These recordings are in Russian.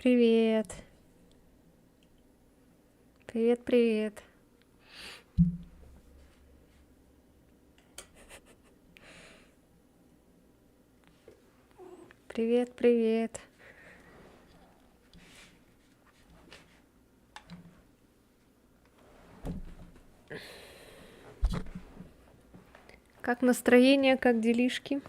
Привет. Привет, привет. Привет, привет. Как настроение, как делишки?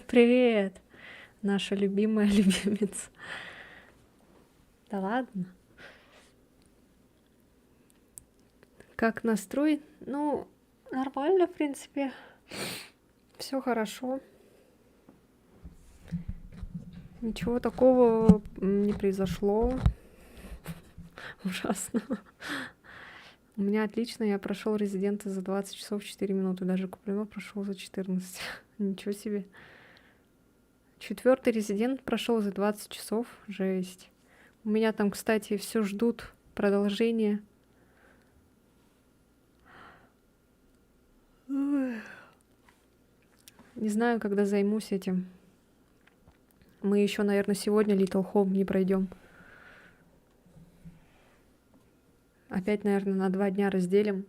Привет, наша любимая любимица. Да ладно. Как настрой? Ну, нормально, в принципе. Все хорошо. Ничего такого не произошло. Ужасно. У меня отлично, я прошел резидента за 20 часов 4 минуты, даже Куплинов прошел за 14. Ничего себе. 4-й резидент прошел за 20 часов. Жесть. У меня там, кстати, все ждут продолжения. Не знаю, когда займусь этим. Мы еще, наверное, сегодня Little Home не пройдем. Опять, наверное, на 2 дня разделим.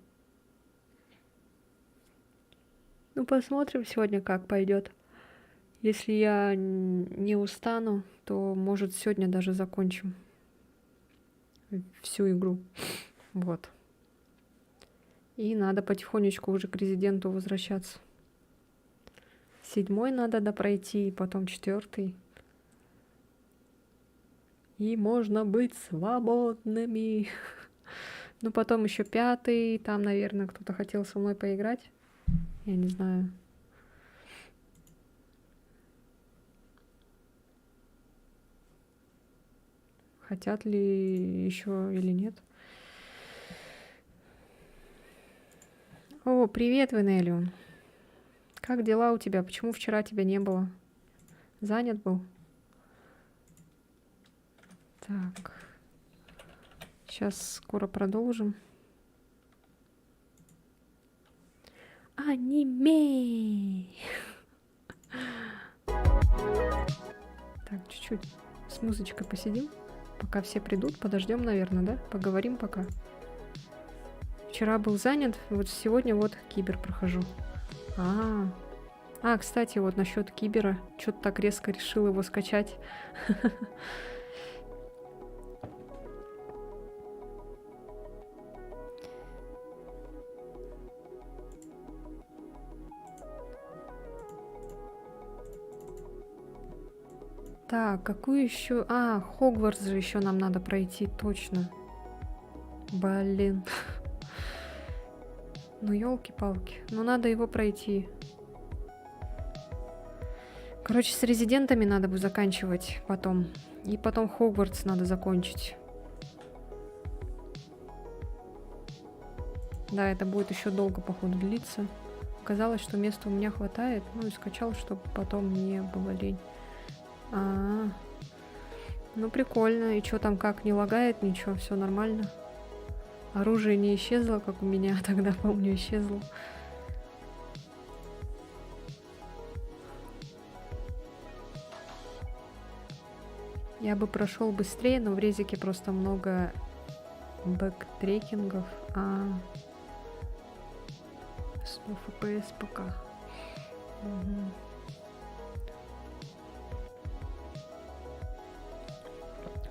Ну, посмотрим сегодня, как пойдет. Если я не устану, то, может, сегодня даже закончим всю игру. Вот. И надо потихонечку уже к резиденту возвращаться. 7-й надо допройти, и потом 4-й. И можно быть свободными. Ну, потом еще 5-й. Там, наверное, кто-то хотел со мной поиграть. Я не знаю. Хотят ли еще или нет. О, привет, Венелион. Как дела у тебя? Почему вчера тебя не было? Занят был? Так. Сейчас скоро продолжим. Аниме! Так, чуть-чуть с музычкой посидим. Пока все придут, подождем, наверное, да? Поговорим пока. Вчера был занят, вот сегодня вот Кибер прохожу. Кстати, вот насчет Кибера. Что-то так резко решил его скачать. Так, какую еще? Хогвартс же еще нам надо пройти, точно. Блин. Ну, елки-палки. Ну, надо его пройти. Короче, с резидентами надо бы заканчивать потом. И потом Хогвартс надо закончить. Да, это будет еще долго, походу, длиться. Оказалось, что места у меня хватает. Ну и скачал, чтобы потом не было лень. Ну прикольно. И что там, как, не лагает ничего, все нормально. Оружие не исчезло, как у меня тогда, помню, исчезло. Я бы прошел быстрее, но в резике просто много бэктрекингов. 100 FPS пока. Угу.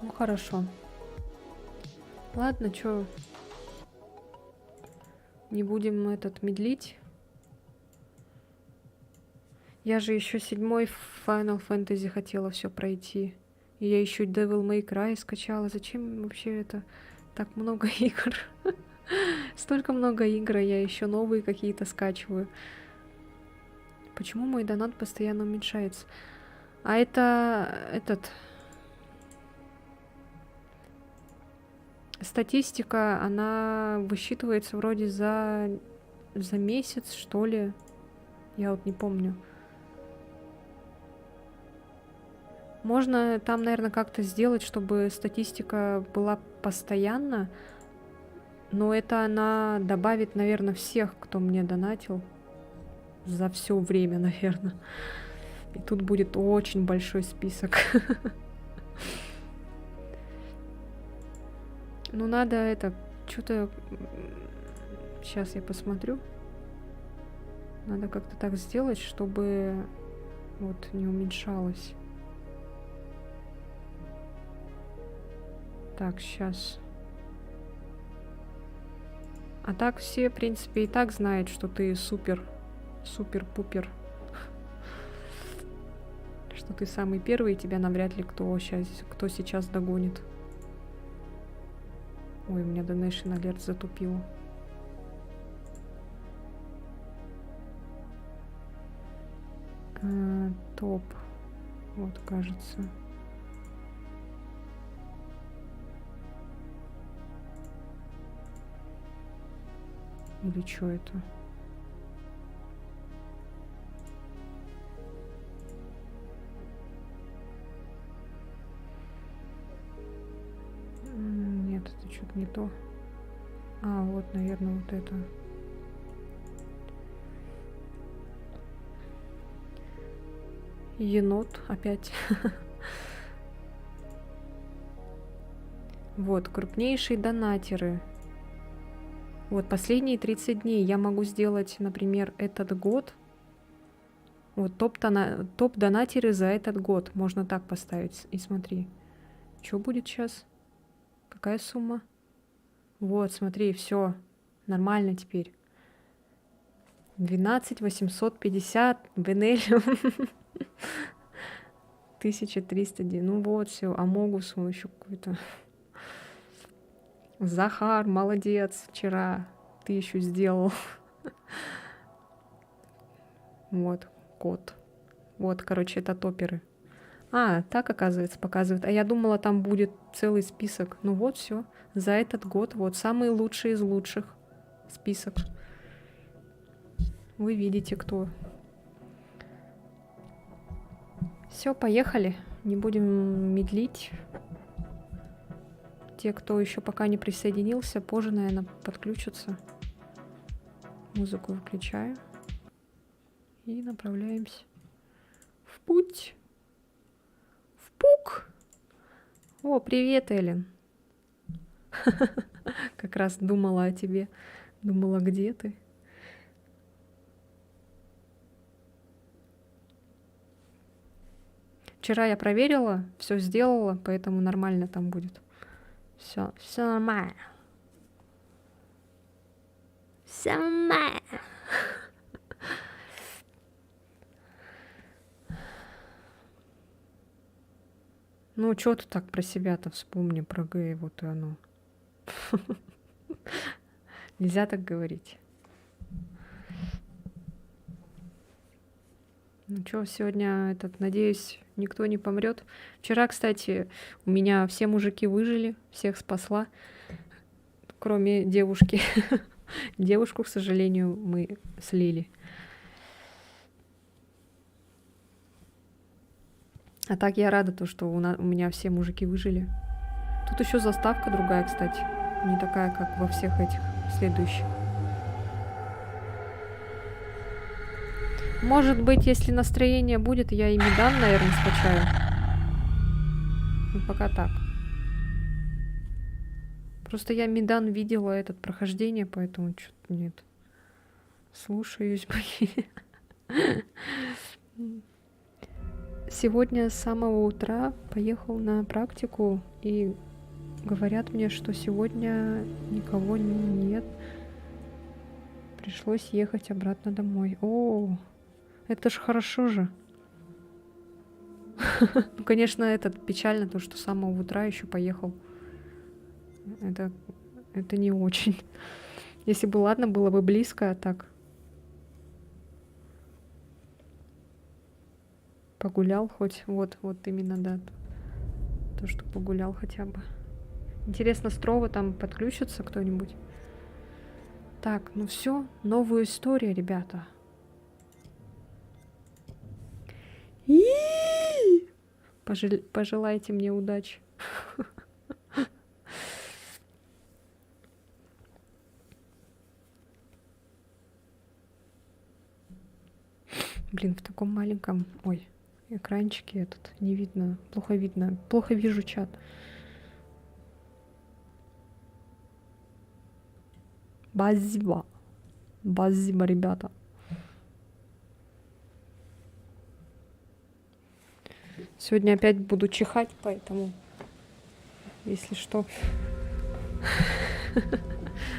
Ну хорошо. Ладно, чё. Не будем медлить. Я же еще 7-й Final Fantasy хотела все пройти. И я еще Devil May Cry скачала. Зачем вообще это так много игр? Столько много игр, а я еще новые какие-то скачиваю. Почему мой донат постоянно уменьшается? А это статистика, она высчитывается вроде за месяц, что ли. Я вот не помню. Можно там, наверное, как-то сделать, чтобы статистика была постоянно, но это она добавит, наверное, всех, кто мне донатил за все время, наверное. И тут будет очень большой список. Ну, надо это... Что-то... Сейчас я посмотрю. Надо как-то так сделать, чтобы вот не уменьшалось. Так, сейчас. А так все, в принципе, и так знают, что ты супер-пупер. Что ты самый первый, и тебя навряд ли кто сейчас догонит. Ой, у меня Donation Alert затупило. Топ. Вот, кажется. Или что это? Нет, это что-то не то. А, вот, наверное, вот это. Енот опять. Вот, крупнейшие донатеры. Вот, последние 30 дней я могу сделать, например, этот год. Вот, топ-донатеры за этот год. Можно так поставить. И смотри, что будет сейчас? Какая сумма? Вот, смотри, все. Нормально теперь. 12 850 Бенелиум. 1300. Ну вот, все. Амогус он еще какой-то. Захар, молодец, вчера 1000 сделал. Вот, кот. Вот, короче, это топеры. А, так, оказывается, показывает. А я думала, там будет целый список. Ну вот, все. За этот год вот самые лучшие из лучших список. Вы видите, кто. Все, поехали. Не будем медлить. Те, кто еще пока не присоединился, позже, наверное, подключатся. Музыку выключаю. И направляемся в путь. В пук. О, привет, Эллен. Как раз думала о тебе. Думала, где ты. Вчера я проверила, все сделала, поэтому нормально там будет. Все нормально. Все нормально. Ну, что ты так про себя-то вспомни, про Г, вот и оно. Нельзя так говорить. Ну что, сегодня надеюсь, никто не помрет. Вчера, кстати, у меня все мужики выжили, всех спасла, кроме девушки. Девушку, к сожалению, мы слили. А так я рада, то, что у меня все мужики выжили. Тут еще заставка другая, кстати. Не такая, как во всех этих следующих. Может быть, если настроение будет, я и Медан, наверное, скачаю. Ну, пока так. Просто я Медан видела этот прохождение, поэтому что-то нет. Слушаюсь. Сегодня с самого утра поехал на практику, и говорят мне, что сегодня никого нет. Пришлось ехать обратно домой. О, это ж хорошо же. Ну, конечно, это печально, то, что с самого утра еще поехал. Это не очень. Если бы, ладно, было бы близко, а так. Погулял хоть. Вот именно, да. То, что погулял хотя бы. Интересно, Строва там подключится кто-нибудь? Так, ну все, новую историю, ребята. Пожелайте мне удачи. Блин, в таком маленьком, ой, экранчике этот не видно, плохо видно, плохо вижу чат. Базиба, базиба, ребята. Сегодня опять буду чихать, поэтому, если что.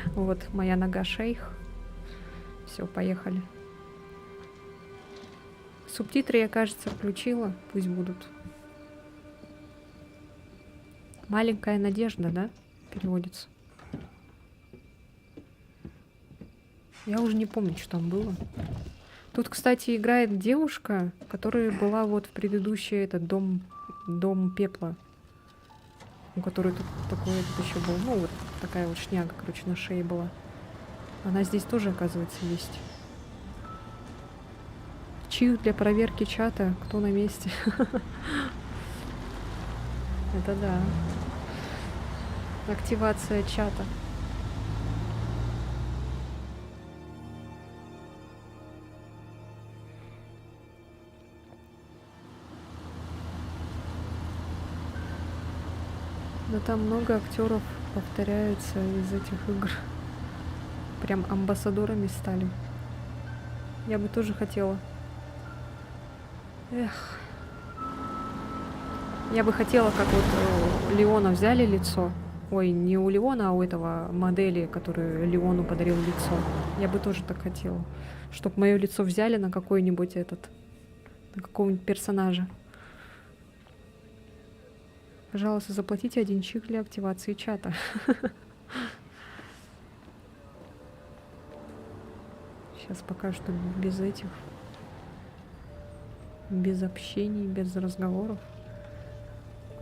Вот моя нога шейх. Все, поехали. Субтитры я, кажется, включила. Пусть будут. Маленькая надежда, да? Переводится. Я уже не помню, что там было. Тут, кстати, играет девушка, которая была вот в предыдущий этот дом пепла. У которой тут такой этот еще был. Ну, вот такая вот шняга, короче, на шее была. Она здесь тоже, оказывается, есть. Чих для проверки чата. Кто на месте? Это да. Активация чата. Да там много актеров повторяются из этих игр. Прям амбассадорами стали. Я бы тоже хотела. Эх. Я бы хотела, как вот у Леона взяли лицо. Ой, не у Леона, а у этого модели, который Леону подарил лицо. Я бы тоже так хотела. Чтоб мое лицо взяли на какой-нибудь этот... На какого-нибудь персонажа. Пожалуйста, заплатите 1 чих для активации чата. Сейчас пока что без этих. Без общений, без разговоров.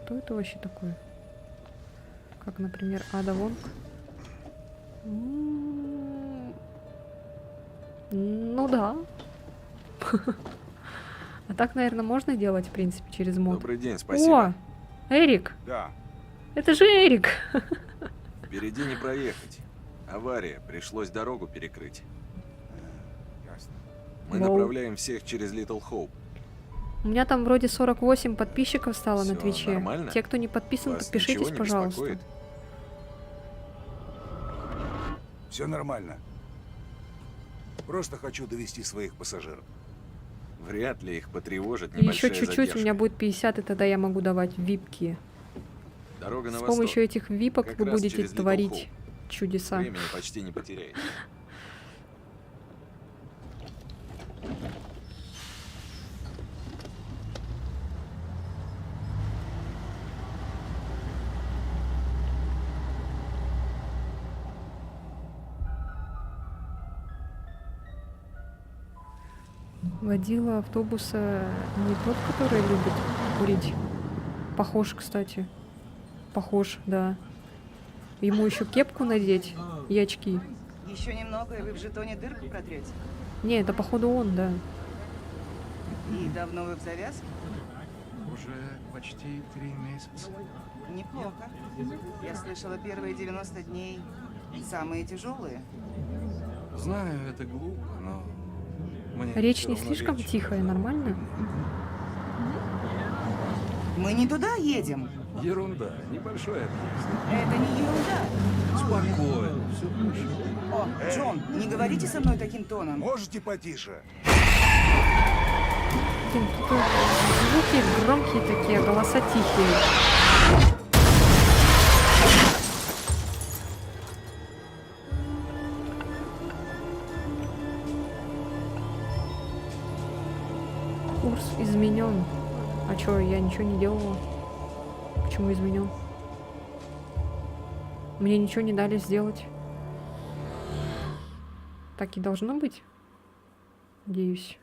Кто это вообще такой? Как, например, Ада Вонг. Ну да. А так, наверное, можно делать, в принципе, через мод. Добрый день, спасибо. О, Эрик. Да. Это же Эрик. Впереди не проехать. Авария, пришлось дорогу перекрыть. Ясно. Мы Воу. направляем всех через Литл Хоуп. У меня там вроде 48 подписчиков стало на Всё Твиче. нормально? Те, кто не подписан, Вас подпишитесь, ничего не пожалуйста. беспокоит? Все нормально. Просто хочу довести своих пассажиров. Вряд ли их потревожит И небольшая еще чуть-чуть, задержка. у меня будет 50, и тогда я могу давать випки. Дорога на С восток. помощью этих випок Как вы раз будете через Литл творить Хоуп. чудеса. Времени почти не потеряете. Водила автобуса не тот, который любит курить. Похож, кстати. Похож, да. Ему еще кепку надеть и очки. Еще немного, и вы в жетоне дырку протрете. Не, это походу он, да. И давно вы в завязке? Уже почти 3 месяца. Неплохо. Я слышала, первые 90 дней самые тяжелые. Знаю, это глупо, но мне Речь всё не равно слишком легче. тихая, нормально? Мы не туда едем. Ерунда, небольшой объезд. Это не ерунда. Спокойно, все хорошо. О, Джон, не говорите со мной таким тоном. Можете потише? Блин, тут звуки громкие такие, голоса тихие. Курс изменен. А чё, я ничего не делала? Почему изменен? Мне ничего не дали сделать. Так и должно быть? Надеюсь.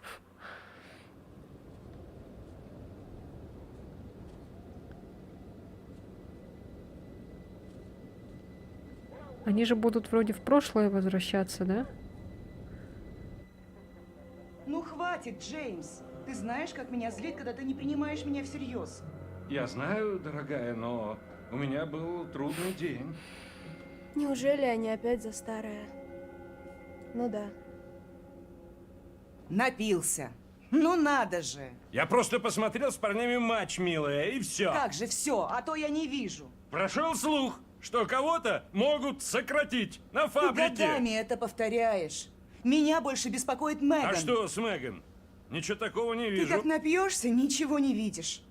Они же будут вроде в прошлое возвращаться, да? Ну хватит, Джеймс. Ты знаешь, как меня злит, когда ты не принимаешь меня всерьез. Я знаю, дорогая, но у меня был трудный день. Неужели они опять за старое? Ну да. Напился. Ну надо же. Я просто посмотрел с парнями матч, милая, и все. Как же все, а то я не вижу. Прошел слух, что кого-то могут сократить на Ты фабрике. годами это повторяешь. Меня больше беспокоит Меган. А что с Меган? Ничего такого не Ты вижу. как напьешься, ничего не видишь.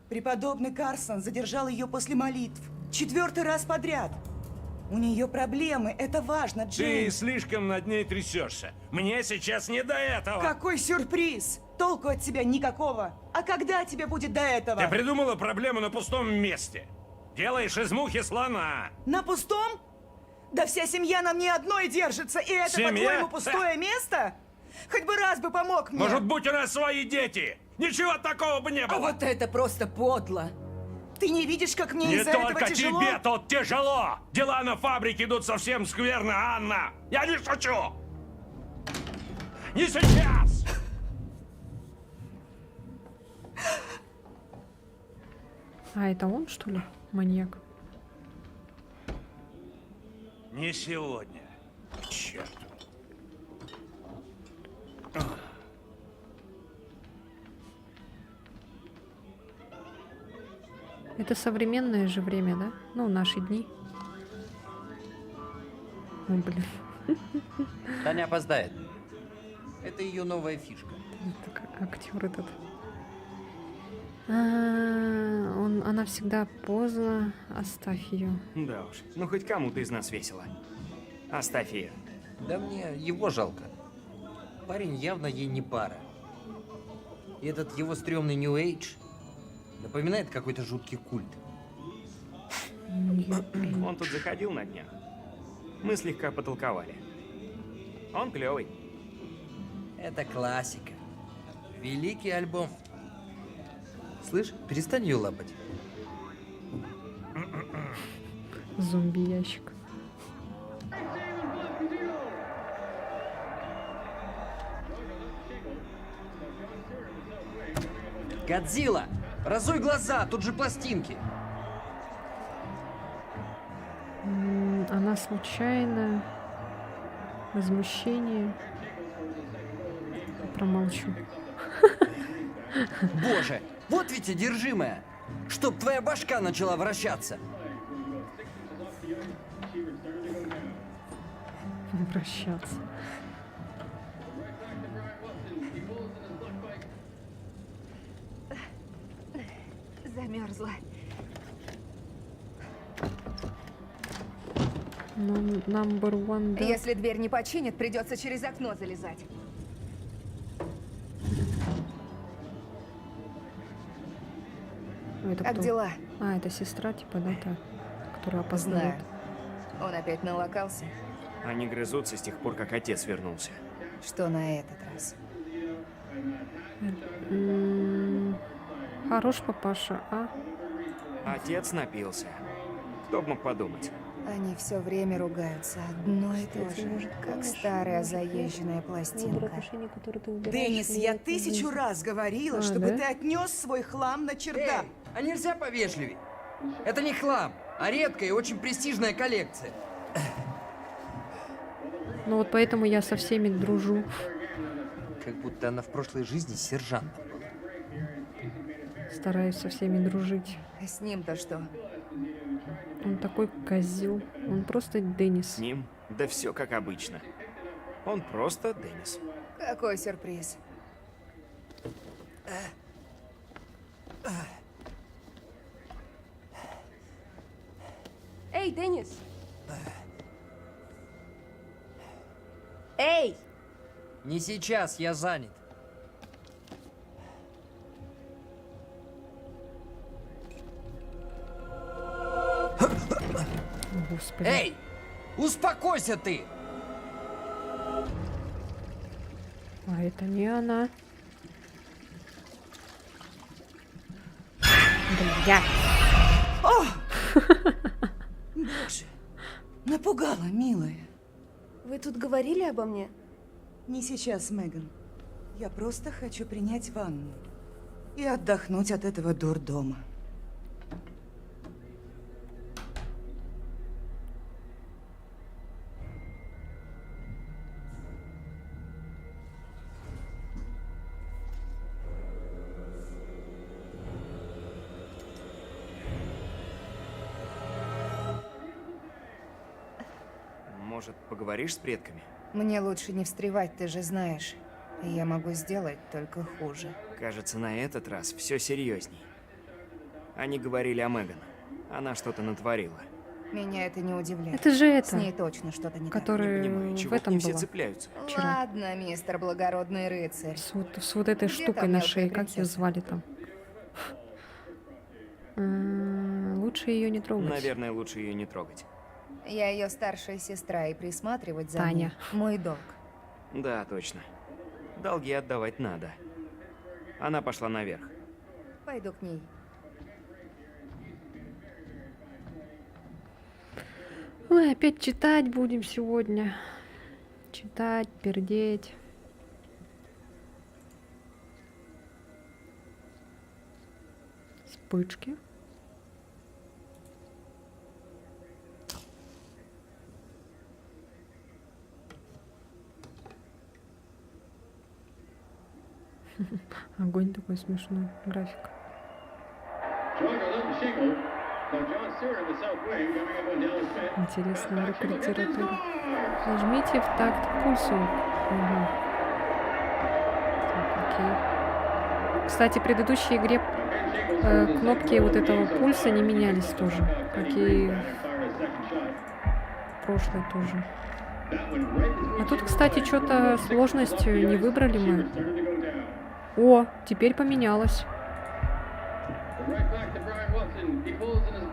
Преподобный Карсон задержал ее после молитв. 4-й раз подряд. У нее проблемы, это важно, Ты Джеймс. слишком над ней трясешься. Мне сейчас не до этого. Какой сюрприз! Толку от тебя никакого. А когда тебе будет до этого? Ты придумала проблему на пустом месте. Делаешь из мухи слона. На пустом? Да вся семья на мне одной держится, и это, Семья? по-твоему, пустое место? Хоть бы раз бы помог мне. Может быть, у нас свои дети. Ничего такого бы не было. А вот это просто подло. Ты не видишь, как мне Не из-за этого только тяжело? тебе тут тяжело! Дела на фабрике идут совсем скверно, Анна! Я не шучу! Не сейчас! А, это он, что ли? Маньяк. Не сегодня. К черту. Это современное же время, да? Ну, наши дни. О, блин. Таня опоздает. Это ее новая фишка. Так, актер этот. Она всегда поздно. Оставь ее. Да уж, ну хоть кому-то из нас весело. Оставь ее. Да мне его жалко. Парень явно ей не пара. И этот его стрёмный New Age напоминает какой-то жуткий культ. Он тут заходил на днях. Мы слегка потолковали. Он клевый. Это классика. Великий альбом. Слышь, перестань ее лапать. Зомби-ящик. Годзилла! Разуй глаза, тут же пластинки. Она случайно. Возмущение. Промолчу. Боже, вот ведь одержимая. Чтоб твоя башка начала вращаться. Обращаться. Замерзла. Ну, number one, да. Если дверь не починят, придется через окно залезать. Это Как кто? дела? А, это сестра, типа, да, та, которая опоздает. Знаю. Он опять налокался. Они грызутся с тех пор, как отец вернулся. Что на этот раз? Хорош папаша, а? Отец напился. Кто бы мог подумать? Они все время ругаются. Одно и то же. Как старая заезженная пластинка. Деннис, я 1000 раз говорила, А, чтобы да? ты отнес свой хлам на чердак. Эй, а нельзя повежливей? Это не хлам, а редкая и очень престижная коллекция. Ну вот поэтому я со всеми дружу. Как будто она в прошлой жизни сержантом была. Стараюсь со всеми дружить. А с ним-то что? Он такой козел. Он просто Деннис. С ним? Да все как обычно. Он просто Деннис. Какой сюрприз. Эй, Деннис! Эй! Не сейчас, я занят. О, Господи. Эй! Успокойся ты! А это не она. Бля. Боже, напугала, милая. Вы тут говорили обо мне? Не сейчас, Меган. Я просто хочу принять ванну и отдохнуть от этого дурдома. Может, поговоришь с предками? Мне лучше не встревать, ты же знаешь. И я могу сделать только хуже. Кажется, на этот раз все серьезней. Они говорили о Меган. Она что-то натворила. Меня это не удивляет. Это же С ней это, точно что-то не так. Не которая понимаю, в чего к этом ним все была. цепляются. вчера. Ладно, мистер благородный рыцарь. С вот этой Где штукой там на мелкая шее, как ее принцесса? звали там? Лучше ее не трогать. Наверное, лучше ее не трогать. Я ее старшая сестра, и присматривать за Таня. ней мой долг. Да, точно. Долги отдавать надо. Она пошла наверх. Пойду к ней. Ой, опять читать будем сегодня. Читать, пердеть. Вспышки. Огонь такой смешной, график. Интересная рука литературы. Нажмите в такт пульсу. Ага. Так, окей. Кстати, в предыдущей игре кнопки вот этого пульса не менялись тоже, как и в прошлой тоже. А тут, кстати, что-то сложность не выбрали мы. О, теперь поменялось.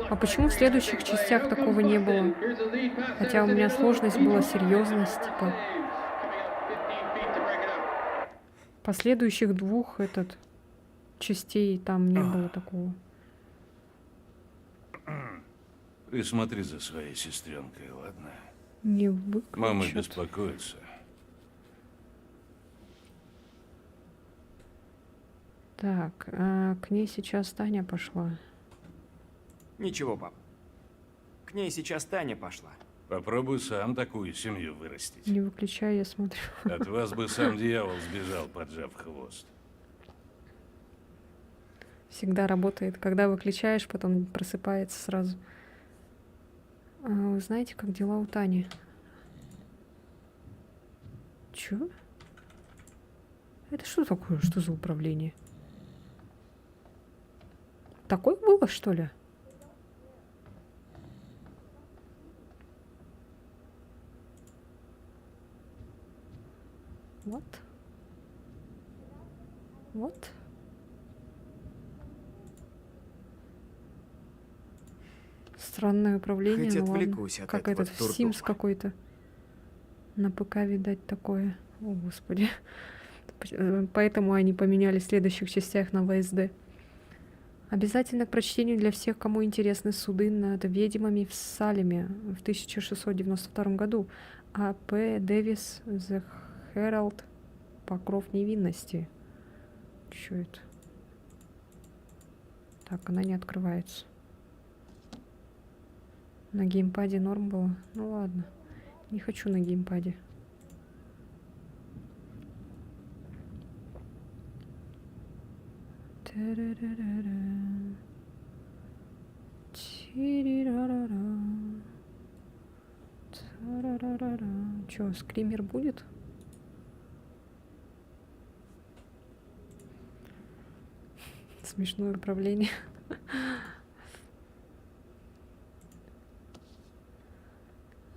А почему в следующих частях такого не было? Хотя у меня сложность была серьезность, типа. Последующих двух частей там не было такого. Присмотри за своей сестренкой, ладно? Не Мама выключат. беспокоится. Так, к ней сейчас Таня пошла. Ничего, пап. К ней сейчас Таня пошла. Попробуй сам такую семью вырастить. Не выключай, я смотрю. От вас бы сам дьявол сбежал, поджав хвост. Всегда работает. Когда выключаешь, потом просыпается сразу. Вы знаете, как дела у Тани? Чё? Это что такое? Что за управление? Такое было, что ли? Вот. Вот. Странное управление, Хоть ну ладно. отвлекусь от Как этого этот дурдома. Sims какой-то. На ПК, видать, такое. О, господи. Поэтому они поменяли в следующих частях на ВСД. Обязательно к прочтению для всех, кому интересны суды над ведьмами в Салеме в 1692 году. А. П. Дэвис, The Herald, Покров невинности. Чё это? Так, она не открывается. На геймпаде норм было? Ну ладно. Не хочу на геймпаде. Чё, скример будет? Смешное управление.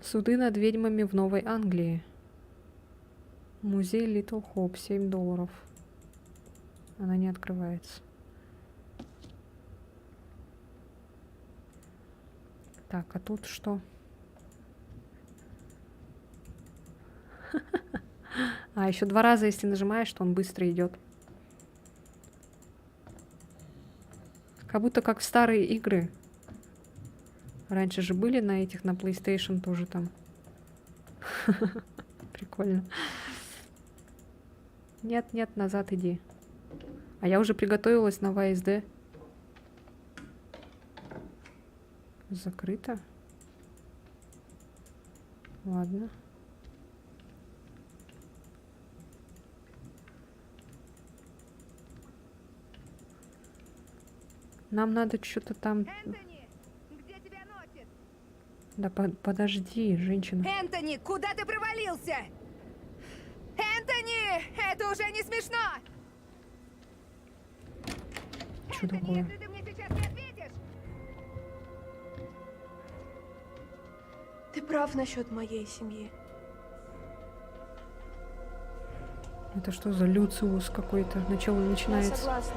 Суды над ведьмами в Новой Англии. Музей Литл Хоп, $7. Она не открывается. Так, а тут что? А, еще 2 раза, если нажимаешь, то он быстро идет. Как будто как в старые игры. Раньше же были на этих, на PlayStation тоже там. Прикольно. Нет, нет, назад иди. А я уже приготовилась на ВСД. Закрыто. Ладно. Нам надо что-то там... Да подожди, женщина. Энтони, куда ты провалился? Энтони, это уже не смешно! Что такое? Если ты мне сейчас не ответишь... Ты прав насчет моей семьи. Это что за Люциус какой-то? Начало Я начинается. согласна.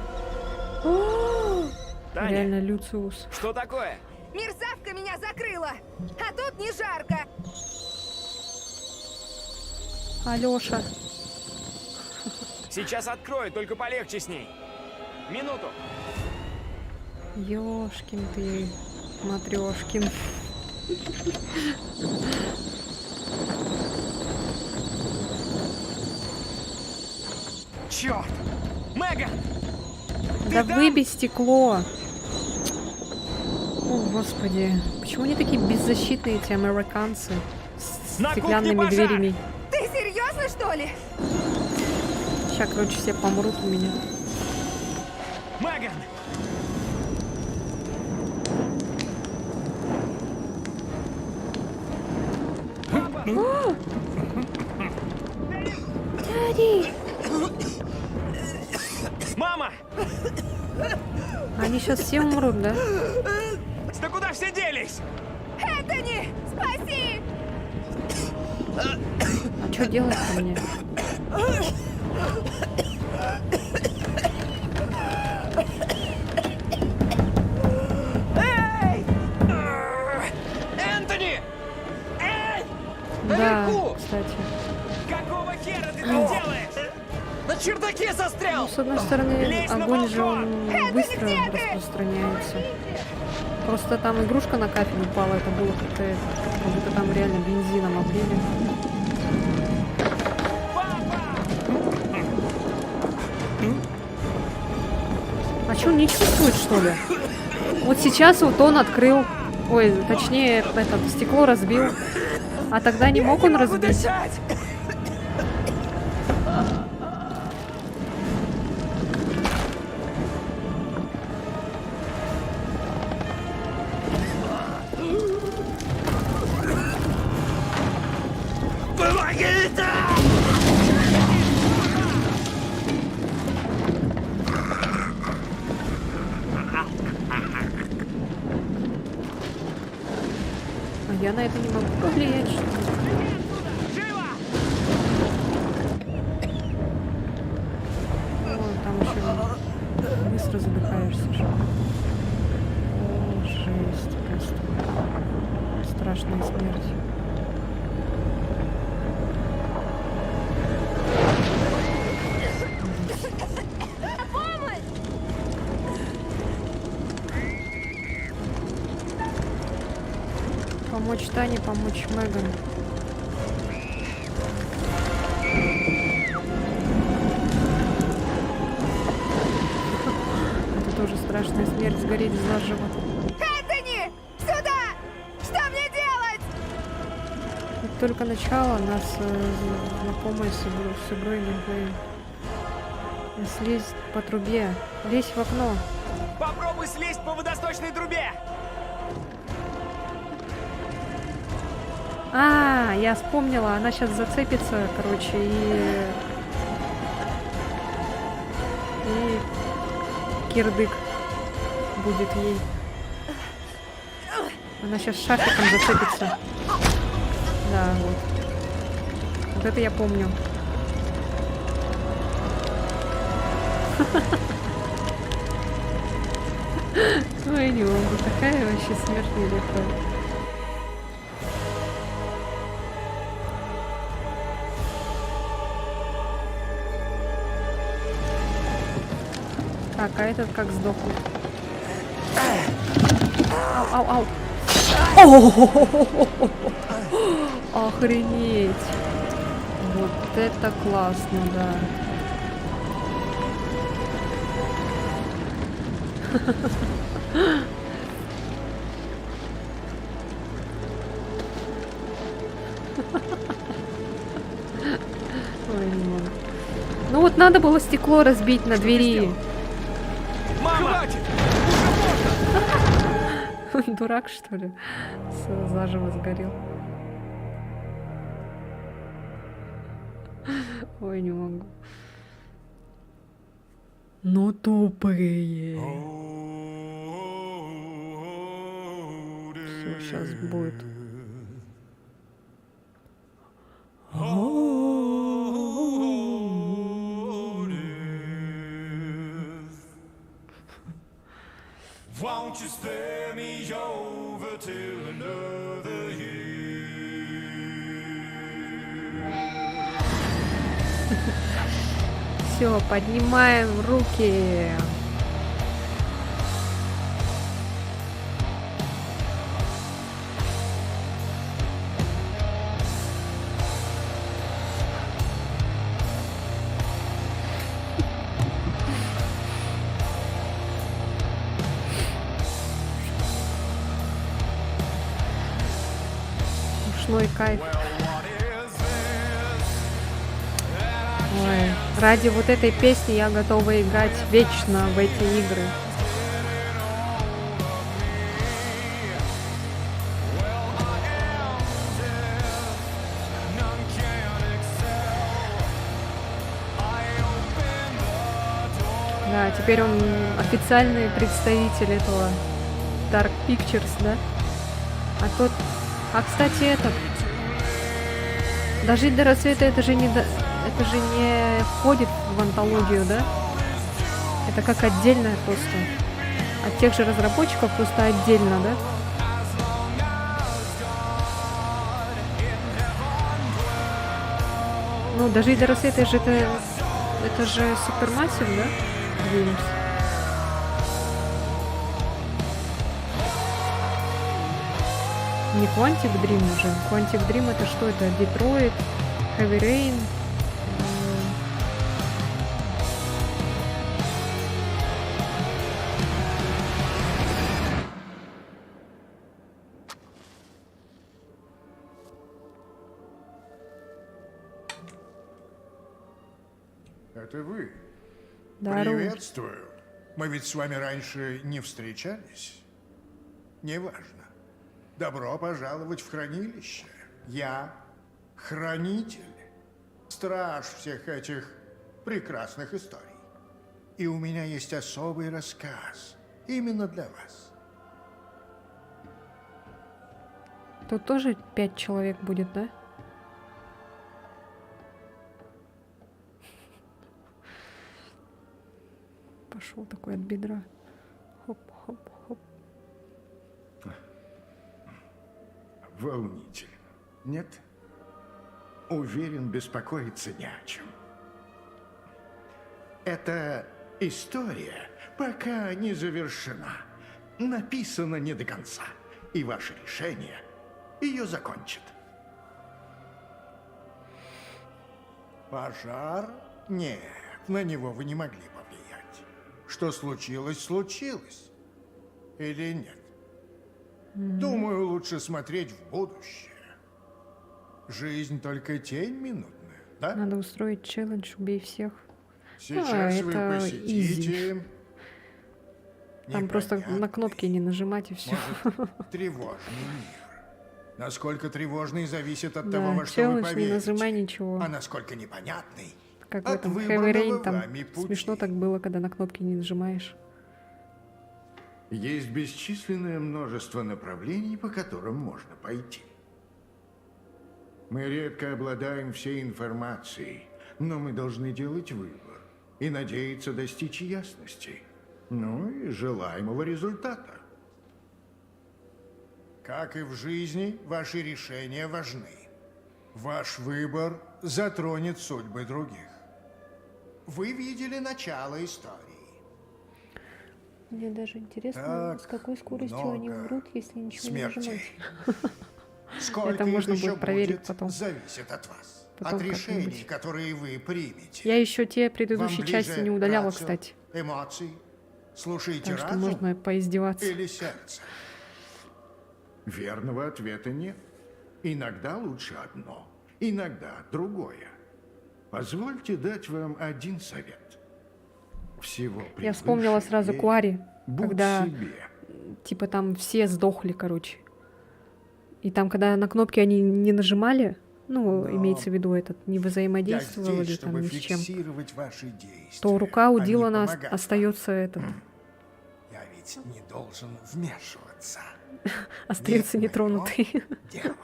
Таня, Реально Люциус. что такое? Мерзавка меня закрыла! А тут не жарко! Алёша. Сейчас открою, только полегче с ней. Минуту. Ёшкин ты, Матрёшкин. Черт! Меган! Да выбей стекло. О, господи. Почему они такие беззащитные, эти американцы? С На кухне стеклянными пожар! дверями. Ты серьезно, что ли? Сейчас, короче, все помрут у меня. Меган! Дядя! Мама! Они сейчас все умрут, да? Да куда все делись? Энтони, спаси! А что делать-то мне? Энтони! Эй! Да, Наверху! кстати. Какого хера ты тут делаешь? На чердаке застрял! Ну, с одной стороны, Лезь на огонь же он балкон! быстро распространяется. Просто там игрушка на кафель упала, это было как-то это, как будто там реально бензином облили. А что, он не чувствует, что ли? Вот сейчас вот он открыл, ой, точнее, это стекло разбил, а тогда не мог он разбить. А я на это не могу повлиять, что ли? О, там еще быстро задыхаешься же. О, жесть просто. Страшная смерть. Помочь Тане, помочь Меган. Это тоже страшная смерть, сгореть заживо. Энтони, сюда! Что мне делать? Это только начало, нас знакомые с игрой Меган. Слезть по трубе. Лезь в окно. Попробуй слезть по водосточной трубе! А, я вспомнила, она сейчас зацепится, короче, и кирдык будет ей. Она сейчас шафиком зацепится. Да, вот. Вот это я помню. Ой, не могу, такая вообще смерть нелегкая. Так, а этот как сдохнет? Ау, ау, ау. Охренеть. Вот это классно, да. Ой, не могу. Ну вот надо было стекло разбить на двери. Мама! Дурак, что ли? заживо сгорел. Ой, не могу. Ну тупые. Все, сейчас будет. Won't you spare me over till another Все, поднимаем руки. Ушной кайф. Ой, ради вот этой песни я готова играть вечно в эти игры. Да, теперь он официальный представитель этого Dark Pictures, да? Кстати, это... Дожить до рассвета, это же не входит в антологию, да? Это как отдельное просто. От тех же разработчиков просто отдельно, да? Ну, дожить до рассвета, это же Supermassive, да? Games. Не Quantic Dream уже. Quantic Dream это что? Это Detroit, Heavy Rain. Это вы? Здорово. Приветствую. Мы ведь с вами раньше не встречались. Неважно. Добро пожаловать в хранилище. Я хранитель, страж всех этих прекрасных историй. И у меня есть особый рассказ именно для вас. Тут тоже 5 человек будет, да? Пошел такой от бедра. Хоп-хоп-хоп. Волнительно. Нет? Уверен, беспокоиться не о чем. Эта история пока не завершена. Написана не до конца. И ваше решение ее закончит. Пожар? Нет, на него вы не могли повлиять. Что случилось, случилось. Или нет? Думаю, лучше смотреть в будущее. Жизнь только тень минутная, да? Надо устроить челлендж «Убей всех». Сейчас вы это посетите... easy. Там просто на кнопки не нажимать и все. Может, тревожный мир. Насколько тревожный зависит от того, Да, во что вы челлендж не поверите. нажимай ничего. А насколько непонятный, Как в от этом Heavy выбранного Rain, там вами пути. смешно так было, когда на кнопки не нажимаешь. Есть бесчисленное множество направлений, по которым можно пойти. Мы редко обладаем всей информацией, но мы должны делать выбор и надеяться достичь ясности, ну и желаемого результата. Как и в жизни, ваши решения важны. Ваш выбор затронет судьбы других. Вы видели начало истории. Мне даже интересно, Так с какой скоростью они много умрут, если ничего не нажимать. смертей. Сколько Это можно их еще будет проверить будет, потом. зависит от вас. Потом от решений, как-нибудь. которые вы примете. Я еще те Вам предыдущие ближе части не удаляла, рацио, кстати. эмоций? Слушайте Так что разум можно поиздеваться. или сердце? Верного ответа нет. Иногда лучше одно, иногда другое. Позвольте дать вам один совет. Всего Я вспомнила превыше сразу верь. Куари, Будь когда себе. типа там все сдохли, короче. И там, когда на кнопки они не нажимали, ну, Но имеется в виду этот, не Я взаимодействовали здесь, там чтобы ни с чем, фиксировать ваши действия, то рука у а не Дилана помогать вам. остается этот, Я ведь не должен вмешиваться. остается Нет нетронутый. моего дела.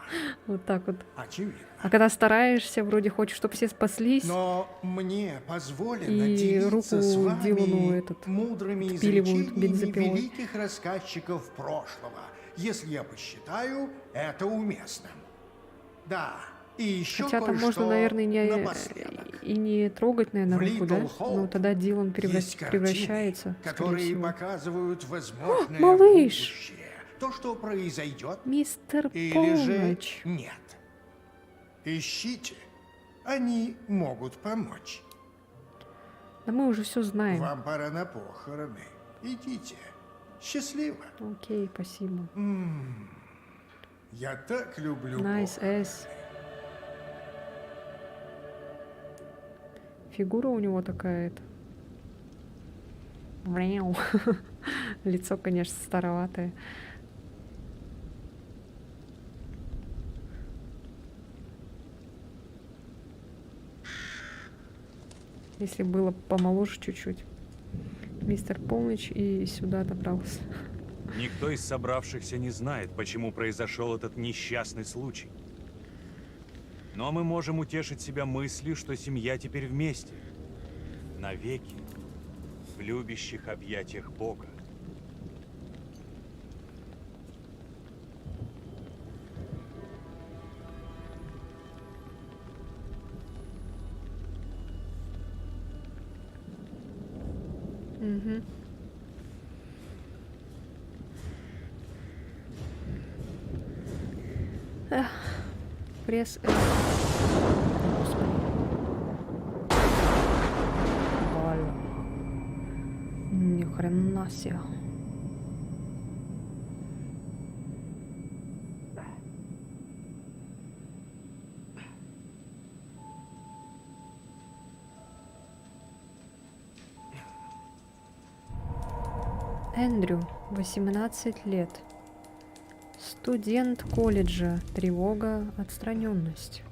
Вот так вот. Очевидно. А когда стараешься, вроде хочешь, чтобы все спаслись, Но мне позволено И делиться руку с вами Дилану этот мудрыми впиливают изречениями бензопилой. великих рассказчиков прошлого, если я посчитаю это уместным. Да, и еще хотя там кое-что можно, наверное, напоследок. и не трогать, наверное, В руку, да? Little Hope Но тогда Дилан Есть картины, превращается, скорее которые всего. показывают возможное малыш! будущее. То, что произойдет, Мистер или же Полночь. нет. Ищите. Они могут помочь. Да мы уже все знаем. Вам пора на похороны. Идите. Счастливо. Окей, спасибо. Я так люблю Найс, похороны. эс. Фигура у него такая-то. Вряу. Лицо, конечно, староватое. Если было помоложе чуть-чуть. Мистер Полночь и сюда добрался. Никто из собравшихся не знает, почему произошел этот несчастный случай. Но мы можем утешить себя мыслью, что семья теперь вместе. Навеки. В любящих объятиях Бога. Угу. Эх, пресс. Господи. Больно. Ни хрена себе. Эндрю, 18 лет. Студент колледжа. Тревога, отстраненность.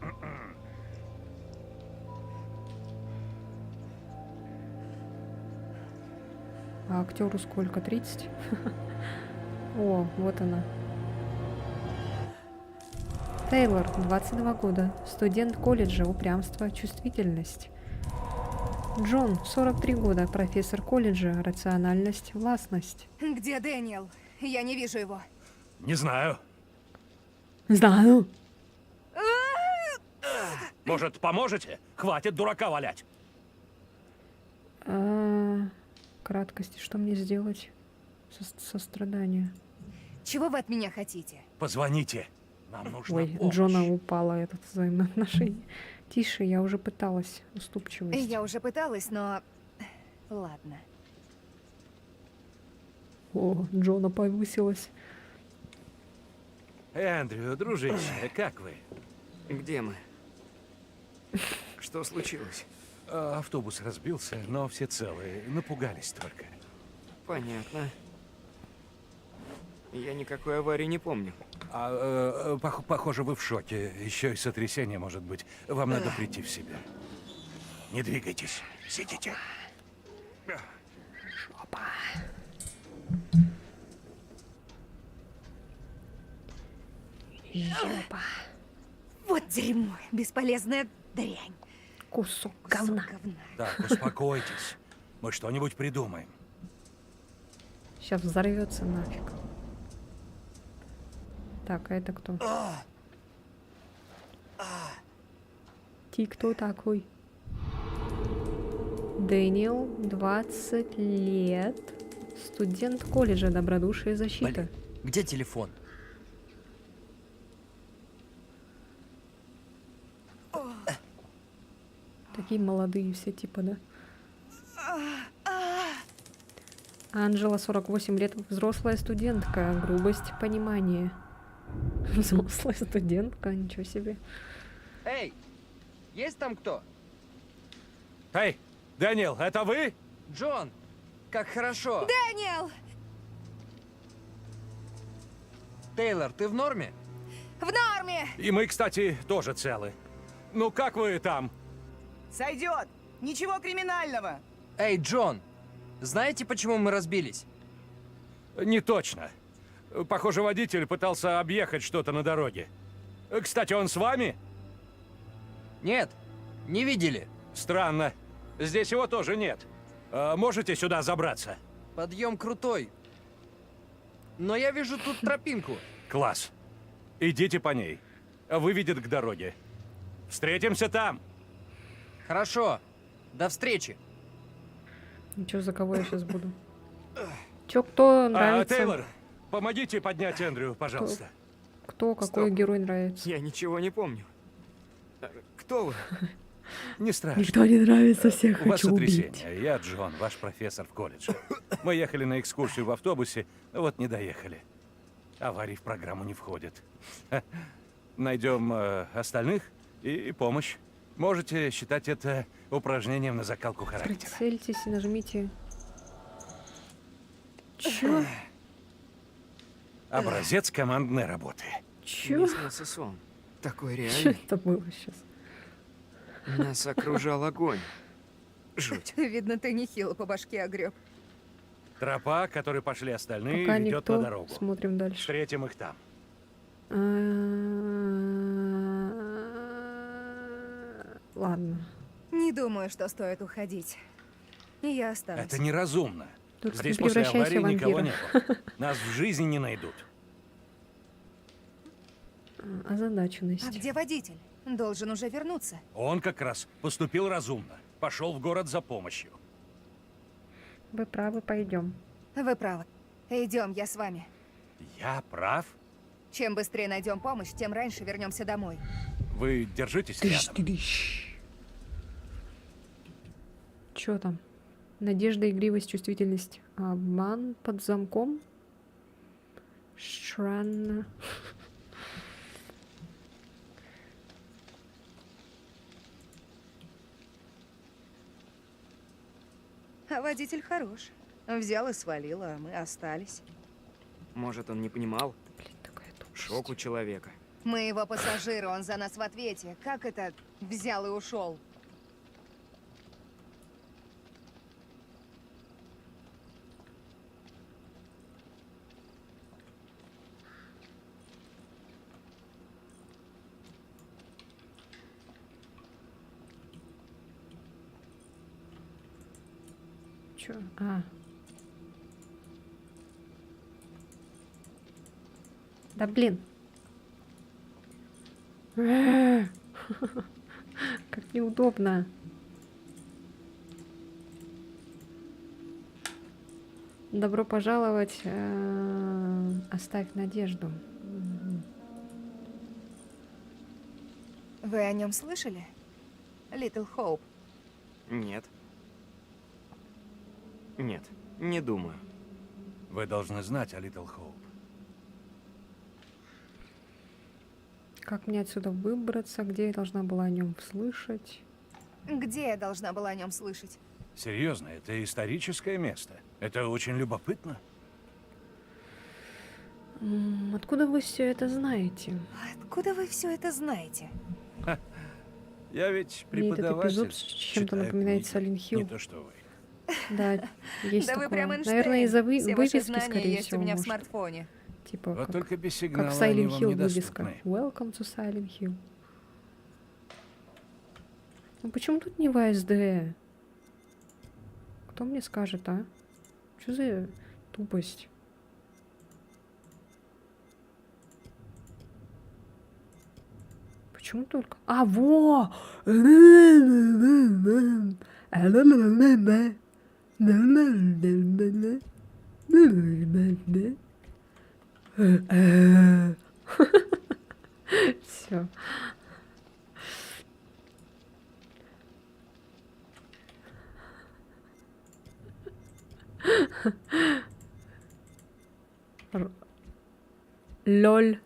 А актеру сколько? 30? О, вот она. Тейлор, 22 года. Студент колледжа. Упрямство, чувствительность. Джон, 43 года. Профессор колледжа. Рациональность, властность. Где Дэниел? Я не вижу его. Не знаю. Знаю. Может, поможете? Хватит дурака валять. Краткости, что мне сделать? Сострадание. Чего вы от меня хотите? Позвоните. Нам нужна Ой, помощь. Джона упала этот взаимоотношение. Тише, я уже пыталась. Уступчивость. Я уже пыталась, но... Ладно. О, Джона повысилась. Эндрю, дружище, как вы? Где мы? Что случилось? Автобус разбился, но все целые. Напугались только. Понятно. Я никакой аварии не помню. Похоже, вы в шоке. Еще и сотрясение может быть. Вам надо прийти в себя. Не двигайтесь. Сидите. Жопа. Жопа. Вот дерьмо, бесполезная дрянь. Кусок говна. Так, успокойтесь. Мы что-нибудь придумаем. Сейчас взорвется нафиг. Так, а это кто? Ты кто такой? Дэниел, 20 лет. Студент колледжа, добродушие и защита. Блин, где телефон? Такие молодые все типа, да? Анжела, 48 лет, взрослая студентка. Грубость, понимание. Взрослая студентка, ничего себе. Эй, есть там кто? Эй, Дэниел, это вы? Джон, как хорошо. Дэниел! Тейлор, ты в норме? В норме! И мы, кстати, тоже целы. Ну как вы там? Сойдет! Ничего криминального! Эй, Джон, знаете, почему мы разбились? Не точно. Похоже, водитель пытался объехать что-то на дороге. Кстати, он с вами? Нет, не видели. Странно. Здесь его тоже нет. Можете сюда забраться? Подъем крутой. Но я вижу тут тропинку. Класс. Идите по ней. Выведет к дороге. Встретимся там. Хорошо. До встречи. Ничего, за кого я сейчас буду? Чё, кто нравится? Тейлор, помогите поднять Эндрю, пожалуйста. Кто, какой герой нравится? Я ничего не помню. Кто вы? Не страшно. Никто не нравится, всех У вас хочу убить. сотрясение. Я Джон, ваш профессор в колледже. Мы ехали на экскурсию в автобусе, вот не доехали. Аварий в программу не входит. Найдем остальных и помощь. Можете считать это упражнением на закалку характера. Прицельтесь и нажмите. Чё? Образец командной работы. Чё? Мне снился сон. Такой Чё реальный. это было сейчас? Нас окружал огонь. Жуть. Видно, ты нехило по башке огреб. Тропа, которой пошли остальные, Пока ведет никто. на дорогу. Смотрим дальше. Встретим их там. Ладно. Не думаю, что стоит уходить. Я останусь. Это неразумно. Только Здесь не после превращайся аварии в никого не вампира. было. Нас в жизни не найдут. Озадаченность. А где водитель? Должен уже вернуться. Он как раз поступил разумно. Пошел в город за помощью. Вы правы, пойдем. Вы правы. Идем, я с вами. Я прав? Чем быстрее найдем помощь, тем раньше вернемся домой. Вы держитесь рядом. Чё там? Надежда, игривость, чувствительность. Обман под замком. Странно. А водитель хорош. Взял и свалил, а мы остались. Может, он не понимал? Блин, такая тупость. Шок у человека. Мы его пассажиры, он за нас в ответе. Как это взял и ушел? Чё? А. Да блин. Как неудобно. Добро пожаловать. Оставь надежду. Вы о нем слышали? Little Hope. Нет. Нет, не думаю. Вы должны знать о Little Hope. Как мне отсюда выбраться? Где я должна была о нем слышать? Где я должна была о нем слышать? Серьезно, это историческое место. Это очень любопытно. Откуда вы все это знаете? Откуда вы все это знаете? Я ведь Мне этот преподаватель. эпизод чем-то читаю напоминает книги. Silent Hill. Не то что вы. Да, есть Да вы такое. прям Эйнштейн. Наверное, из-за Все ваши вывески, знания скорее есть всего, у меня в может. смартфоне. Типа, Вот как, только без как сигнала в они Silent вам Hill вывеска. недоступны. Welcome to Silent Hill. Ну почему тут не ВСД? Кто мне скажет, а? Что за тупость? Почему только? А, во! Все. Лоль.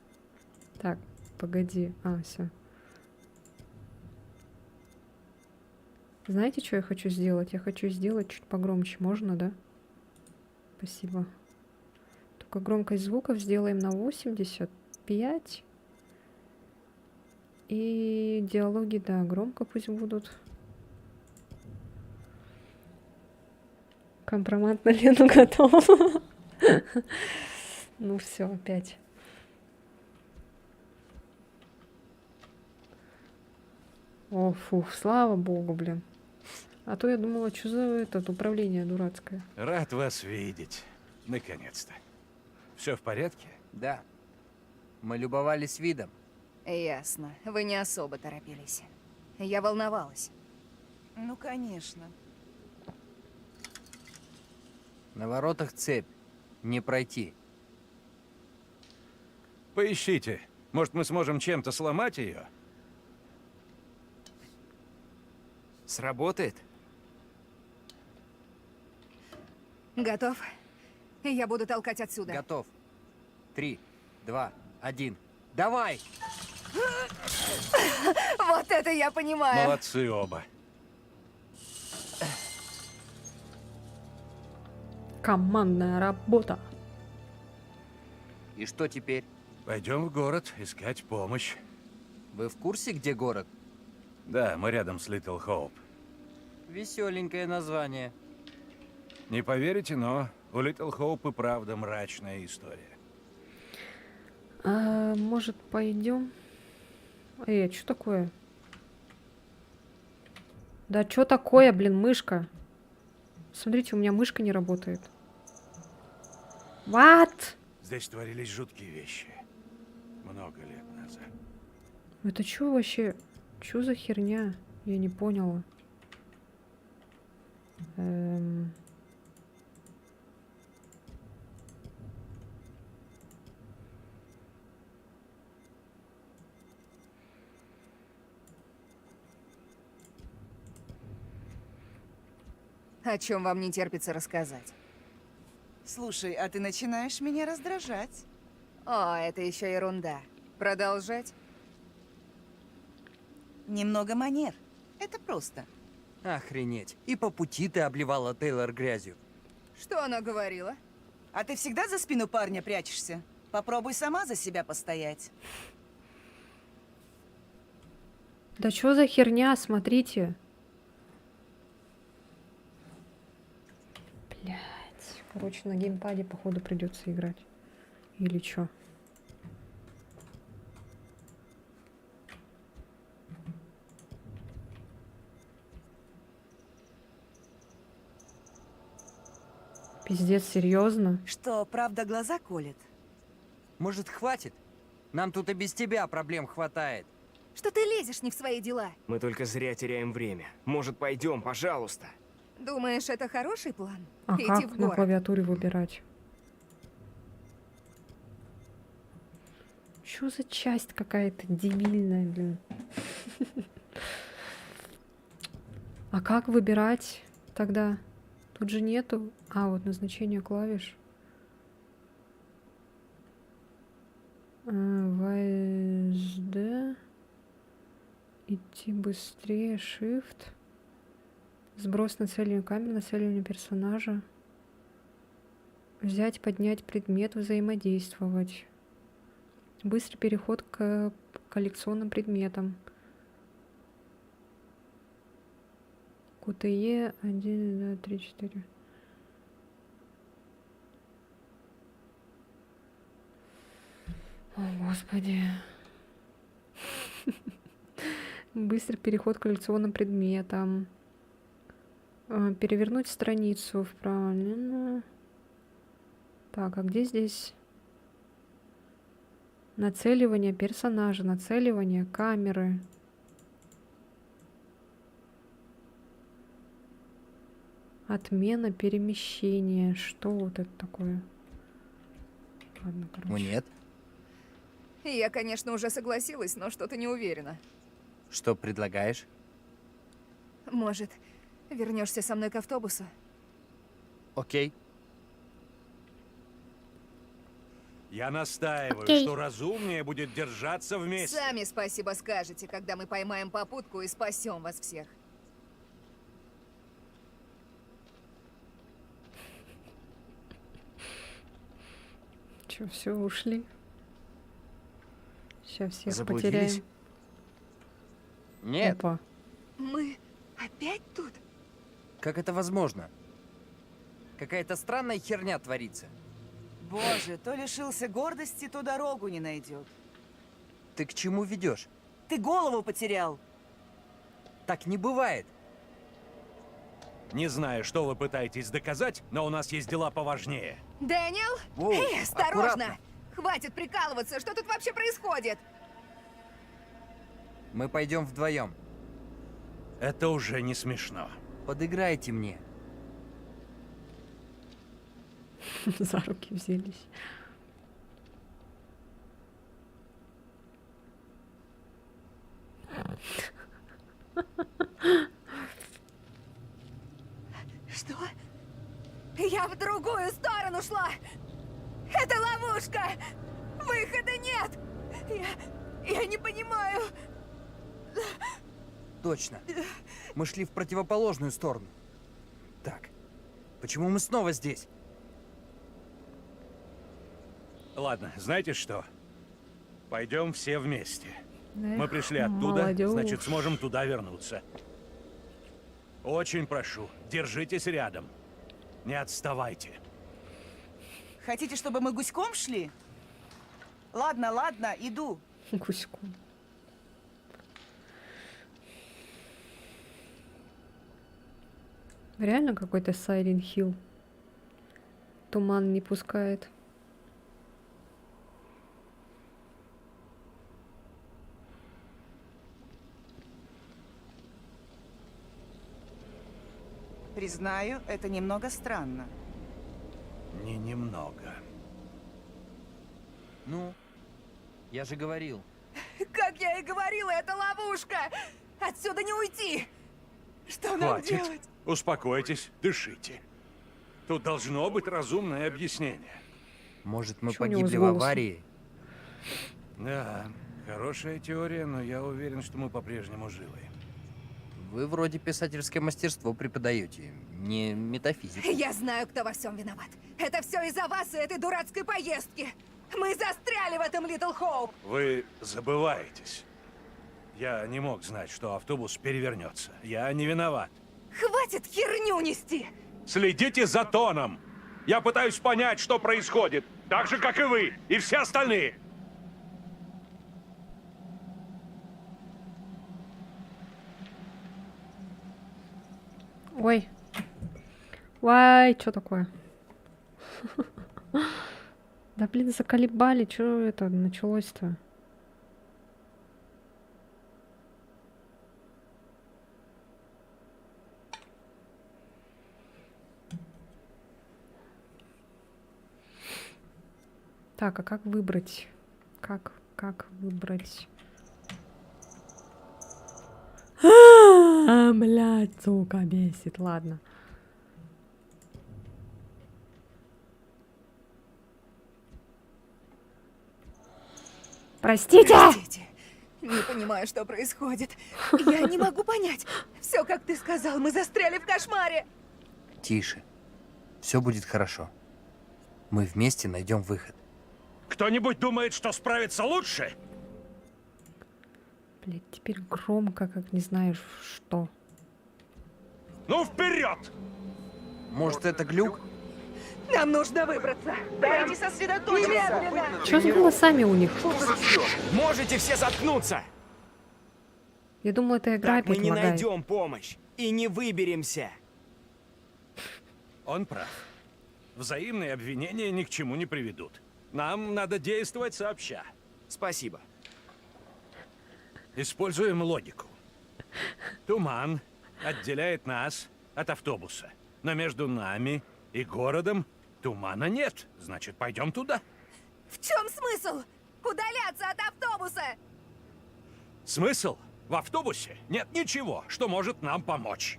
Так, погоди. А, все. Знаете, что я хочу сделать? Я хочу сделать чуть погромче. Можно, да? Спасибо. Только громкость звуков сделаем на 85. И диалоги, да, громко пусть будут. Компромат на Лену готов. Ну все, опять. О, фух, слава богу, блин. А то я думала, что за это управление дурацкое. Рад вас видеть. Наконец-то. Все в порядке? Да. Мы любовались видом. Ясно. Вы не особо торопились. Я волновалась. Ну, конечно. На воротах цепь. Не пройти. Поищите. Может, мы сможем чем-то сломать ее? Сработает? Готов? Я буду толкать отсюда. Готов. 3, 2, 1. Давай! Вот это я понимаю. Молодцы оба. Командная работа. И что теперь? Пойдем в город искать помощь. Вы в курсе, где город? Да, мы рядом с Литл Хоуп. Веселенькое название. Не поверите, но у Литл Хоуп и правда мрачная история. А, может, пойдем? Эй, а что такое? Да что такое, блин, мышка? Смотрите, у меня мышка не работает. What? Здесь творились жуткие вещи. Много лет назад. Это что вообще? Что за херня? Я не поняла. О чем вам не терпится рассказать? Слушай, а ты начинаешь меня раздражать. О, это еще ерунда. Продолжать? Немного манер. Это просто. Охренеть. И по пути ты обливала Тейлор грязью. Что она говорила? А ты всегда за спину парня прячешься? Попробуй сама за себя постоять. Да что за херня? Смотрите. Блять. Короче, на геймпаде, походу, придется играть. Или что? Пиздец, серьезно? Что, правда, глаза колет? Может, хватит? Нам тут и без тебя проблем хватает. Что ты лезешь не в свои дела? Мы только зря теряем время. Может, пойдем, пожалуйста? Думаешь, это хороший план? А Идти как в на город? клавиатуре выбирать? Что за часть какая-то дебильная, блин? А как выбирать тогда? Тут же нету. А, вот назначение клавиш. VSD. Идти быстрее. Shift. Сброс нацеливания камеры, нацеливание персонажа. Взять, поднять предмет, взаимодействовать. Быстрый переход к коллекционным предметам. QTE 1, 2, 3, 4. О, Господи. Быстрый переход к коллекционным предметам. Перевернуть страницу вправо. Так, а где здесь? Нацеливание персонажа, нацеливание камеры. Отмена перемещения. Что вот это такое? Ладно, короче. Ну нет. Я, конечно, уже согласилась, но что-то не уверена. Что предлагаешь? Может, вернешься со мной к автобусу? Окей. Я настаиваю, что разумнее будет держаться вместе. Сами спасибо скажете, когда мы поймаем попутку и спасем вас всех. Че, все, ушли? Сейчас всех Заблудились? потеряем. Нет. Опа. Мы опять тут? Как это возможно? Какая-то странная херня творится. Боже, то лишился гордости, то дорогу не найдет. Ты к чему ведешь? Ты голову потерял. Так не бывает. Не знаю, что вы пытаетесь доказать, но у нас есть дела поважнее. Дэниел? Воу, Эй, осторожно! аккуратно. Хватит прикалываться, что тут вообще происходит? Мы пойдем вдвоем. Это уже не смешно. Подыграйте мне. За руки взялись. Что? Я в другую сторону шла! Это ловушка! Выхода нет! Я не понимаю. Точно. Мы шли в противоположную сторону. Так, почему мы снова здесь? Ладно, знаете что? Пойдем все вместе. Мы Эх, пришли оттуда, молодежь. значит, сможем туда вернуться. Очень прошу, держитесь рядом. Не отставайте. Хотите, чтобы мы гуськом шли? Ладно, ладно, иду. Гуськом. Реально какой-то Silent Hill. Туман не пускает. Признаю, это немного странно. Не немного. Ну, я же говорил. Как я и говорила, это ловушка! Отсюда не уйти! Что нам Хватит. делать? Успокойтесь, дышите. Тут должно быть разумное объяснение. Может, мы Чё у него погибли с в голосом? аварии? Да, хорошая теория, но я уверен, что мы по-прежнему живы. Вы вроде писательское мастерство преподаете, не метафизику. Я знаю, кто во всем виноват. Это все из-за вас и этой дурацкой поездки. Мы застряли в этом Литл Хоуп. Вы забываетесь. Я не мог знать, что автобус перевернется. Я не виноват. Хватит херню нести! Следите за тоном. Я пытаюсь понять, что происходит. Так же, как и вы, и все остальные. Ой. Вай, что такое? Да блин, заколебали, что это началось-то? Так, а как выбрать? Как выбрать? Блядь, сука, бесит. Ладно. Простите! Простите. Не понимаю, что происходит. Я не могу понять. Все, как ты сказал, мы застряли в кошмаре. Тише. Все будет хорошо. Мы вместе найдем выход. Кто-нибудь думает, что справится лучше? Блядь, теперь громко, как не знаешь что. Ну, вперед! Может, это глюк? Нам нужно выбраться. Давайте сосредоточимся. Немедленно. Что с голосами у них? Можете все заткнуться! Я думала, эта игра Так мы опять не лагает. найдем помощь и не выберемся. Он прав. Взаимные обвинения ни к чему не приведут. Нам надо действовать сообща. Спасибо. Используем логику. Туман отделяет нас от автобуса. Но между нами и городом тумана нет. Значит, пойдем туда. В чем смысл? Удаляться от автобуса! Смысл? В автобусе нет ничего, что может нам помочь.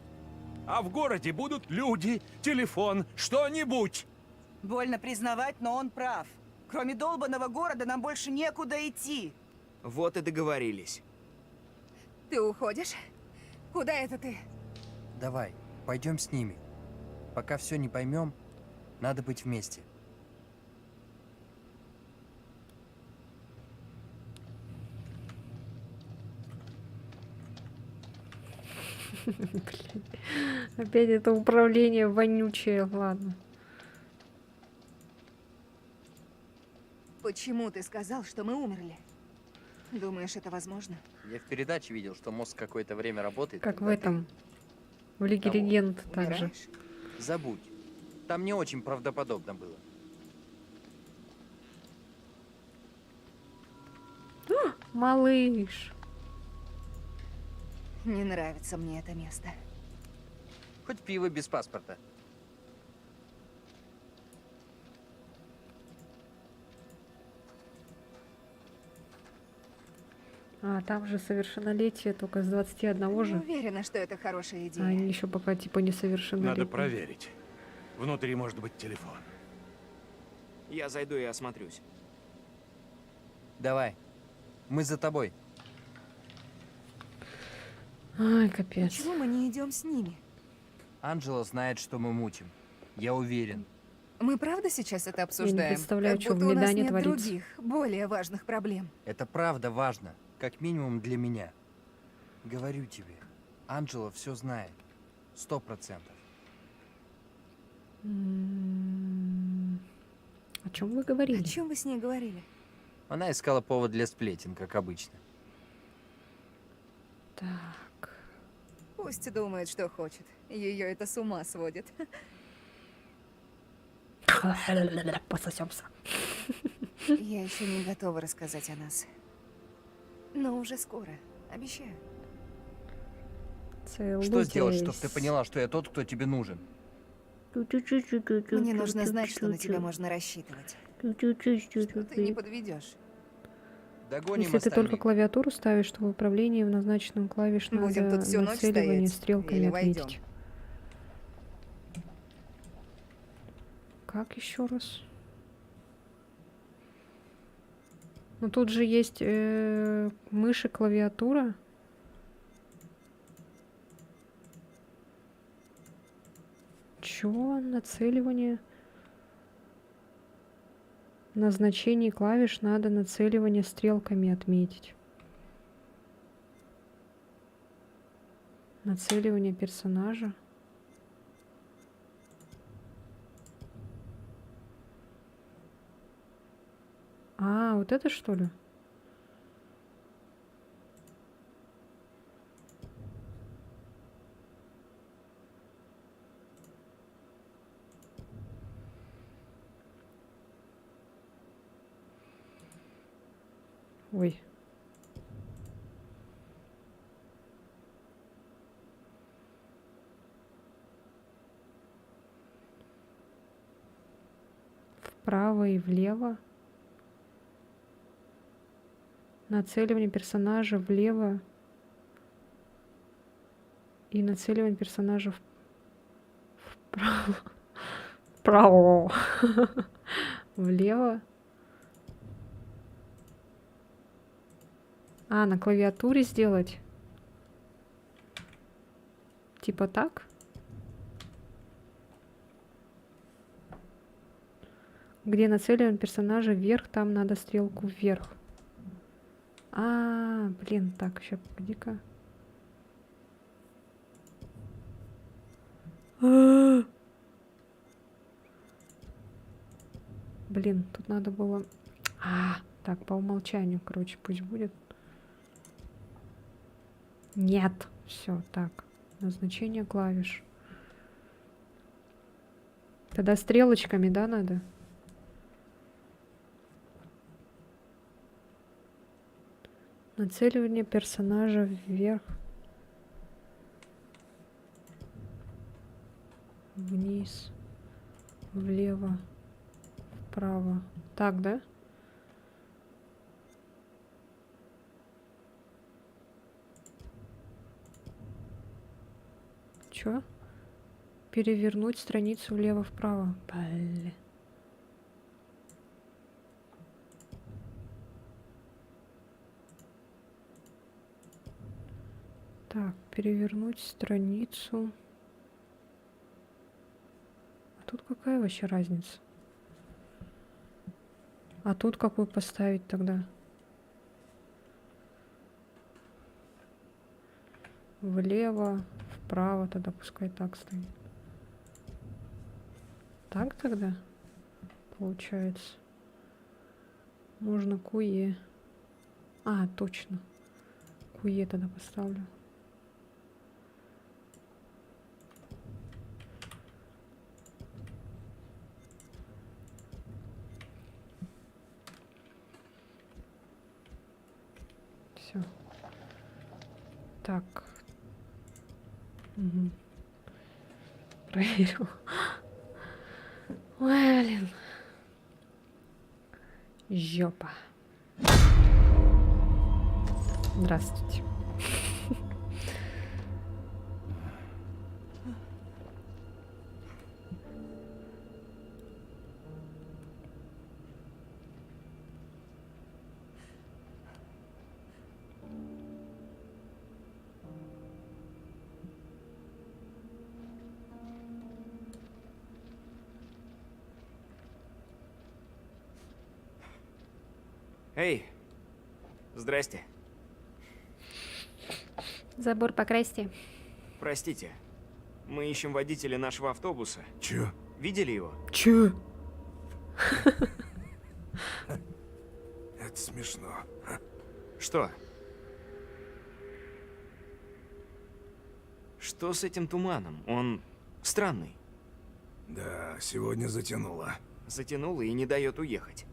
А в городе будут люди, телефон, что-нибудь. Больно признавать, но он прав. Кроме долбанного города нам больше некуда идти. Вот и договорились. Ты уходишь? Куда это ты? Давай, пойдем с ними. Пока все не поймем, надо быть вместе. Блин. Опять это управление вонючее. Ладно. Почему ты сказал, что мы умерли? Думаешь, это возможно? Я в передаче видел, что мозг какое-то время работает. Как в когда ты этом. В Лиге того, Легенд также. Умираешь? Забудь. Там не очень правдоподобно было. Малыш. Не нравится мне это место. Хоть пиво без паспорта. А, там же совершеннолетие только с 21 Не же. уверена, что это хорошая А идея. они еще пока типа несовершеннолетние. Надо проверить. Внутри может быть телефон. Я зайду и осмотрюсь. Давай. Мы за тобой. Ай, капец. Почему мы не идем с ними? Анджела знает, что мы мутим. Я уверен. Мы правда сейчас это обсуждаем? представляю, Как что в будто у нас Медане нет творится. других, более важных проблем. Это правда важно. Как минимум для меня. Говорю тебе. Анджела все знает. 100%. О чем вы О говорили? чем вы с ней говорили? Она искала повод для сплетен, как обычно. Так. Пусть думает, что хочет. Ее это с ума сводит. Пососемся. Я еще не готова рассказать о нас. Но уже скоро. Обещаю. Что сделать, чтобы ты поняла, что я тот, кто тебе нужен? Мне нужно знать, что на тебя можно рассчитывать. Что ты не подведешь. Догоним Если ты только остальных. клавиатуру ставишь, то в управлении в назначенном клавиш Будем надо тут всю ночь нацеливание стоять стрелками или войдем? отметить. Как еще раз? Ну тут же есть мышь и клавиатура. Чё? Нацеливание? Назначение клавиш надо нацеливание стрелками отметить. Нацеливание персонажа. А, вот это что ли? Ой. Вправо и влево. Нацеливание персонажа влево. И нацеливание персонажа вправо. Вправо. Влево. А, на клавиатуре сделать? Типа так? Где нацеливаем персонажа вверх, там надо стрелку вверх. А, блин, так, сейчас, погоди-ка. Блин, тут надо было... так, по умолчанию, короче, пусть будет. Нет. Все, так. Назначение клавиш. Тогда стрелочками, да, надо? Нацеливание персонажа вверх. Вниз. Влево. Вправо. Так, да? Чё? Перевернуть страницу влево-вправо. Блин. Так, перевернуть страницу. А тут какая вообще разница? А тут какую поставить тогда? Влево, справа, тогда пускай так стоит. Так тогда получается. Можно куе. А, точно. Куе тогда поставлю. Все. Так. Угу. Проверил. Ой, блин. Жопа. Здравствуйте. Эй, здрасте. Забор покрасьте. Простите, мы ищем водителя нашего автобуса. Чё? Видели его? Чё? Это смешно. Что? Что с этим туманом? Он странный. Да, сегодня затянуло. Затянуло и не дает уехать.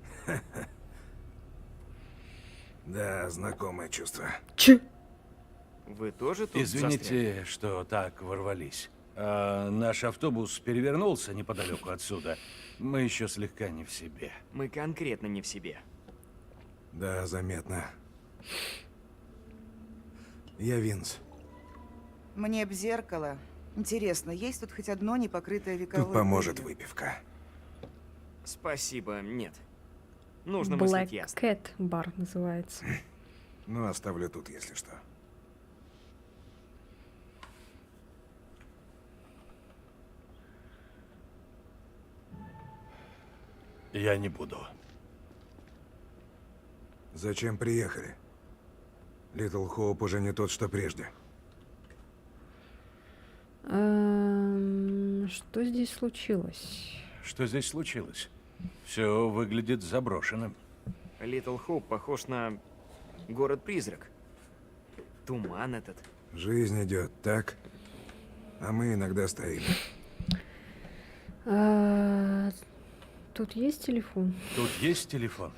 Да, знакомое чувство. Чё? Вы тоже тут Извините, застряли? что так ворвались. Наш автобус перевернулся неподалеку отсюда. Мы еще слегка не в себе. Мы конкретно не в себе. Да, заметно. Я Винс. Мне б зеркало. Интересно, есть тут хоть одно непокрытое вековой Тут поможет пылью? выпивка. Спасибо, нет. Нужно Black мыслить ясно. Cat бар называется. Ну, оставлю тут, если что. Я не буду. Зачем приехали? Литл Хоуп уже не тот, что прежде. Что здесь случилось? Что здесь случилось? Все выглядит заброшенным. Литл Хоуп похож на город-призрак. Туман этот. Жизнь идет, так? А мы иногда стоим. Тут есть телефон? Тут есть телефон?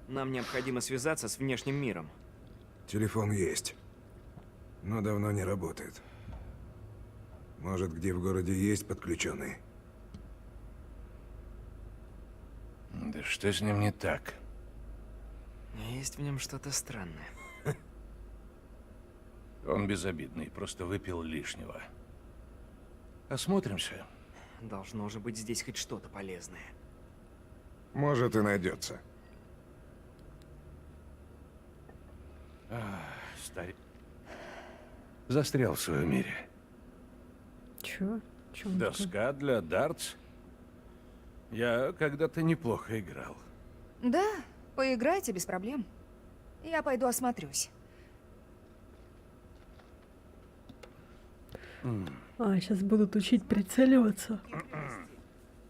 Нам необходимо связаться с внешним миром. Телефон есть, но давно не работает. Может, где в городе есть подключенный? Да что с ним не так? Есть в нем что-то странное. Он безобидный, просто выпил лишнего. Осмотримся. Должно же быть здесь хоть что-то полезное. Может, и найдется. Старик. Застрял в своем мире. Чё? Чё он такой? Доска для дартс? Я когда-то неплохо играл. Да, поиграйте без проблем. Я пойду осмотрюсь. Сейчас будут учить прицеливаться.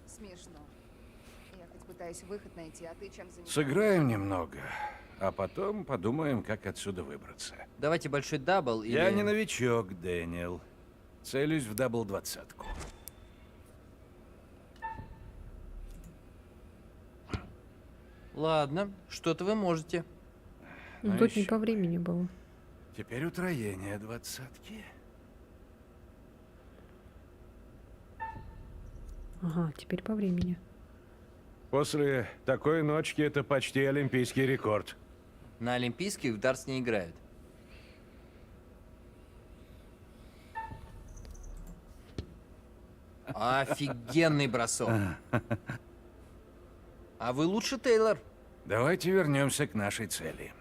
Смешно. Я хоть пытаюсь выход найти, а ты чем занимаешься? Сыграем немного, а потом подумаем, как отсюда выбраться. Давайте большой дабл или... Я не новичок, Дэниел. Целюсь в дабл-20. Ладно, что-то вы можете. Ну, Ну тут не ещё по бы. времени было. Теперь утроение 20. Ага, теперь по времени. После такой ночки это почти олимпийский рекорд. На Олимпийских в дартс не играют. Офигенный бросок. А вы лучше, Тейлор. Давайте вернемся к нашей цели.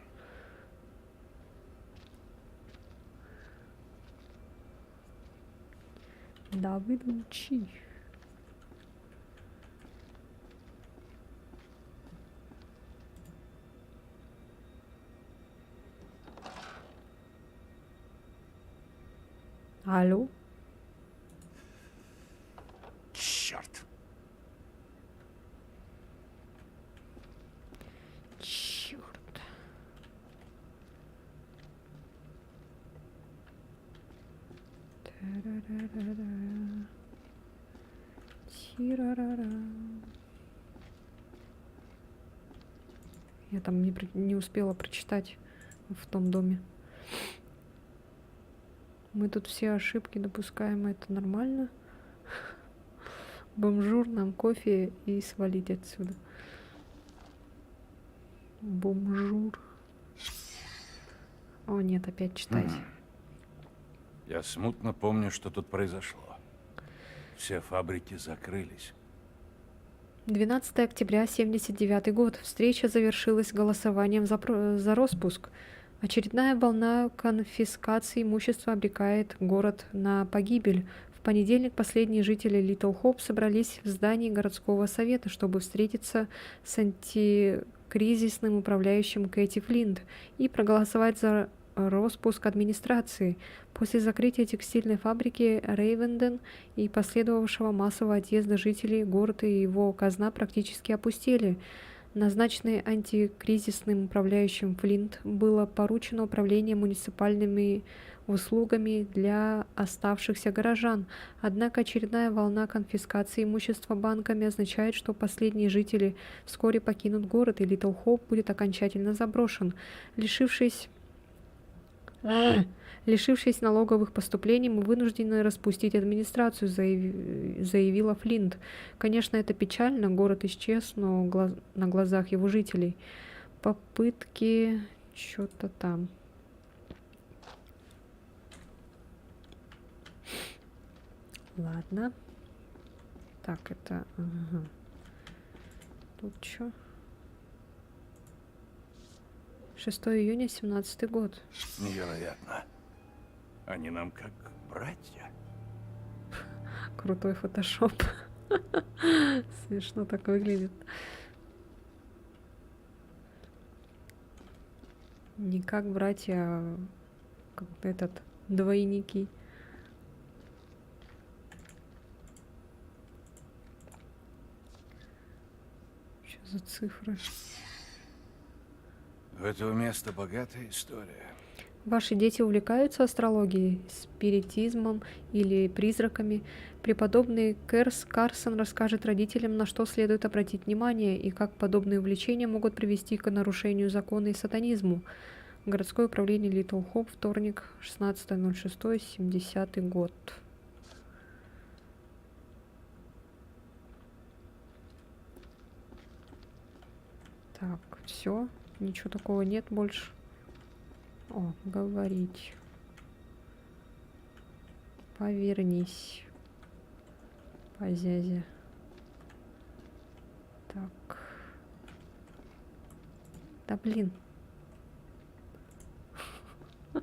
Давид учи. Алло? Та-ра-ра-ра-ра. Ти-ра-ра-ра. Я там не успела прочитать в том доме. Мы тут все ошибки допускаем, это нормально. Бомжур, нам кофе и свалить отсюда. Бомжур. О, нет, опять читать. Я смутно помню, что тут произошло. Все фабрики закрылись. 12 октября 79 год. Встреча завершилась голосованием за распуск. Очередная волна конфискации имущества обрекает город на погибель. В понедельник последние жители Литл Хоуп собрались в здании городского совета, чтобы встретиться с антикризисным управляющим Кэти Флинт и проголосовать за распуск администрации. После закрытия текстильной фабрики Рейвенден и последовавшего массового отъезда жителей, город и его казна практически опустели. Назначенный антикризисным управляющим Флинт было поручено управление муниципальными услугами для оставшихся горожан. Однако очередная волна конфискации имущества банками означает, что последние жители вскоре покинут город, и Литл Хоуп будет окончательно заброшен. Лишившись налоговых поступлений, мы вынуждены распустить администрацию, заявила Флинт. Конечно, это печально, город исчез, но на глазах его жителей. Попытки... Что-то там. Ладно. Так, это... Ага. Тут что? 6 июня, 17 год. Невероятно. Они нам как братья. Крутой фотошоп. Смешно так выглядит. Не как братья, а как этот, двойники. Что за цифры? У этого места богатая история. Ваши дети увлекаются астрологией, спиритизмом или призраками? Преподобный Карсон расскажет родителям, на что следует обратить внимание и как подобные увлечения могут привести к нарушению закона и сатанизму. Городское управление Литл Хоуп, вторник, 16.06, 70-й год. Так, все, ничего такого нет больше. О, говорить. Повернись. Позязя. Так. Да блин. О,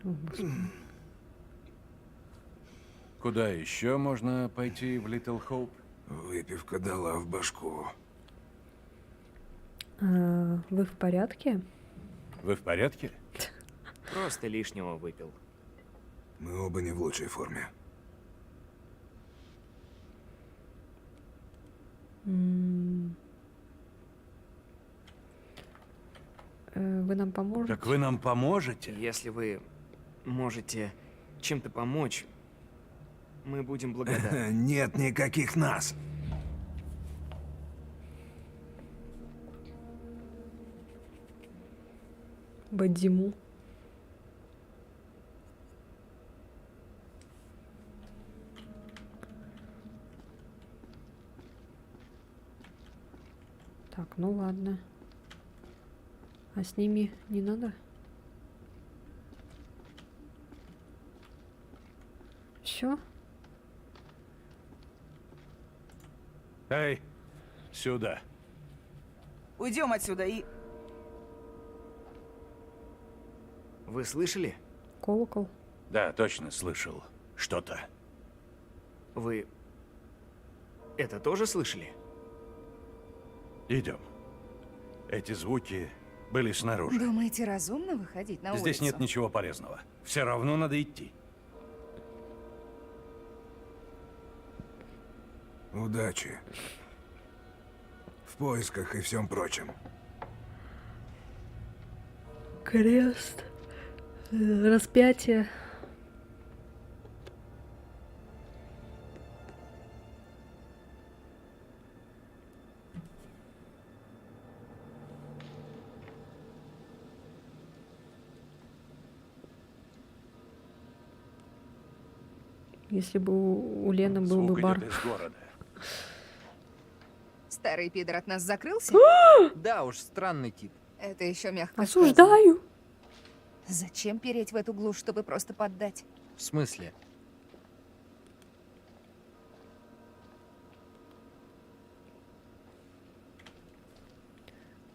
Господи. Куда еще можно пойти в Литл Хоуп? Выпивка дала в башку. Вы в порядке? Вы в порядке? Просто лишнего выпил. Мы оба не в лучшей форме. Вы нам поможете? Так вы нам поможете? Если вы можете чем-то помочь, мы будем благодарны. Нет никаких нас. Бадзиму. Так, ну ладно. А с ними не надо? Все? Эй, сюда. Уйдем отсюда и... Вы слышали? Колокол. Да, точно слышал. Что-то. Вы это тоже слышали? Идем. Эти звуки были снаружи. Думаете, разумно выходить на улицу? Здесь нет ничего полезного. Все равно надо идти. Удачи. В поисках и всем прочем. Крест. Распятие. Если бы у Лены был бы Звук бар. идет из города. Старый пидор от нас закрылся? Да уж, странный тип. Это еще мягко Осуждаю! сказано. Зачем переть в эту глушь, чтобы просто поддать? В смысле?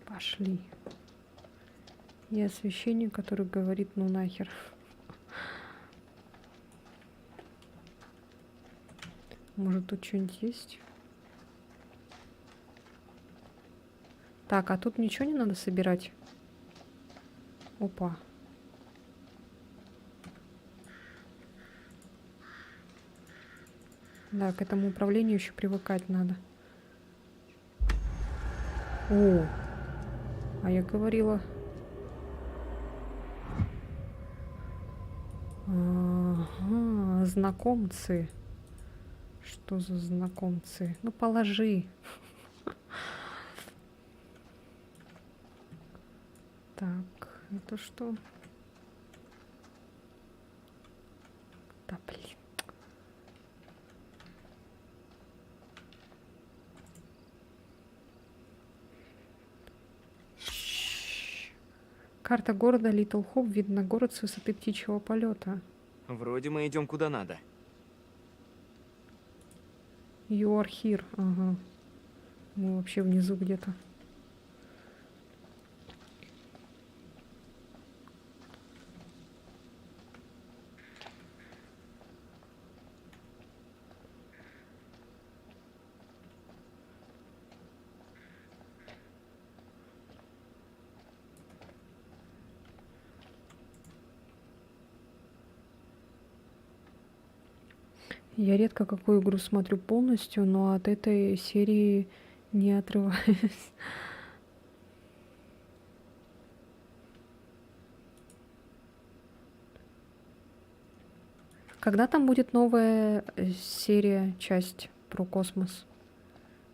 Пошли. Я священник, который говорит, ну нахер. Может, тут что-нибудь есть? Так, а тут ничего не надо собирать? Опа. Да, к этому управлению еще привыкать надо. О, а я говорила. Ага, знакомцы. Что за знакомцы? Ну, положи. Так, это что? Да, блин. Карта города Литл Хоп. Видно город с высоты птичьего полета. Вроде мы идем куда надо. You are here. Ага. Мы вообще внизу где-то. Я редко какую игру смотрю полностью, но от этой серии не отрываюсь. Когда там будет новая серия, часть про космос?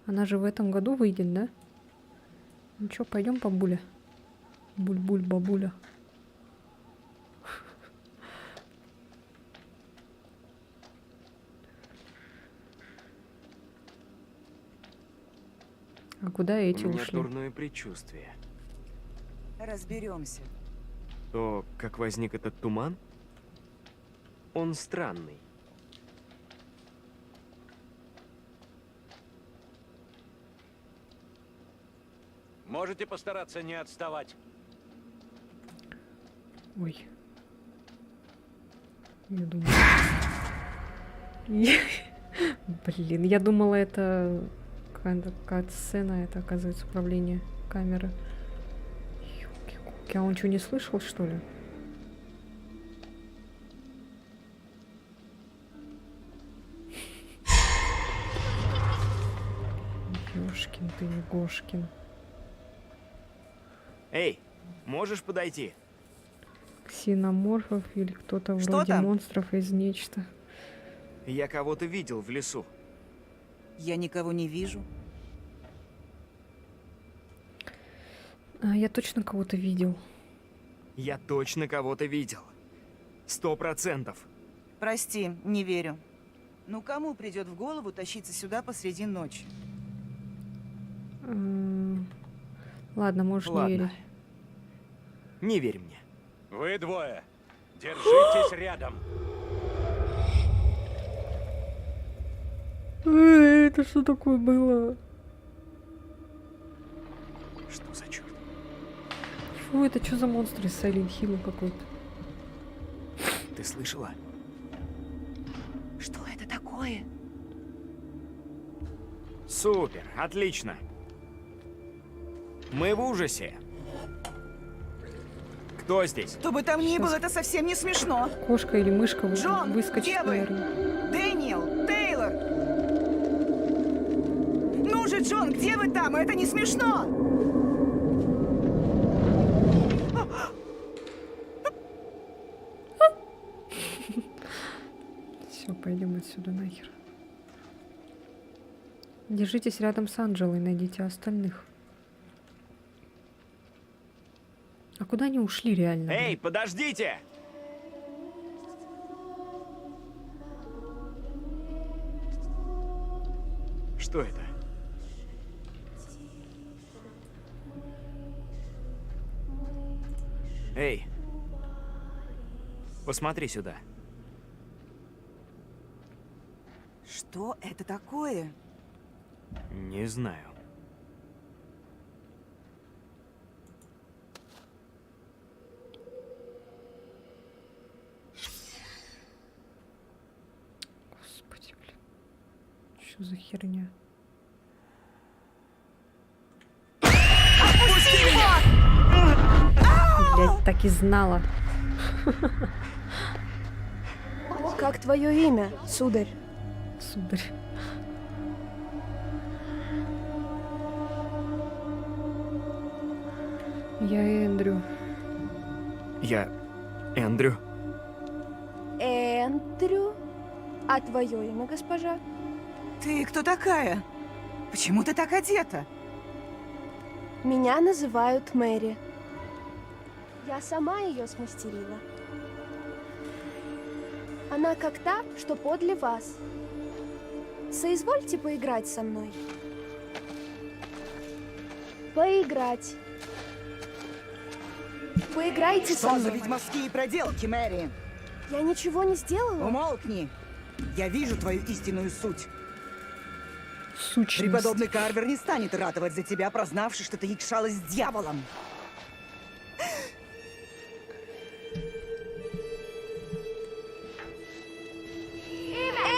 Она же в этом году выйдет, да? Ну чё, пойдем, бабуля? Буль-буль, бабуля. А куда эти У меня ушли? дурное предчувствие. Разберемся. То, как возник этот туман, он странный. Можете постараться не отставать. Ой. Я думала... Блин, я думала, это какая-то сцена, это, оказывается, управление камеры. Ёлки-палки, а он что, не слышал, что ли? Ёшкин ты, Егошкин. Эй, можешь подойти? Ксеноморфов или кто-то Что вроде там? монстров из нечто. Я кого-то видел в лесу. Я никого не вижу. А, я точно кого-то видел. Я точно кого-то видел. 100%. Прости, не верю. Ну кому придет в голову тащиться сюда посреди ночи? Ладно, можешь не верить. Не верь мне. Вы двое. Держитесь рядом. Это что такое было? Что за черт? Фу, это что за монстр из Silent Hill какой-то? Ты слышала? Что это такое? Супер, отлично. Мы в ужасе. Кто здесь? Кто бы там ни был, это совсем не смешно. Кошка или мышка Джон, выскочит, где вы? наверное. Дэниел, Тейлор! Ну же, Джон, где вы там? Это не смешно! Все, пойдем отсюда нахер. Держитесь рядом с Анджелой, найдите остальных. А куда они ушли реально? Эй, подождите! Что это? Эй! Посмотри сюда. Что это такое? Не знаю. Господи, блин. Что за херня? Блять, так и знала. Как твое имя, сударь? Сударь. Я Эндрю. Я Эндрю. Эндрю? А твое имя, госпожа? Ты кто такая? Почему ты так одета? Меня называют Мэри. Я сама ее смастерила. Она как та, что подле вас. Соизвольте поиграть со мной. Поиграть. Поиграйте со Что за мной. ведьмовские проделки, Мэри? Я ничего не сделала. Умолкни. Я вижу твою истинную суть. Сущность. Преподобный Карвер не станет ратовать за тебя, прознавши, что ты якшалась с дьяволом.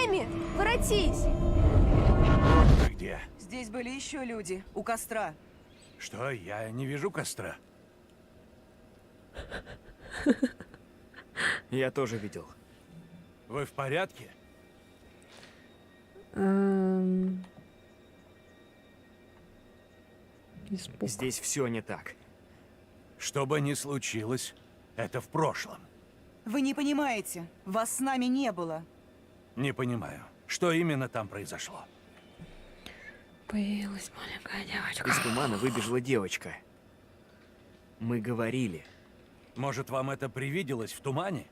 Эми, воротись! Ты где? Здесь были еще люди, у костра. Что? Я не вижу костра. Я тоже видел. Вы в порядке? Испуг. Здесь все не так. Что бы ни случилось, это в прошлом. Вы не понимаете, вас с нами не было. Не понимаю, что именно там произошло. Появилась маленькая девочка. Из тумана выбежала девочка. Мы говорили. Может, вам это привиделось в тумане?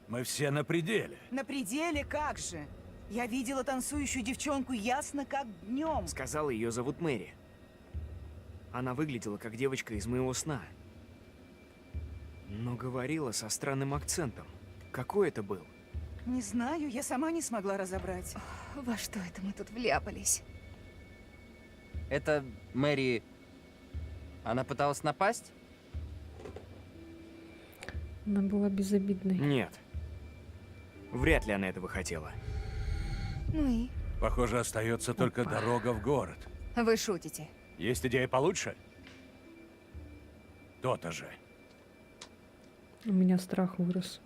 Мы все на пределе. На пределе как же? Я видела танцующую девчонку ясно, как днем. Сказала, ее зовут Мэри. Она выглядела как девочка из моего сна. Но говорила со странным акцентом. Какой это был? Не знаю, я сама не смогла разобрать. Во что это мы тут вляпались? Это Мэри... Она пыталась напасть? Она была безобидной. Нет. Вряд ли она этого хотела. Ну и? Похоже, остается только дорога в город. Вы шутите. Есть идея получше? То-то же. У меня страх вырос.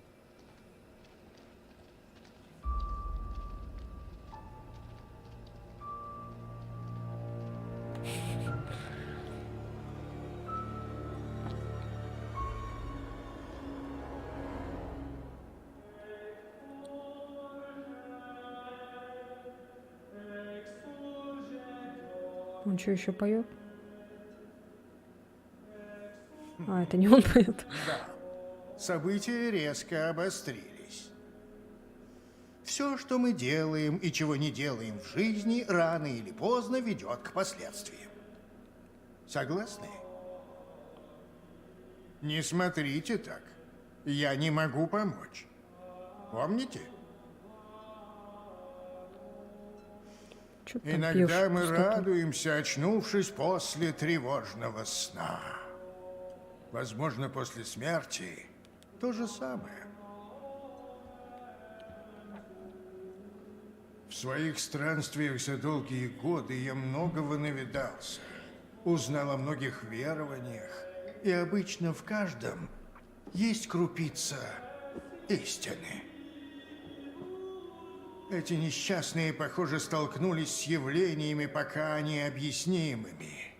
Он что, еще поет? А, это не он поет. Да. События резко обострились. Все, что мы делаем и чего не делаем в жизни, рано или поздно ведет к последствиям. Согласны? Не смотрите так. Я не могу помочь. Помните? Чё ты там Иногда пьёшь мы пустоту? радуемся, очнувшись после тревожного сна. Возможно, после смерти то же самое. В своих странствиях за долгие годы я многого навидался, узнал о многих верованиях, и обычно в каждом есть крупица истины. Эти несчастные, похоже, столкнулись с явлениями пока необъяснимыми.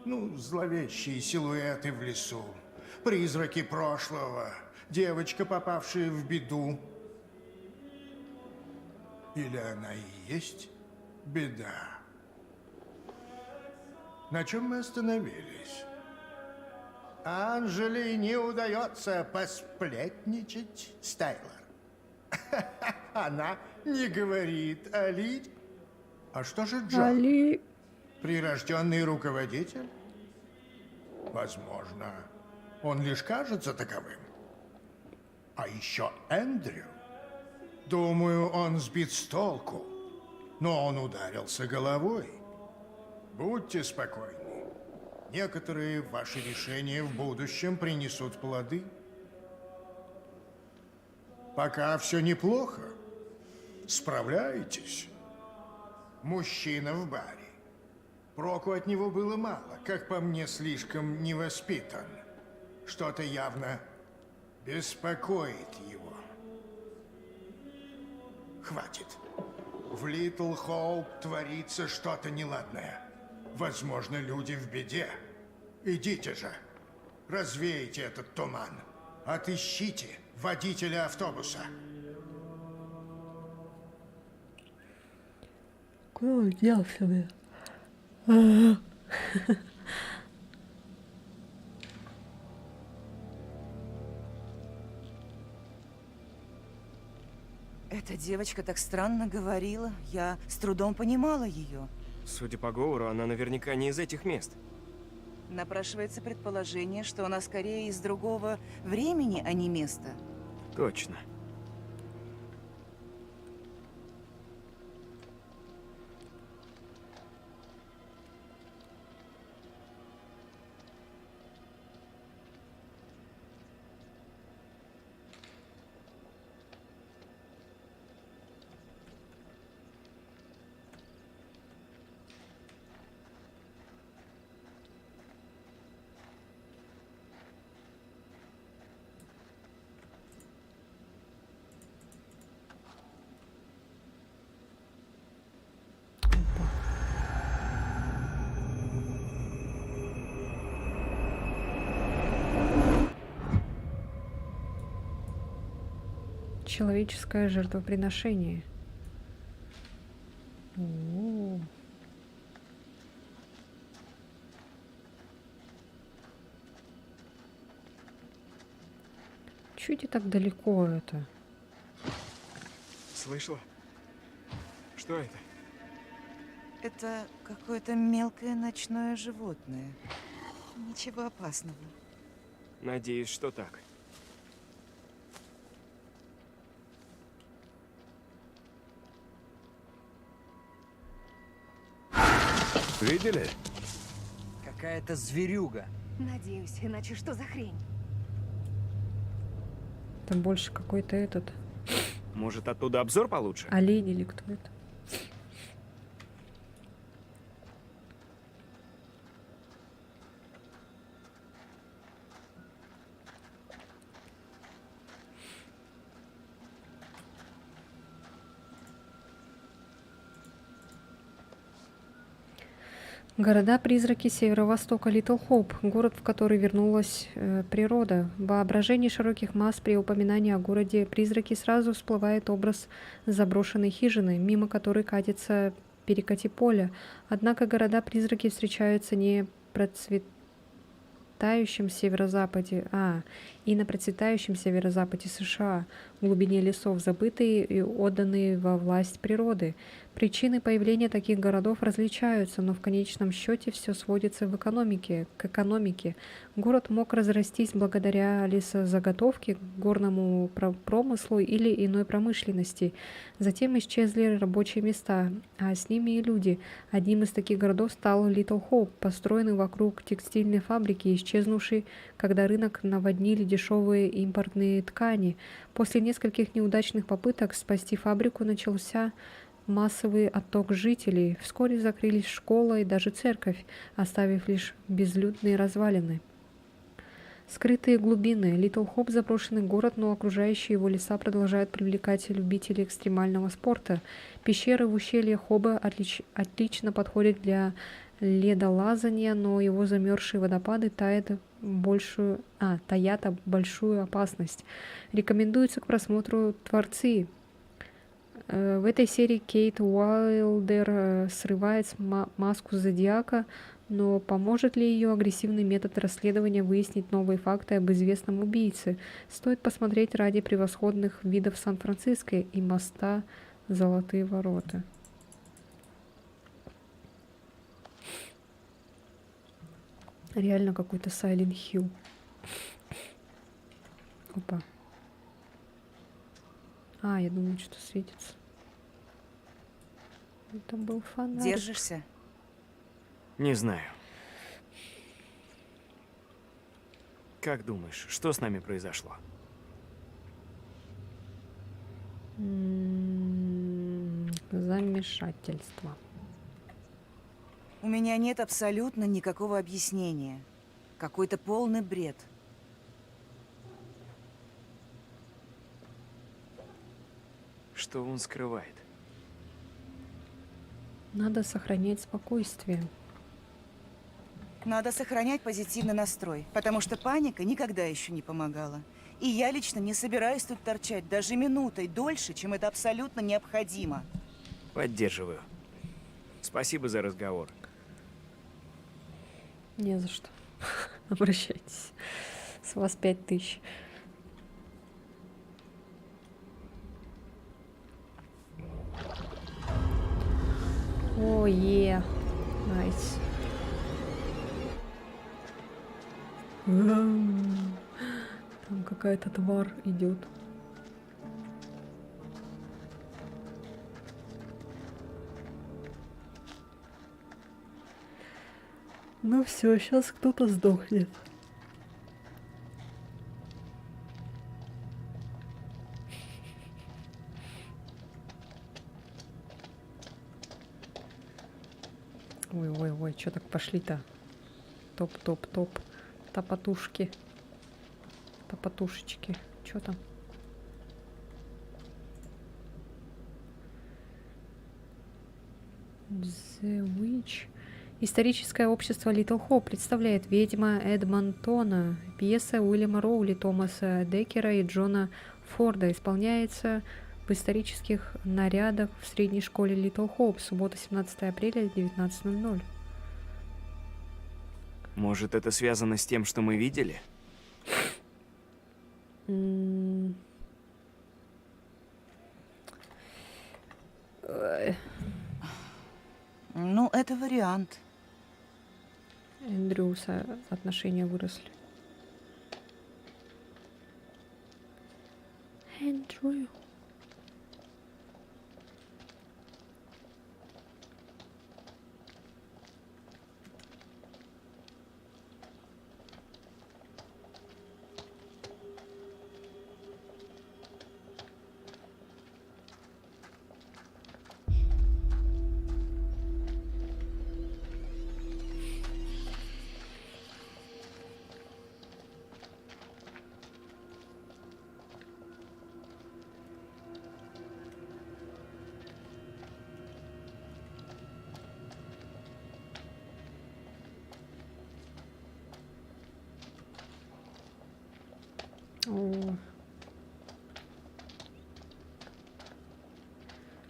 Ну, зловещие силуэты в лесу, призраки прошлого, девочка, попавшая в беду. Или она и есть беда? На чем мы остановились? Анжели не удается посплетничать с Тайлор. Она не говорит о Лиде. А что же Джон? Али... Прирожденный руководитель? Возможно, он лишь кажется таковым. А еще Эндрю. Думаю, он сбит с толку, но он ударился головой. Будьте спокойны. Некоторые ваши решения в будущем принесут плоды. Пока все неплохо. Справляетесь. Мужчина в баре. Проку от него было мало, как по мне, слишком невоспитан. Что-то явно беспокоит его. Хватит. В Литл Хоуп творится что-то неладное. Возможно, люди в беде. Идите же. Развейте этот туман. Отыщите водителя автобуса. Куда он делся, бля? Эта девочка так странно говорила. Я с трудом понимала ее. Судя по говору, она наверняка не из этих мест. Напрашивается предположение, что она скорее из другого времени, а не места. Точно. Человеческое жертвоприношение. О-о-о. Чуть и так далеко это. Слышала? Что это? Это какое-то мелкое ночное животное. Ничего опасного. Надеюсь, что так. Видели? Какая-то зверюга. Надеюсь, иначе что за хрень? Там больше какой-то этот Может, оттуда обзор получше? олень или кто это. Города-призраки северо-востока Литл Хоуп, город, в который вернулась природа. В воображении широких масс при упоминании о городе-призраке сразу всплывает образ заброшенной хижины, мимо которой катится перекати поля. Однако города-призраки встречаются не процветающем северо-западе, и на процветающем северо-западе США, в глубине лесов, забытые и отданные во власть природы. Причины появления таких городов различаются, но в конечном счете все сводится к экономике. Город мог разрастись благодаря лесозаготовке, горному промыслу или иной промышленности. Затем исчезли рабочие места, а с ними и люди. Одним из таких городов стал Литл Хоуп, построенный вокруг текстильной фабрики, исчезнувшей, когда рынок наводнили дешевые импортные ткани. После нескольких неудачных попыток спасти фабрику начался массовый отток жителей. Вскоре закрылись школа и даже церковь, оставив лишь безлюдные развалины. Скрытые глубины. Литл Хоуп — заброшенный город, но окружающие его леса продолжают привлекать любителей экстремального спорта. Пещеры в ущелье Хоба отлично подходят для ледолазания, но его замерзшие водопады таят большую опасность. Рекомендуется к просмотру «Творцы». В этой серии Кейт Уайлдер срывает маску Зодиака, но поможет ли ее агрессивный метод расследования выяснить новые факты об известном убийце? Стоит посмотреть ради превосходных видов Сан-Франциско и моста «Золотые ворота». Реально какой-то Silent Hill. Опа. А, я думаю, что светится. Это был фонарик. Держишься? Не знаю. Как думаешь, что с нами произошло? Замешательство. У меня нет абсолютно никакого объяснения. Какой-то полный бред. Что он скрывает? Надо сохранять спокойствие. Надо сохранять позитивный настрой, потому что паника никогда еще не помогала. И я лично не собираюсь тут торчать даже минутой дольше, чем это абсолютно необходимо. Поддерживаю. Спасибо за разговор. Не за что. Обращайтесь. С вас 5000. О, е. Найс. Там какая-то тварь идет. Ну все, сейчас кто-то сдохнет. Ой, что так пошли-то? Топ. Топотушки. Топотушечки. Что там? The Witch. Историческое общество Литл Хоуп представляет «Ведьма Эдмонтона». Пьеса Уильяма Роули, Томаса Деккера и Джона Форда. Исполняется в исторических нарядах в средней школе Литл Хоуп. Суббота, 17 апреля, 19:00. Может, это связано с тем, что мы видели? Ну, это вариант. Эндрюса отношения выросли. Эндрю.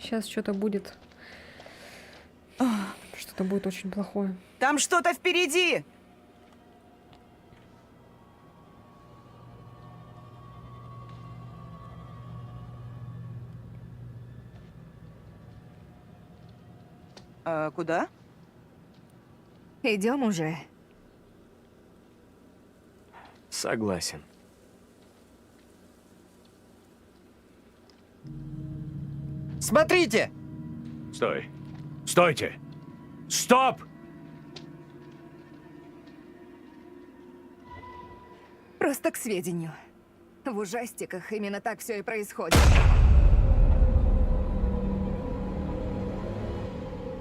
Сейчас что-то будет. Что-то будет очень плохое. Там что-то впереди! А куда? Идем уже. Согласен. Смотрите! Стой. Стойте! Стоп! Просто к сведению. В ужастиках именно так все и происходит.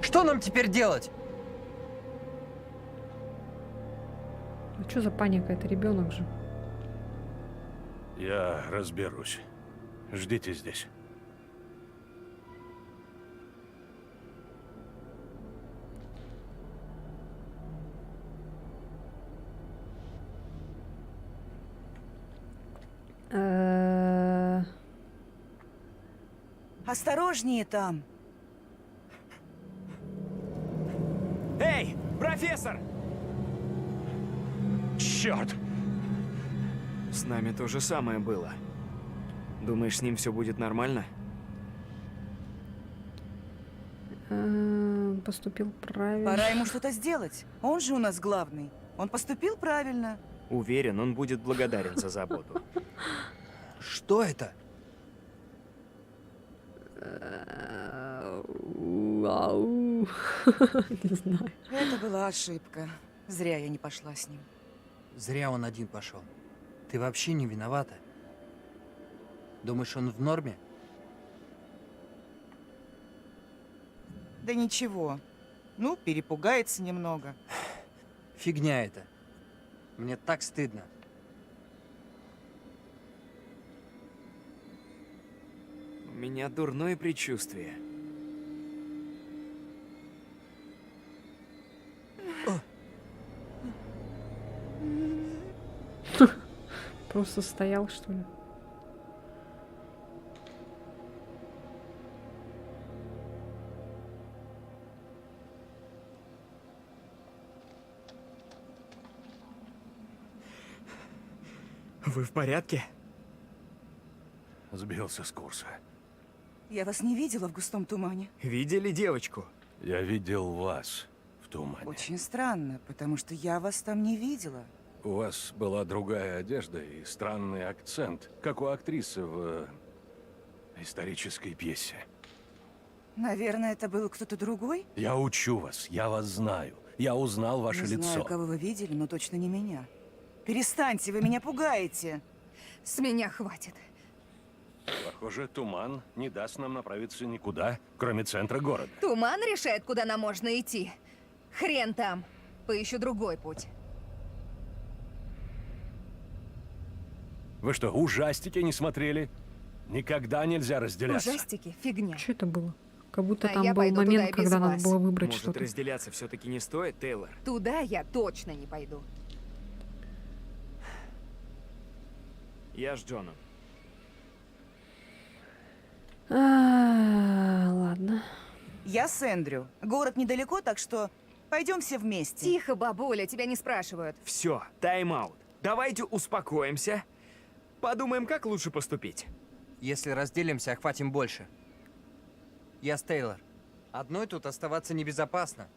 Что нам теперь делать? А что за паника? Это ребенок же. Я разберусь. Ждите здесь. Осторожнее там. Эй, профессор! Черт! С нами то же самое было. Думаешь, с ним все будет нормально? Поступил правильно. Пора ему что-то сделать. Он же у нас главный. Он поступил правильно. Уверен, он будет благодарен за заботу. Что это? Вау. Не знаю. Это была ошибка. Зря я не пошла с ним. Зря он один пошел. Ты вообще не виновата. Думаешь, он в норме? Да ничего. Ну, перепугается немного. Фигня это. Мне так стыдно. У меня дурное предчувствие. Просто стоял, что ли? Вы в порядке? Сбился с курса. Я вас не видела в густом тумане. Видели девочку? Я видел вас в тумане. Очень странно, потому что я вас там не видела. У вас была другая одежда и странный акцент, как у актрисы в исторической пьесе. Наверное, это был кто-то другой? Я учу вас, я вас знаю. Я узнал ваше Не лицо. знаю, кого вы видели, но точно не меня. Перестаньте, вы меня пугаете. С меня хватит. Похоже, туман не даст нам направиться никуда, кроме центра города. Туман решает, куда нам можно идти. Хрен там. Поищу другой путь. Вы что, ужастики не смотрели? Никогда нельзя разделяться. Ужастики, фигня. Что это было? Как будто А там я был пойду туда момент, и без когда надо вас. было выбрать Может, что-то. разделяться все-таки не стоит, Тейлор? Туда я точно не пойду. Я с Джоном. Ладно. Я с Эндрю. Город недалеко, так что пойдем все вместе. Тихо, бабуля, тебя не спрашивают. Все, тайм-аут. Давайте успокоимся. Подумаем, как лучше поступить. Если разделимся, охватим больше. Я с Тейлор. Одной тут оставаться небезопасно.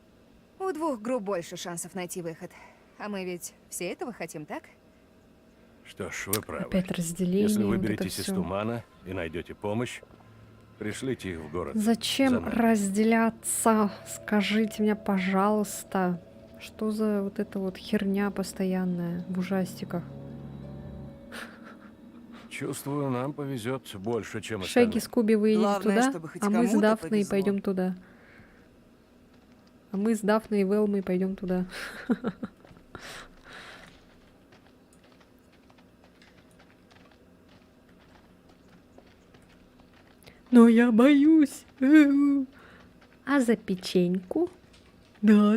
У двух групп больше шансов найти выход. А мы ведь все этого хотим, так? Что ж, вы правы. Опять разделение. Если вот это выберетесь из всё. тумана и найдете помощь, пришлите их в город. Зачем за нами. разделяться? Скажите мне, пожалуйста. Что за вот эта вот херня постоянная в ужастиках? Чувствую, нам повезет больше, чем Шеги с Куби, вы идите Главное, туда, чтобы хоть а мы с кому-то Дафной повезло. пойдем туда. А мы с Дафной и Велмой пойдем туда. Но я боюсь. А за печеньку? Да.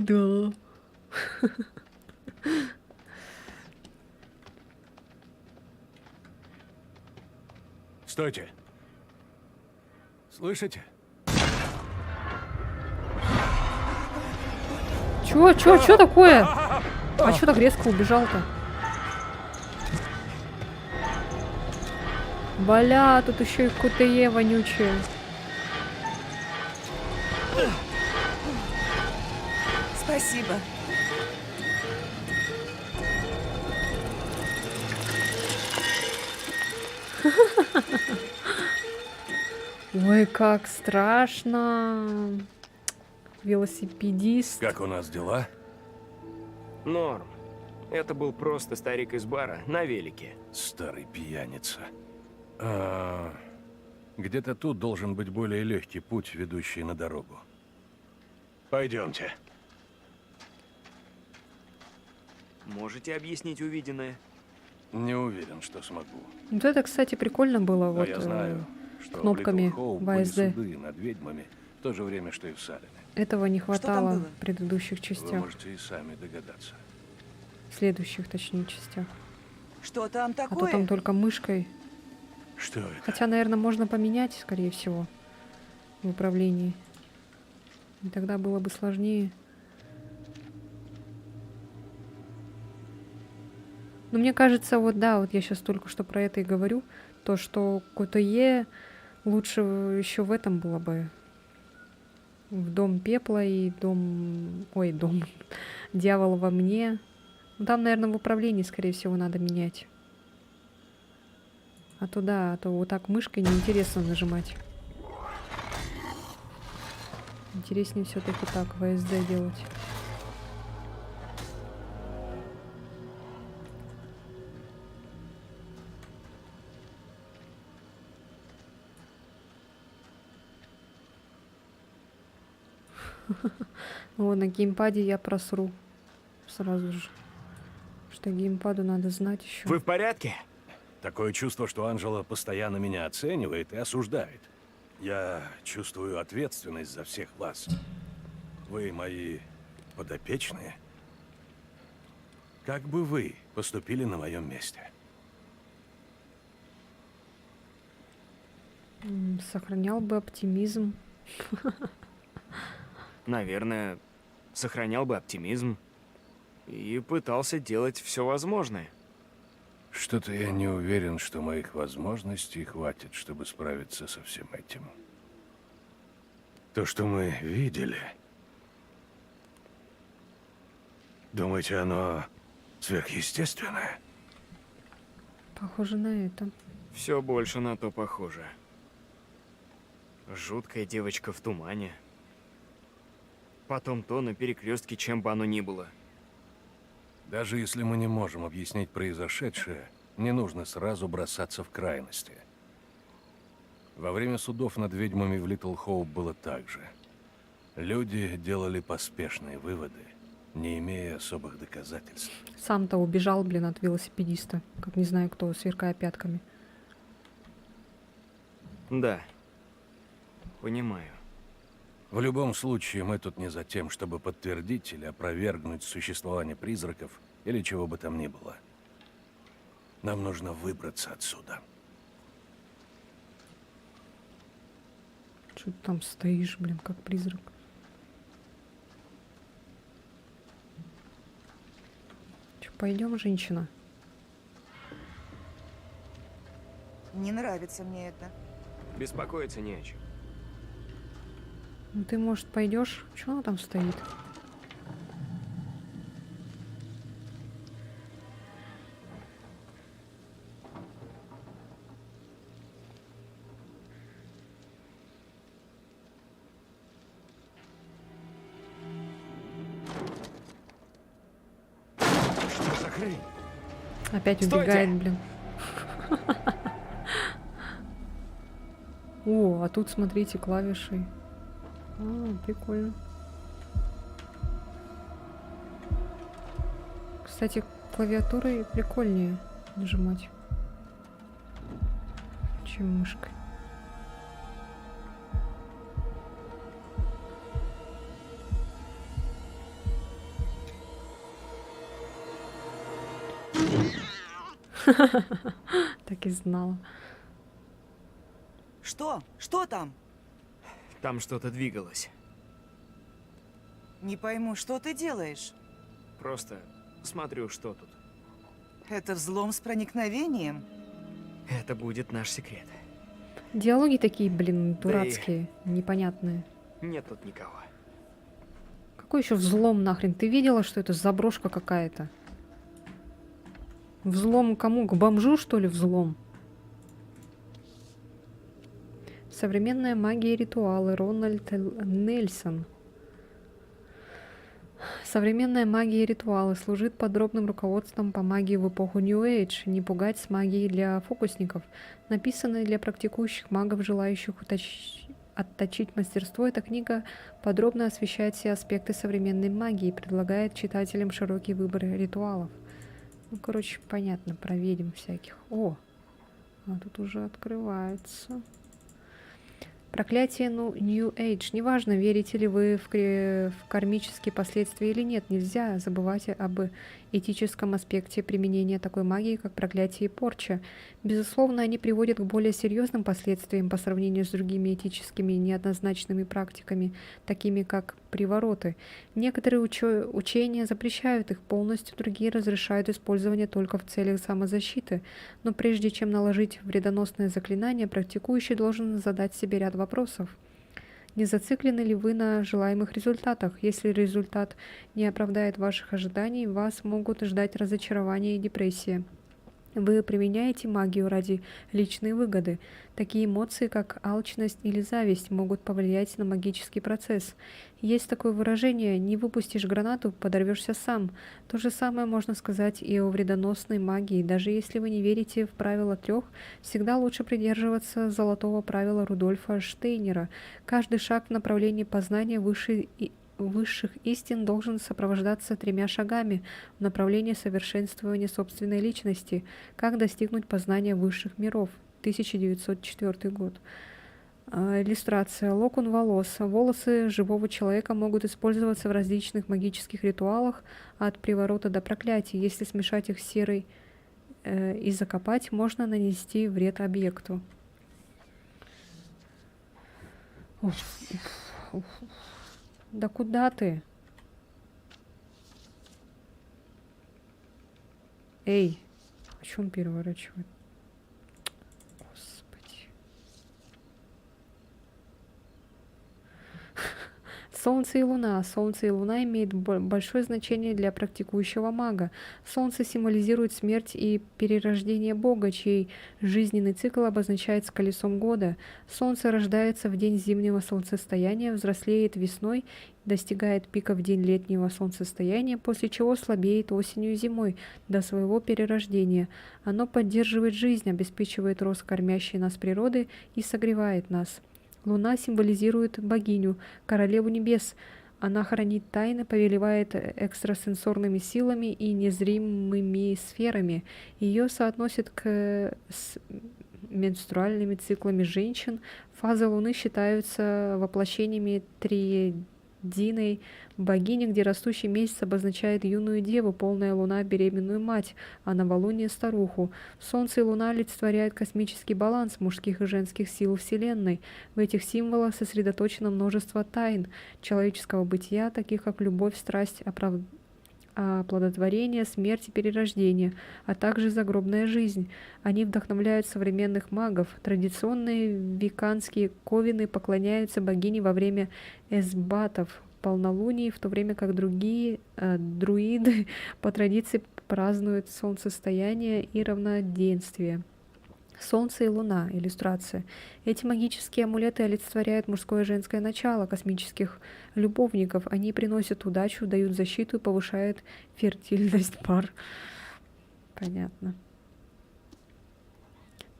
Стойте. Слышите? Чё такое? А чё так резко убежал-то? Бля, тут еще и КТЕ вонючее. Спасибо. Ой, как страшно. Велосипедист. Как у нас дела? Норм. Это был просто старик из бара на велике. Старый пьяница. Где-то тут должен быть более легкий путь, ведущий на дорогу. Пойдемте. Можете объяснить увиденное? Не уверен, что смогу. Вот это, кстати, прикольно было. Но вот я знаю, что кнопками в Литл Хоуп в были ASD. суды над ведьмами в то же время, что и в Салеме. Этого не там хватало было? в предыдущих Вы частях. можете и сами догадаться. В следующих, точнее, частях. Что там А то такое? там только мышкой. Что это? Хотя, наверное, можно поменять, скорее всего, в управлении. И тогда было бы сложнее. Но мне кажется, вот да, вот я сейчас только что про это и говорю, то, что КТЕ лучше еще в этом было бы. В Дом Пепла и Дом... Ой, Дом Дьявол во мне. Ну, там, наверное, в управлении, скорее всего, надо менять. А то да, а то вот так мышкой неинтересно нажимать. Интереснее все-таки так, ВСД делать. О, на геймпаде я просру. Сразу же. Что геймпаду надо знать еще. Вы в порядке? Такое чувство, что Анжела постоянно меня оценивает и осуждает. Я чувствую ответственность за всех вас. Вы мои подопечные. Как бы вы поступили на моем месте? Сохранял бы оптимизм. Наверное, сохранял бы оптимизм и пытался делать все возможное. Что-то я не уверен, что моих возможностей хватит, чтобы справиться со всем этим. То, что мы видели... Думаете, оно сверхъестественное? Похоже на это. Все больше на то похоже. Жуткая девочка в тумане. Потом то на перекрестке, чем бы оно ни было. Даже если мы не можем объяснить произошедшее, не нужно сразу бросаться в крайности. Во время судов над ведьмами в Литл Хоуп было так же. Люди делали поспешные выводы, не имея особых доказательств. Сам-то убежал, блин, от велосипедиста. Как не знаю кто, сверкая пятками. Да. Понимаю. В любом случае, мы тут не за тем, чтобы подтвердить или опровергнуть существование призраков или чего бы там ни было. Нам нужно выбраться отсюда. Что ты там стоишь, блин, как призрак? Че, пойдем, женщина? Не нравится мне это. Беспокоиться не о чем. Ну ты, может, пойдешь? Че она там стоит? Что за хрень? Опять Стойте! убегает, блин. О, а тут, смотрите, клавиши. А, прикольно. Кстати, клавиатурой прикольнее нажимать, чем мышкой. Так и знала. Что? Что там? Там что-то двигалось. Не пойму, что ты делаешь? Просто смотрю, что тут. Это взлом с проникновением? Это будет наш секрет. Диалоги такие, блин, дурацкие, непонятные. Нет тут никого. Какой еще взлом нахрен? Ты видела, что это заброшка какая-то? Взлом кому? К бомжу, что ли, взлом? Современная магия и ритуалы. Рональд Нельсон. Современная магия и ритуалы служит подробным руководством по магии в эпоху New Age. Не пугать с магией для фокусников. Написанная для практикующих магов, желающих отточить мастерство, эта книга подробно освещает все аспекты современной магии и предлагает читателям широкий выбор ритуалов. Ну, короче, понятно, про ведьм всяких. О, а тут уже открывается. Проклятие, New Age. Неважно, верите ли вы в кармические последствия или нет, нельзя забывать об этическом аспекте применения такой магии, как проклятие и порча. Безусловно, они приводят к более серьезным последствиям по сравнению с другими этическими неоднозначными практиками, такими как привороты. Некоторые учения запрещают их полностью, другие разрешают использование только в целях самозащиты. Но прежде чем наложить вредоносное заклинание, практикующий должен задать себе ряд вопросов. Не зациклены ли вы на желаемых результатах? Если результат не оправдает ваших ожиданий, вас могут ждать разочарование и депрессия. Вы применяете магию ради личной выгоды. Такие эмоции, как алчность или зависть, могут повлиять на магический процесс. Есть такое выражение «не выпустишь гранату, подорвешься сам». То же самое можно сказать и о вредоносной магии. Даже если вы не верите в правило 3, всегда лучше придерживаться золотого правила Рудольфа Штейнера. Каждый шаг в направлении познания высших истин должен сопровождаться 3 шагами в направлении совершенствования собственной личности. Как достигнуть познания высших миров? 1904 год. Иллюстрация. Локон волос. Волосы живого человека могут использоваться в различных магических ритуалах от приворота до проклятия. Если смешать их с серой и закопать, можно нанести вред объекту. Да куда ты? Эй, о чем переворачивает? Господи. Солнце и Луна. Солнце и Луна имеют большое значение для практикующего мага. Солнце символизирует смерть и перерождение Бога, чей жизненный цикл обозначается колесом года. Солнце рождается в день зимнего солнцестояния, взрослеет весной, достигает пика в день летнего солнцестояния, после чего слабеет осенью и зимой до своего перерождения. Оно поддерживает жизнь, обеспечивает рост кормящей нас природы и согревает нас. Луна символизирует богиню, королеву небес. Она хранит тайны, повелевает экстрасенсорными силами и незримыми сферами. Ее соотносят с менструальными циклами женщин. Фазы Луны считаются воплощениями триединой богини, где растущий месяц обозначает юную деву, полная луна — беременную мать, а новолуние — старуху. Солнце и Луна олицетворяют космический баланс мужских и женских сил Вселенной. В этих символах сосредоточено множество тайн человеческого бытия, таких как любовь, страсть, оплодотворение, смерть и перерождение, а также загробная жизнь. Они вдохновляют современных магов. Традиционные веканские ковины поклоняются богине во время эсбатов, полнолунии, в то время как другие друиды по традиции празднуют солнцестояние и равноденствие. Солнце и Луна. Иллюстрация. Эти магические амулеты олицетворяют мужское и женское начало космических любовников. Они приносят удачу, дают защиту и повышают фертильность пар. Понятно.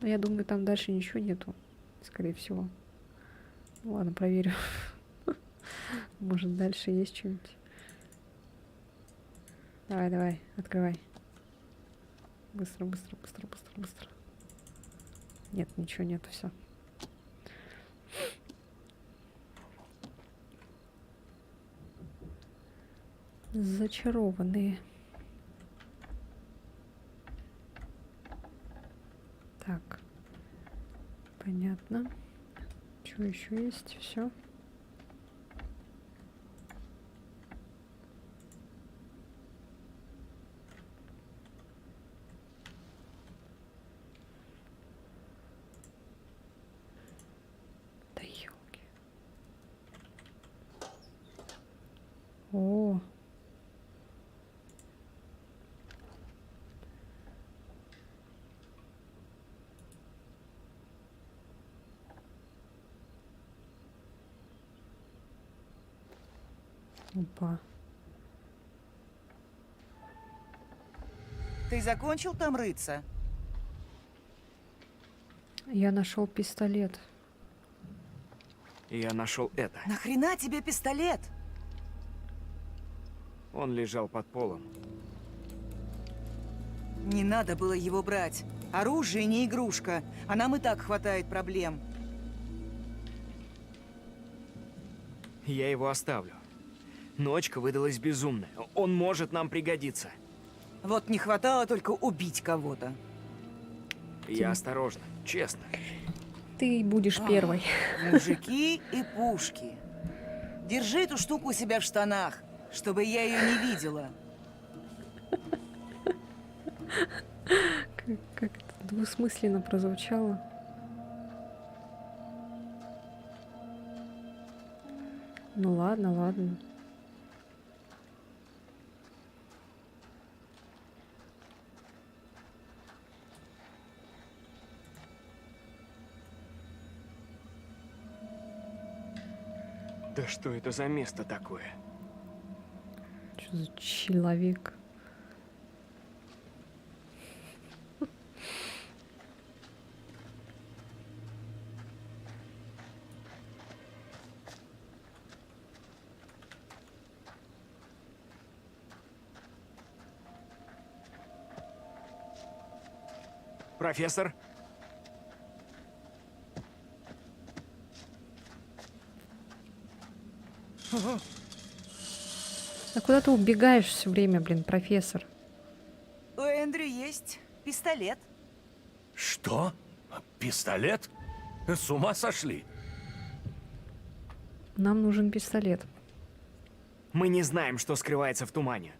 Но я думаю, там дальше ничего нету, скорее всего. Ладно, проверю. Может, дальше есть что-нибудь. Давай, открывай. Быстро. Нет, ничего нету, все. Зачарованные. Так. Понятно. Что еще есть? Все. О. Опа. Ты закончил там рыться? Я нашел пистолет. Я нашел это. Нахрена тебе пистолет? Он лежал под полом. Не надо было его брать. Оружие не игрушка, а нам и так хватает проблем. Я его оставлю. Ночка выдалась безумная. Он может нам пригодиться. Вот не хватало только убить кого-то. Я осторожно, честно. Ты будешь первой. Мужики и пушки. Держи эту штуку у себя в штанах, чтобы я ее не видела. Как это двусмысленно прозвучало. Ну ладно, ладно. Да что это за место такое? Что за человек? Профессор? А куда ты убегаешь все время, блин, профессор? У Эндрю есть пистолет. Что? Пистолет? С ума сошли? Нам нужен пистолет. Мы не знаем, что скрывается в тумане.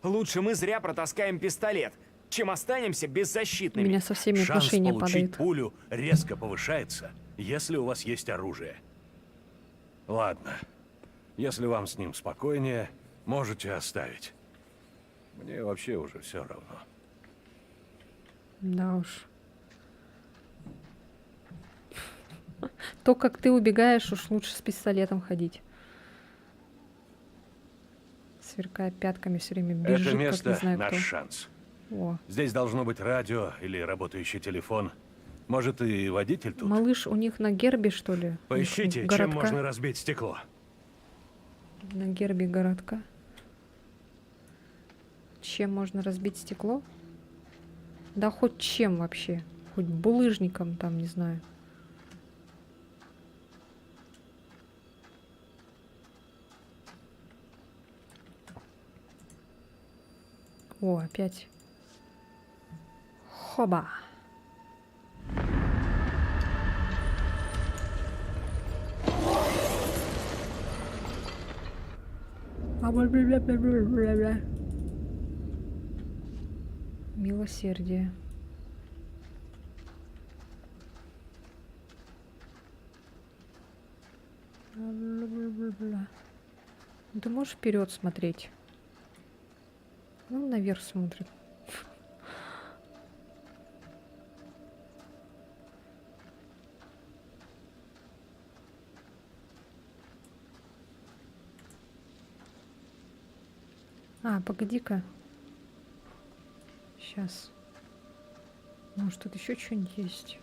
Лучше мы зря протаскаем пистолет, чем останемся У беззащитными. меня со всеми Шанс отношения получить падает. пулю резко повышается, если у вас есть оружие. Ладно. Если вам с ним спокойнее, можете оставить. Мне вообще уже все равно. Да уж. То, как ты убегаешь, уж лучше с пистолетом ходить. Сверкая пятками, все время бежит, Это как не место знаю наш кто. шанс. О, Здесь должно быть радио или работающий телефон. Может, и водитель тут? малыш, у них на гербе, что ли? У них Поищите, чем городка? можно разбить стекло. На гербе городка. Чем можно разбить стекло? Да хоть чем вообще. Хоть булыжником там, не знаю. О, опять. Хоба. Милосердие. Ну, ты можешь вперед смотреть? Ну, наверх смотрит. А, погоди-ка. Сейчас. Может, тут еще что-нибудь есть?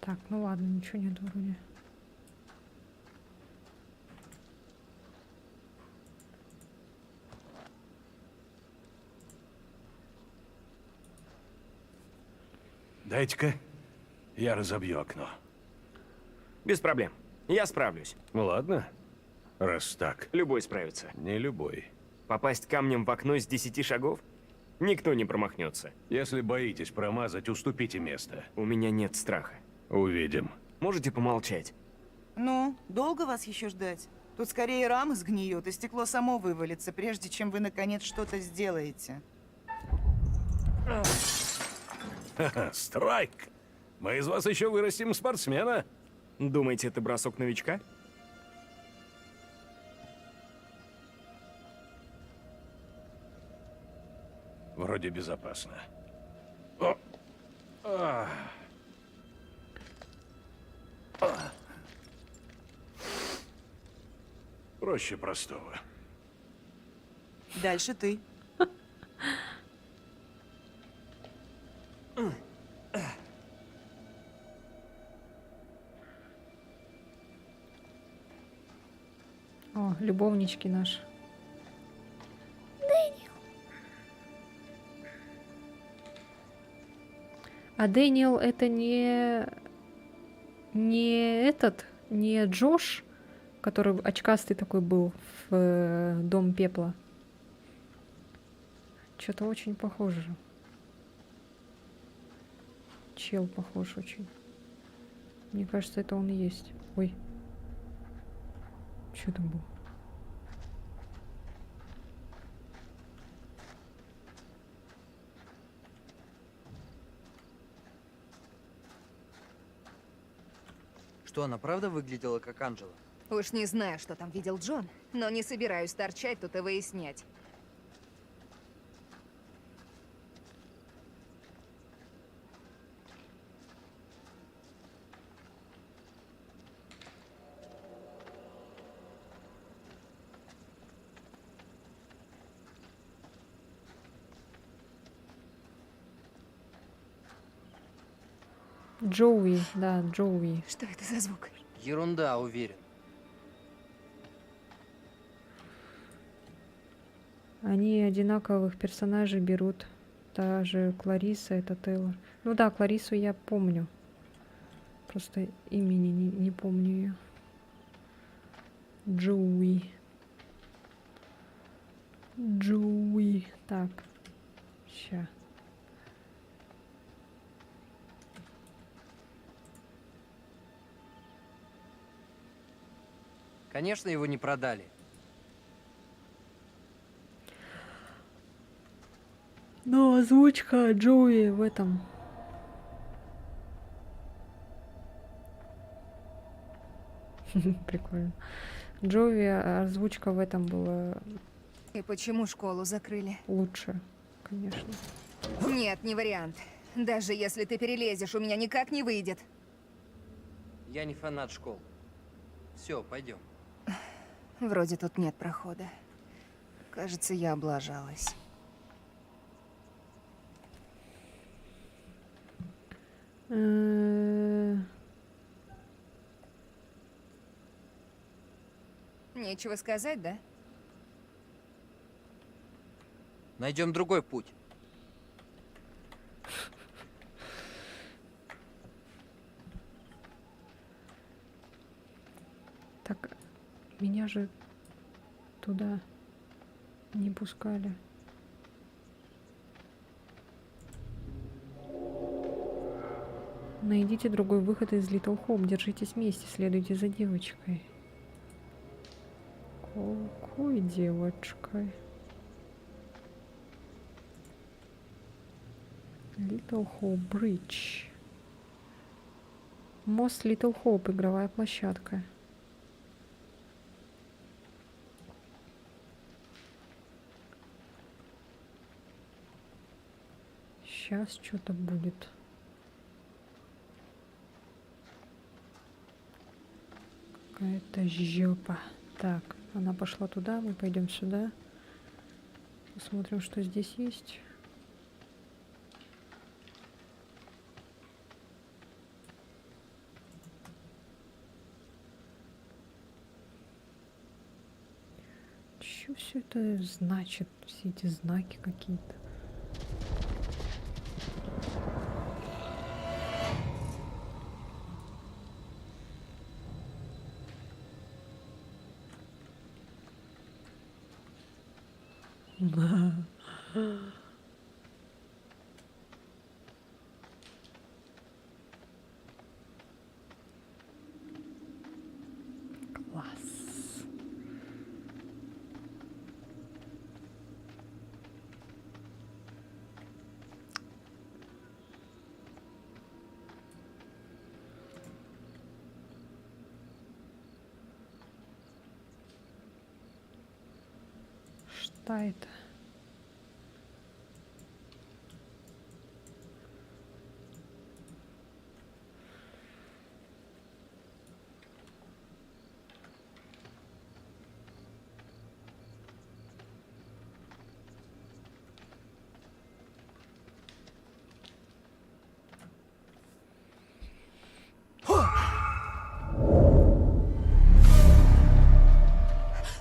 Так, ну ладно, ничего нет вроде. Дайте-ка, я разобью окно. Без проблем. Я справлюсь. Ну ладно, раз так. Любой справится. Не любой. Попасть камнем в окно с 10 шагов? Никто не промахнется. Если боитесь промазать, уступите место. У меня нет страха. Увидим. Можете помолчать? Ну, долго вас еще ждать? Тут скорее рама сгниет, и стекло само вывалится, прежде чем вы наконец что-то сделаете. Ха-ха, страйк! Мы из вас еще вырастим спортсмена. Думаете, это бросок новичка? Вроде безопасно. О! А! А! Проще простого. Дальше ты. О, любовнички наши. А Дэниел это не этот, не Джош, который очкастый такой был в Дом пепла. Что-то очень похоже. Чел похож очень. Мне кажется, это он и есть. Ой. Что там было? Что, она правда выглядела как Анджела? Уж не знаю, что там видел Джон, но не собираюсь торчать тут и выяснять. Джоуи, да, Джоуи. Что это за звук? Ерунда, уверен. Они одинаковых персонажей берут. Та же Клариса, это Тейлор. Ну да, Кларису я помню. Просто имени не помню ее. Джоуи. Джоуи. Так. Ща. Конечно, его не продали. Но озвучка Джоуи в этом. Прикольно. Джоуи озвучка в этом была И почему школу закрыли? лучше, конечно. Нет, не вариант. Даже если ты перелезешь, у меня никак не выйдет. Я не фанат школ. Все, пойдем. Вроде тут нет прохода. Кажется, я облажалась. Нечего сказать, да? Найдем другой путь. Так, меня же туда не пускали. Найдите другой выход из Литл Хоуп. Держитесь вместе, следуйте за девочкой. Какой девочкой? Литл Хоуп Бридж. Мост Литл Хоуп, игровая площадка. Сейчас что-то будет. Какая-то жопа. Так, она пошла туда, мы пойдем сюда. Посмотрим, что здесь есть. Что все это значит? Все эти знаки какие-то. Класс. Что это?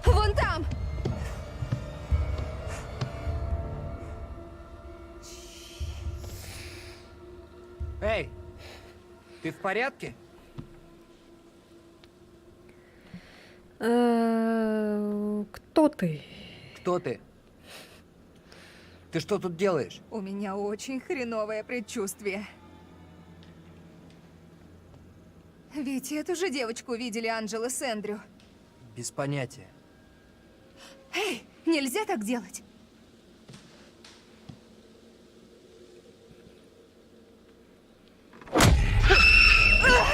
Вон там! Эй, ты в порядке? Кто ты? Кто ты? Ты что тут делаешь? У меня очень хреновое предчувствие. Ведь эту же девочку видели Анджела с Эндрю. Без понятия. Эй, нельзя так делать.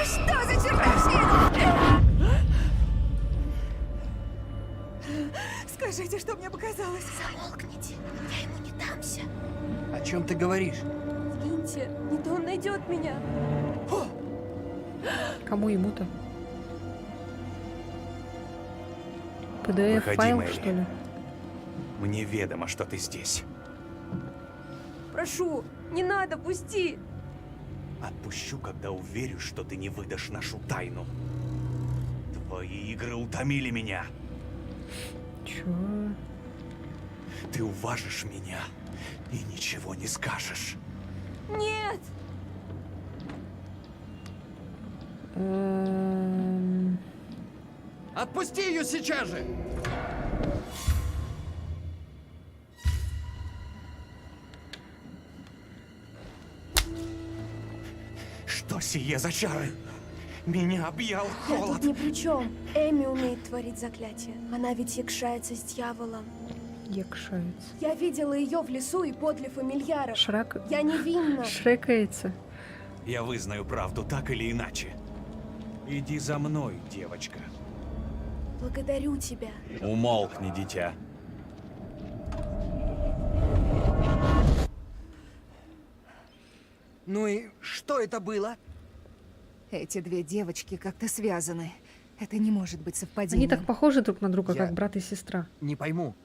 Что за чертовщина? Замолкните, я ему не дамся. О чем ты говоришь? Сгиньте, не то он найдет меня. Кому ему-то? PDF-файл, Мэри. что ли? Мне ведомо, что ты здесь. Прошу, не надо, пусти. Отпущу, когда уверюсь, что ты не выдашь нашу тайну. Твои игры утомили меня. Чё? Ты уважишь меня и ничего не скажешь. Нет. Отпусти ее сейчас же! Что сие за чары? Меня объял Я холод. тут ни при чем. Эми умеет творить заклятие. Она ведь якшается с дьяволом. Якшается. Я видела ее в лесу и подле фамильяра. Шрак... Я невинна. Шрекается. Я вызнаю правду так или иначе. Иди за мной, девочка. Благодарю тебя. Умолкни, дитя. Ну и что это было? Эти две девочки как-то связаны. Это не может быть совпадением. Они так похожи друг на друга, Я- как брат и сестра. Не пойму.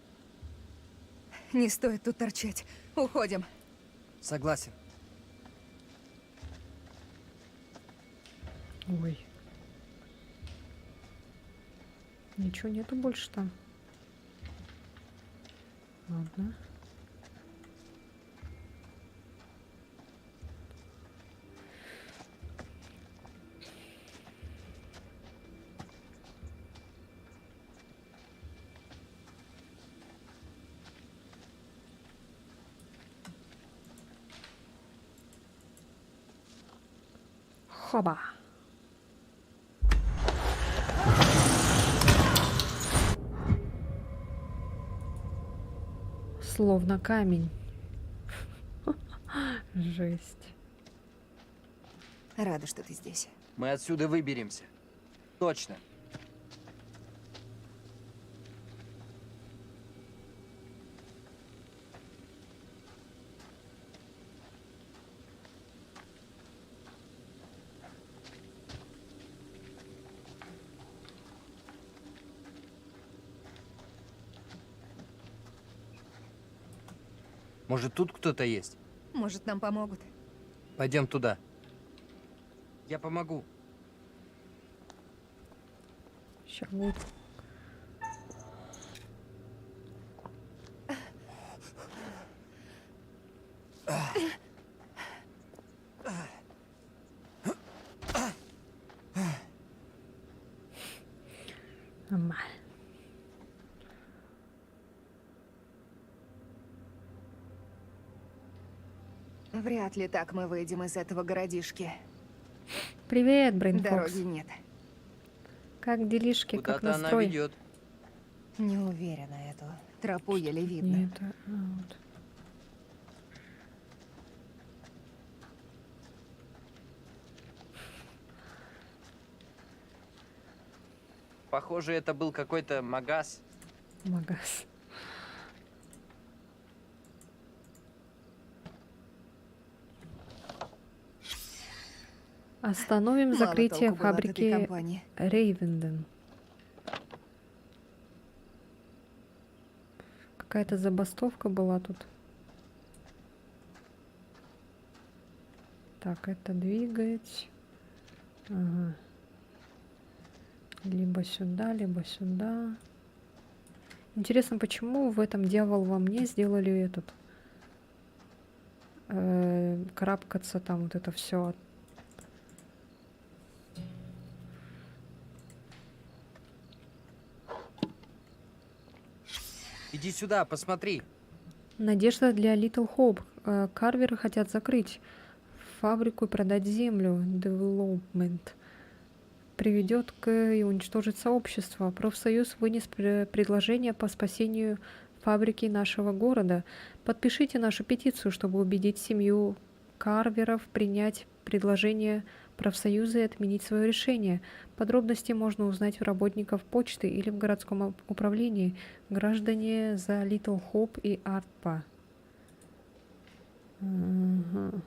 Не стоит тут торчать. Уходим. Согласен. Ой. Ничего нету больше там. Ладно. Хоба. Словно камень. Жесть. Рада, что ты здесь. Мы отсюда выберемся. Точно. Может, тут кто-то есть? Может, нам помогут. Пойдем туда. Я помогу. Сейчас будет. Нормально. Вряд ли так мы выйдем из этого городишки. Привет, Брейнфокс. Дороги нет. Как делишки, как Куда-то она настрой? ведет. Не уверена эту. Тропу еле видно. Нет, вот. Похоже, это был какой-то магаз. Магаз. Остановим Мало закрытие толку было от этой фабрики компании. Рейвенден. Какая-то забастовка была тут. Так, это двигать. Ага. Либо сюда, либо сюда. Интересно, почему в этом «Дьявол во мне» сделали этот карабкаться там вот это все. Иди сюда, посмотри. Надежда для Little Hope. Карверы хотят закрыть фабрику и продать землю. Development. Приведет к и уничтожит сообщество. Профсоюз вынес предложение по спасению фабрики нашего города. Подпишите нашу петицию, чтобы убедить семью Карверов принять предложение профсоюзы и отменить свое решение. Подробности можно узнать у работников почты или в городском управлении. Граждане за Литл Хоуп и Артпа. Ага.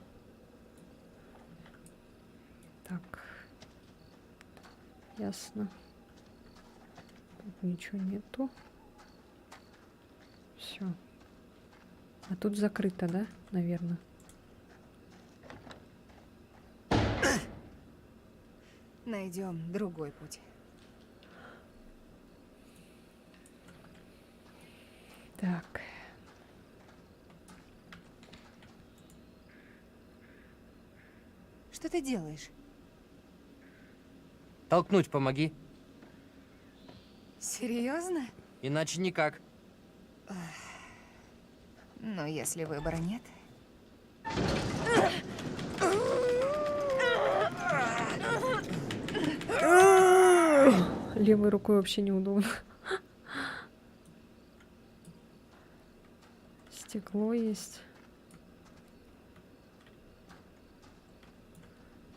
Так. Ясно. Тут ничего нету. Все. А тут закрыто, да? Наверное. Найдем другой путь. Так. Что ты делаешь? Толкнуть помоги. Серьезно? Иначе никак. Но если выбора нет... Левой рукой вообще неудобно. Стекло есть.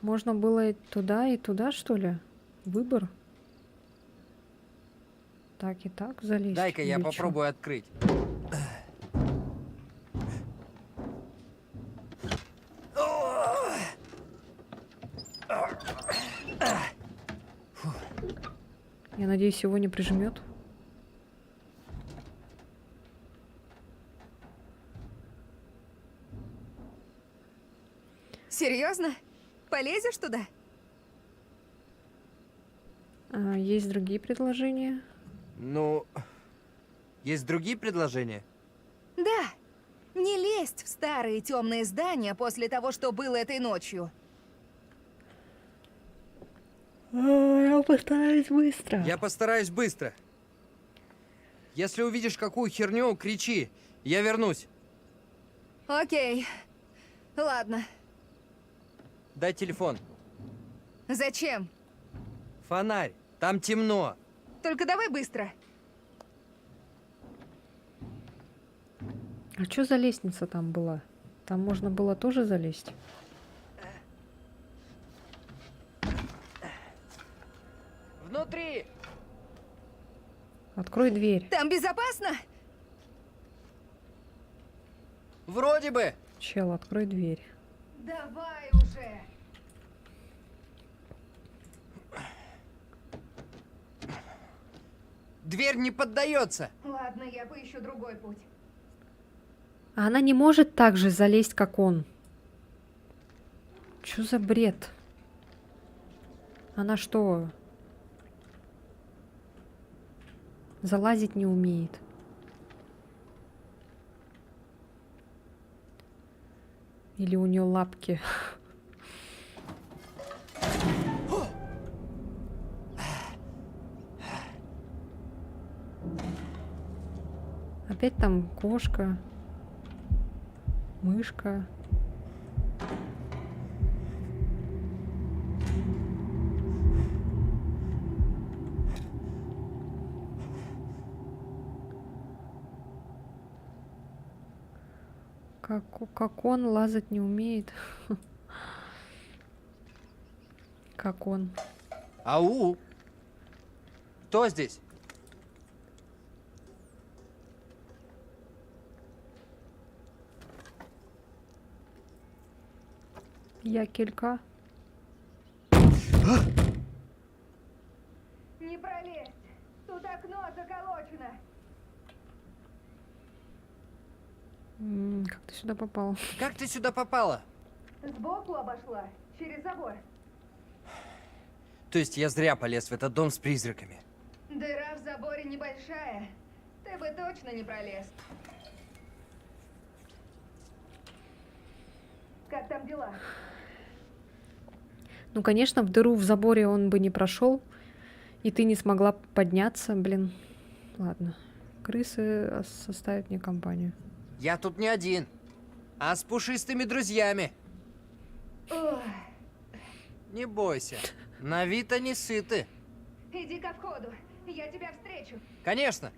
Можно было и туда, что ли? Выбор. Так и так залезть. Дай-ка я или чё? попробую открыть. Я надеюсь, его не прижмет. Серьезно? Полезешь туда? Есть другие предложения? Ну, есть другие предложения? Да. Не лезть в старые темные здания после того, что было этой ночью. Я постараюсь быстро. Я постараюсь быстро. Если увидишь какую херню, кричи. Я вернусь. Окей. Ладно. Дай телефон. Зачем? Фонарь. Там темно. Только давай быстро. А что за лестница там была? Там можно было тоже залезть? Внутри. Открой дверь. Там безопасно? Вроде бы. Чел, открой дверь. Давай уже. Дверь не поддается. Ладно, я поищу другой путь. А она не может так же залезть, как он. Чё за бред? Она что? Залазить не умеет. Или у нее лапки. Опять там кошка, мышка. Как он лазать не умеет. Как он. Ау. Кто здесь? Я келька. Не пролезть. Тут окно заколочено. Как ты сюда попал? Как ты сюда попала? Сбоку обошла. Через забор. То есть я зря полез в этот дом с призраками. Дыра в заборе небольшая. Ты бы точно не пролез. Как там дела? Ну, конечно, в дыру в заборе он бы не прошел, и ты не смогла подняться, блин. Ладно. Крысы составят мне компанию. Я тут не один, а с пушистыми друзьями. Ой. Не бойся, на вид они сыты. Иди ко входу. Я тебя встречу. Конечно.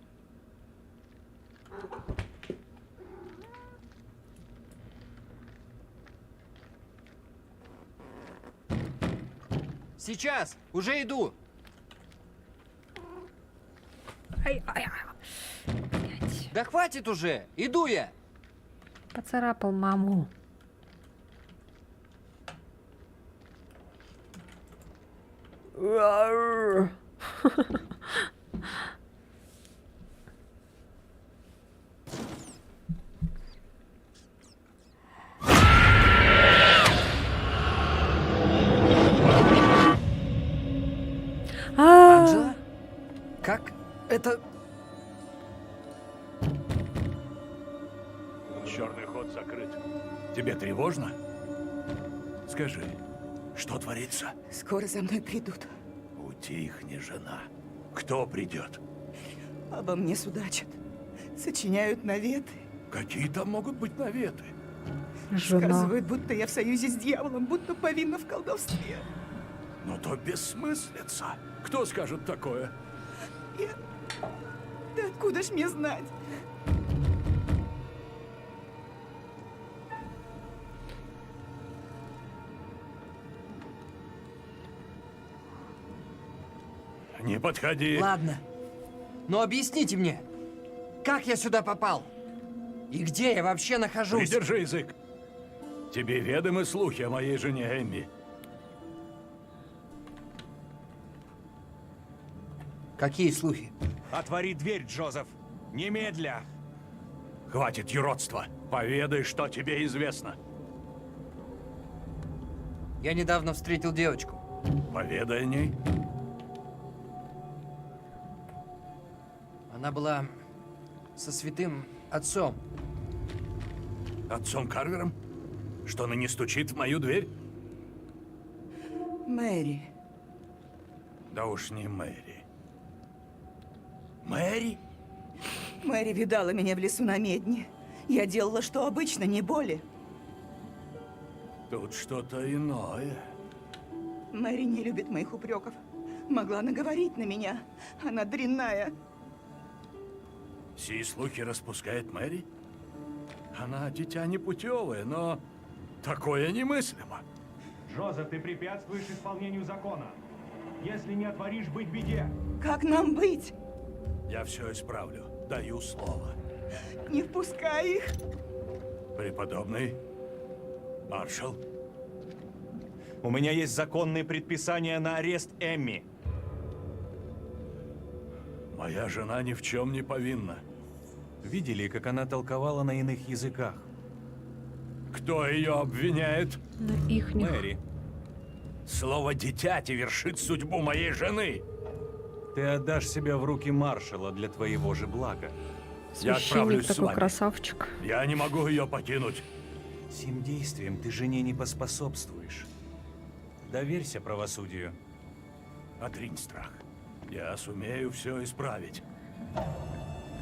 Сейчас! Уже иду! Ай. Блядь. Да хватит уже! Иду я! Поцарапал маму. Анджела? Как это... Черный ход закрыт. Тебе тревожно? Скажи, что творится? Скоро за мной придут. Утихни, жена. Кто придет? Обо мне судачат. Сочиняют наветы. Какие там могут быть наветы? Жена. Сказывают, будто я в союзе с дьяволом, будто повинна в колдовстве. Но то бессмыслица. Кто скажет такое? Да откуда ж мне знать? Не подходи. Ладно. Но объясните мне, как я сюда попал? И где я вообще нахожусь? Придержи язык. Тебе ведомы слухи о моей жене Эмми? Какие слухи? Отвори дверь, Джозеф! Немедля! Хватит юродства. Поведай, что тебе известно. Я недавно встретил девочку. Поведай о ней. Она была со святым отцом. Отцом Карвером? Что ныне стучит в мою дверь? Мэри. Да уж не Мэри. Мэри? Мэри видала меня в лесу на медне. Я делала, что обычно, не более. Тут что-то иное. Мэри не любит моих упреков. Могла наговорить на меня. Она дрянная. Сии слухи распускает Мэри? Она дитя непутевое, но такое немыслимо. Джозеф, ты препятствуешь исполнению закона. Если не отворишь, быть беде. Как нам быть? Я все исправлю. Даю слово. Не впускай их. Преподобный. Маршал. У меня есть законные предписания на арест Эмми. Моя жена ни в чем не повинна. Видели, как она толковала на иных языках? Кто ее обвиняет? На ихних. Мэри, Слово «дитяти» вершит судьбу моей жены. ты отдашь себя в руки маршала для твоего же блага. Я Священник отправлюсь с такой вами. красавчик. Я не могу ее покинуть. Сим действием ты жене не поспособствуешь. Доверься правосудию. Отринь страх. Я сумею все исправить.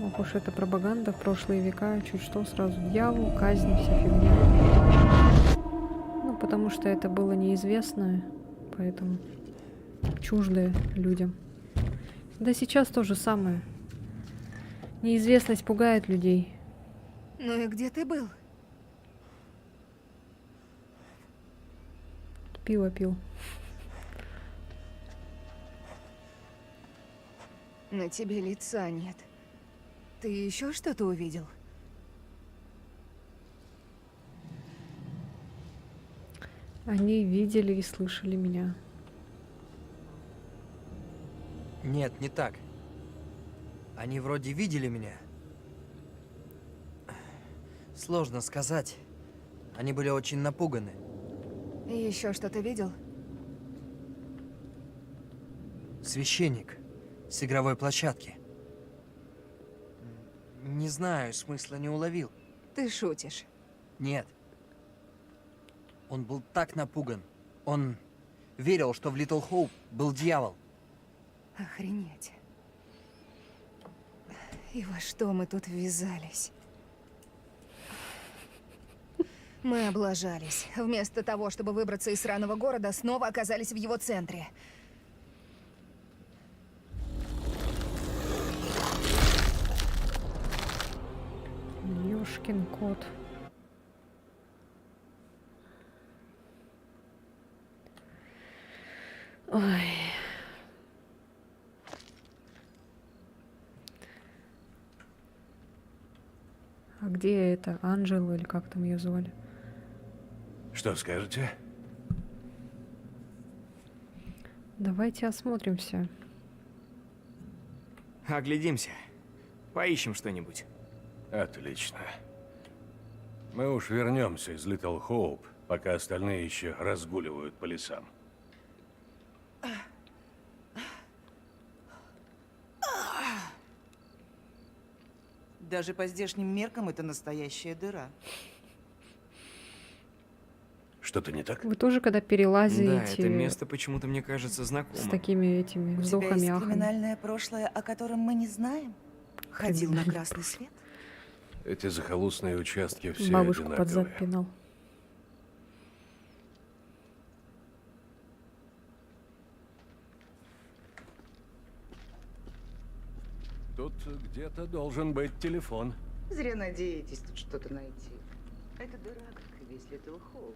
Ох уж это пропаганда в прошлые века. Чуть что, сразу дьявол, казнь, вся фигня. Ну, потому что это было неизвестное, поэтому чуждое людям. Да сейчас то же самое. Неизвестность пугает людей. Ну и где ты был? Пиво пил. На тебе лица нет. Ты еще что-то увидел? Они видели и слышали меня. Нет, не так. Они вроде видели меня. Сложно сказать. Они были очень напуганы. И еще что-то видел? Священник с игровой площадки. Не знаю, смысла не уловил. Ты шутишь. Нет. Он был так напуган. Он верил, что в Литл Хоуп был дьявол. Охренеть. И во что мы тут ввязались? Мы облажались. Вместо того, чтобы выбраться из сраного города, снова оказались в его центре. Ёшкин кот. Ой. А где это? Анжела или как там ее звали? Что скажете? Давайте осмотримся. Оглядимся. Поищем что-нибудь. Отлично. Мы уж вернемся из Литл Хоуп, пока остальные еще разгуливают по лесам. Даже по здешним меркам это настоящая дыра. Что-то не так? Вы тоже, когда Да, перелазите это место почему-то мне кажется с знакомым. такими этими У тебя вздохами, есть ахами? криминальное прошлое, о котором мы не знаем? Ходил на Криминальное красный свет? Эти захолустные участки все Бабушку под одинаковые. зад пинал. Тут где-то должен быть телефон. Зря надеетесь тут что-то найти. Это дыра, как и весь Литл Хоуп.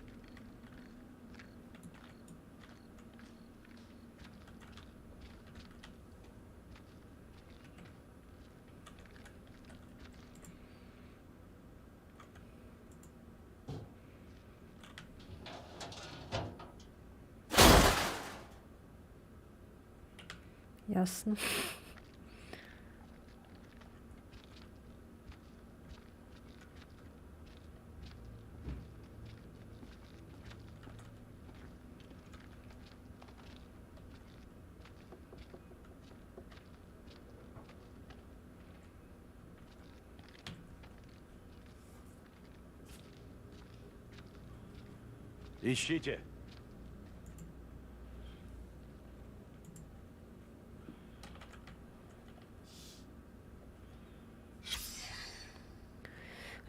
Ясно. Ищите.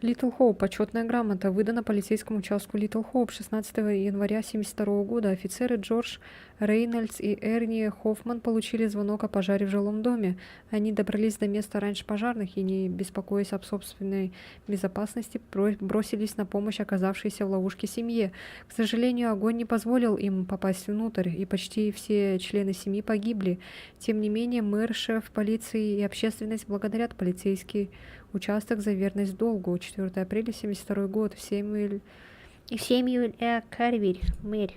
Литл Хоуп. Почетная грамота. Выдана полицейскому участку Литл Хоуп 16 января 1972 года. Офицеры Джордж Рейнольдс и Эрни Хоффман получили звонок о пожаре в жилом доме. Они добрались до места раньше пожарных и, не беспокоясь об собственной безопасности, бросились на помощь оказавшейся в ловушке семье. К сожалению, огонь не позволил им попасть внутрь, и почти все члены семьи погибли. Тем не менее, мэр, шеф полиции и общественность благодарят полицейский участок за верность долгу. 4 апреля 1972 год. Сэмюэль Карвер, мэр.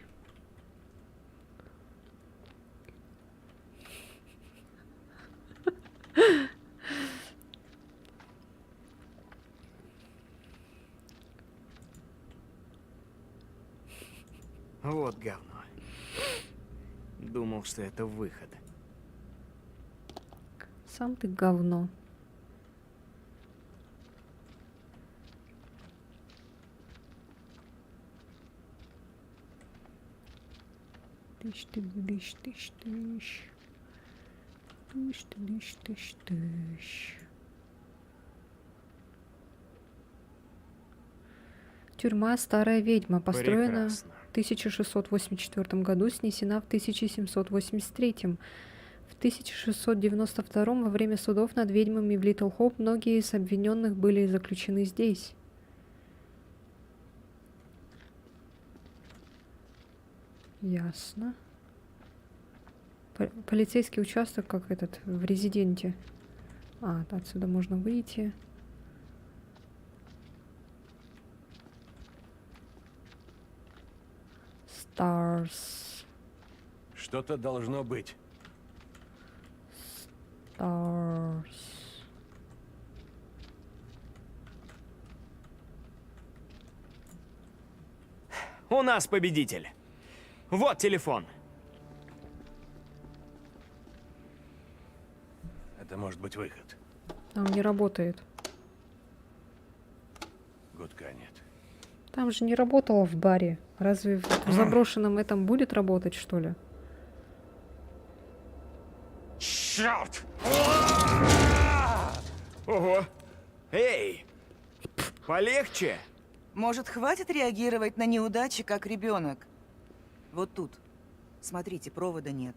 Вот говно. Думал, что это выход. Сам ты говно. Тыщ, ты, дыщ, тыщ, тыщ. Тыщ, ты, дыщ, тыщ, тыщ. Тюрьма «Старая ведьма» построена Прекрасно. в 1684 году, снесена в 1783. В 1692 во время судов над ведьмами в Литл Хоуп многие из обвиненных были заключены здесь. Ясно. Полицейский участок, как этот, в Резиденте. А, отсюда можно выйти. Stars. Что-то должно быть. Stars. У нас победитель. Вот телефон. Это может быть выход. Там не работает. Гудка нет. Там же не работало в баре. Разве в заброшенном этом будет работать, что ли? Черт! Ого! Эй! Полегче! Может, хватит реагировать на неудачи, как ребенок? Вот тут. Смотрите, провода нет.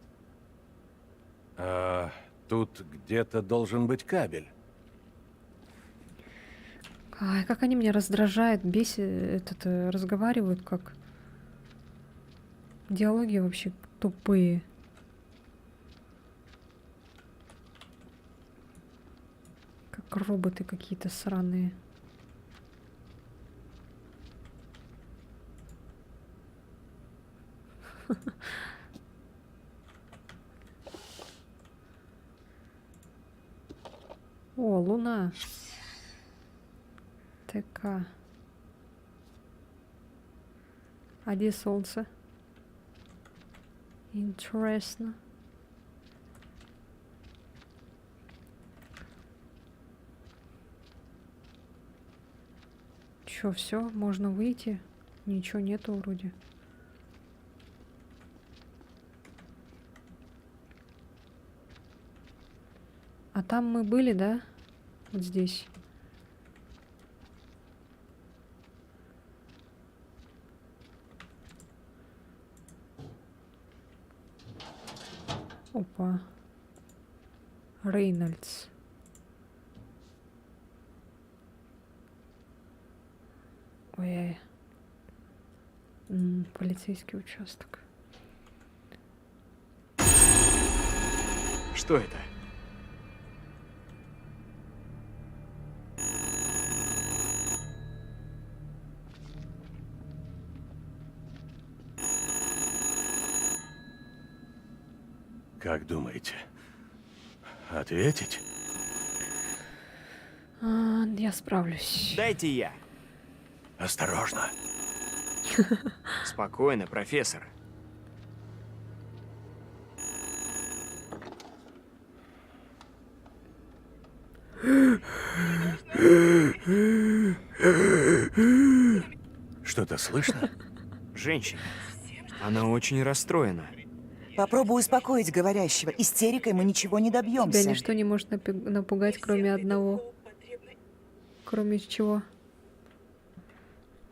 А, тут где-то должен быть кабель. Ай, как они меня раздражают, бесит, разговаривают как... Диалоги вообще тупые. роботы какие-то сраные. О, луна. ТК. А где солнце? Интересно. Чё, все, можно выйти? Ничего нету вроде. А там мы были, да? Вот здесь. Опа. Рейнольдс. Ой-ой. Полицейский участок. Что это? Как думаете? Ответить? Я справлюсь. Дайте я. Осторожно. Спокойно, профессор. Что-то слышно? Женщина. Она очень расстроена. Попробуй успокоить говорящего. Истерикой мы ничего не добьемся. Тебя ничто не может напугать, кроме одного. Кроме чего?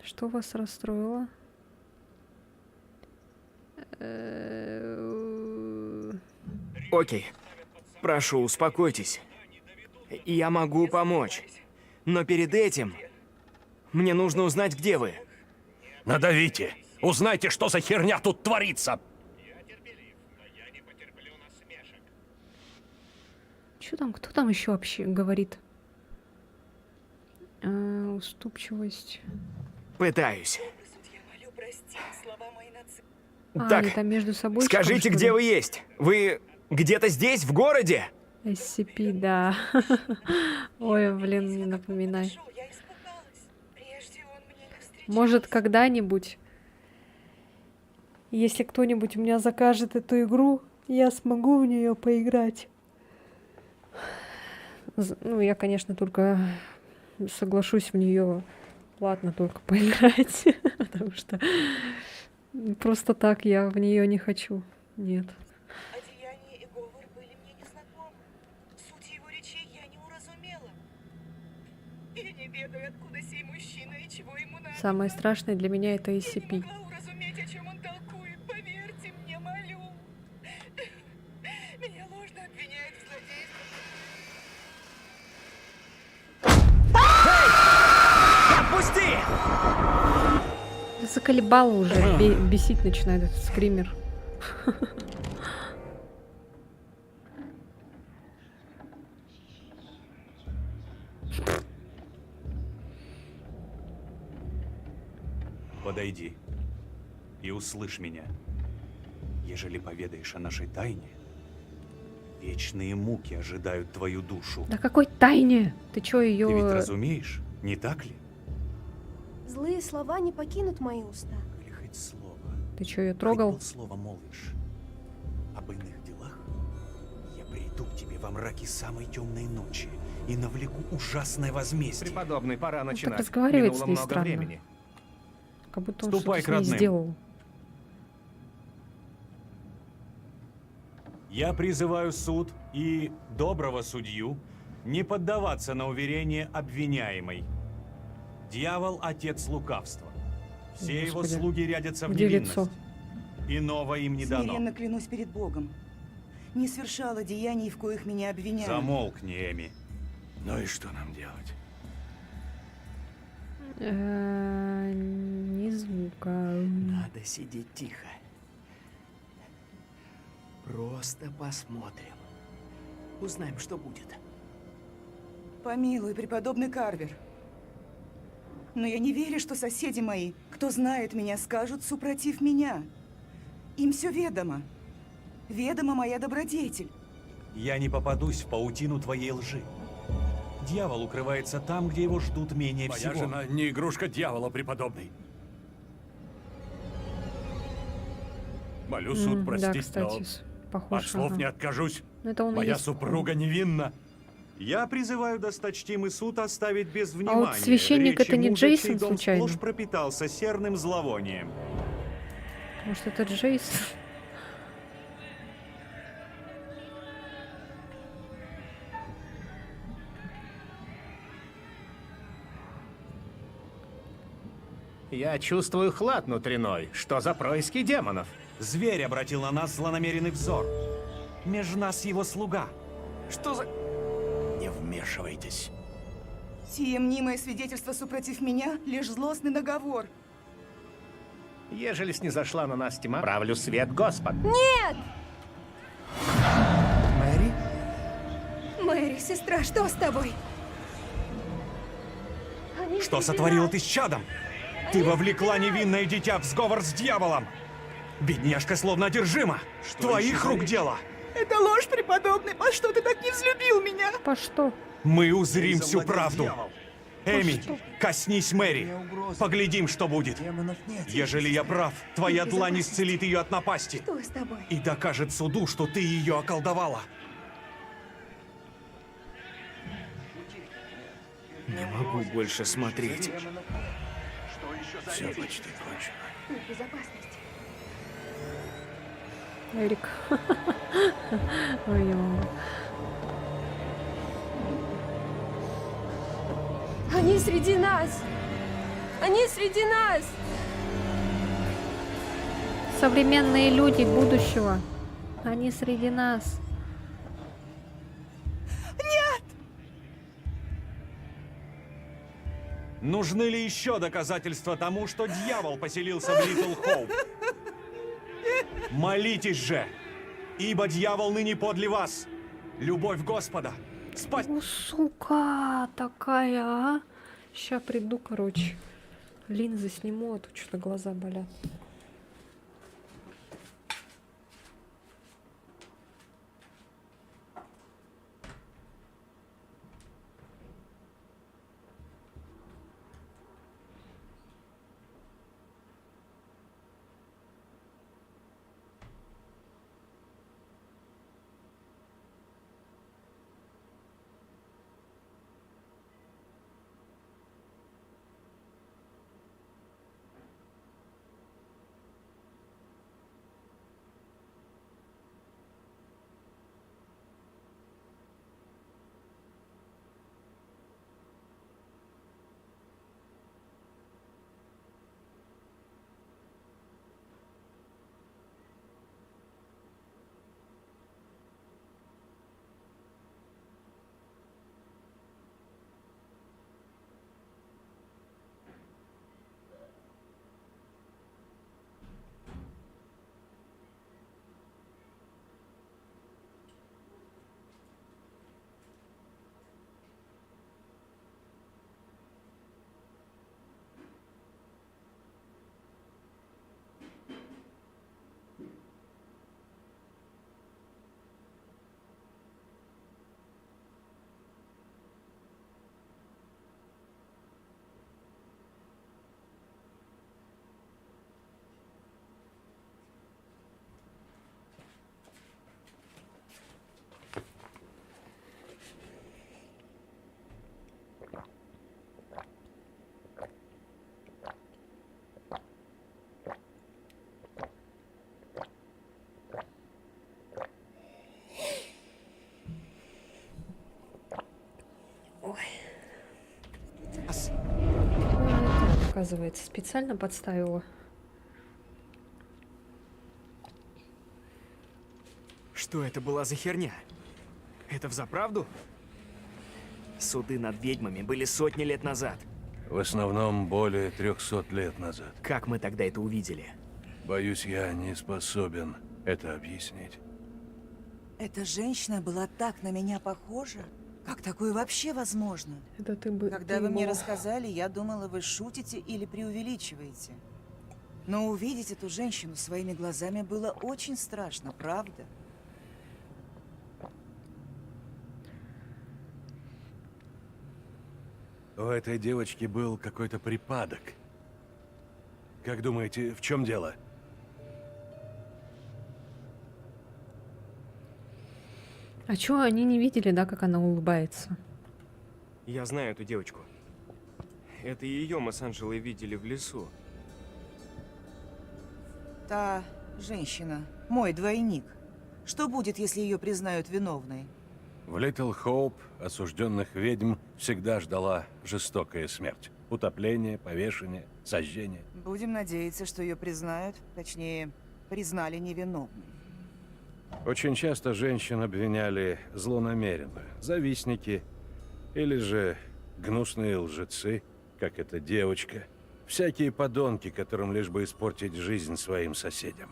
Что вас расстроило? Окей. Прошу, успокойтесь. Я могу помочь. Но перед этим мне нужно узнать, где вы. Надавите! Узнайте, что за херня тут творится! Что там? Кто там еще вообще говорит? Уступчивость. Пытаюсь. Так, они там между собой. Скажите, где вы есть? Вы где-то здесь, в городе? SCP, да. Ой, блин, не напоминай. Может, когда-нибудь, если кто-нибудь у меня закажет эту игру, я смогу в нее поиграть. Ну, я, конечно, только соглашусь в нее платно только поиграть, потому что просто так я в нее не хочу. Нет. Самое страшное для меня это SCP. Отпусти! Заколебал уже, бесить начинает этот скример. Подойди и услышь меня. Ежели поведаешь о нашей тайне, вечные муки ожидают твою душу. Да какой тайне? Ты чё ее? Ты ведь разумеешь, не так ли? Злые слова не покинут мои уста. Или хоть слово. Ты чё ее трогал? Хоть полслова молвишь об иных делах, я приду к тебе во мраке самой темной ночи и навлеку ужасное возмездие. Преподобный, пора Так начинать. разговаривает с Минуло ней много странно. времени. Как будто он Ступай что-то к с ней родным. сделал. Я призываю суд и доброго судью не поддаваться на уверение обвиняемой. Дьявол – отец лукавства. Все его Господи, слуги рядятся в где невинность. лицо? Иного им не дано. Смиренно клянусь перед Богом. Не совершала деяний, в коих меня обвиняют. Замолкни, Эми. Ну и что нам делать? Ни звука. Надо сидеть тихо. Просто посмотрим. Узнаем, что будет. Помилуй, преподобный Карвер. Но я не верю, что соседи мои, кто знает меня, скажут супротив меня. Им все ведомо. Ведома моя добродетель. Я не попадусь в паутину твоей лжи. Дьявол укрывается там, где его ждут менее Моя всего. жена не игрушка дьявола, преподобный. Молю суд Да, простить, кстати, но похож. от слов ага. не откажусь. Ну, это он и Моя есть. супруга невинна. Я призываю досточтимый суд оставить без А внимания. вот священник речи это не мужа, чей Джейсон дом случайно? сплошь пропитался серным зловонием. Может, это Джейсон? Я чувствую хлад внутренной. Что за происки демонов? Зверь обратил на нас злонамеренный взор. Меж нас его слуга. Что за... Не вмешивайтесь. Сие мнимое свидетельство супротив меня — лишь злостный наговор. Ежели снизошла на нас тьма, правлю свет Господ. Нет! Мэри? Мэри, сестра, что с тобой? Что сотворила ты с чадом? Ты вовлекла невинное дитя в сговор с дьяволом. Бедняжка словно одержима. Твоих рук дело. Это ложь, преподобный. По что ты так не взлюбил меня? По что? Мы узрим всю правду. Эми, что? коснись Мэри. Поглядим, что будет. Ежели я прав, твоя длань исцелит ее от напасти. Что с тобой? И докажет суду, что ты ее околдовала. Не могу больше смотреть. Все почти кончено. Ты в безопасности. Эрик. Ой, я могу. Они среди нас! Они среди нас! Современные люди будущего. Они среди нас. Нужны ли еще доказательства тому, что дьявол поселился в Литл Хоуп? Молитесь же, ибо дьявол ныне подле вас. Любовь Господа. О, сука, такая, а? Ща приду, короче. Линзы сниму, а то что-то глаза болят. Оказывается, специально подставила. Что это была за херня? Это взаправду? Суды над ведьмами были сотни лет назад. В основном более 300 лет назад. Как мы тогда это увидели? Боюсь, я не способен это объяснить. Эта женщина была так на меня похожа. Как такое вообще возможно? Это ты бы... Когда ты вы мне его- рассказали, я думала, вы шутите или преувеличиваете. Но увидеть эту женщину своими глазами было очень страшно, правда? У этой девочки был какой-то припадок. Как думаете, в чем дело? А чё, они не видели, да, как она улыбается? Я знаю эту девочку. Это ее мы с Анжелой видели в лесу. Та женщина, мой двойник. Что будет, если ее признают виновной? В Литл Хоуп осужденных ведьм всегда ждала жестокая смерть. Утопление, повешение, сожжение. Будем надеяться, что ее признают, точнее, признали невиновной. Очень часто женщин обвиняли злонамеренно. Завистники или же гнусные лжецы, как эта девочка. Всякие подонки, которым лишь бы испортить жизнь своим соседям.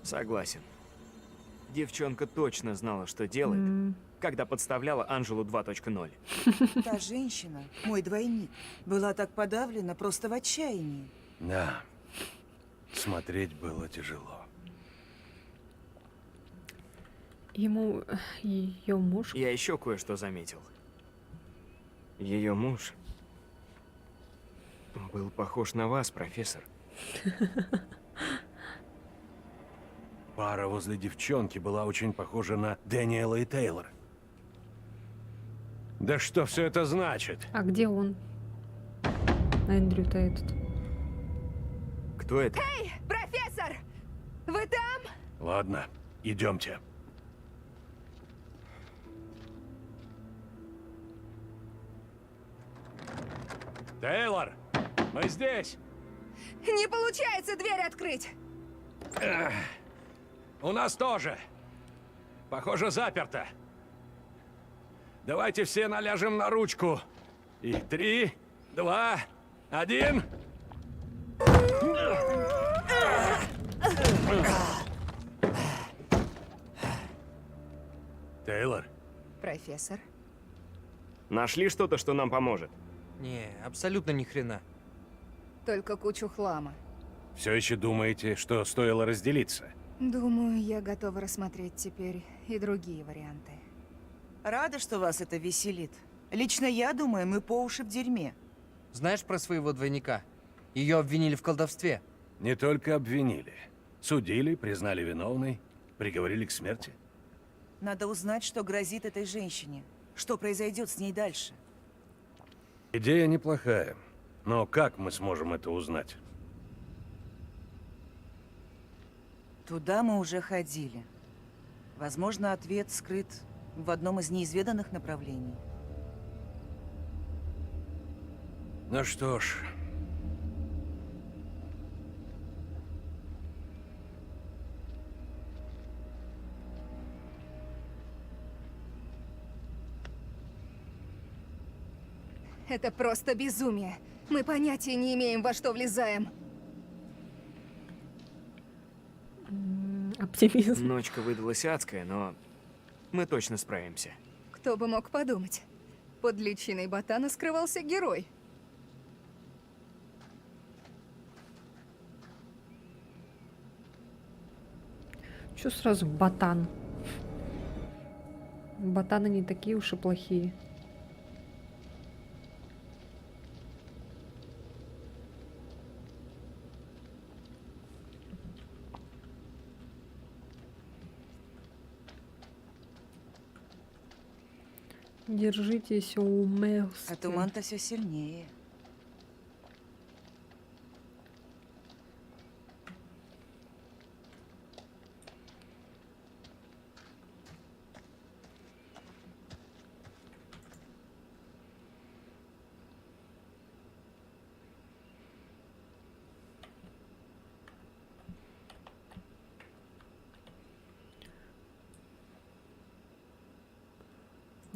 Согласен. Девчонка точно знала, что делает, когда подставляла Анжелу 2.0. Та женщина, мой двойник, была так подавлена просто в отчаянии. Да, смотреть было тяжело. Ему ее муж... Я еще кое-что заметил. Ее муж был похож на вас, профессор. Пара возле девчонки была очень похожа на Дэниела и Тейлора. Да что все это значит? А где он? Эндрю-то этот. Кто это? Эй, профессор! Вы там? Ладно, идемте. Тейлор, мы здесь. Не получается дверь открыть. У нас тоже. Похоже, заперто. Давайте все наляжем на ручку. И 3, 2, 1. Тейлор. Профессор. Нашли что-то, что нам поможет? Не, абсолютно ни хрена. Только кучу хлама. Все еще думаете, что стоило разделиться? Думаю, я готова рассмотреть теперь и другие варианты. Рада, что вас это веселит. Лично я думаю, мы по уши в дерьме. Знаешь про своего двойника? Ее обвинили в колдовстве. Не только обвинили. Судили, признали виновной, приговорили к смерти. Надо узнать, что грозит этой женщине. Что произойдет с ней дальше. Идея неплохая. Но как мы сможем это узнать? Туда мы уже ходили. Возможно, ответ скрыт в одном из неизведанных направлений. Ну что ж. Это просто безумие. Мы понятия не имеем, во что влезаем. Оптимизм. Ночка выдалась адская, но мы точно справимся. Кто бы мог подумать? Под личиной ботана скрывался герой. Чё сразу ботан? Ботаны не такие уж и плохие. Держитесь, умелски. А туман-то все сильнее.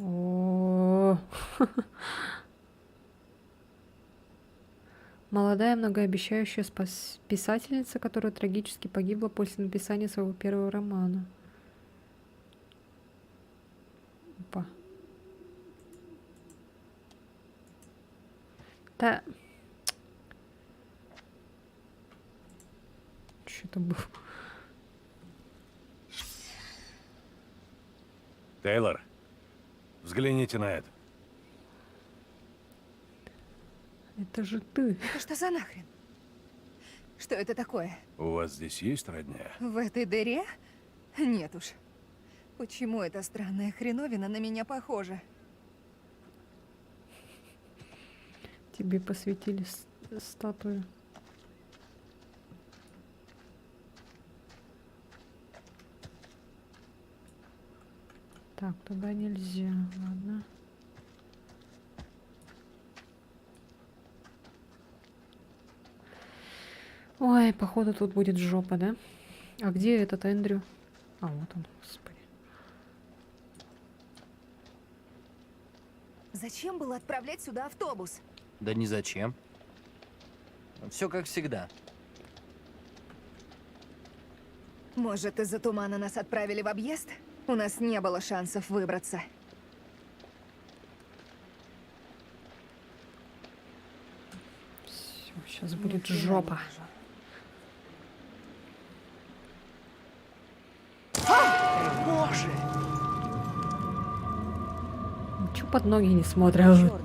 О. Молодая многообещающая писательница, которая трагически погибла после написания своего первого романа. Да. Что это было? Тейлор, взгляните на это. Это же ты. Это что за нахрен? Что это такое? У вас здесь есть родня? В этой дыре? Нет уж. Почему эта странная хреновина на меня похожа? Тебе посвятили статую. Так, туда нельзя, ладно. Ой, походу тут будет жопа, да? А где этот Эндрю? А, вот он, господи. Зачем было отправлять сюда автобус? Да ни зачем. Все как всегда. Может, из-за тумана нас отправили в объезд? У нас не было шансов выбраться. Все, сейчас будет жопа. Боже! Чё под ноги не смотрел? Черная.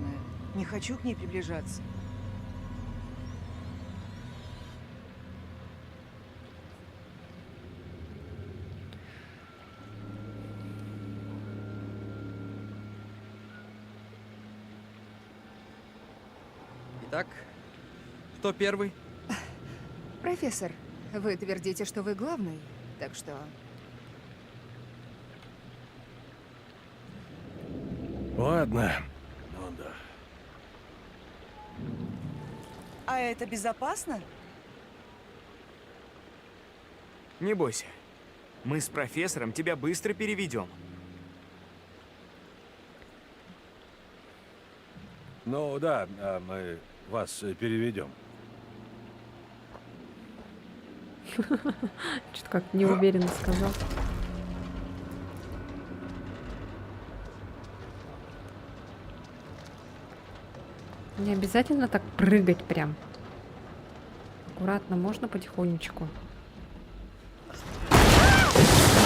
Не хочу к ней приближаться. Итак, кто первый? Профессор, вы твердите, что вы главный, так что... Ладно. Ну да. А это безопасно? Не бойся. Мы с профессором тебя быстро переведем. Ну да, мы вас переведем. Что-то как неуверенно сказал. Не обязательно так прыгать прям. Аккуратно, можно потихонечку.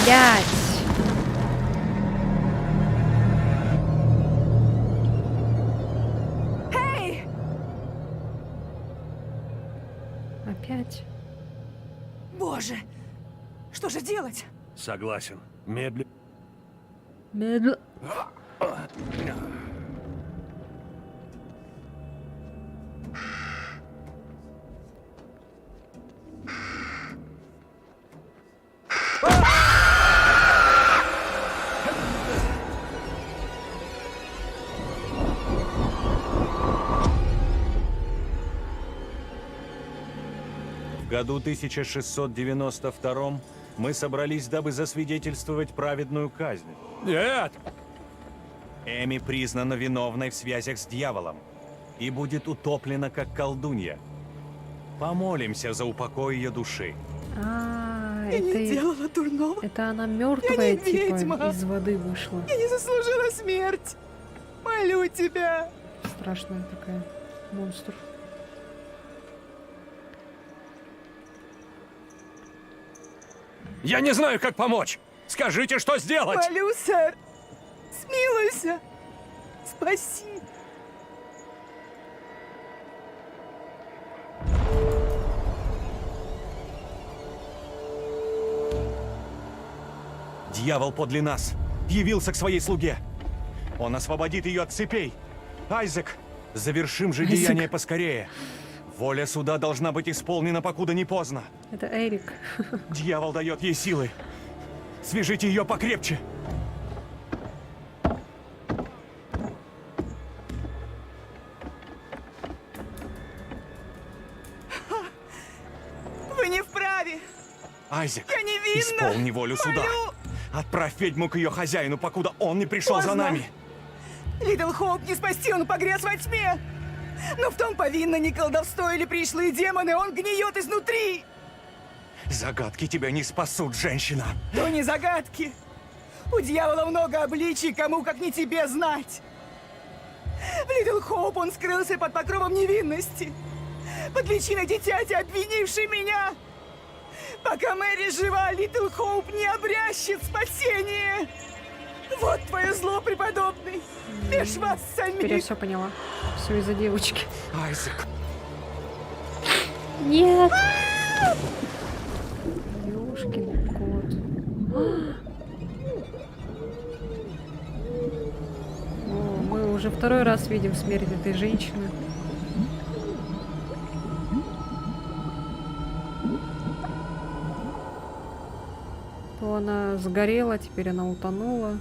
Блять! Эй! Опять? Боже! Что же делать? Согласен. Медленно. Медленно. В году 1692 мы собрались, дабы засвидетельствовать праведную казнь. Нет! Эми признана виновной в связях с дьяволом и будет утоплена как колдунья. Помолимся за упокой ее души. А, Я это, не делала дурного. это она мертвая, Я не типа, ведьма. из воды вышла. Я не заслужила смерть. Молю тебя. Страшная такая монстр. Я не знаю, как помочь! Скажите, что сделать! Молю, сэр. Смилуйся. Спаси. Дьявол подле нас явился к своей слуге. Он освободит ее от цепей. Айзек, завершим же деяние поскорее. Воля суда должна быть исполнена, покуда не поздно. Это Эрик. Дьявол дает ей силы. Свяжите ее покрепче. Вы не вправе. Айзек, Я невинна. исполни волю суда. Молю. Отправь ведьму к ее хозяину, покуда он не пришел за Поздно. нами. Лидл Хоуп не спасти, он погряз во тьме. Но в том повинно не колдовство или пришлые демоны, он гниет изнутри. Загадки тебя не спасут, женщина. То не загадки. У дьявола много обличий, кому как не тебе знать. В Литл Хоуп он скрылся под покровом невинности. Под личиной дитяти, обвинившей меня. Пока Мэри жива, Литл Хоуп не обрящет спасение. Вот твое зло, преподобный. Меж вас Теперь я самих. все поняла. Все из-за девочки. Айзек. Нет! Ёшкин кот. О, мы уже второй раз видим смерть этой женщины. То она сгорела, теперь она утонула.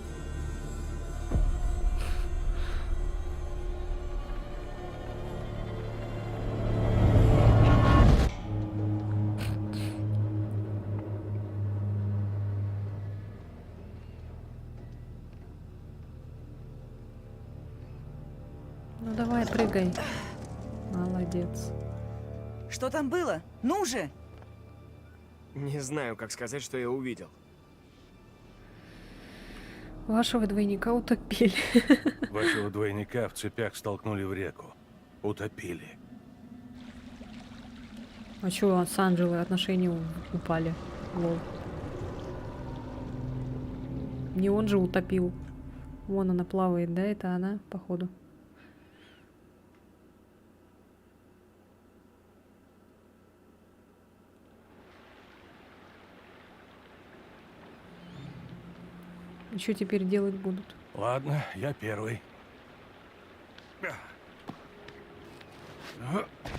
Ну давай, прыгай. Молодец. Что там было? Ну же! Не знаю, как сказать, что я увидел. Вашего двойника утопили. Вашего двойника в цепях столкнули в реку. Утопили. А чё, с Анджелой отношения упали? Лол. Не он же утопил. Вон она плавает, да? Это она, походу. И что теперь делать будут? Ладно, я первый.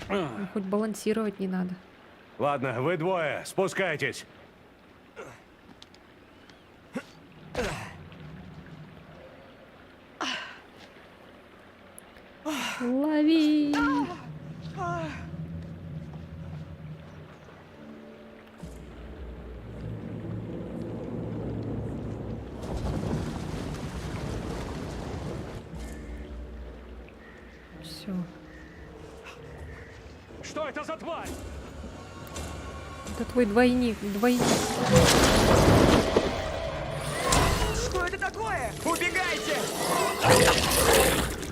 Ну, хоть балансировать не надо. Ладно, вы двое, спускайтесь. Лови! Все. Что это за тварь? Это твой двойник, двойник. Что это такое? Убегайте!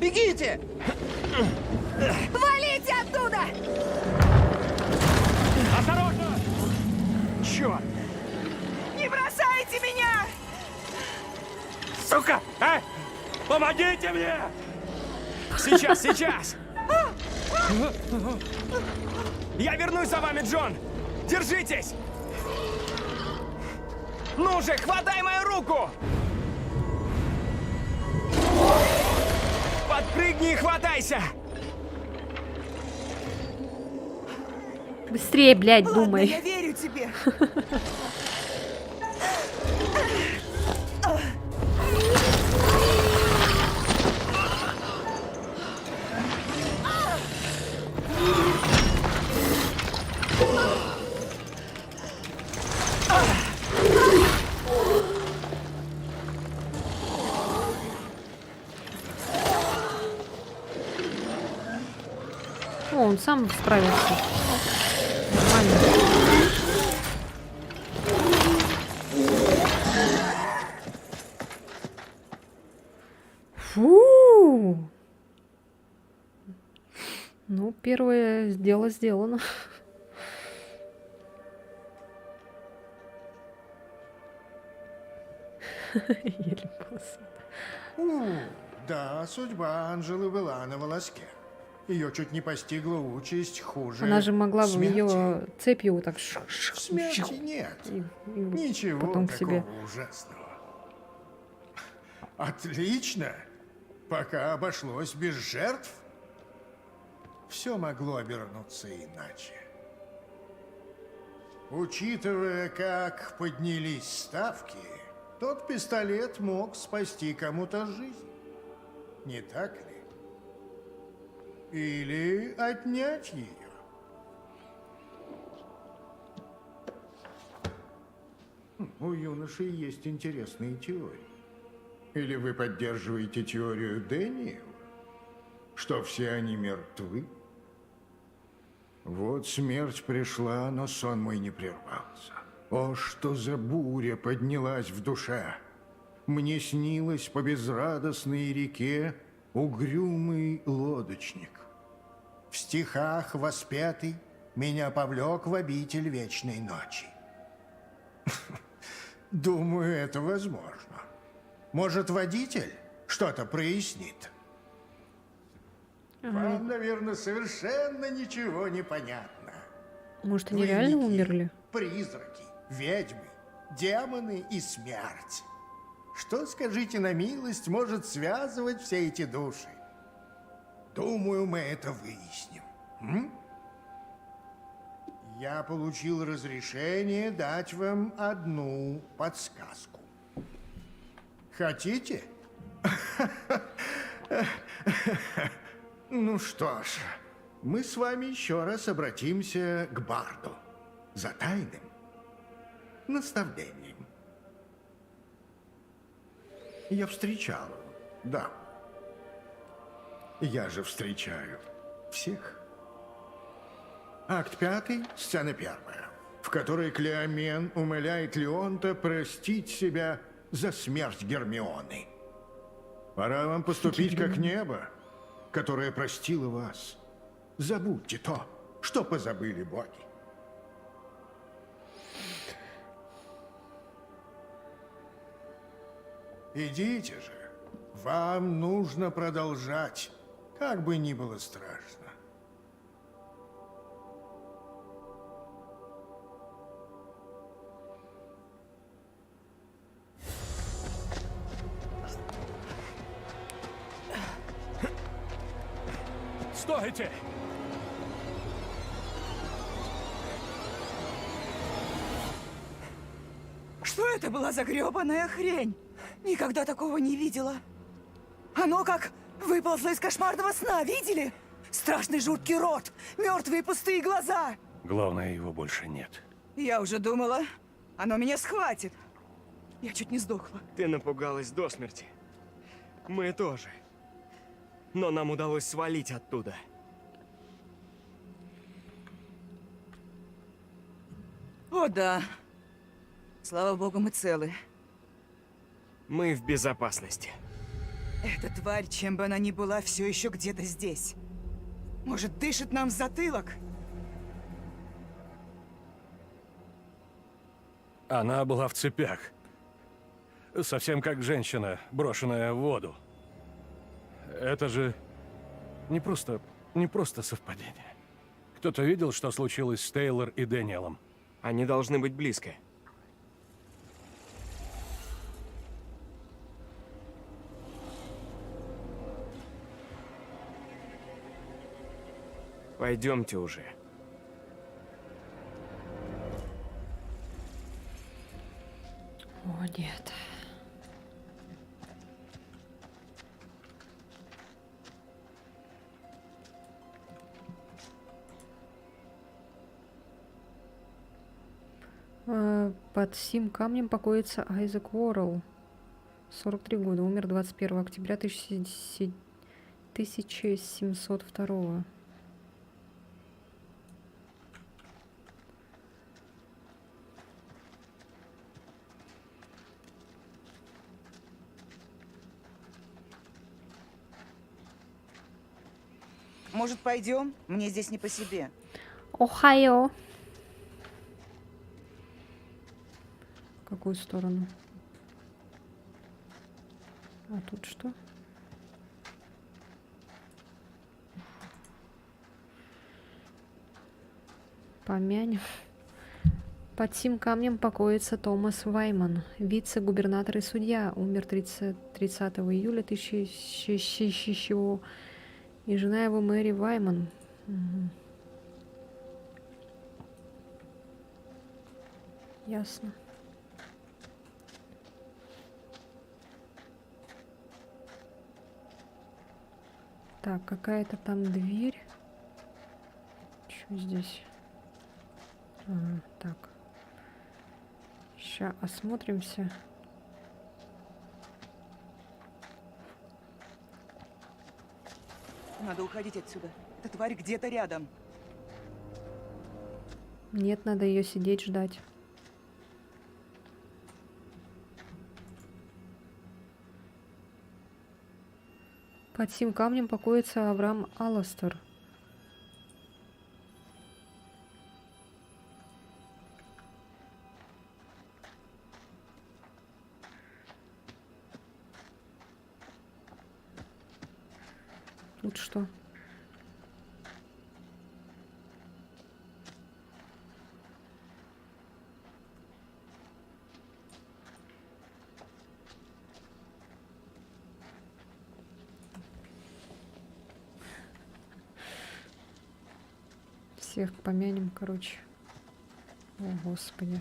Бегите! Валите оттуда! Осторожно! Черт! Не бросайте меня! Сука! А! Помогите мне! Сейчас, сейчас! Я вернусь за вами, Джон! Держитесь! Ну же, хватай мою руку! Подпрыгни и хватайся! Быстрее, блядь, Ладно, думай. я верю тебе. О, он сам справился. Нормально. Фу! Ну, первое дело сделано. Еле полосатый. Да, судьба Анжелы была на волоске. Ее чуть не постигла участь хуже Она же могла бы смерти. ее цепью вот так Смерти нет. и Ничего потом к такого себе. ужасного. Отлично. Пока обошлось без жертв, все могло обернуться иначе. Учитывая, как поднялись ставки, тот пистолет мог спасти кому-то жизнь. Не так ли? Или отнять ее. У юноши есть интересные теории. Или вы поддерживаете теорию Дэниела, что все они мертвы? Вот смерть пришла, но сон мой не прервался. О, что за буря поднялась в душе! Мне снилось по безрадостной реке угрюмый лодочник. В стихах воспетый меня повлек в обитель вечной ночи. Думаю, это возможно. Может, водитель что-то прояснит? Вам, наверное, совершенно ничего не понятно. Может, они реально умерли? Призраки, ведьмы, демоны и смерть. Что, скажите на милость, может связывать все эти души? Думаю, мы это выясним. Я получил разрешение дать вам одну подсказку. Хотите? Ну что ж, мы с вами еще раз обратимся к Барду за тайным наставлением. Я встречал, да. Я же встречаю всех. Акт 5, сцена 1, в которой Клеомен умоляет Леонта простить себя за смерть Гермионы. Пора вам поступить как небо, которое простило вас. Забудьте то, что позабыли боги. Идите же. Вам нужно продолжать, как бы ни было страшно. Стойте! Что это была за грёбаная хрень? Никогда такого не видела. Оно как выползло из кошмарного сна, видели? Страшный жуткий рот, мертвые пустые глаза. Главное, его больше нет. Я уже думала, оно меня схватит. Я чуть не сдохла. Ты напугалась до смерти. Мы тоже. Но нам удалось свалить оттуда. О да. Слава богу, мы целы. Мы в безопасности. Эта тварь, чем бы она ни была, все еще где-то здесь. Может, дышит нам в затылок? Она была в цепях. Совсем как женщина, брошенная в воду. Это же не просто совпадение. Кто-то видел, что случилось с Тейлор и Дэниелом? Они должны быть близко. Пойдемте уже. О, нет. Под сим камнем покоится Айзек Уоррелл. 43 года. Умер 21 октября 1702. Может, пойдем? Мне здесь не по себе. Ohio. В какую сторону? А тут что? Помянем. Под сим камнем покоится Томас Вайман, вице-губернатор и судья. Умер 30 июля 1000 и жена его Мэри Вайман. Угу. Ясно. Так, какая-то там дверь. Что здесь? Ага, так. Сейчас осмотримся. Надо уходить отсюда. Эта тварь где-то рядом. Нет, надо ее сидеть, ждать. Под сим камнем покоится Авраам Алластер. Тут что? Всех помянем, короче. О, Господи.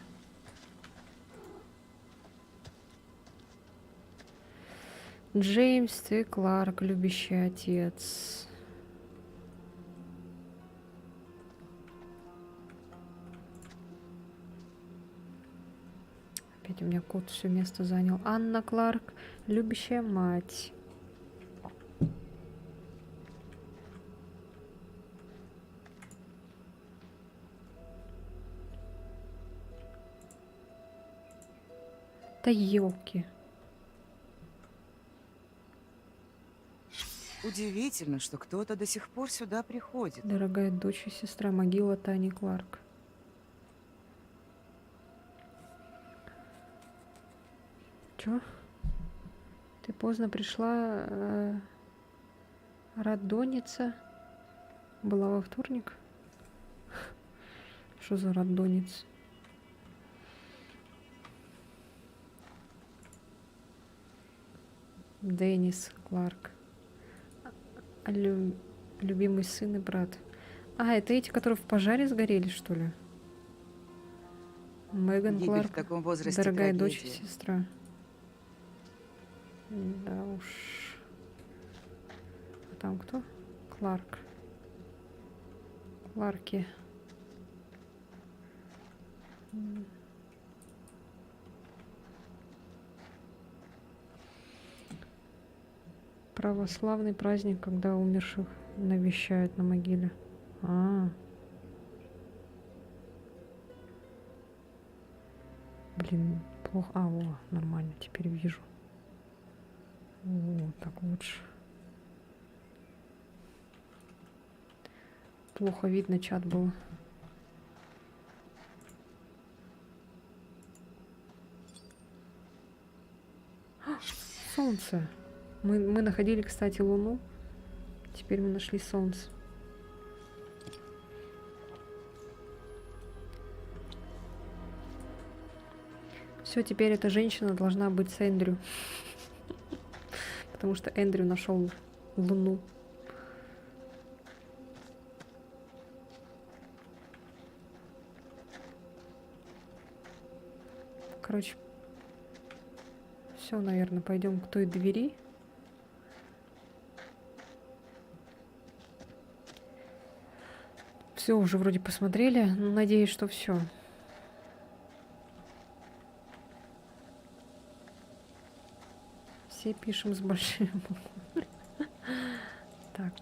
Джеймс Т. Кларк, любящий отец. Опять у меня кот все место занял. Анна Кларк, любящая мать. Да елки. Удивительно, что кто-то до сих пор сюда приходит. Дорогая дочь и сестра, могила Тани Кларк. Чё? Ты поздно пришла, раддоница? Была во вторник? Что за раддонец? Деннис Кларк. Любимый сын и брат. А, это эти, которые в пожаре сгорели, что ли? Меган Гибель Кларк. в таком возрасте Дорогая дочь и трагедия. сестра. Да уж. А там кто? Кларк. Кларки. Православный праздник, когда умерших навещают на могиле. Блин, плохо. О, нормально, теперь вижу. О, так лучше. Плохо видно, чат было. Солнце. Мы находили, кстати, Луну. Теперь мы нашли Солнце. Все, теперь эта женщина должна быть с Эндрю. Потому что Эндрю нашел Луну. Короче, все, наверное, пойдем к той двери. Все уже вроде посмотрели, но надеюсь, что все. Все пишем с большим буквы. Так.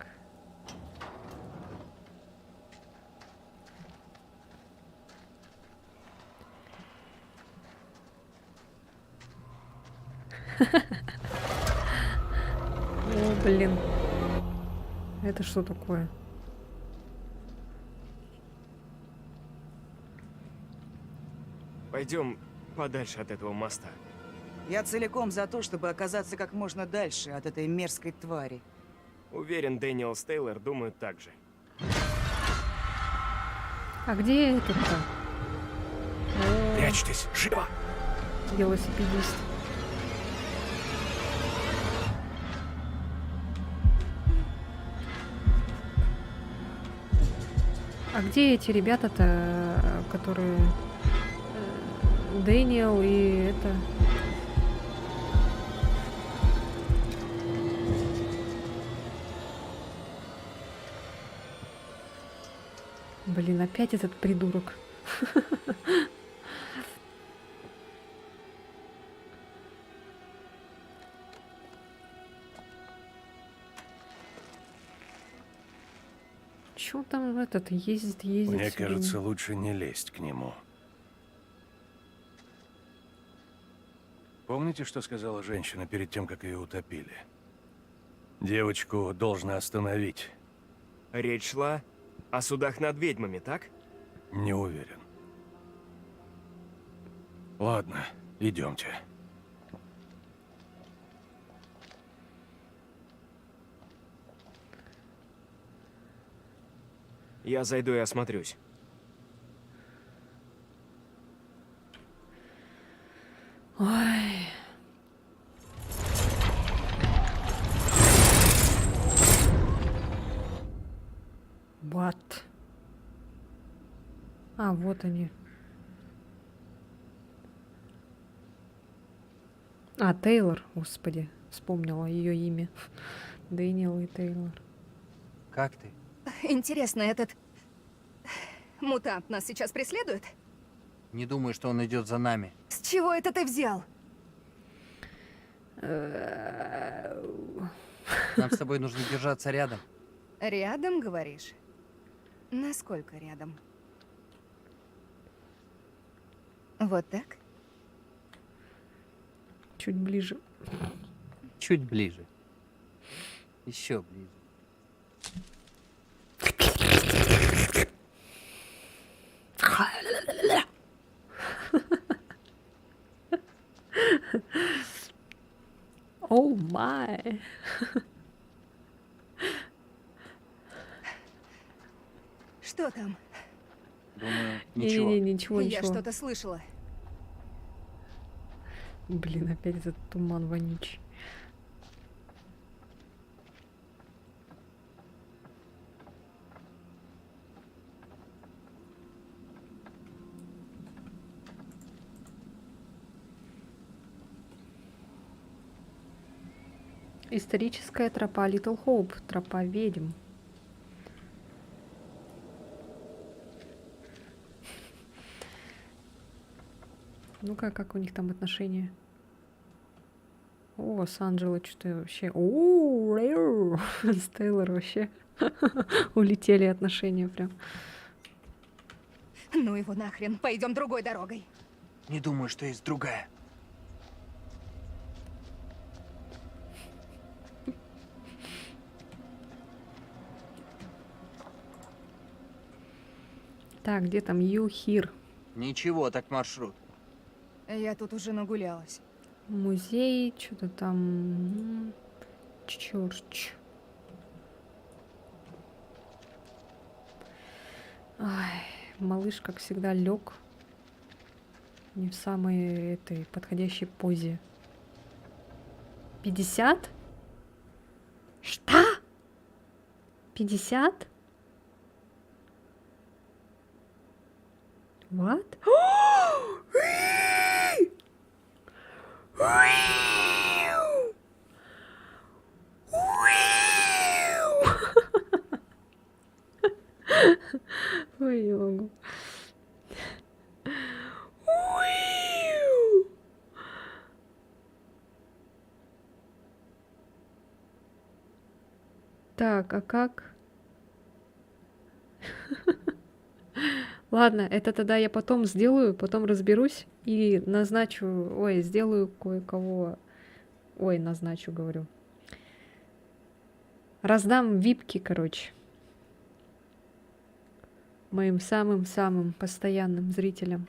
О, блин. Это что такое? Пойдем подальше от этого моста. Я целиком за то, чтобы оказаться как можно дальше от этой мерзкой твари. Уверен, Дэниел Стейлор думает так же. А где этот-то? Прячьтесь, живо! Велосипедист. А где эти ребята-то, которые... Дэниел и это... Блин, опять этот придурок. Чё там этот ездит? Мне всё кажется, время? лучше не лезть к нему. Помните, что сказала женщина перед тем, как ее утопили? Девочку должны остановить. Речь шла о судах над ведьмами, так? Не уверен. Ладно, идемте. Я зайду и осмотрюсь. Ой. What? А, вот они. А, Тейлор, господи, вспомнила ее имя. Дэниел и Тейлор. Как ты? Интересно, этот мутант нас сейчас преследует? Не думаю, что он идет за нами. С чего это ты взял? Нам с тобой нужно держаться рядом. Рядом, говоришь? Насколько рядом? Вот так? Чуть ближе. Чуть ближе. Еще ближе. Оу май. Что там? Думаю, ничего. Не-не-не, ничего, Я ничего. что-то слышала. Блин, опять этот туман вонючий. Историческая тропа Литл Хоуп, тропа ведьм. Ну-ка, как у них там отношения? О, с Анджелой что-то вообще... О, с Тейлор вообще улетели отношения прям. Ну его нахрен, пойдем другой дорогой. Не думаю, что есть другая. Так, где там You Here? Ничего, так маршрут. Я тут уже нагулялась. Музей, что-то там... Чёрч. Ай, малыш, как всегда, лег не в самой этой подходящей позе. 50? Что? 50? What? Ой, не могу. Так, а как? Ладно, это тогда я потом сделаю, потом разберусь и назначу, ой, сделаю кое-кого, ой, назначу, говорю. Раздам випки, короче, моим самым-самым постоянным зрителям.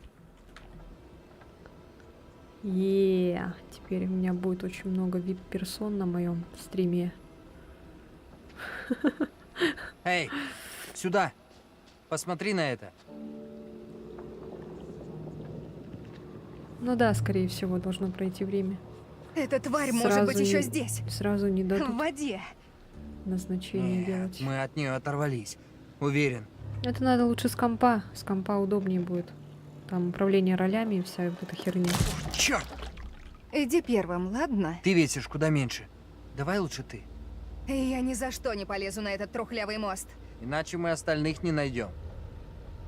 Теперь у меня будет очень много вип-персон на моем стриме. Эй, сюда! Посмотри на это. Ну да, скорее всего, должно пройти время. Эта тварь может быть еще здесь. Сразу не В дадут воде. назначение делать. Мы от нее оторвались. Уверен. Это надо лучше с компа. С компа удобнее будет. Там управление ролями и вся вот эта херня. Черт! Иди первым, ладно? Ты весишь куда меньше. Давай лучше ты. Я ни за что не полезу на этот трухлявый мост. Иначе мы остальных не найдем.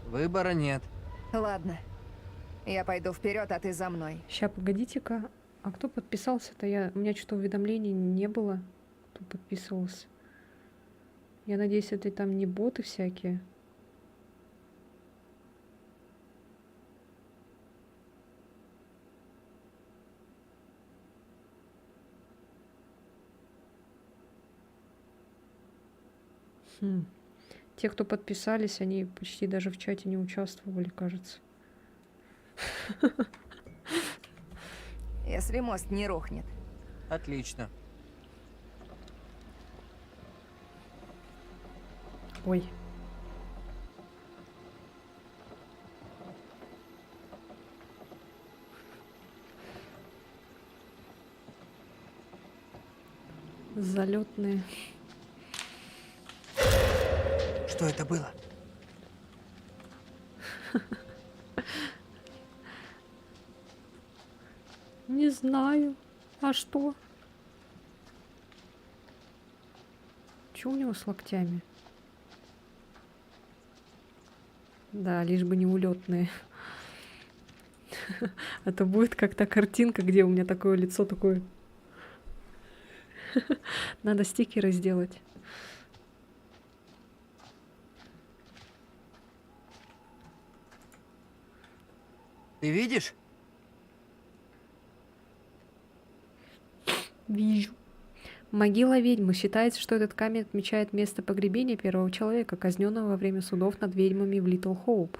Выбора нет. Ладно. Я пойду вперед, а ты за мной. Ща, погодите-ка. А кто подписался-то? У меня что-то уведомлений не было. Кто подписывался? Я надеюсь, это там не боты всякие. Те, кто подписались, они почти даже в чате не участвовали, кажется. Если мост не рухнет. Отлично. Ой. Залетные. Что это было? Не знаю. А что? Чё у него с локтями? Да, лишь бы не улетные. Это будет как та картинка, где у меня такое лицо такое. Надо стикеры сделать. Ты видишь? Вижу. Могила ведьмы. Считается, что этот камень отмечает место погребения первого человека, казненного во время судов над ведьмами в Литл Хоуп.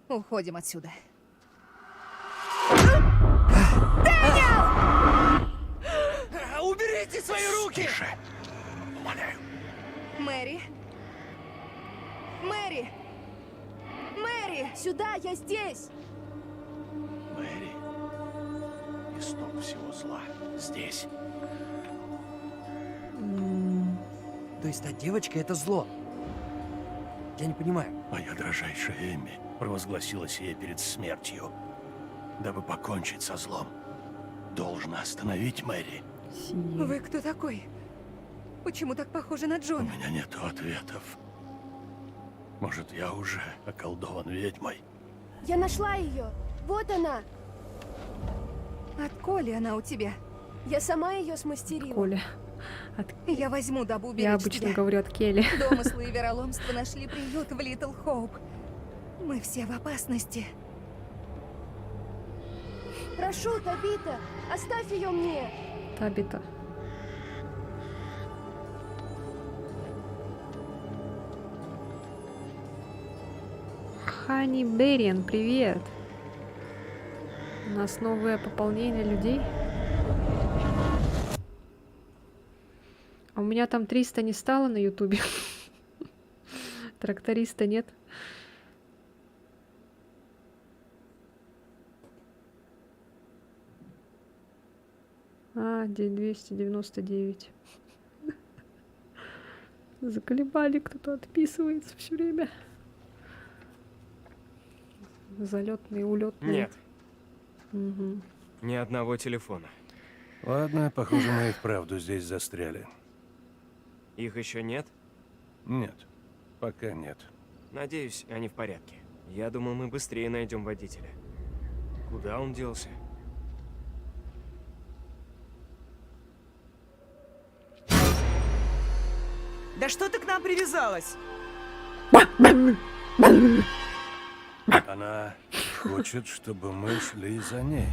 Уходим отсюда. Уберите свои руки! Тише. Умоляю. Мэри? Мэри! Мэри! Сюда, я здесь! Мэри, исток всего зла здесь. То есть та девочка — это зло? Я не понимаю. Моя дрожайшая Эмми провозгласила сие перед смертью, дабы покончить со злом. Должна остановить Мэри. Вы кто такой? Почему так похожи на У Джона? меня нет ответов. Может, я уже околдован ведьмой? Я нашла ее! Вот она! Отколи она у тебя? Я сама ее смастерила. Коля. Я возьму, дабы уберечь Я обычно тебя. говорю от Келли. Домыслы и вероломство нашли приют в Литл Хоуп. Мы все в опасности. Прошу, Табита, оставь ее мне! Табита. Хани Бериан, привет. У нас новое пополнение людей. А у меня там 300 не стало на ютубе. Тракториста нет. А, день 299. Заколебали, кто-то отписывается все время. Залетные, улетные. Нет, Угу. ни одного телефона. Ладно, похоже, мы и вправду здесь застряли. Их еще нет? Нет, пока нет. Надеюсь, они в порядке. Я думал, мы быстрее найдем водителя. Куда он делся? Да что ты к нам привязалась? Она хочет, чтобы мы шли за ней.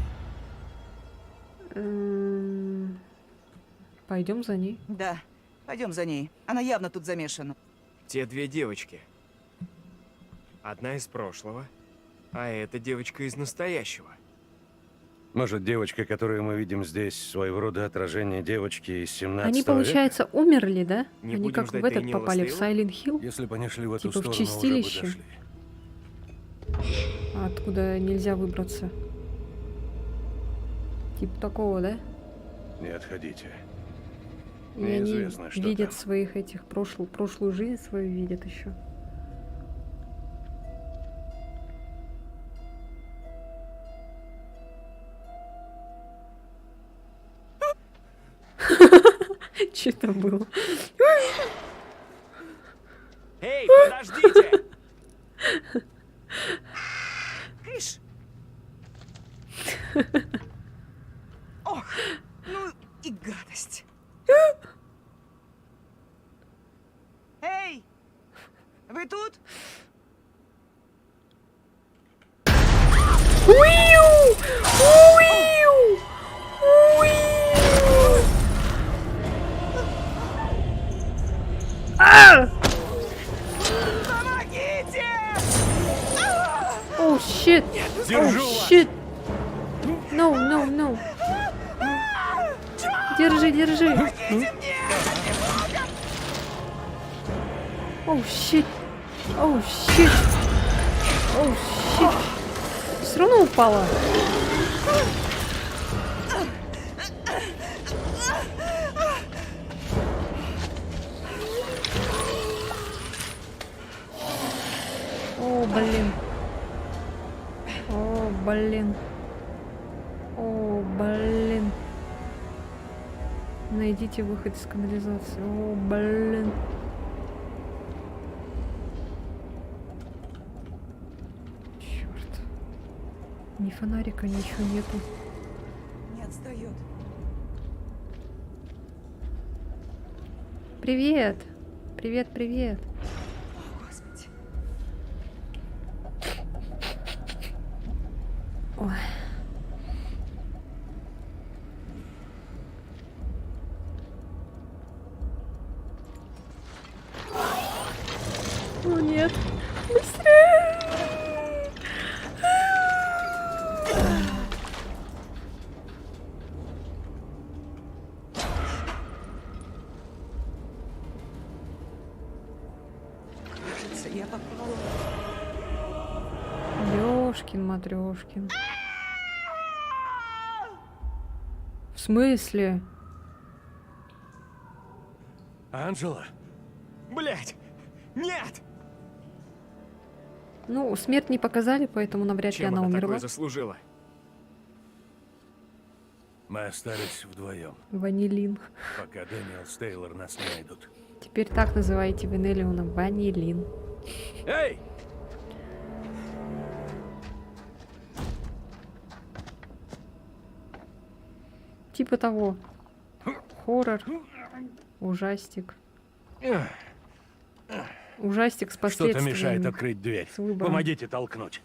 Пойдем за ней. Да, пойдем за ней. Она явно тут замешана. Те две девочки. Одна из прошлого, а эта девочка из настоящего. Может, девочка, которую мы видим здесь, своего рода отражение девочки из 17 Они, века? получается, умерли, да? Не Они будем как ждать в этот Дэниела попали, в Стейла? Silent Hill? Если бы они шли в эту Типа в сторону, уже бы чистилище? дошли. Откуда нельзя выбраться? Типа такого, да? Не отходите. И они Неизвестно, что видят там. своих этих прошлую жизнь свою видят еще. Что это было? Эй, подождите! Кыш! Ох, ну и гадость. Эй, вы тут? Помогите! Оу, щит! Держу Оу, вас! щит! No, no, no. Держи, держи. Оу, щит! Оу, щит! Оу, щит! Все равно упала. О, блин. О, блин. О, блин. Найдите выход из канализации. О, блин. Черт. Ни фонарика, ничего нету. Не отстает. Привет. Привет, привет. О, Господи. Ой. О, нет. Быстрее. Кажется, я попала. Ёшкин матрёшкин. В смысле? Анжела? Блять! Нет! Ну, смерть не показали, поэтому навряд ли Чем она она умерла. такое заслужила? Мы остались вдвоем, Ванилин. пока Дэниел с Тейлор нас не найдут. Теперь так называете Венелиона. Ванилин. Эй! Типа того. Хоррор. Ужастик. Ужастик с последствиями. Что-то мешает открыть дверь. С выбором. Помогите толкнуть.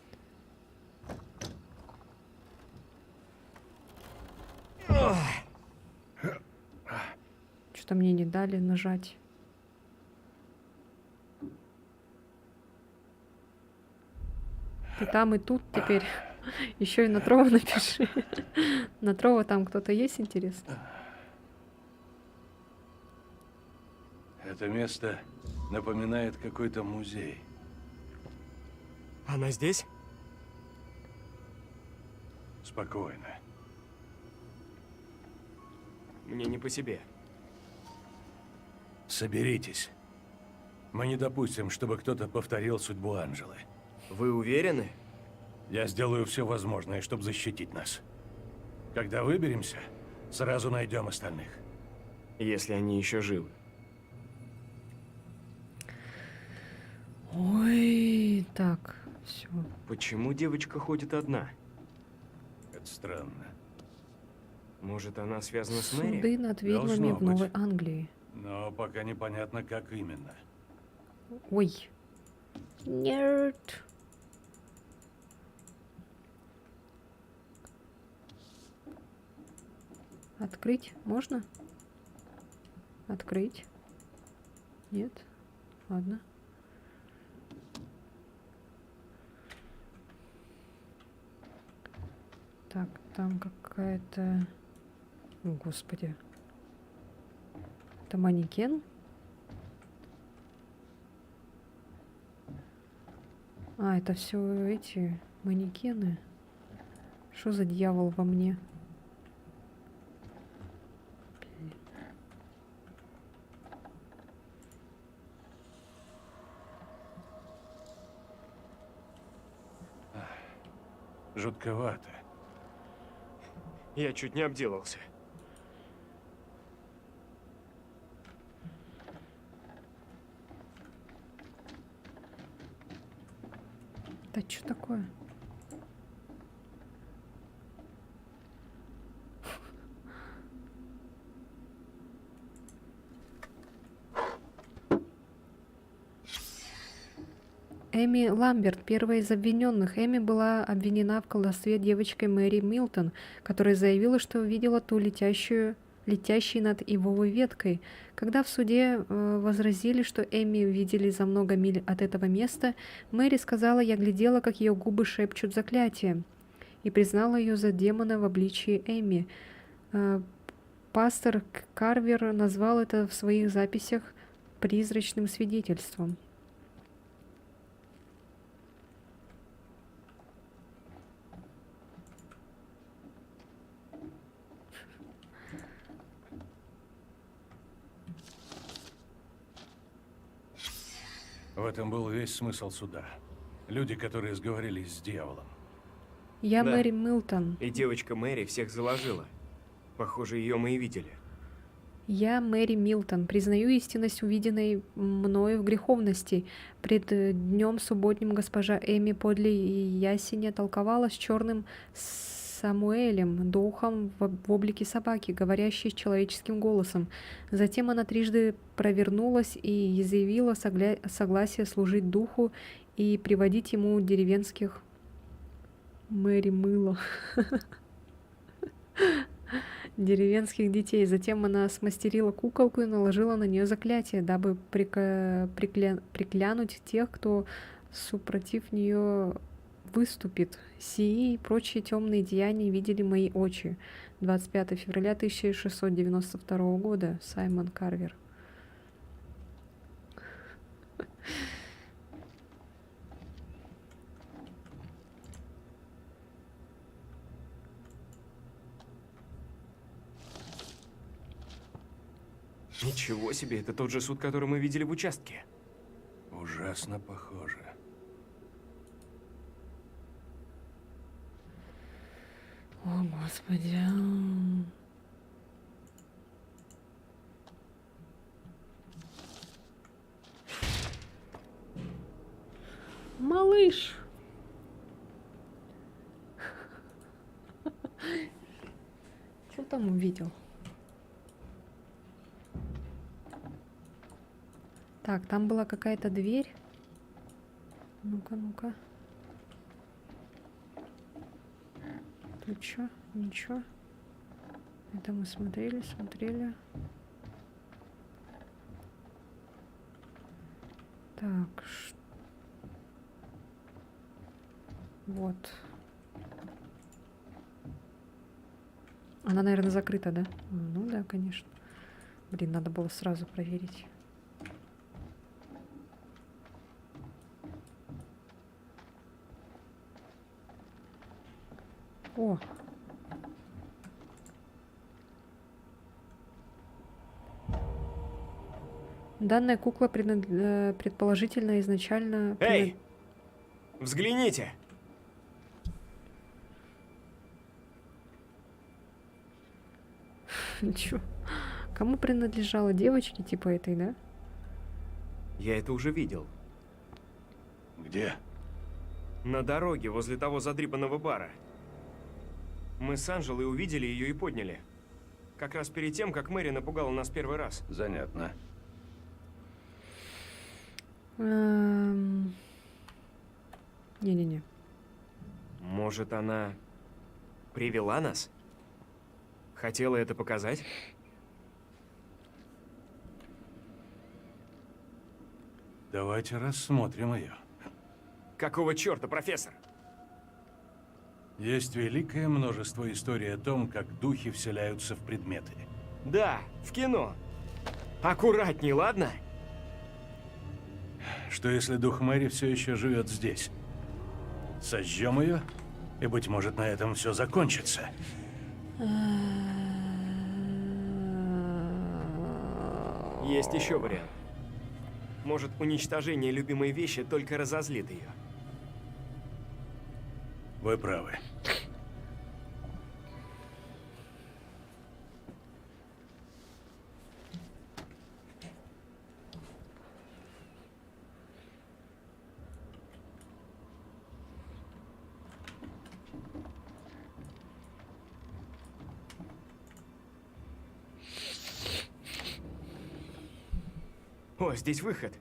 Что-то мне не дали нажать. И там, и тут теперь. Еще и на Трова напиши. На Трова там кто-то есть, интересно? Это место напоминает какой-то музей. Она здесь? Спокойно. Мне не по себе. Соберитесь. Мы не допустим, чтобы кто-то повторил судьбу Анжелы. Вы уверены? Я сделаю все возможное, чтобы защитить нас. Когда выберемся, сразу найдем остальных. Если они еще живы. Ой, так, все. Почему девочка ходит одна? Это странно. Может, она связана с Мэри? Суды над ведьмами Должно в Новой быть. Англии. Но пока непонятно, как именно. Ой. Нерд. Открыть можно? Открыть? Нет? Ладно. Так, там какая-то... О, Господи. Это манекен? А, это все эти манекены. Что за дьявол во мне? Жутковато. Я чуть не обделался. Да что такое? Эми Ламберт, первая из обвиненных. Эми была обвинена в колдовстве девочкой Мэри Милтон, которая заявила, что видела ту летящую летящей над ивовой веткой. Когда в суде возразили, что Эми видели за много миль от этого места, Мэри сказала: «Я глядела, как ее губы шепчут заклятие», и признала ее за демона в обличии Эми. Пастор Карвер назвал это в своих записях призрачным свидетельством. В этом был весь смысл суда. Люди, которые сговорились с дьяволом. Я Да. Мэри Милтон. И девочка Мэри всех заложила. Похоже, ее мы и видели. Я Мэри Милтон. Признаю истинность увиденной мною в греховности. Пред днем субботним госпожа Эми подле ясеня толковала с черным Самуэлем, духом в облике собаки, говорящей человеческим голосом. Затем она трижды провернулась и заявила согласие служить духу и приводить ему деревенских Мэри мыло. Деревенских детей. Затем она смастерила куколку и наложила на нее заклятие, дабы приклянуть тех, кто супротив нее выступит. Сии и прочие темные деяния видели мои очи. 25 февраля 1692 года. Саймон Карвер. Ничего себе, это тот же суд, который мы видели в участке. Ужасно похоже. О, Господи. Малыш. Что там увидел? Так, там была какая-то дверь. Ну-ка, ну-ка. Тут что? Ничего. Это мы смотрели. Так. Вот. Она, наверное, закрыта, да? Ну да, конечно. Блин, надо было сразу проверить. О! Данная кукла предположительно изначально... Эй! Взгляните! Чё? Кому принадлежала? Девочке типа этой, да? Я это уже видел. Где? На дороге, возле того задрипанного бара. Мы с Анжелой увидели ее и подняли. Как раз перед тем, как Мэри напугала нас первый раз. Занятно. Не-не-не. Может, она привела нас? Хотела это показать? Давайте рассмотрим ее. Какого черта, профессор? Есть великое множество историй о том, как духи вселяются в предметы. Да, в кино. Аккуратней, ладно? Что если дух Мэри все еще живет здесь? Сожжем ее, и, быть может, на этом все закончится. Есть еще вариант. Может, уничтожение любимой вещи только разозлит ее. Вы правы. О, здесь выход.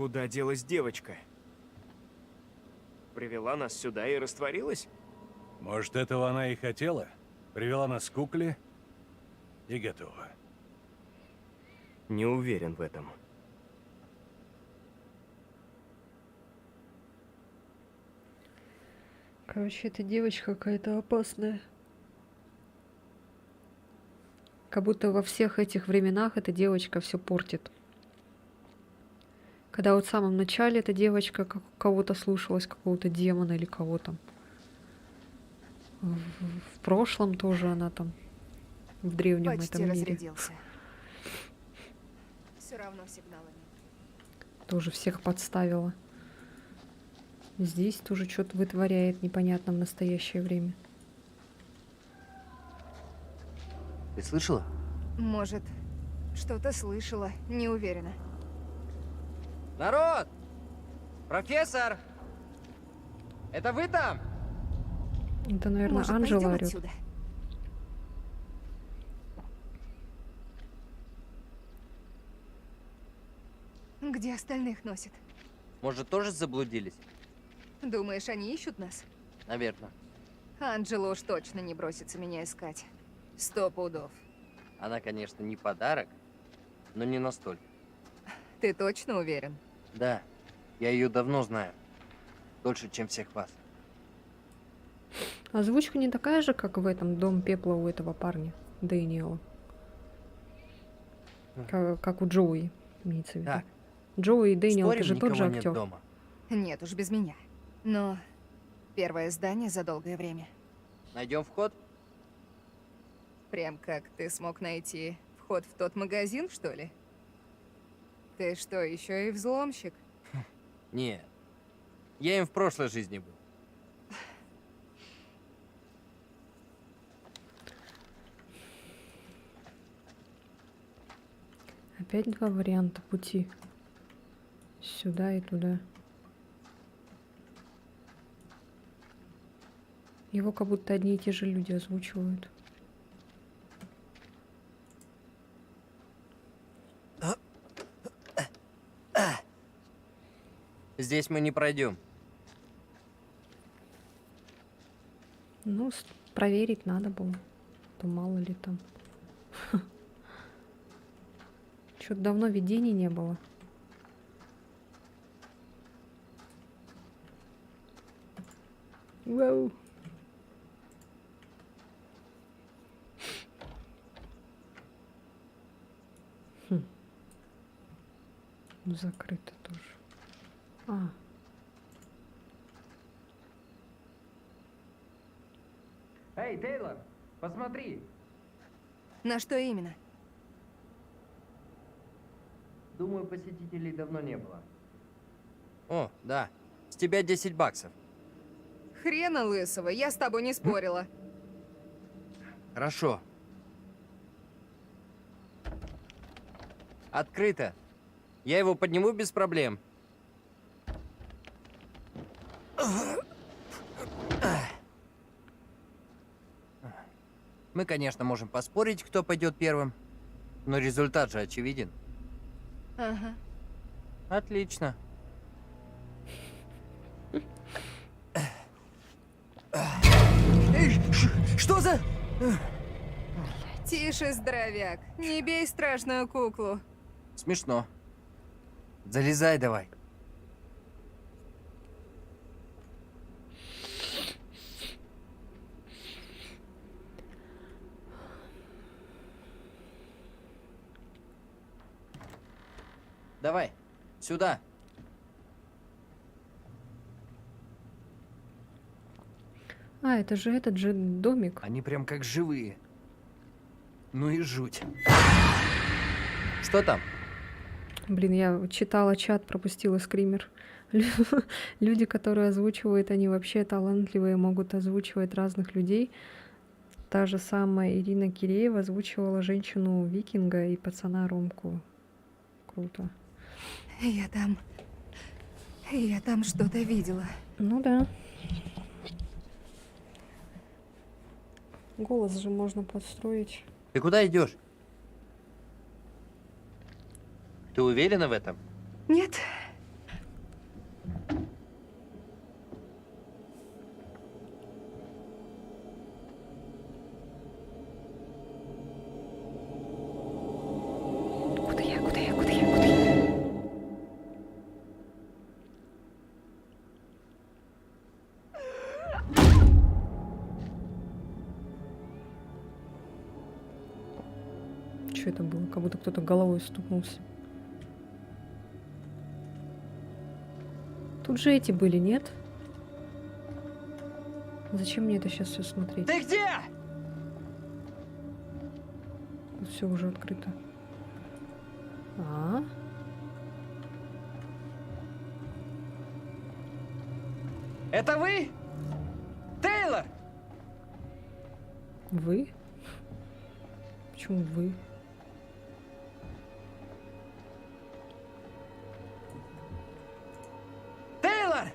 Куда делась девочка? Привела нас сюда и растворилась? Может, этого она и хотела? Привела нас к кукле и готова. Не уверен в этом. Короче, эта девочка какая-то опасная. Как будто во всех этих временах эта девочка все портит. Когда вот в самом начале эта девочка кого-то слушалась, какого-то демона или кого там. В прошлом тоже она там, в древнем Почти этом мире. разрядился. Все равно сигнала нет. Тоже всех подставила. Здесь тоже что-то вытворяет непонятно в настоящее время. Ты слышала? Может, что-то слышала, не уверена. Народ! Профессор! Это вы там? Это, наверное, Может, Анжела пойдем орёт. отсюда? Где остальных носит? Может, тоже заблудились? Думаешь, они ищут нас? Наверное. Анджела уж точно не бросится меня искать. 100 пудов. Она, конечно, не подарок, но не настолько. Ты точно уверен? Да, я ее давно знаю. Дольше, чем всех вас. Озвучка не такая же, как в этом Дом пепла у этого парня, Дэниела. Как у Джоуи, имеется в виду. Так. Джоуи и Дэниел, Спорим, это же тот же никого нет актер. дома. Нет уж, без меня. Но первое здание за долгое время. Найдем вход? Прям как ты смог найти вход в тот магазин, что ли? Ты что, еще и взломщик? Нет. Я им в прошлой жизни был. Опять два варианта пути. Сюда и туда. Его как будто одни и те же люди озвучивают. Здесь мы не пройдем. Ну, проверить надо было. То мало ли там. Что-то давно видений не было. Вау. Закрыто тоже. А. Эй, Тейлор, посмотри. На что именно? Думаю, посетителей давно не было. О, да. С тебя 10 баксов. Хрена лысого, я с тобой не спорила. Хорошо. Открыто. Я его подниму без проблем. Мы, конечно, можем поспорить, кто пойдет первым, но результат же очевиден. Ага. Отлично. Что за... Тише, здоровяк. Не бей страшную куклу. Смешно. Залезай давай. Давай, сюда. А, это же этот же домик. Они прям как живые. Ну и жуть. Что там? Блин, я читала чат, пропустила скример. Люди, которые озвучивают, они вообще талантливые, могут озвучивать разных людей. Та же самая Ирина Киреева озвучивала женщину-викинга и пацана Ромку. Круто. Я там что-то видела. Ну да. Голос же можно подстроить. Ты куда идешь? Ты уверена в этом? Нет, что это было? Как будто кто-то головой стукнулся. Тут же эти были, нет? Зачем мне это сейчас все смотреть? Ты где? Тут все уже открыто. А? Это вы? Тейлор! Вы? Почему вы? Тейлор!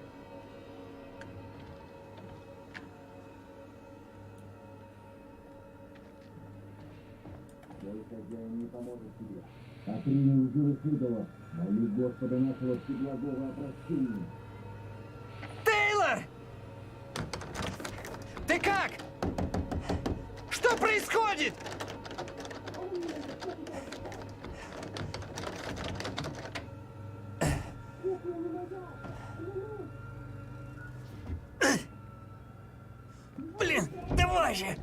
Тейлор! Ты как? Что происходит? Блин, давай же!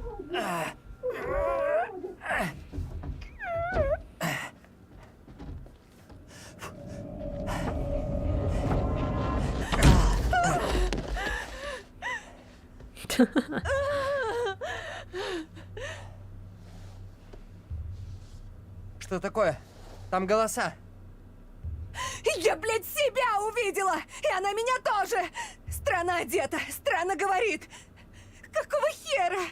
Что такое? Там голоса. Я, блядь, себя увидела! И она меня тоже! Странно одета, странно говорит. Какого хера?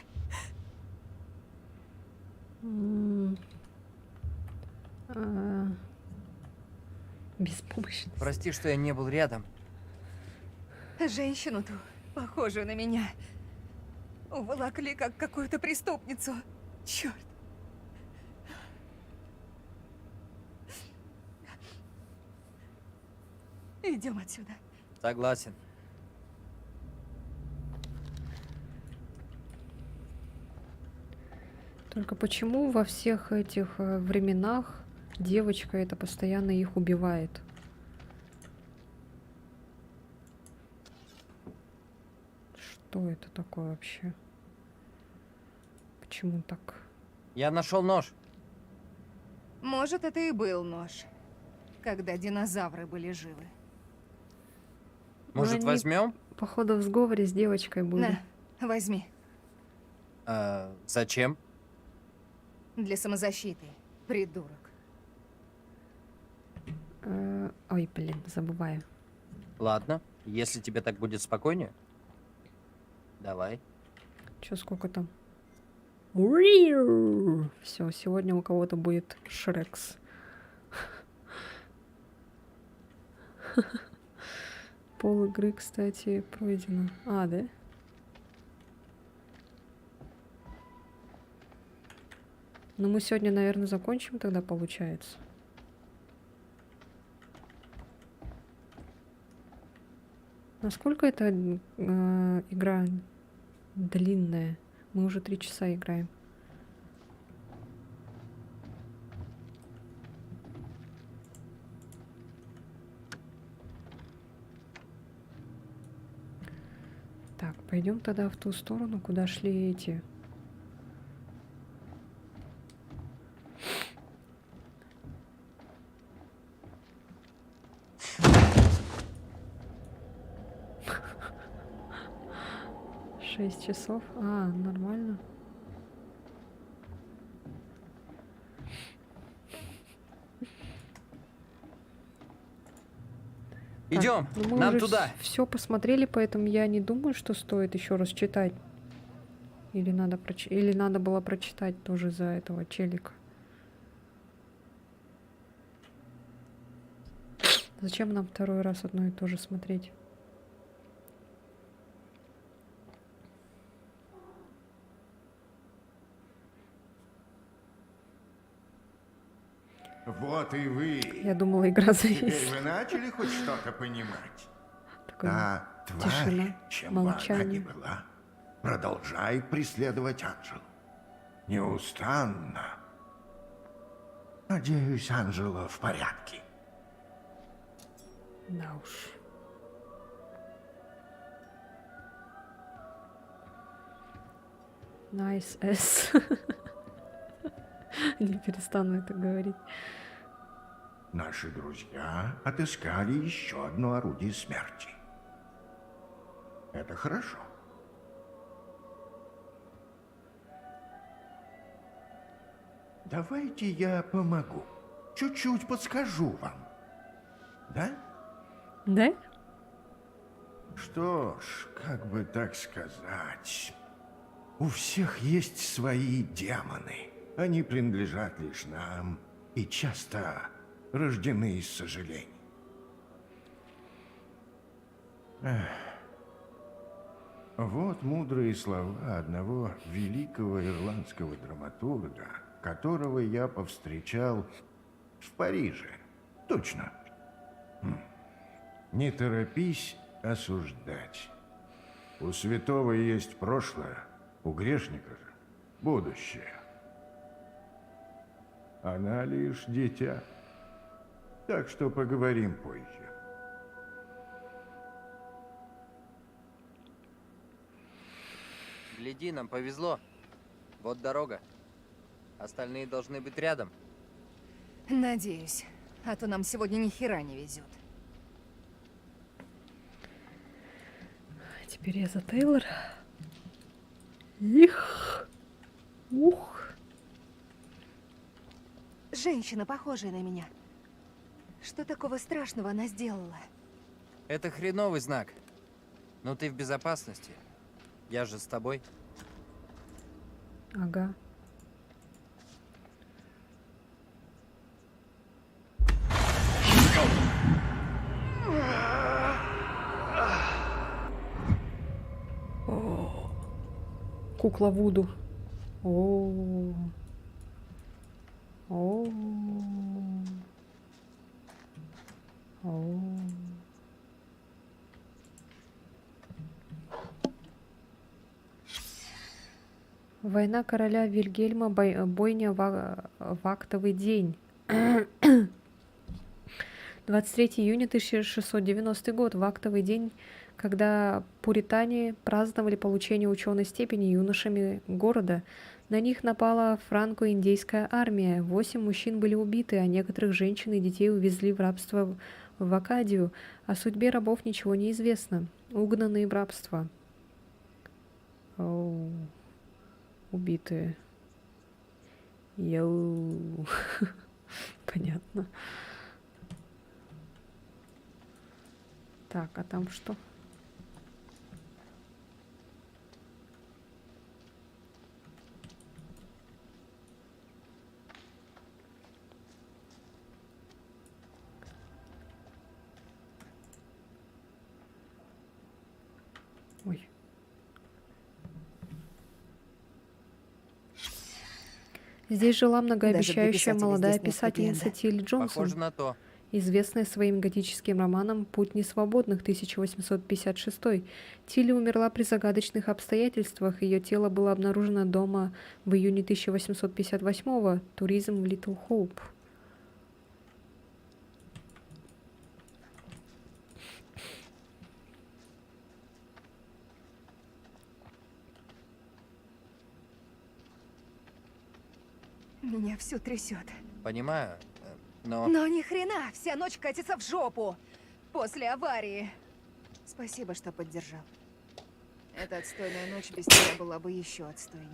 Беспомощность. Прости, что я не был рядом. Женщину ту, похожую на меня, уволокли как какую-то преступницу. Черт. Идем отсюда. Согласен. Только почему во всех этих временах девочка это постоянно их убивает? Что это такое вообще? Почему так? Я нашел нож. Может, это и был нож, когда динозавры были живы. Может, они, возьмем? Походу, в сговоре с девочкой были. На, возьми. Зачем? Для самозащиты, придурок. Ой, блин, забываю. Ладно, если тебе так будет спокойнее. Давай. Чё, сколько там? Все, сегодня у кого-то будет Шрекс. Пол игры, кстати, пройдено. А, да? Ну, мы сегодня, наверное, закончим тогда, получается. Насколько эта игра длинная? Мы уже 3 часа играем. Так, пойдем тогда в ту сторону, куда шли эти. Шесть часов. А, нормально. Идем, нам туда. Все посмотрели, поэтому я не думаю, что стоит еще раз читать. Или надо было прочитать тоже за этого челика. Зачем нам второй раз одно и то же смотреть? Вот и вы. Я думала, игра Теперь зависла. вы начали хоть что-то понимать? Такой А тварь, тишина, чем бы она ни молчание. была, продолжает преследовать Анжелу. Неустанно. Надеюсь, Анжела в порядке. Да уж. Nice S. Не перестану это говорить. Наши друзья отыскали еще одно орудие смерти. Это хорошо. Давайте я помогу. Чуть-чуть подскажу вам. Да? Да? Что ж, как бы так сказать... У всех есть свои демоны. Они принадлежат лишь нам и часто рождены из сожалений. Эх. Вот мудрые слова одного великого ирландского драматурга, которого я повстречал в Париже. Точно. Не торопись осуждать. У святого есть прошлое, у грешника же будущее. Она лишь дитя. Так что поговорим позже. Гляди, нам повезло. Вот дорога. Остальные должны быть рядом. Надеюсь. А то нам сегодня ни хера не везет. Теперь я за Тейлор. Их. Ух. Женщина, похожая на меня. Что такого страшного она сделала? Это хреновый знак. Но ты в безопасности. Я же с тобой. Ага. О, кукла Вуду. О. О. О. Война короля Вильгельма, бойня в актовый день. 23 июня 1690 год, в актовый день, когда пуритане праздновали получение ученой степени юношами города. На них напала франко-индейская армия. 8 мужчин были убиты, а некоторых женщин и детей увезли в рабство в Акадию. О судьбе рабов ничего не известно. Угнанные в рабство. Оу. Убитые. Йоу. Понятно. Так, а там что? Ой. Здесь жила многообещающая молодая писательница Тилли Джонсон, Похоже на то. известная своим готическим романом «Путь несвободных» 1856. Тилли умерла при загадочных обстоятельствах. Ее тело было обнаружено дома в июне 1858-го. Туризм в Литл Хоуп. Меня всё трясет. Понимаю, но... Но ни хрена, вся ночь катится в жопу. После аварии. Спасибо, что поддержал. Эта отстойная ночь без тебя была бы еще отстойней.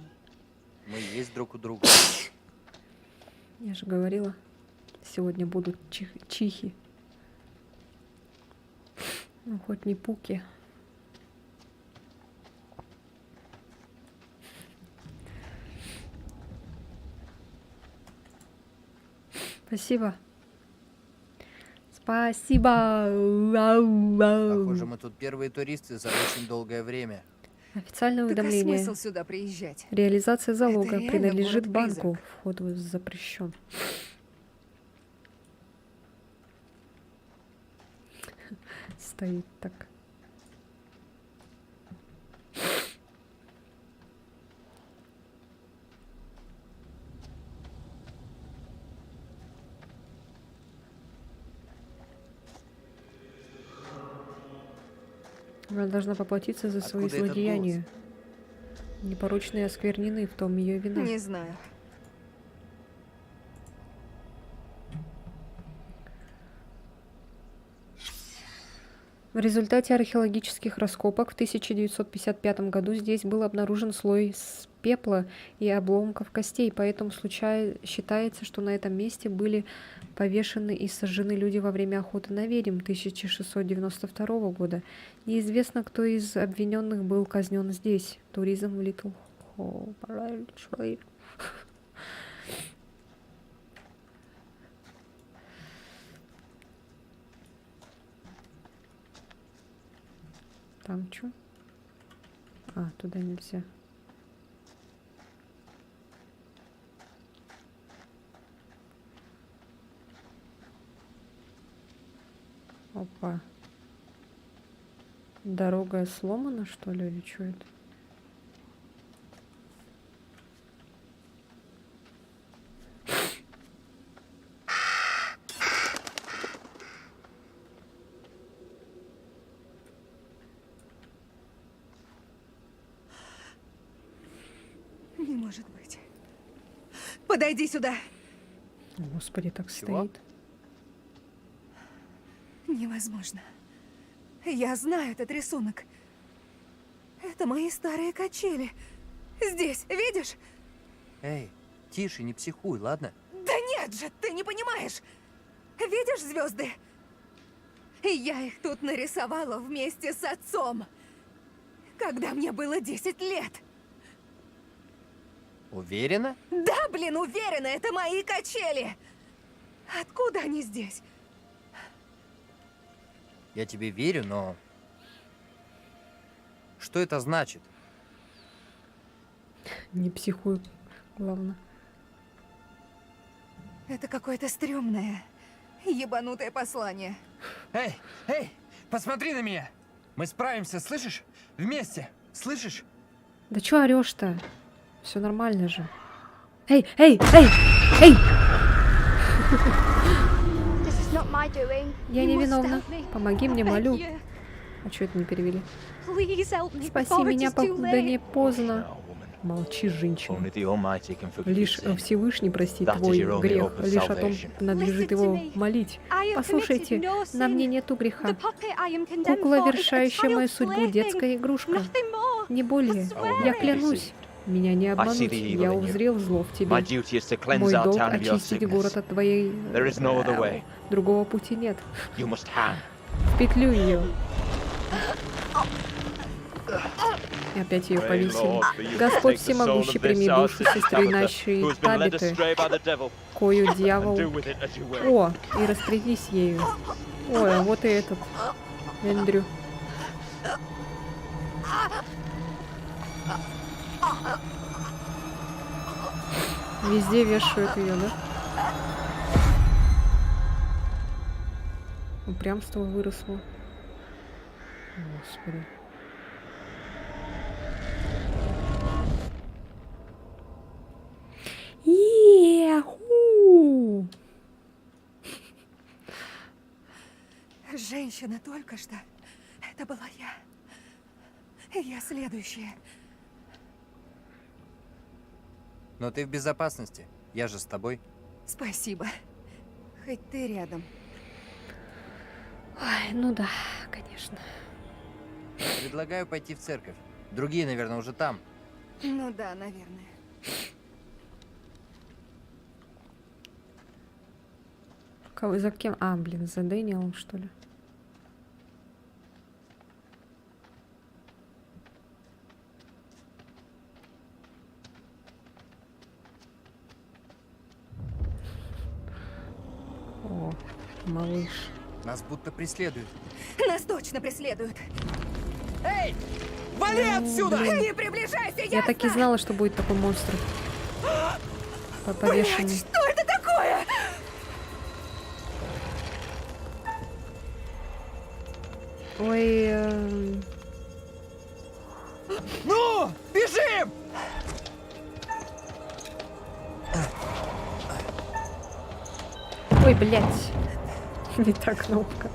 Мы есть друг у друга. Я же говорила, сегодня будут чихи. Ну, хоть не пуки. Спасибо. Спасибо. Похоже, мы тут первые туристы за очень долгое время. Официальное Так а уведомление. смысл сюда приезжать? Реализация залога реально принадлежит город-призрак. банку. Вход запрещен. Стоит так. Она должна поплатиться за свои Откуда этот злодеяния. Непорочные осквернены, в том ее вина. Не знаю. В результате археологических раскопок в 1955 году здесь был обнаружен слой пепла и обломков костей, поэтому считается, что на этом месте были повешены и сожжены люди во время охоты на ведьм 1692 года. Неизвестно, кто из обвиненных был казнен здесь. Туризм в Литл Хоуп. Там что? А, туда нельзя. Опа. Дорога сломана, что ли, или что это? Не может быть. Подойди сюда. Господи, так Чего? стоит. Невозможно. Я знаю этот рисунок. Это мои старые качели. Здесь, видишь? Эй, тише, не психуй, ладно? Да нет же, ты не понимаешь. Видишь звезды? Я их тут нарисовала вместе с отцом, когда мне было 10 лет. Уверена? Да, блин, уверена, это мои качели. Откуда они здесь? Я тебе верю, но... Что это значит? Не психуй, главное. Это какое-то стрёмное, ебанутое послание. Эй, эй, посмотри на меня! Мы справимся, слышишь? Вместе, слышишь? Да чё орёшь-то? Все нормально же. Эй, эй, эй, эй! Я не виновна. Помоги мне, молю. А чё это не перевели? Спаси меня, покуда не поздно. Молчи, женщина. Лишь Всевышний простит твой грех. Лишь о том надлежит его молить. Послушайте, на мне нету греха. Кукла, вершающая мою судьбу, детская игрушка. Не более. Я клянусь. Меня не обмануть. Я узрел зло в тебе. Мой долг — очистить город от твоей... Другого пути нет. В петлю ее. И опять ее повесили. Господь всемогущий, прими душу сестры нашей Табиты, кою дьявол... О, и распорядись ею. Ой, а вот и этот. Эндрю. Везде вешают ее, да? Упрямство выросло. Господи. Еху! Женщина только что. Это была я. Я следующая. Но ты в безопасности. Я же с тобой. Спасибо. Хоть ты рядом. Ой, ну да, конечно. Предлагаю пойти в церковь. Другие, наверное, уже там. Ну да, наверное. Кого, за кем? А, блин, за Дэниелом, что ли? О, малыш. Нас будто преследуют. Нас точно преследуют. Эй! Вали отсюда! Не приближайся, Я так и знала, что будет такой монстр. Повешенный. Блядь, что это такое? Ой, Ну, бежим! Ой, блядь. Не та кнопка.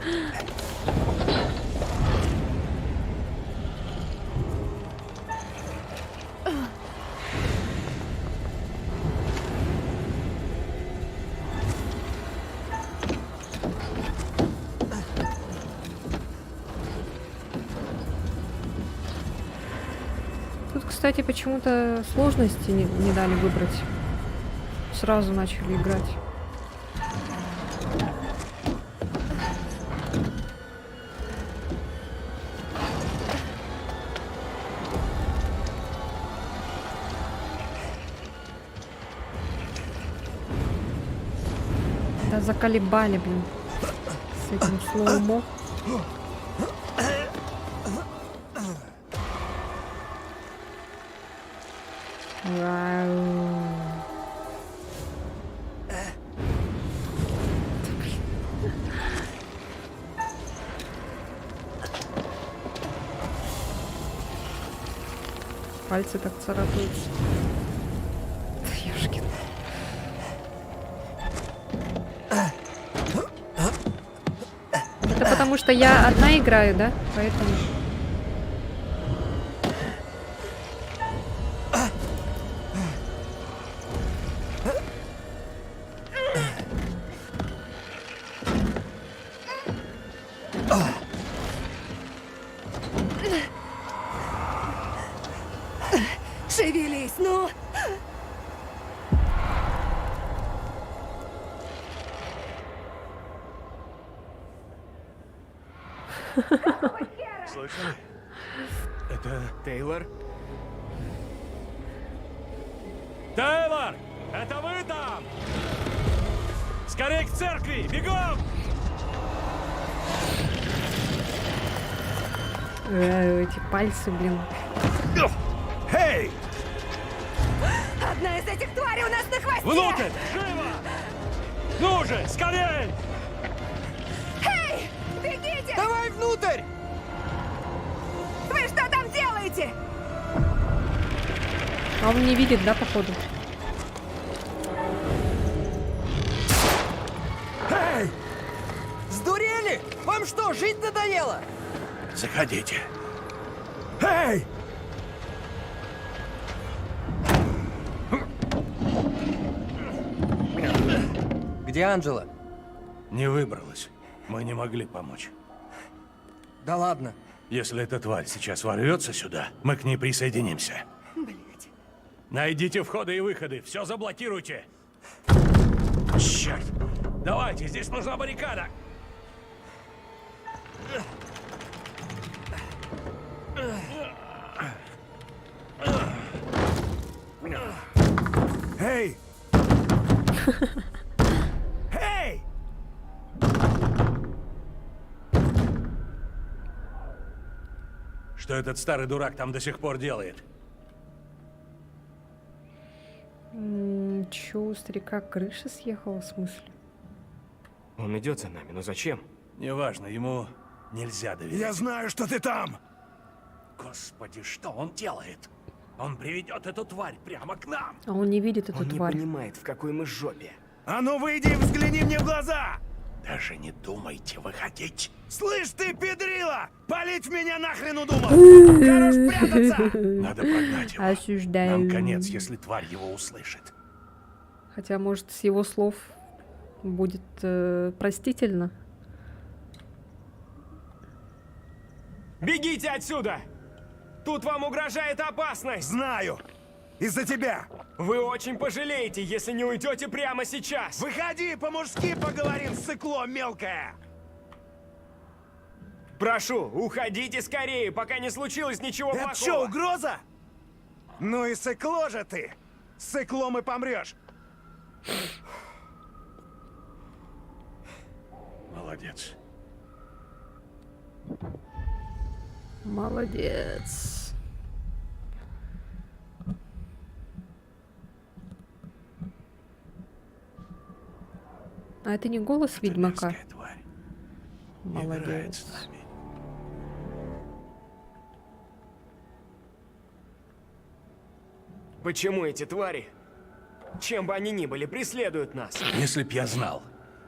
Тут, кстати, почему-то сложности не дали выбрать. Сразу начали играть. Да заколебали, блин. С этим слоумо. Вау. Пальцы так царапаются. Ёшкин. Это потому что я одна играю, да? Поэтому... Шевелись, ну! Слышали? Это... Тейлор? Тейлор! Это вы там? Скорей к церкви! Бегом! Эти пальцы, блин. Эй! Одна из этих тварей у нас на хвосте! Внутрь! Живо! Ну же, скорей! Эй! Бегите! Давай внутрь! Вы что там делаете? А он не видит, да, походу? Эй! Сдурели? Вам что, жить надоело? Заходите. Эй! Где Анджела? Не выбралась. Мы не могли помочь. Да ладно. Если эта тварь сейчас ворвется сюда, мы к ней присоединимся. Блять. Найдите входы и выходы. Все заблокируйте. Черт! Давайте, здесь нужна баррикада. Эй! Эй! Что этот старый дурак там до сих пор делает? Чё, у старика крыша съехала, в смысле? Он идет за нами, но зачем? Неважно, ему нельзя доверять. Я знаю, что ты там! Господи, что он делает? Он приведет эту тварь прямо к нам. А он не видит эту тварь. понимает, в какой мы жопе. А ну выйди и взгляни мне в глаза! Даже не думайте выходить. Слышь ты, педрила! Палить в меня нахрен удумал! Хорош прятаться! Надо прогнать его. Осуждаю. Нам конец, если тварь его услышит. Хотя, может, с его слов будет простительно. Бегите отсюда! Тут вам угрожает опасность! Знаю! Из-за тебя! Вы очень пожалеете, если не уйдете прямо сейчас! Выходи, по-мужски поговорим, сыкло мелкое! Прошу, уходите скорее, пока не случилось ничего плохого! Это что, угроза? Ну и сыкло же ты! Сыклом и помрешь! Молодец. Молодец. А это не голос ведьмака? Мерзкая тварь. Играет Молодец. с нами. Почему эти твари, чем бы они ни были, преследуют нас? Если б я знал,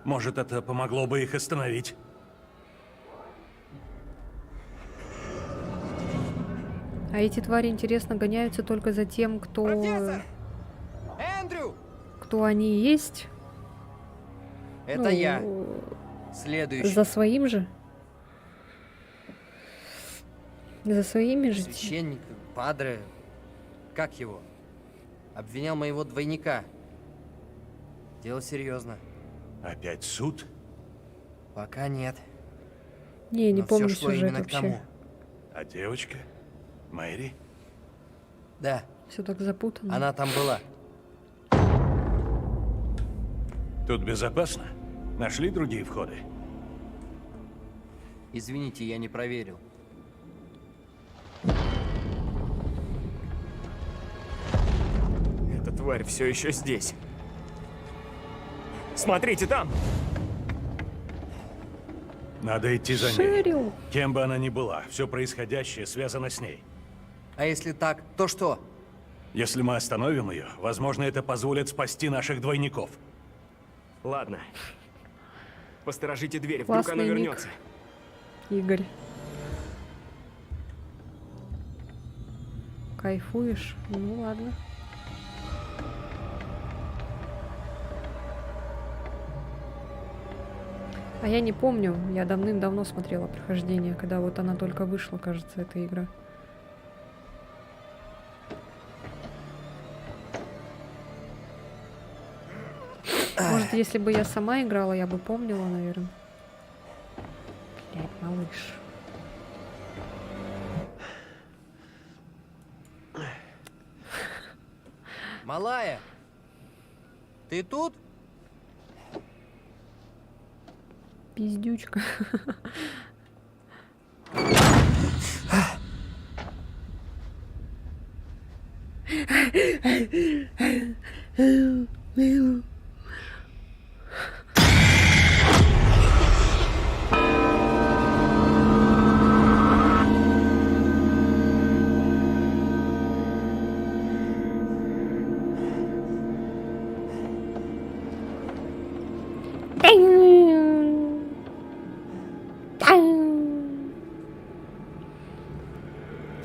может, это помогло бы их остановить. А эти твари, интересно, гоняются только за тем, кто... Профессор! Эндрю! Кто они есть? Это Ну, я. Следующий. За своим же? За своими же? Священник, падре. Как его? Обвинял моего двойника. Дело серьезно. Опять суд? Пока нет. Не Но помню все шло сюжет именно к вообще. тому. А девочка? Мэри? Да, Все так запутано. она там была. Тут безопасно? Нашли другие входы? Извините, я не проверил. Эта тварь все еще здесь. Смотрите там! Надо идти за ней. Шерил. Кем бы она ни была, все происходящее связано с ней. А если так, то что? Если мы остановим ее, возможно, это позволит спасти наших двойников. Ладно. Посторожите дверь, вдруг она Классный ник. вернется. Игорь. Кайфуешь? Ну ладно. А я не помню, я давным-давно смотрела прохождение, когда вот она только вышла, кажется, эта игра. Может, если бы я сама играла, я бы помнила, наверное. Блядь, малыш. Малая, ты тут? Пиздючка.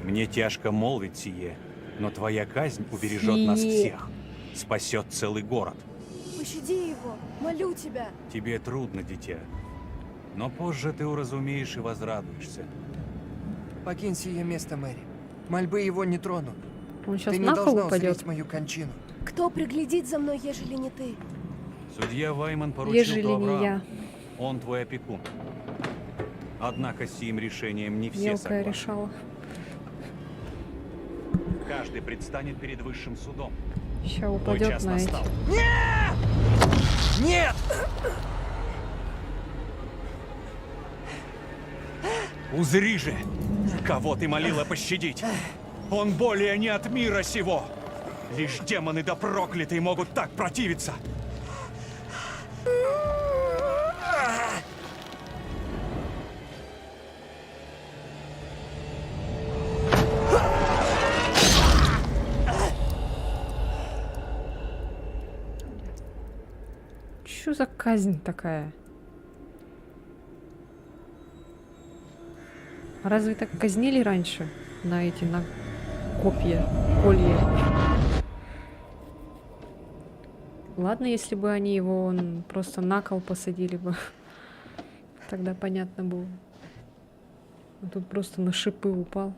Мне тяжко молвить сие, но твоя казнь убережет нас всех. Спасет целый город. Пощади его, молю тебя. Тебе трудно, дитя. Но позже ты уразумеешь и возрадуешься. Покинь сие место, Мэри. Мольбы его не тронут. Он сейчас Ты не на пол должна упадет. узреть мою кончину. Кто приглядит за мной, ежели не ты? Судья Вайман поручил Ежели не Аврааму. я. Он твой опекун. Однако с сим решением не все Мелкая согласны. решала. Каждый предстанет перед высшим судом. Сейчас Твой упадет час на эти. настал. Нет! Узри же, кого ты молила пощадить. Он более не от мира сего. Лишь демоны да проклятые могут так противиться. Что за казнь такая? А разве так казнили раньше? На эти, на копья, колья. Ладно, если бы они его просто на кол посадили бы. Тогда понятно было. А тут просто на шипы упал.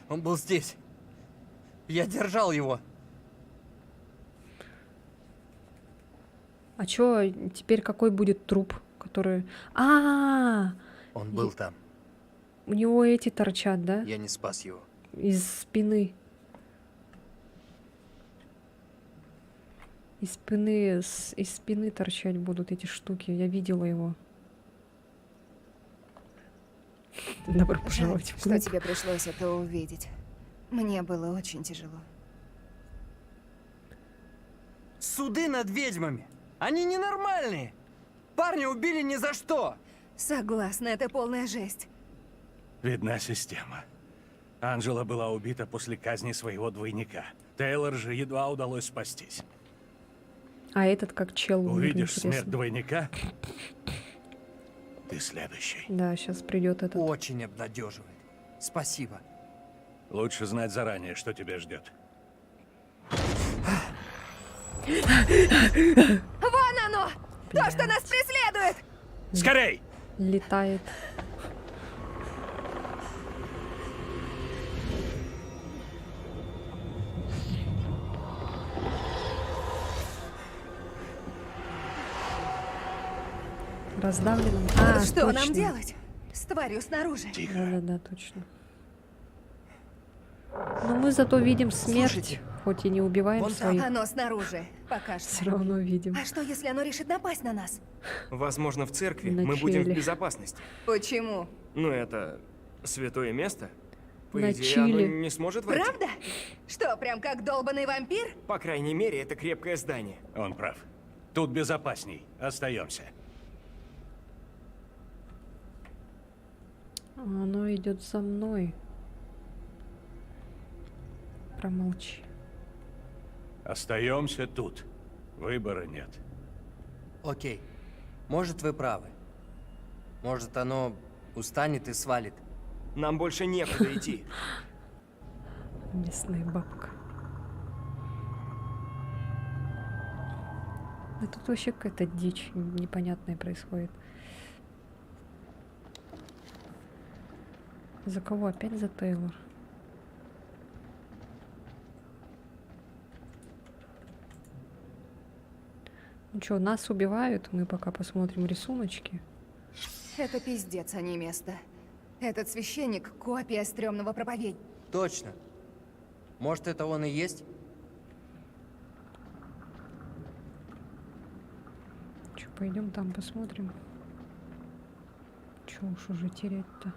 Он был здесь. Я держал его. А чё, теперь какой будет труп, который... Он был там. У него эти торчат, да? Я не спас его. Из спины. Из спины торчать будут эти штуки. Я видела его. Добро пожаловать в Что клуб. тебе пришлось это увидеть? Мне было очень тяжело. Суды над ведьмами. Они ненормальные. Парня убили ни за что. Согласна, это полная жесть. Видна система. Анжела была убита после казни своего двойника. Тейлор же едва удалось спастись. А этот как чел умер, Увидишь интересно. смерть двойника, ты следующий. Да, сейчас придет этот. Очень обнадеживает. Спасибо. Лучше знать заранее, что тебя ждет. Вон оно! То, что нас преследует! Скорей! летает. Раздавленным. Что нам точно. делать? С тварью снаружи. Да-да-да, точно. Но мы зато видим смерть, Слушайте, хоть и не убиваем вон там своих, Оно снаружи. Пока что. все равно видим. А что, если оно решит напасть на нас? Возможно, в церкви На мы будем в Чили. безопасности. Почему? Ну, это святое место. По На идее, оно Чили. не сможет войти. Правда? Что, прям как долбаный вампир? По крайней мере, это крепкое здание. Он прав. Тут безопасней. Остаемся. Оно идет за мной. Промолчи. Остаемся тут. Выбора нет. Окей. Может, вы правы. Может, оно устанет и свалит. Нам больше некуда идти. Местная бабка. Да тут вообще какая-то дичь непонятная происходит. За кого? Опять за Тейлор? Ну что, нас убивают, мы пока посмотрим рисуночки. Это пиздец, а не место. Этот священник — копия стрёмного проповедника. Точно. Может, это он и есть? Че, пойдем там посмотрим. Че уж уже терять-то?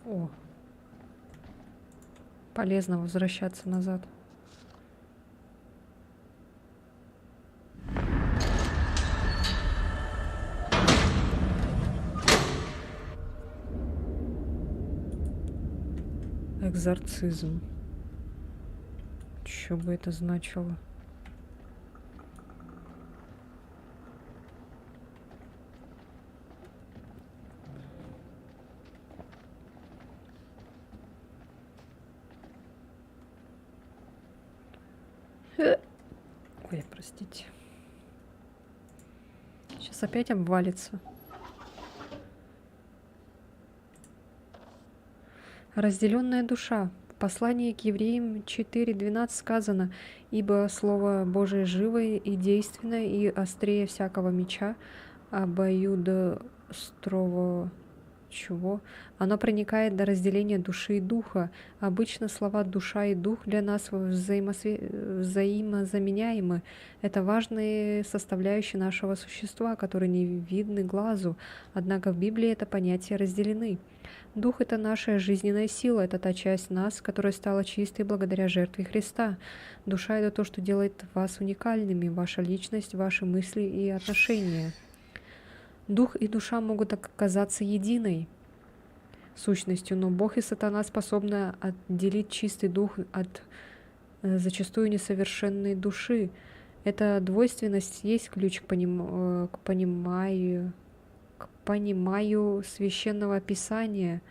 О, полезно возвращаться назад. Экзорцизм. Что бы это значило? Ой, простите. Сейчас опять обвалится. Разделенная душа. В послании к евреям 4:12 сказано: «Ибо Слово Божие живое и действенное, и острее всякого меча, обоюдоострого». Чего? Оно проникает до разделения души и духа. Обычно слова «душа» и «дух» для нас взаимозаменяемы. Это важные составляющие нашего существа, которые не видны глазу. Однако в Библии это понятия разделены. Дух — это наша жизненная сила, это та часть нас, которая стала чистой благодаря жертве Христа. Душа — это то, что делает вас уникальными, ваша личность, ваши мысли и отношения. Дух и душа могут оказаться единой сущностью, но Бог и сатана способны отделить чистый дух от зачастую несовершенной души. Эта двойственность есть ключ к пониманию священного писания.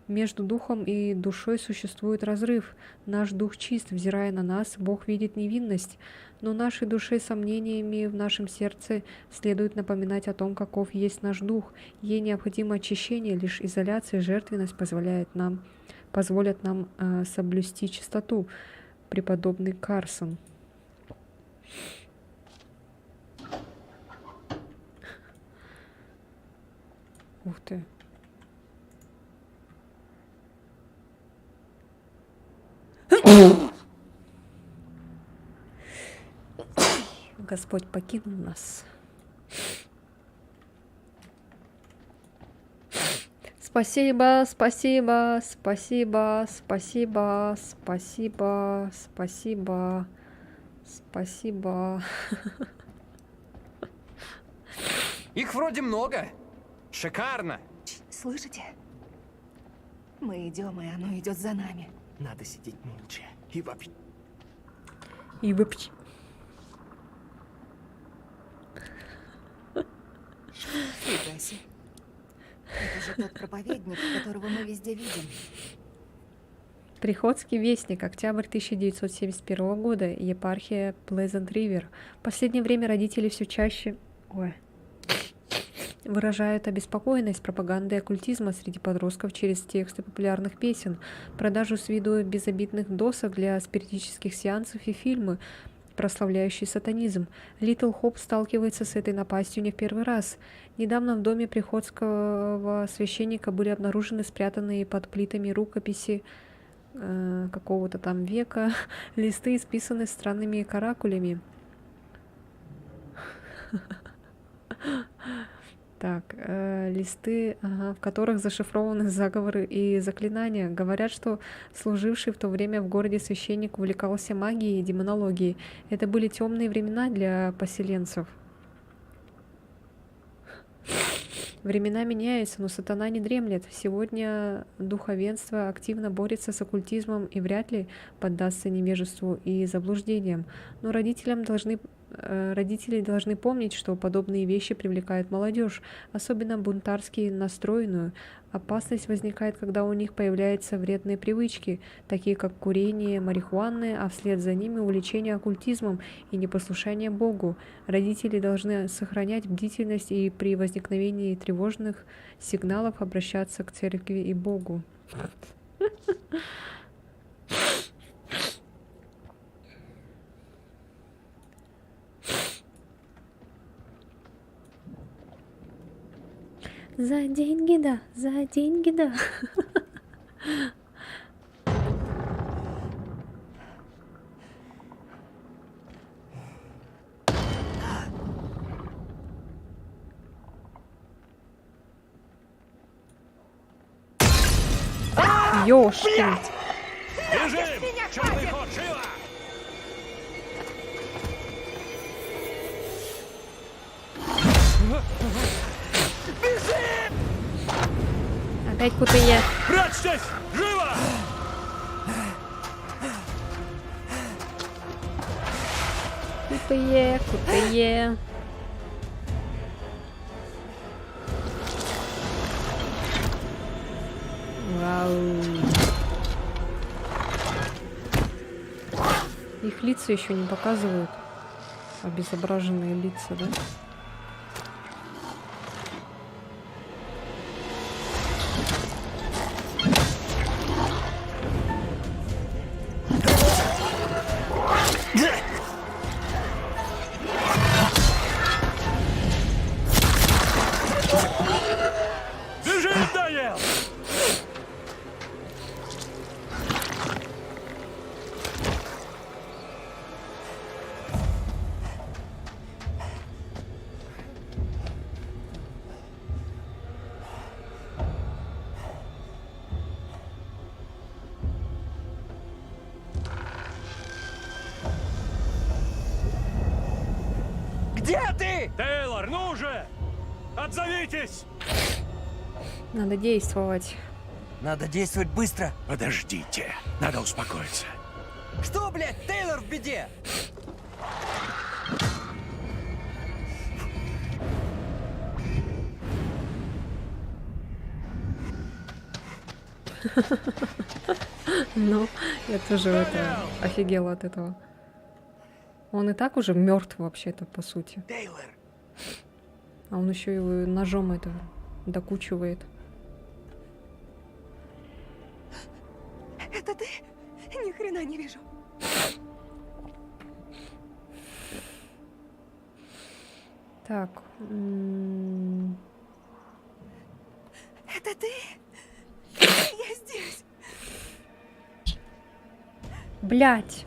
Между духом и душой существует разрыв. Наш дух чист, взирая на нас, Бог видит невинность, но нашей душе сомнениями в нашем сердце следует напоминать о том, каков есть наш дух. Ей необходимо очищение, лишь изоляция и жертвенность позволят нам соблюсти чистоту. Преподобный Карсон. Ух ты. Господь покинул нас. Спасибо, спасибо, спасибо, спасибо, спасибо, спасибо, спасибо. Их вроде много. Шикарно. Слышите? Мы идем, и оно идет за нами. Надо сидеть молча и вообще. И вообще. Фига себе. Это же тот проповедник, которого мы везде видим. Приходский вестник, октябрь 1971 года, епархия Плезант Ривер. В последнее время родители все чаще... Ой, выражают обеспокоенность пропагандой оккультизма среди подростков через тексты популярных песен, продажу с виду безобидных досок для спиритических сеансов и фильмы, прославляющие сатанизм. Литл Хоп сталкивается с этой напастью не в первый раз. Недавно в доме приходского священника были обнаружены спрятанные под плитами рукописи какого-то там века, листы, исписанные странными каракулями. Так, листы, в которых зашифрованы заговоры и заклинания. Говорят, что служивший в то время в городе священник увлекался магией и демонологией. Это были темные времена для поселенцев. Времена меняются, но сатана не дремлет. Сегодня духовенство активно борется с оккультизмом и вряд ли поддастся невежеству и заблуждениям. Но родители должны помнить, что подобные вещи привлекают молодежь, особенно бунтарски настроенную. Опасность возникает, когда у них появляются вредные привычки, такие как курение марихуаны, а вслед за ними увлечение оккультизмом и непослушание Богу. Родители должны сохранять бдительность и при возникновении тревожных сигналов обращаться к церкви и Богу. За деньги, да, за деньги, да. Ёшкин. Бежим! Черный ход, живо! Опять кутые. Прячьтесь! Живо! Кутые, кутые. Вау. Их лица еще не показывают. Обезображенные лица, да? Бежим, Даниэл! Где ты? Тейлор, ну же! Отзовитесь! Надо действовать. Надо действовать быстро. Подождите, надо успокоиться. Что, блядь, Тейлор в беде? Ну, я тоже это офигела от этого. Он и так уже мертв вообще-то, по сути. Тейлор. А он еще его ножом это докучивает. Это ты? Ни хрена не вижу. Так. Это ты? Я здесь. Блять.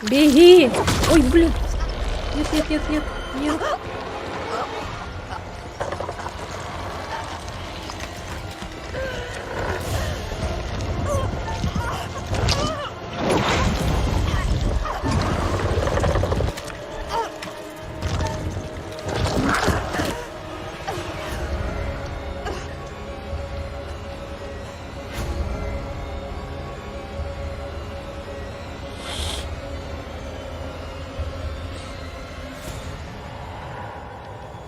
Беги! Ой, блин. Нет, нет, нет, нет, нет.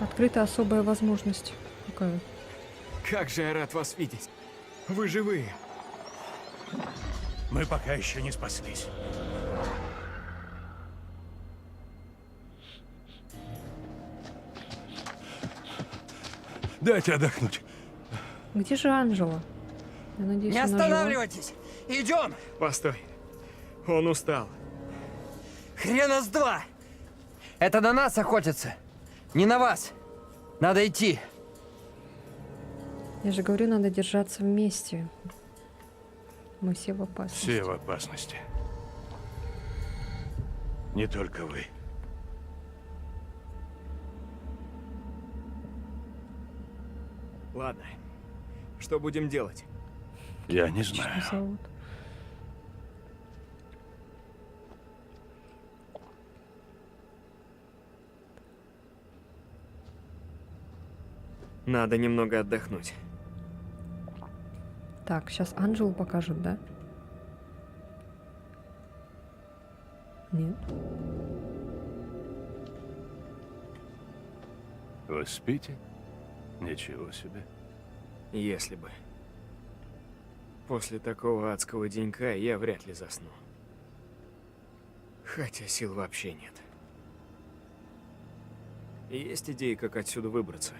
Открыта особая возможность. Какая? Как же я рад вас видеть. Вы живые. Мы пока еще не спаслись. Дайте отдохнуть. Где же Анжела? Я надеюсь, Не она жива. останавливайтесь! Идем! Постой. Он устал. Хрена с два! Это на нас охотятся, не на вас. Надо идти. Я же говорю, надо держаться вместе. Мы все в опасности. Все в опасности. Не только вы. Ладно. Что будем делать? Я не Что знаю. зовут? Надо немного отдохнуть. Так, сейчас Анжелу покажут, да? Нет. Вы спите? Ничего себе. Если бы. После такого адского денька я вряд ли засну. Хотя сил вообще нет. Есть идеи, как отсюда выбраться?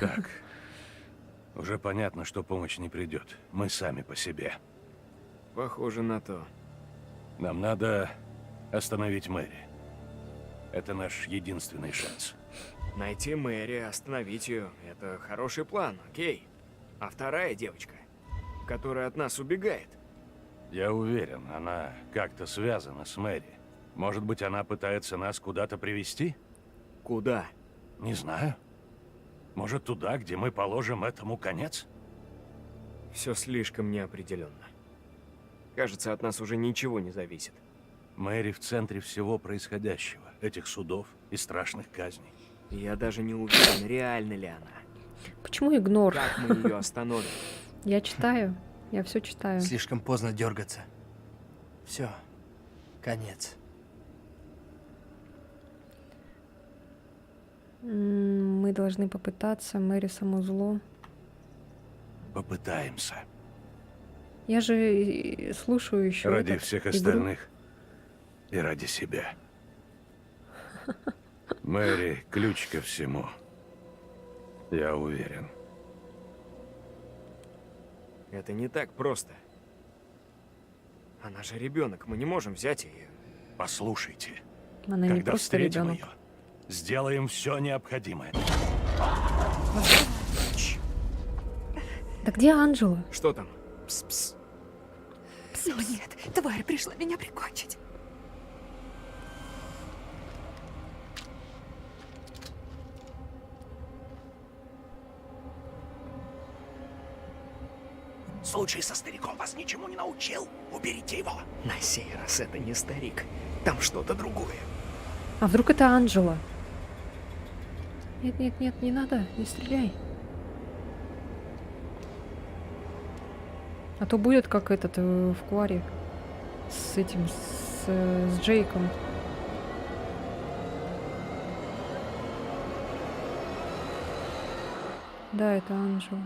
Так. Уже понятно, что помощь не придет. Мы сами по себе. Похоже на то. Нам надо остановить Мэри. Это наш единственный шанс. Найти Мэри, остановить ее — это хороший план, окей. А вторая девочка, которая от нас убегает. Я уверен, она как-то связана с Мэри. Может быть, она пытается нас куда-то привести? Куда? Не знаю. Может, туда, где мы положим этому конец? Все слишком неопределенно. Кажется, от нас уже ничего не зависит. Мэри в центре всего происходящего. Этих судов и страшных казней. Я даже не уверен, реально ли она. Почему игнор? Как мы ее остановим? Я читаю. Я все читаю. Слишком поздно дергаться. Все. Конец. Мы должны попытаться. Мэри само зло. Попытаемся. Я же слушаю еще. Ради всех остальных и ради себя. Мэри — ключ ко всему. Я уверен. Это не так просто. Она же ребенок, мы не можем взять ее. Послушайте. Она не Когда просто встретим ребенок. ее, сделаем все необходимое. Да где Анжела? Что там? Пс-пс. Ну нет, тварь пришла меня прикончить. Случай со стариком вас ничему не научил. Уберите его. На сей раз это не старик. Там что-то другое. А вдруг это Анжела? Нет, нет, нет, не надо, не стреляй. А то будет как этот в Куаре с этим, с Джейком. Да, это Анжела.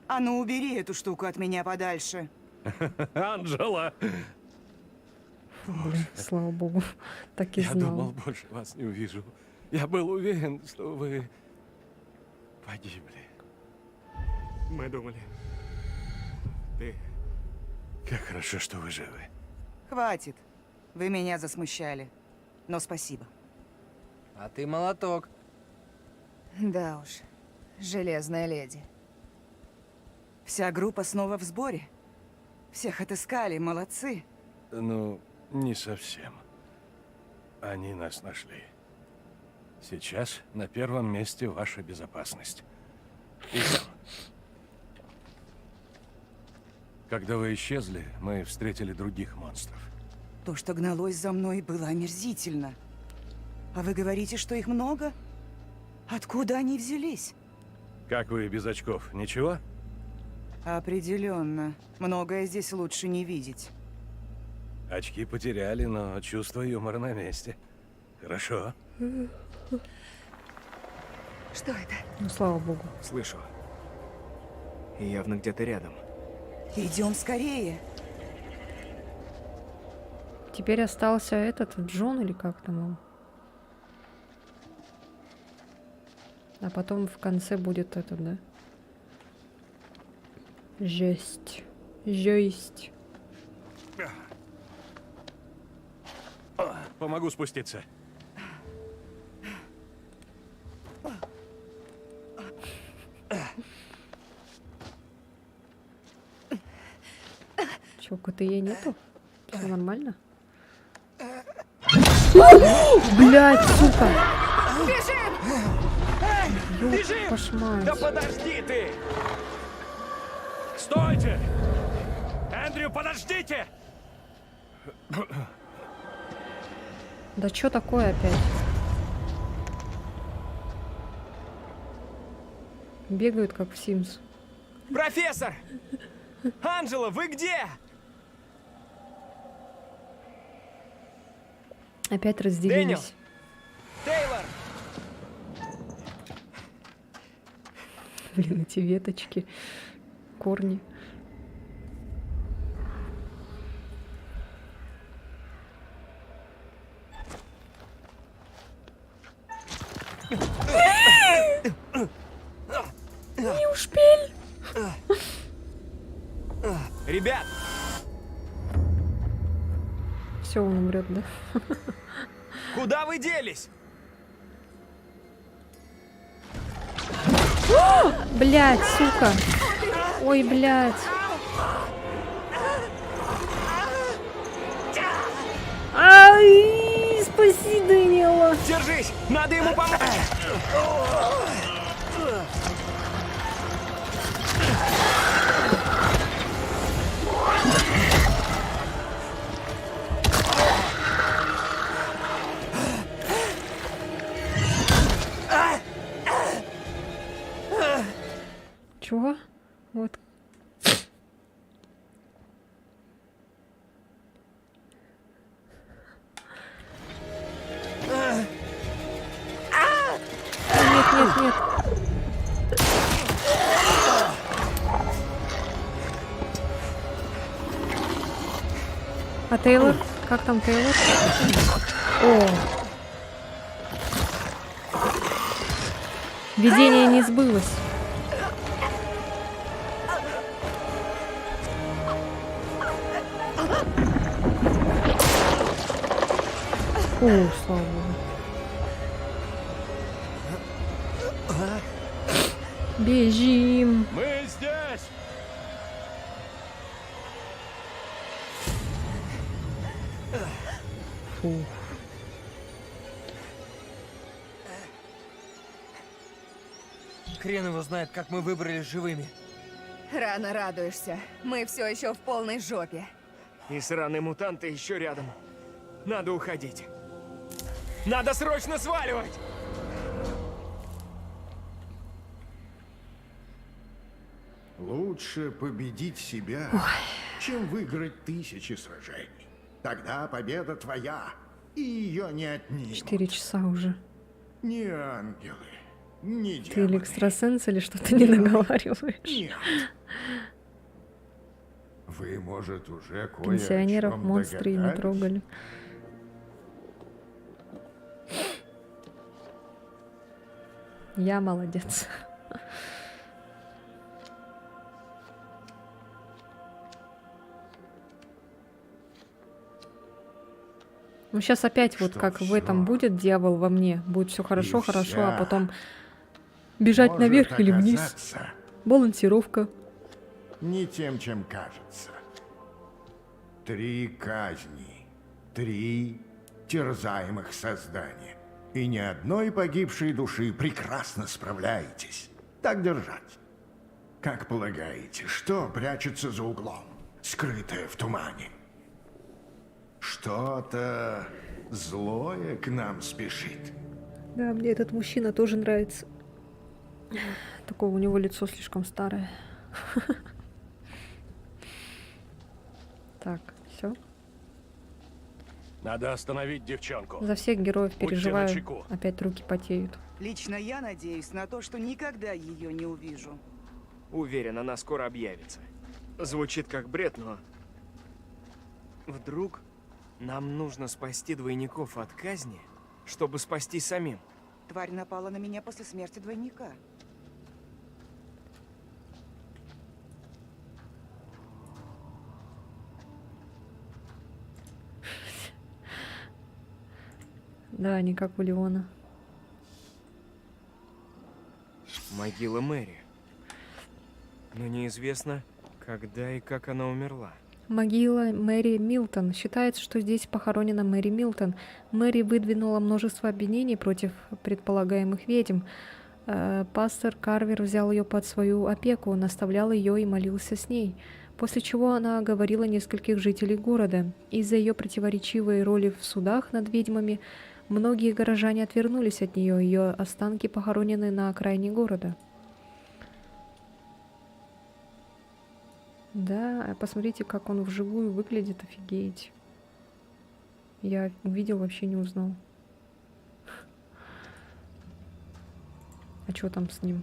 А ну убери эту штуку от меня подальше. Анжела! Блин, слава богу, так и Я знал. думал, больше вас не увижу. Я был уверен, что вы погибли. Мы думали. Ты... Как хорошо, что вы живы. Хватит. Вы меня засмущали. Но спасибо. А ты молоток. Да уж, железная леди. Вся группа снова в сборе. Всех отыскали, молодцы. Ну, не совсем. Они нас нашли. Сейчас на первом месте ваша безопасность. Идем. Когда вы исчезли, мы встретили других монстров. То, что гналось за мной, было омерзительно. А вы говорите, что их много? Откуда они взялись? Как вы без очков? Ничего? Определенно. Многое здесь лучше не видеть. Очки потеряли, но чувство юмора на месте. Хорошо. Что это? Ну, слава богу. Слышу. И явно где-то рядом. Идем скорее. Теперь остался этот Джон или как там он. А потом в конце будет этот, да? Жесть. Жесть. Помогу спуститься. Чё, КТЕ нету? Все нормально? Блять, сука! Бежим! Кошмар. Да подожди ты! Стойте! Эндрю, подождите! Да чё такое опять? Бегают как в Sims. Профессор! Анджела, вы где? Опять разделились. Тейлор! Блин, эти веточки, корни. Не успели. Ребят! Все, он умрет, да? Куда вы делись? Блять, сука. Ой, блять. Ай, спаси Дэниела. Держись! Надо ему помочь! Чего? Вот. Нет, нет, нет. А Тейлор? Как там Тейлор? О! Видение не сбылось. О, слава богу. Бежим. Мы здесь! Фу. Хрен его знает, как мы выбрались живыми. Рано радуешься. Мы все еще в полной жопе. И сраные мутанты еще рядом. Надо уходить. Надо срочно сваливать! Лучше победить себя, чем выиграть 1000 сражений. Тогда победа твоя, и ее не отнимут. 4 часа уже. Ни ангелы, ни Ты или демоны. экстрасенс, или что-то не договариваешь? Нет. Вы, может, уже кое о Пенсионеров чем монстры и не догадались? трогали. Я молодец. Ну сейчас опять вот Что как в всё? этом будет дьявол во мне. Будет все хорошо, И хорошо, а вся потом бежать может наверх или вниз. оказаться Балансировка. не тем, чем кажется. 3 казни, 3 терзаемых создания. И ни одной погибшей души. Прекрасно справляетесь. Так держать. Как полагаете, что прячется за углом, скрытое в тумане? Что-то злое к нам спешит. Да, мне этот мужчина тоже нравится. Такое у него лицо слишком старое. Так, все. Надо остановить девчонку. За всех героев Будьте переживаю. начеку. Опять руки потеют. Лично я надеюсь на то, что никогда ее не увижу. Уверен, она скоро объявится. Звучит как бред, но... Вдруг Нам нужно спасти двойников от казни, чтобы спасти самим. Тварь напала на меня после смерти двойника. Да, не как у Леона. Могила Мэри. Но неизвестно, когда и как она умерла. Могила Мэри Милтон. Считается, что здесь похоронена Мэри Милтон. Мэри выдвинула множество обвинений против предполагаемых ведьм. Пастор Карвер взял ее под свою опеку, наставлял ее и молился с ней. После чего она оговорила нескольких жителей города. Из-за ее противоречивой роли в судах над ведьмами многие горожане отвернулись от нее. Ее останки похоронены на окраине города. Да, посмотрите, как он вживую выглядит, офигеть. Я увидел, вообще не узнал. А что там с ним?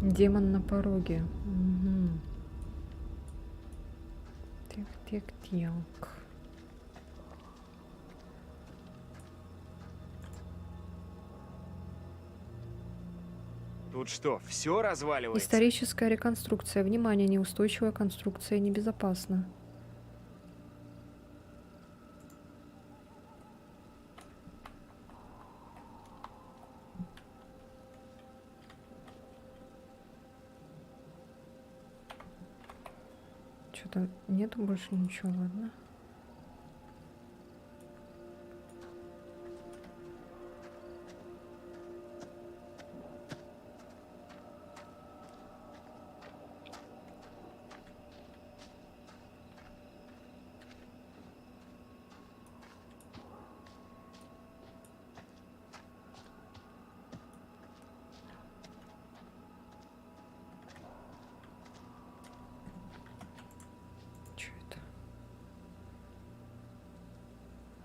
Демон на пороге. Угу. Так. Тут что, все разваливается? Историческая реконструкция. Внимание, неустойчивая конструкция небезопасна. Что-то нету больше ничего, ладно.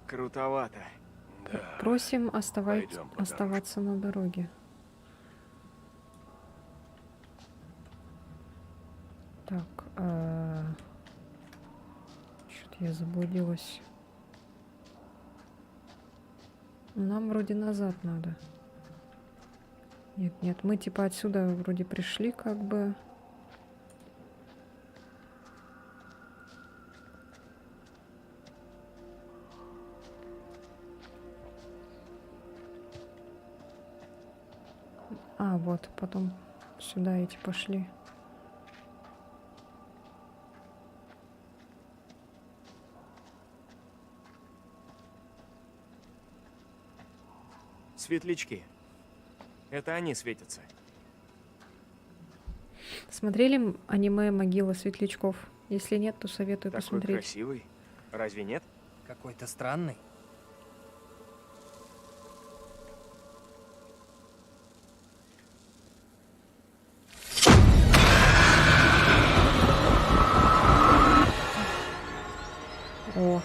Крутовато. Да. Просим Пойдем по оставаться на дороге. Так, что-то я заблудилась. Нам вроде назад надо. Нет, мы типа отсюда вроде пришли, как бы. А, вот, потом сюда эти пошли. Светлячки. Это они светятся. Смотрели аниме «Могила светлячков»? Если нет, то советую Такой посмотреть. красивый. Разве нет? Какой-то странный. О,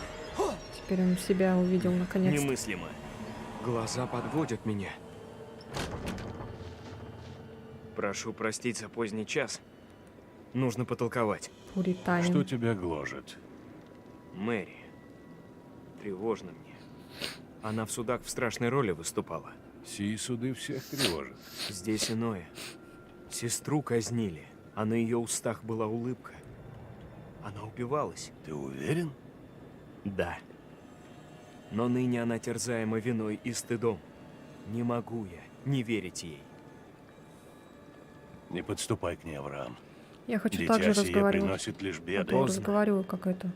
теперь он себя увидел наконец-то. Немыслимо. Глаза подводят меня. Прошу простить за поздний час. Нужно потолковать. Пуританин. Что тебя гложет? Мэри. Тревожно мне. Она в судах в страшной роли выступала. Сии суды всех тревожат. Здесь иное. Сестру казнили, а на ее устах была улыбка. Она упивалась. Ты уверен? Да. Но ныне она терзаема виной и стыдом. Не могу я не верить ей. Не подступай к ней, Авраам. Я хочу Дитя также сие разговаривать. приносит лишь А беды. то разговариваю как это.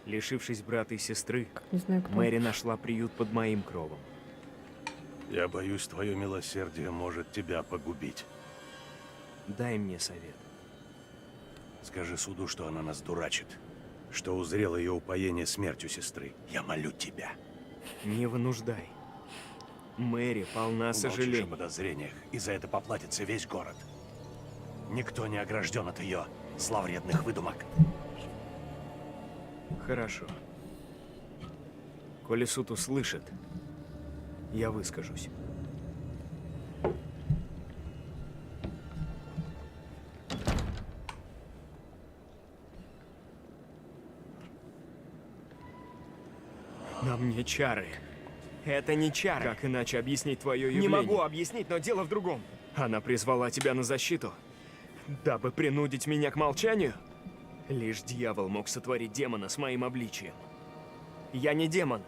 Лишившись брата и сестры, Не знаю кто. Мэри нашла приют под моим кровом. Я боюсь, твое милосердие может тебя погубить. Дай мне совет. Скажи суду, что она нас дурачит. Что узрело ее упоение смертью сестры. Я молю тебя. Не вынуждай. Мэри полна Умолчишь о сожалений. подозрениях, и за это поплатится весь город. Никто не огражден от ее зловредных выдумок. Хорошо. Коли суд услышит, я выскажусь. На мне чары. Это не чары. Как иначе объяснить твое явление? Не могу объяснить, но дело в другом. Она призвала тебя на защиту, дабы принудить меня к молчанию? Лишь дьявол мог сотворить демона с моим обличием. Я не демон,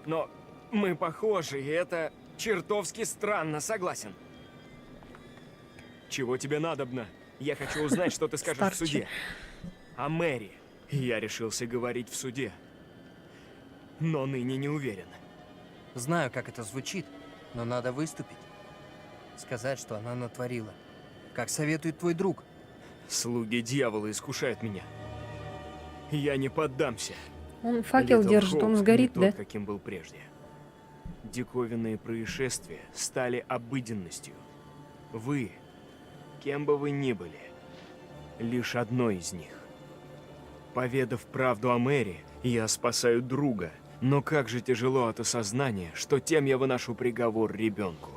но мы похожи, и это чертовски странно, согласен. Чего тебе надобно? Я хочу узнать, что ты скажешь в суде. О Мэри. Я решился говорить в суде, но ныне не уверен. Знаю, как это звучит, но надо выступить. Сказать, что она натворила. Как советует твой друг. Слуги дьявола искушают меня. Я не поддамся. Он факел держит, он сгорит, не да? тот, каким был прежде. Диковинные происшествия стали обыденностью. Вы, кем бы вы ни были, лишь одно из них. Поведав правду о Мэри, я спасаю друга. Но как же тяжело от осознания, что тем я выношу приговор ребенку.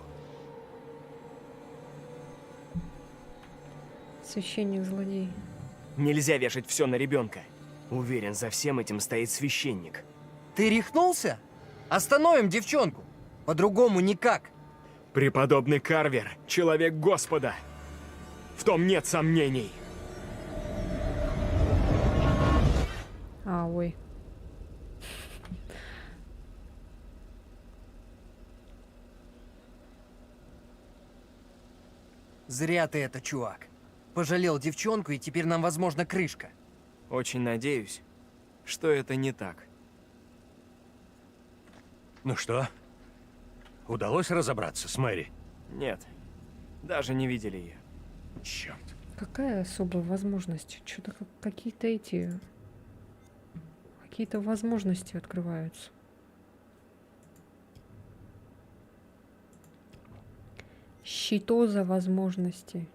Священник-злодей. Нельзя вешать все на ребенка. Уверен, за всем этим стоит священник. Ты рехнулся? Остановим девчонку. По-другому никак. Преподобный Карвер, человек Господа. В том нет сомнений. Ой. Зря ты это, чувак. Пожалел девчонку, и теперь нам, возможно, крышка. Очень надеюсь, что это не так. Ну что, удалось разобраться с Мэри? Нет, даже не видели ее. Черт. Какая особая возможность? Что-то какие-то эти... Какие-то возможности открываются. Что за возможности?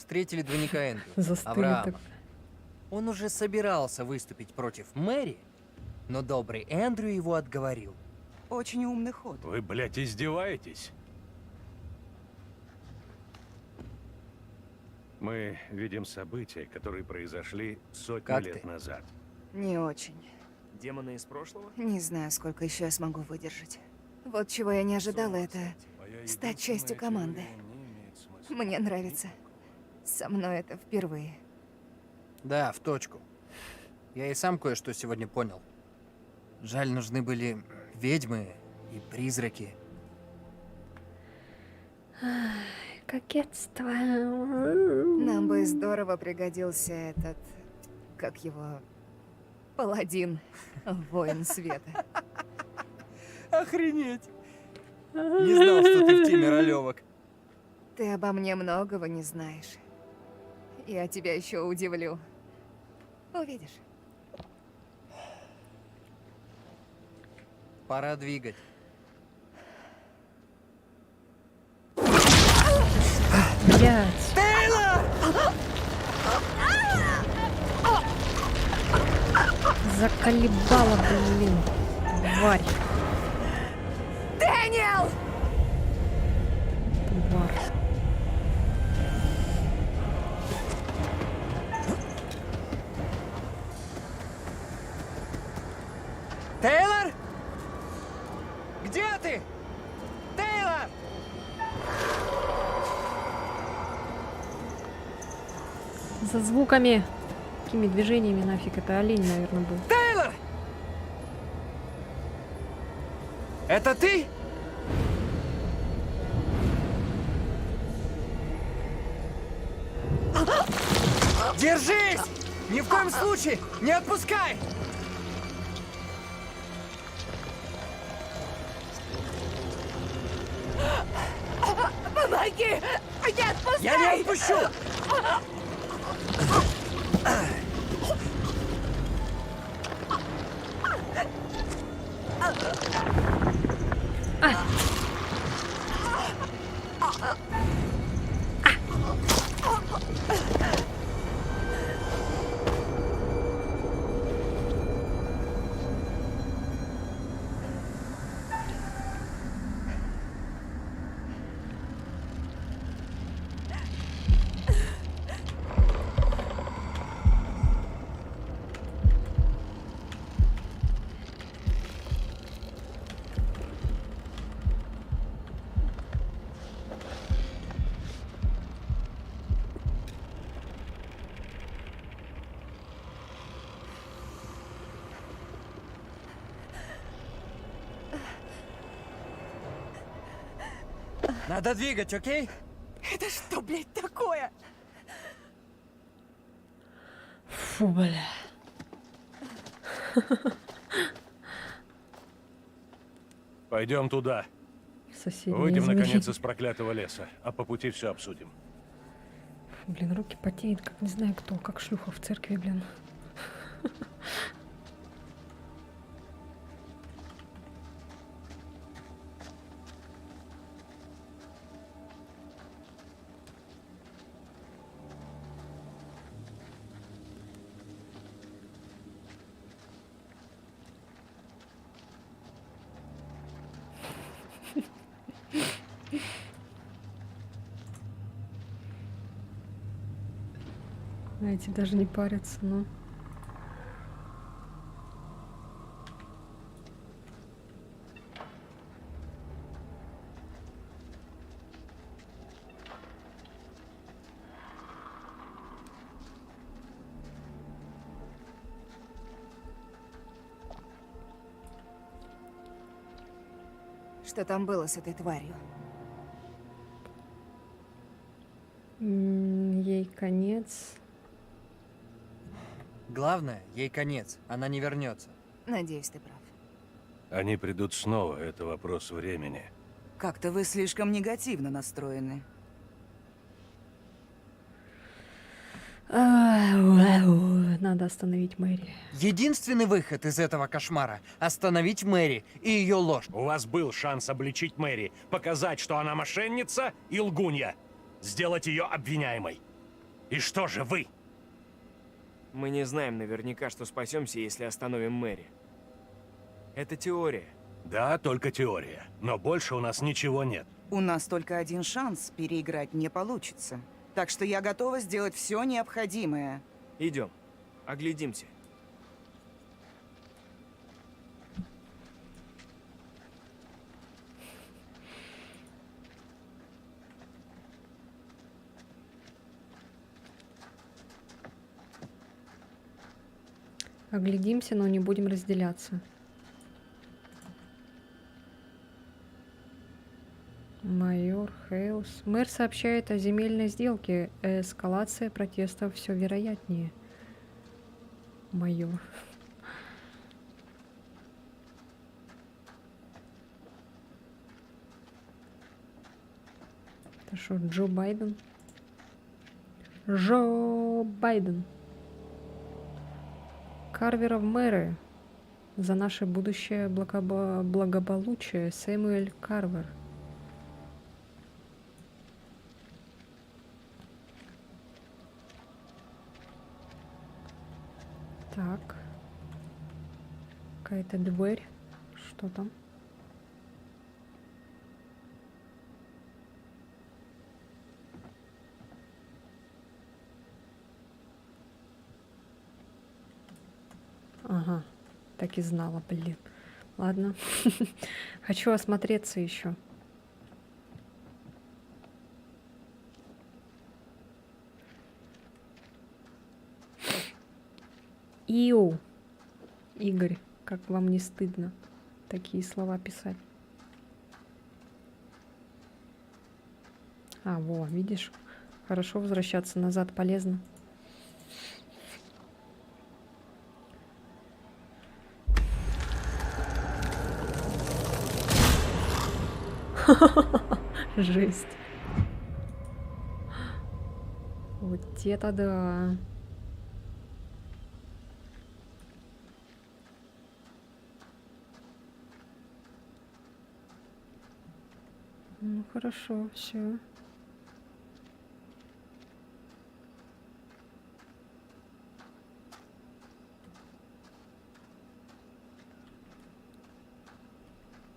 Встретили двойника Эндрю. Застыли Авраама. так. Он уже собирался выступить против Мэри, но добрый Эндрю его отговорил. Очень умный ход. Вы, блядь, издеваетесь? Мы видим события, которые произошли сотни Как лет ты? назад. Не очень. Демоны из прошлого? Не знаю, сколько еще я смогу выдержать. Вот чего я не ожидала, это стать частью команды. Мне нравится. Со мной это впервые. Да, в точку. Я и сам кое-что сегодня понял. Жаль, нужны были ведьмы и призраки. Кокетство. Нам бы здорово пригодился этот... Как его... Паладин. Воин света. Охренеть! Не знал, что ты в теме ролевок. Ты обо мне многого не знаешь. Я тебя еще удивлю. Увидишь. Пора двигать. Блять. Заколебала, блин. Тварь. Дэниел! Тварь. Тейлор? Где ты? Тейлор! За звуками. Какими движениями нафиг? Это олень, наверное, был. Тейлор! Это ты? Держись! Ни в коем случае не отпускай! Помоги! Не отпускай! Я не отпущу! Надо двигать, окей? Это что, блядь, такое? Фу, бля. Пойдем туда. Соседи Выйдем, изменили. наконец, из проклятого леса, а по пути все обсудим. Фу, блин, руки потеют, как не знаю кто, как шлюха в церкви, блин. Эти даже не парятся, но... Что там было с этой тварью? Ей конец. Главное, ей конец. Она не вернется. Надеюсь, ты прав. Они придут снова, это вопрос времени. Как-то вы слишком негативно настроены. Надо остановить Мэри. Единственный выход из этого кошмара — остановить Мэри и ее ложь. У вас был шанс обличить Мэри, показать, что она мошенница и лгунья, сделать ее обвиняемой. И что же вы? Мы не знаем наверняка, что спасемся, если остановим Мэри. Это теория. Да, только теория. Но больше у нас ничего нет. У нас только один шанс, переиграть не получится. Так что я готова сделать все необходимое. Идем. Оглядимся. Оглядимся, но не будем разделяться. Майор Хейлс. Мэр сообщает о земельной сделке. Эскалация протестов все вероятнее. Майор. Это что, Джо Байден? Джо Байден. Карвера в мэры. За наше будущее благополучие. Сэмюэль Карвер. Так. Какая-то дверь. Что там? Ага. Так и знала, блин. Ладно. Хочу осмотреться еще. Иу. Игорь, как вам не стыдно такие слова писать? А, во, видишь? Хорошо возвращаться назад полезно. Жесть. Вот это да. Ну хорошо, все.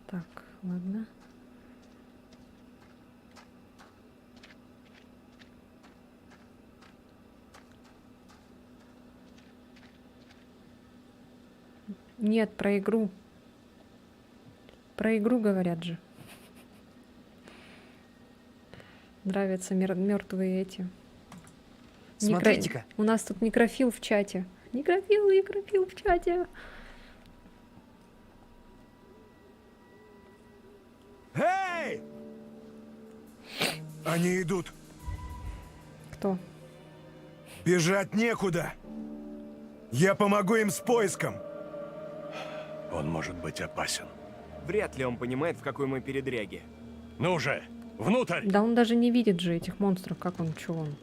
Так, ладно. Нет, про игру. Про игру говорят же. Нравятся мертвые эти. Смотрите-ка. У нас тут некрофил в чате. Некрофил в чате. Эй! Они идут. Кто? Бежать некуда. Я помогу им с поиском. Он может быть опасен. Вряд ли он понимает, в какой мы передряге. Ну же, внутрь! Да он даже не видит же этих монстров, как он, чё он?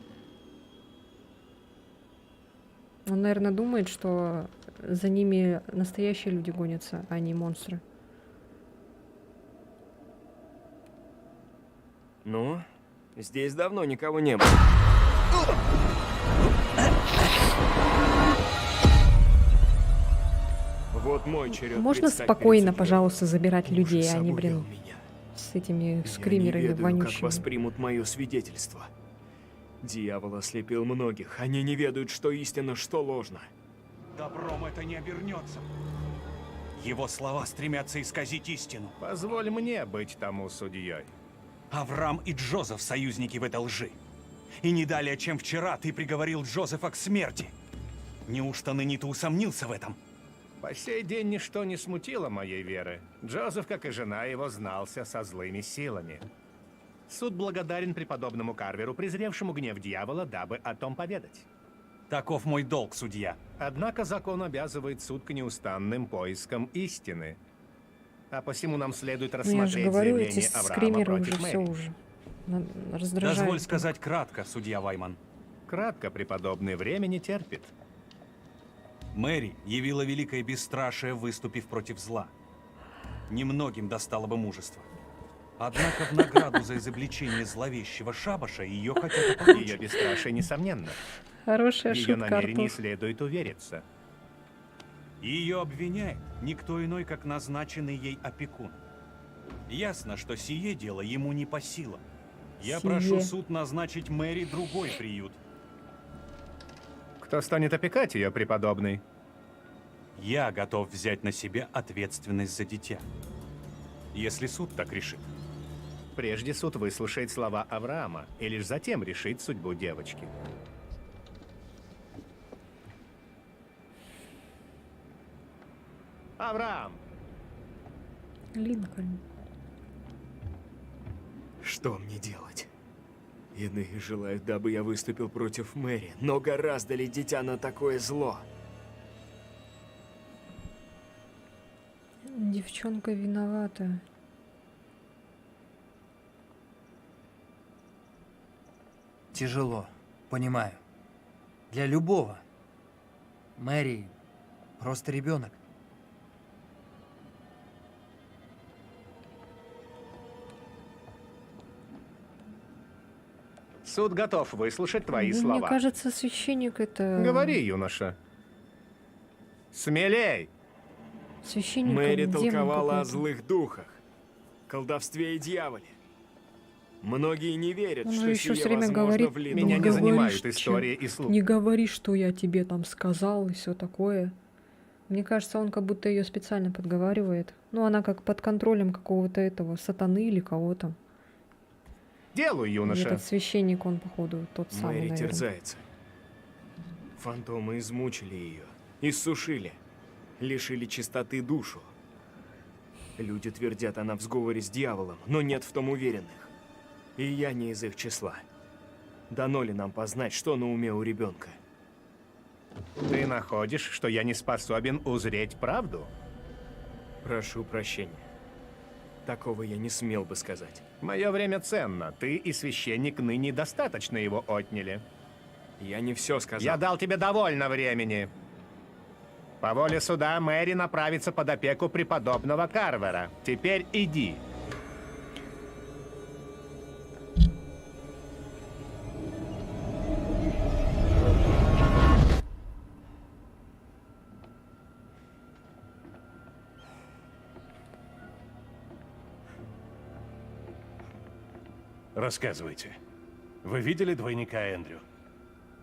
Он, наверное, думает, что за ними настоящие люди гонятся, а не монстры. Ну, здесь давно никого не было. Вот мой черед. Можно предстать спокойно, перед судьей. пожалуйста, забирать людей, Ужас а не, обуял блин, меня. с этими Я скримерами не ведаю, как вонючими. воспримут мое свидетельство. Дьявол ослепил многих. Они не ведают, что истинно, что ложно. Добром это не обернется. Его слова стремятся исказить истину. Позволь мне быть тому судьей. Авраам и Джозеф союзники в этой лжи. И не далее, чем вчера, ты приговорил Джозефа к смерти. Неужто ныне ты усомнился в этом? По сей день ничто не смутило моей веры. Джозеф, как и жена его, знался со злыми силами. Суд благодарен преподобному Карверу, презревшему гнев дьявола, дабы о том поведать. Таков мой долг, судья. Однако закон обязывает суд к неустанным поискам истины. А посему нам следует Ну, я же рассмотреть говорю, эти заявление Авраама скримеры уже против все Мэри. уже. Раздражает. Дозволь сказать кратко, судья Вайман. Кратко, преподобный, время не терпит. Мэри явила великое бесстрашие, выступив против зла. Немногим достало бы мужества. Однако в награду за изобличение зловещего шабаша ее хотят опорочить. Ее бесстрашие, несомненно. Хорошая Ее шутка, намерении Артур. следует увериться. Ее обвиняет никто иной, как назначенный ей опекун. Ясно, что сие дело ему не по силам. Я Сие. прошу суд назначить Мэри другой приют. Кто станет опекать ее, преподобный? Я готов взять на себя ответственность за дитя. Если суд так решит. Прежде суд выслушает слова Авраама, и лишь затем решит судьбу девочки. Авраам! Линкольн. Что мне делать? Иные желают, дабы я выступил против Мэри, но гораздо ли дитя на такое зло? Девчонка виновата. Тяжело, понимаю. Для любого. Мэри просто ребенок. Суд готов выслушать твои Ну, слова. мне кажется, священник это... Говори, юноша. Смелей! Священник Мэри демон толковала о какой-то. злых духах, колдовстве и дьяволе. Многие не верят, Он же что еще сие все время возможно говорит, в Литл Меня не говори, занимают что- истории и слухи. Не говори, что я тебе там сказал и все такое. Мне кажется, он как будто ее специально подговаривает. Ну, она как под контролем какого-то этого сатаны или кого-то. Делу, И юноша. этот священник, он, походу, тот самый, Мэри наверное. терзается. Фантомы измучили ее, иссушили, лишили чистоты душу. Люди твердят, она в сговоре с дьяволом, но нет в том уверенных. И я не из их числа. Дано ли нам познать, что на уме у ребенка? Ты находишь, что я не способен узреть правду? Прошу прощения. Такого я не смел бы сказать. Мое время ценно. Ты и священник ныне достаточно его отняли. Я не все сказал. Я дал тебе довольно времени. По воле суда Мэри направится под опеку преподобного Карвера. Теперь иди. Рассказывайте. Вы видели двойника Эндрю?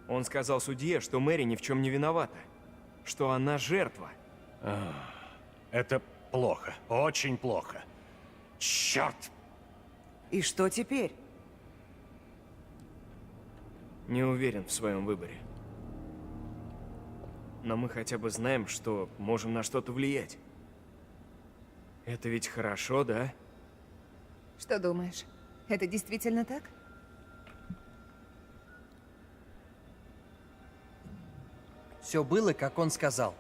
Он сказал судье, что Мэри ни в чем не виновата. Что она жертва. Это плохо. Очень плохо. Черт! И что теперь? Не уверен в своем выборе. Но мы хотя бы знаем, что можем на что-то влиять. Это ведь хорошо, да? Что думаешь, это действительно так? Все было, как он сказал.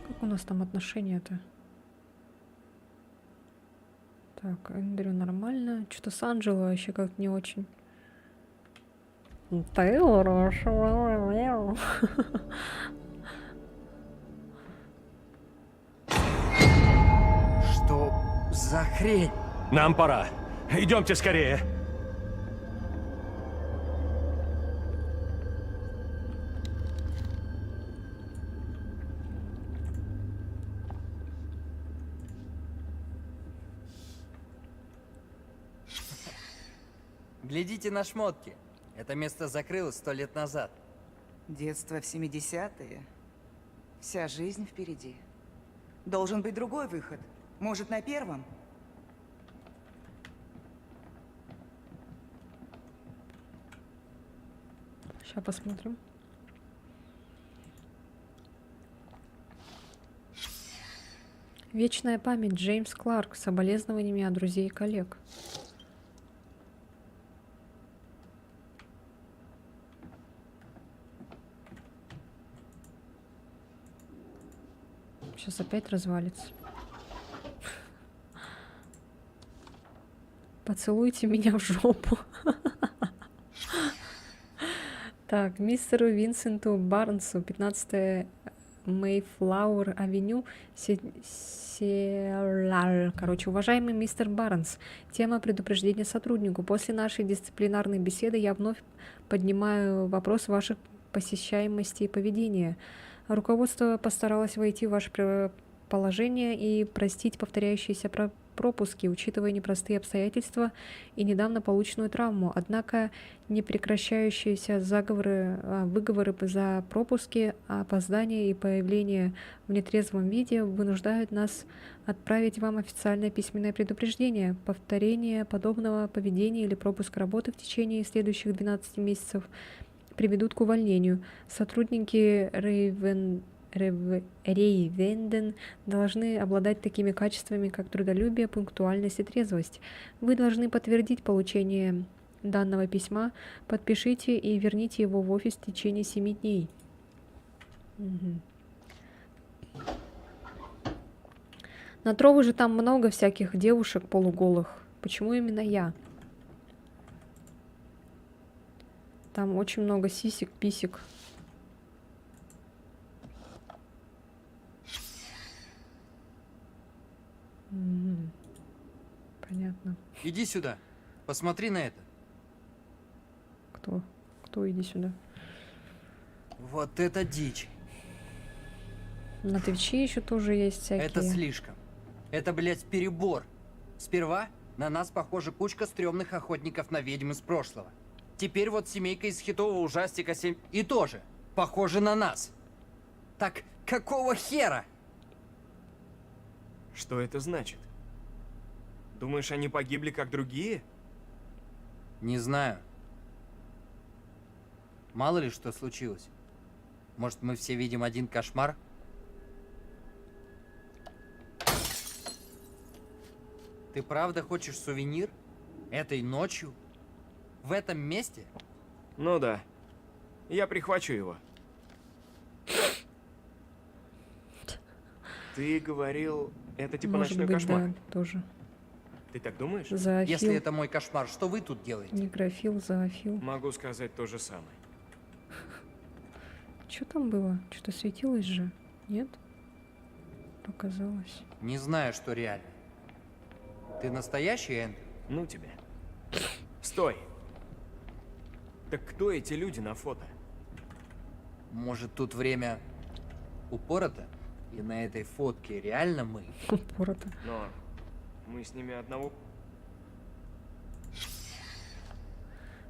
Как у нас там отношения-то? Так, Эндрю нормально. Что-то с Анджело вообще как-то не очень. Тейлор. Что за хрень? Нам пора. Идемте скорее. Глядите на шмотки. Это место закрылось 100 лет назад. Детство в 70-е. Вся жизнь впереди. Должен быть другой выход. Может, на первом? Сейчас посмотрим. Вечная память. Джеймс Кларк. С соболезнованиями от друзей и коллег. Сейчас опять развалится. Поцелуйте меня в жопу. Так, мистеру Винсенту Барнсу, 15 Мейфлауэр Авеню, короче, уважаемый мистер Барнс, тема предупреждения сотруднику. После нашей дисциплинарной беседы я вновь поднимаю вопрос вашей посещаемости и поведения. Руководство постаралось войти в ваше положение и простить повторяющиеся пропуски, учитывая непростые обстоятельства и недавно полученную травму. Однако непрекращающиеся выговоры за пропуски, опоздания и появление в нетрезвом виде вынуждают нас отправить вам официальное письменное предупреждение. Повторение подобного поведения или пропуск работы в течение следующих 12 месяцев приведут к увольнению. Сотрудники Рейвенден должны обладать такими качествами, как трудолюбие, пунктуальность и трезвость. Вы должны подтвердить получение данного письма, подпишите и верните его в офис в течение 7 дней. На Трову же там много всяких девушек полуголых. Почему именно я? Там очень много сисек, писек. Понятно. Иди сюда. Посмотри на это. Кто? Кто иди сюда? Вот это дичь. На Твиче еще тоже есть всякие. Это слишком. Это, блядь, перебор. Сперва на нас, похоже, кучка стрёмных охотников на ведьм из прошлого. Теперь вот семейка из хитового ужастика 7 и тоже похоже на нас. Так какого хера? Что это значит? Думаешь, они погибли как другие? Не знаю. Мало ли что случилось. Может, мы все видим один кошмар? Ты правда хочешь сувенир? Этой ночью? В этом месте? Ну да. Я прихвачу его. Ты говорил, это типа Может ночной быть, кошмар? да, тоже. Ты так думаешь? Зоофил. Если это мой кошмар, что вы тут делаете? Некрофил, зоофил. Могу сказать то же самое. Что там было? Что-то светилось же? Нет? Показалось. Не знаю, что реально. Ты настоящий, Эндрю? Ну тебе. Стой. Так кто эти люди на фото? Может, тут время упорото? И на этой фотке реально мы? Упорото. Но мы с ними одного...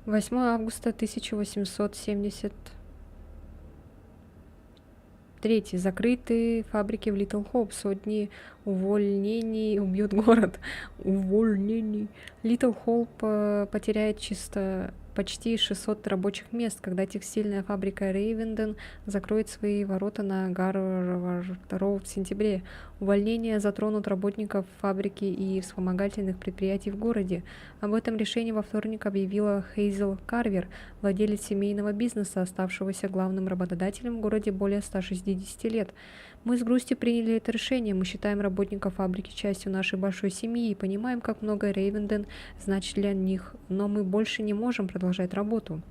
8 августа 1873. Закрыты фабрики в Литл Хоуп. Сотни увольнений убьют город. Увольнений. Литл Хоуп потеряет почти 600 рабочих мест, когда текстильная фабрика Рейвенден закроет свои ворота на Гарвард Роуд в сентябре. Увольнение затронут работников фабрики и вспомогательных предприятий в городе. Об этом решении во вторник объявила Хейзел Карвер, владелец семейного бизнеса, оставшегося главным работодателем в городе более 160 лет. Мы с грустью приняли это решение. Мы считаем работников фабрики частью нашей большой семьи и понимаем, как много Рейвенден значит для них, но мы больше не можем продолжать работу.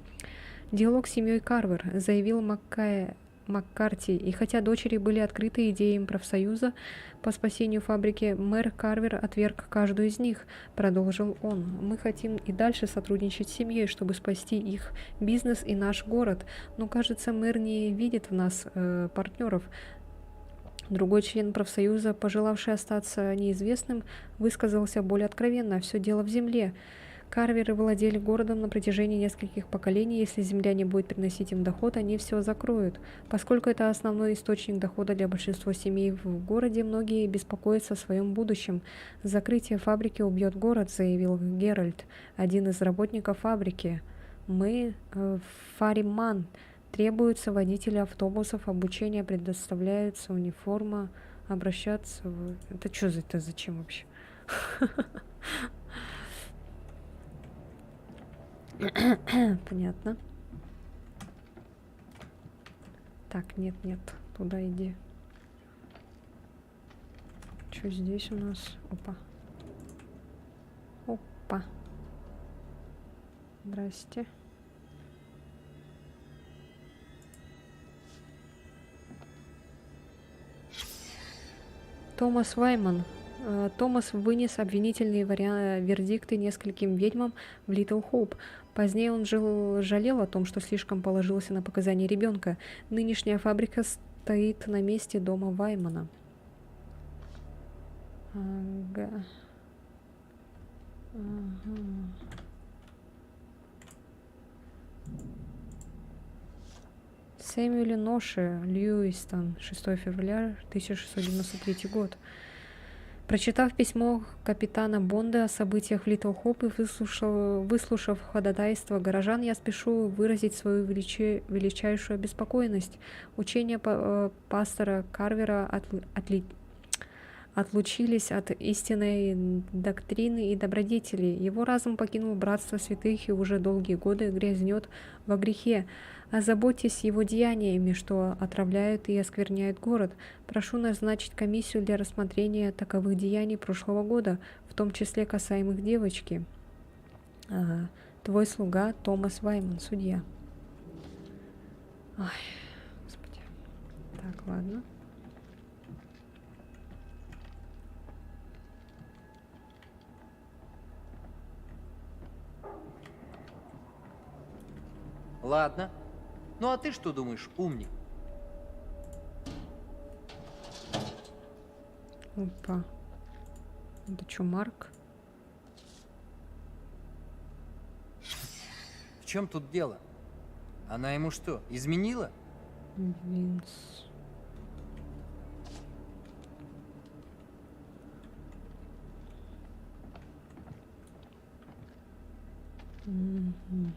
Диалог с семьей Карвер, заявил Маккарти, и хотя дочери были открыты идеям профсоюза по спасению фабрики, мэр Карвер отверг каждую из них, продолжил он. Мы хотим и дальше сотрудничать с семьей, чтобы спасти их бизнес и наш город, но, кажется, мэр не видит в нас партнеров. Другой член профсоюза, пожелавший остаться неизвестным, высказался более откровенно: все дело в земле. Карверы владели городом на протяжении нескольких поколений. Если земля не будет приносить им доход, они все закроют. Поскольку это основной источник дохода для большинства семей в городе, многие беспокоятся о своем будущем. Закрытие фабрики убьет город, заявил Геральт, один из работников фабрики. Мы, Фариман, требуются водители автобусов, обучение предоставляется, униформа, обращаться в... Это что за это? Зачем вообще? Понятно. Так, нет, туда иди. Что здесь у нас? Опа. Здрасте. Томас Вайман. Томас вынес обвинительные вердикты нескольким ведьмам в Литл Хоуп. Позднее он жалел о том, что слишком положился на показания ребенка. Нынешняя фабрика стоит на месте дома Ваймана. Ага. Сэмюэль Ноши, Льюистон, 6 февраля 1693 год. Прочитав письмо капитана Бонда о событиях в Литл Хоуп и выслушав ходатайство горожан, я спешу выразить свою величайшую обеспокоенность. Учения пастора Карвера отлучились от истинной доктрины и добродетели. Его разум покинул братство святых и уже долгие годы грязнет во грехе. Озаботьтесь его деяниями, что отравляют и оскверняют город. Прошу назначить комиссию для рассмотрения таковых деяний прошлого года, в том числе касаемых девочки. Твой слуга Томас Вайман, судья. Ой, господи. Так, ладно. Ладно. Ну а ты что думаешь, умник? Опа. Это что, Марк? В чем тут дело? Она ему что, изменила? Винс. Угу.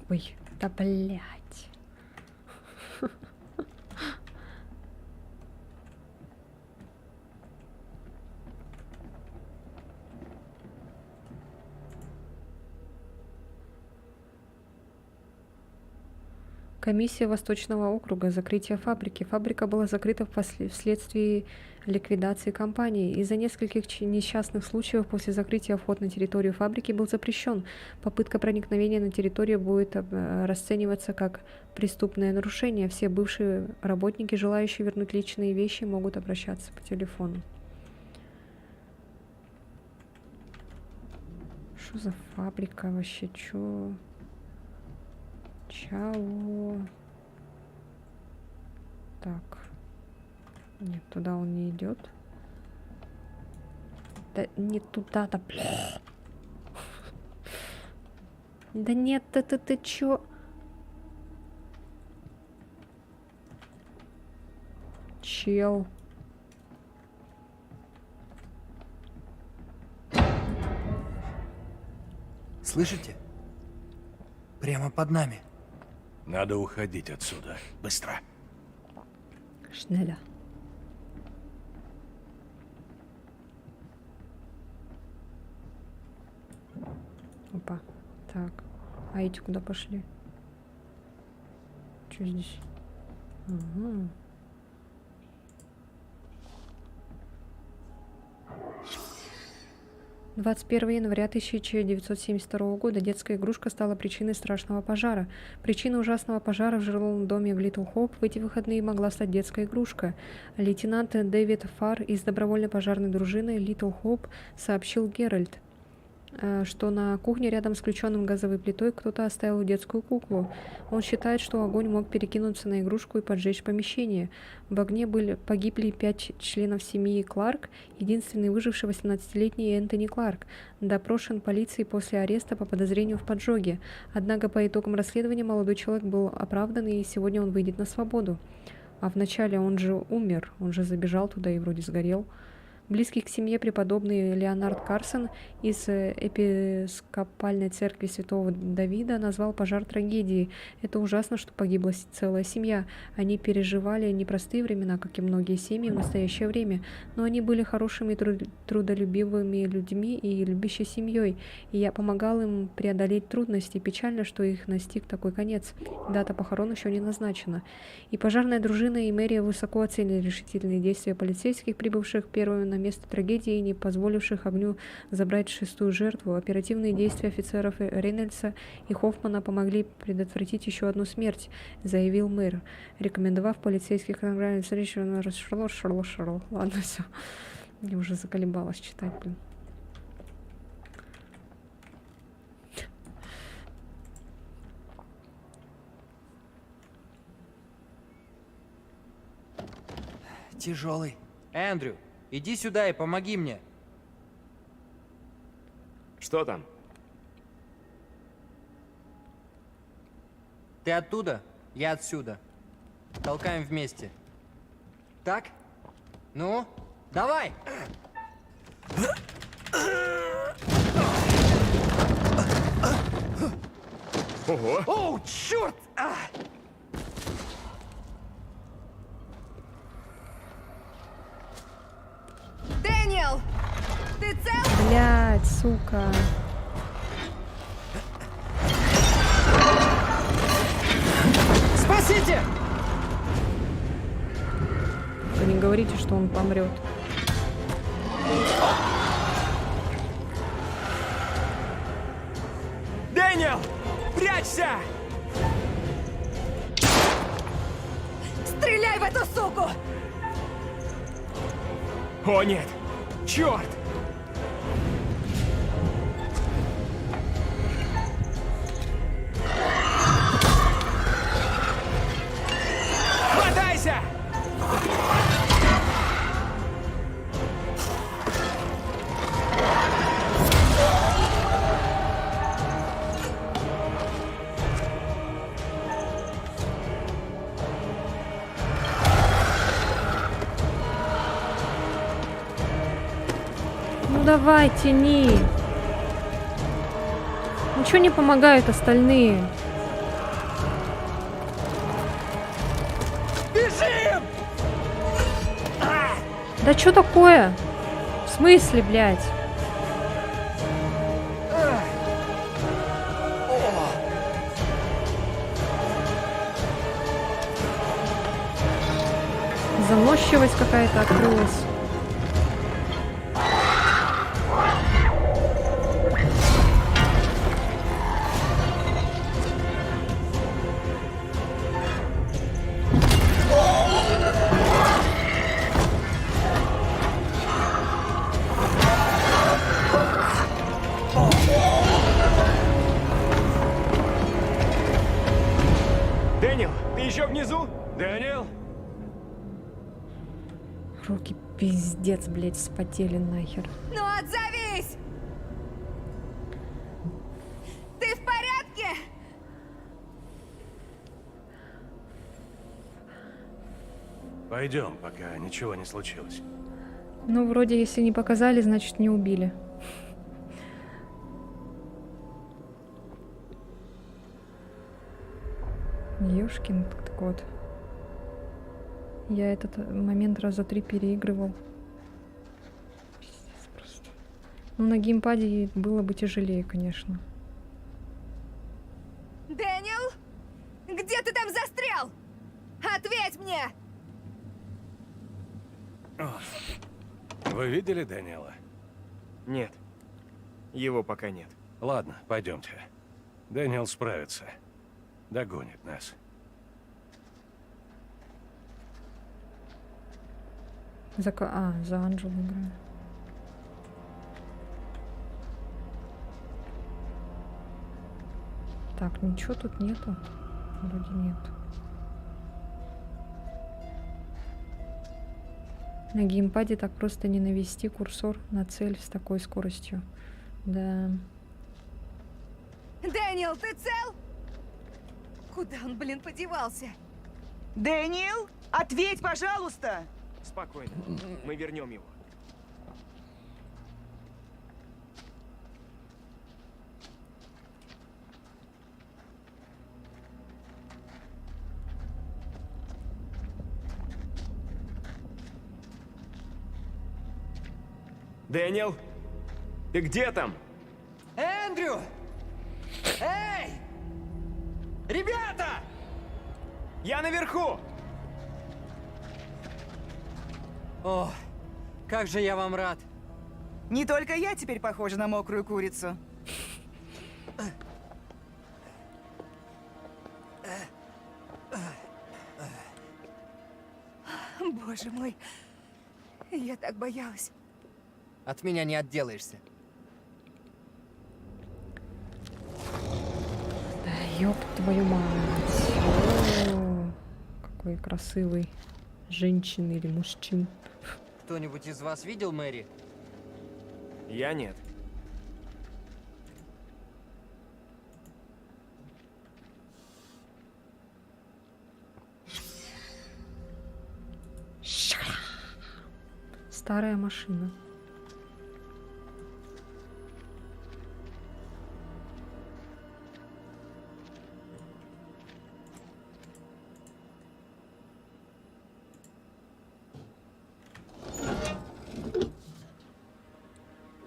Ой, да блять. Комиссия Восточного округа. Закрытие фабрики. Фабрика была закрыта вследствие ликвидации компании. Из-за нескольких несчастных случаев после закрытия вход на территорию фабрики был запрещен. Попытка проникновения на территорию будет расцениваться как преступное нарушение. Все бывшие работники, желающие вернуть личные вещи, могут обращаться по телефону. Что за фабрика вообще? Чё? Чао. Так. Нет, туда он не идет. Да не туда-то, бля. Да нет, ты чё? Чел. Слышите? Прямо под нами. Надо уходить отсюда. Быстро. Шнеля. Опа. Так. А эти куда пошли? Что здесь? Ага. — 21 января 1972 года детская игрушка стала причиной страшного пожара. Причиной ужасного пожара в жилом доме в Литл Хоуп в эти выходные могла стать детская игрушка. Лейтенант Дэвид Фарр из добровольной пожарной дружины Литл Хоуп сообщил Геральт, что на кухне рядом с включенным газовой плитой кто-то оставил детскую куклу. Он считает, что огонь мог перекинуться на игрушку и поджечь помещение. В огне погибли 5 членов семьи Кларк, единственный выживший 18-летний Энтони Кларк, допрошен полицией после ареста по подозрению в поджоге. Однако по итогам расследования молодой человек был оправдан, и сегодня он выйдет на свободу. А вначале он же умер, он же забежал туда и вроде сгорел. Близкий к семье преподобный Леонард Карсон из епископальной церкви Святого Давида назвал пожар трагедией. Это ужасно, что погибла целая семья. Они переживали непростые времена, как и многие семьи в настоящее время, но они были хорошими трудолюбивыми людьми и любящей семьей, и я помогал им преодолеть трудности. Печально, что их настиг такой конец. Дата похорон еще не назначена. И пожарная дружина, и мэрия высоко оценили решительные действия полицейских, прибывших первыми на место трагедии и не позволивших огню забрать 6-ю жертву. Оперативные действия офицеров Рейнольдса и Хоффмана помогли предотвратить еще одну смерть, заявил мэр, рекомендовав полицейских Ладно, все. Я уже заколебалась читать, блин. Тяжелый. Эндрю, иди сюда и помоги мне. Что там? Ты оттуда, я отсюда. Толкаем вместе. Так? Ну, давай! Ого! Оу, черт! Дэниел! Ты цел? Блядь, сука. Спасите! Вы не говорите, что он помрет. Дэниел! Прячься! Стреляй в эту суку! О нет! Черт! Хватайся! Ну давай, тяни. Ничего не помогают остальные. Бежим! Да что такое? В смысле, блядь? Заносчивость какая-то открылась. Дэниел, ты еще внизу? Дэниел? Руки пиздец, блядь, вспотели нахер. Ну отзовись! Ты в порядке? Пойдем, пока ничего не случилось. Ну, вроде, если не показали, значит, не убили. Ёшкин кот. Я этот момент раза 3 переигрывал. Пиздец просто. Ну, на геймпаде было бы тяжелее, конечно. Дэниел? Где ты там застрял? Ответь мне! Вы видели Дэниела? Нет. Его пока нет. Ладно, пойдемте. Дэниел справится. Догонит нас. За Анджелу играю. Так, ничего тут нету. Вроде нет. На геймпаде так просто не навести курсор на цель с такой скоростью. Да. Дэниел, ты цел? Куда он, блин, подевался? Дэниел, ответь, пожалуйста! Спокойно. Мы вернем его. Дэниел, ты где там? Эндрю! Эй! Ребята! Я наверху! О, как же я вам рад. Не только я теперь похожа на мокрую курицу. Боже мой, я так боялась. От меня не отделаешься. Да ёб твою мать. О, какой красивый. Женщин или мужчин. Кто-нибудь из вас видел Мэри? Я нет. Старая машина.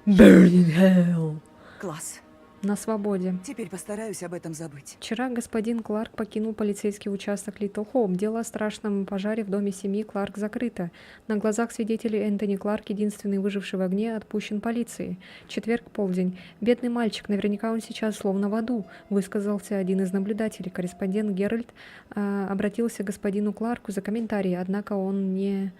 Burning Hell. Класс. На свободе. Теперь постараюсь об этом забыть. Вчера господин Кларк покинул полицейский участок Литл Хоуп. Дело о страшном пожаре в доме семьи Кларк закрыто. На глазах свидетелей Энтони Кларк, единственный выживший в огне, отпущен полицией. Четверг, полдень. «Бедный мальчик, наверняка он сейчас словно в аду», высказался один из наблюдателей. Корреспондент Геральт обратился к господину Кларку за комментарий, однако он не...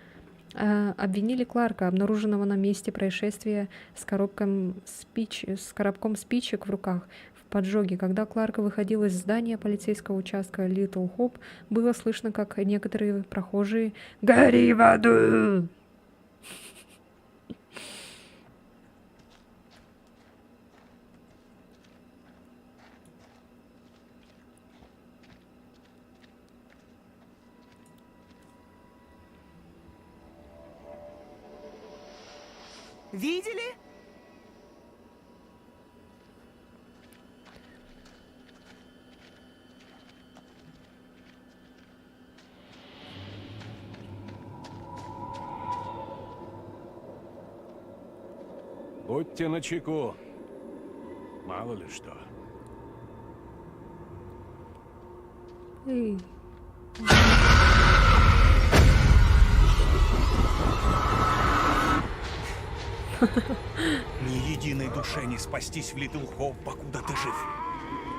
Обвинили Кларка, обнаруженного на месте происшествия с коробком спичек в руках, в поджоге. Когда Кларк выходил из здания полицейского участка Литл Хоуп, было слышно, как некоторые прохожие «Гори в аду!» Видели? Будьте начеку. Мало ли что. Эй. Ни единой душе не спастись в Литл Хоуп, покуда ты жив.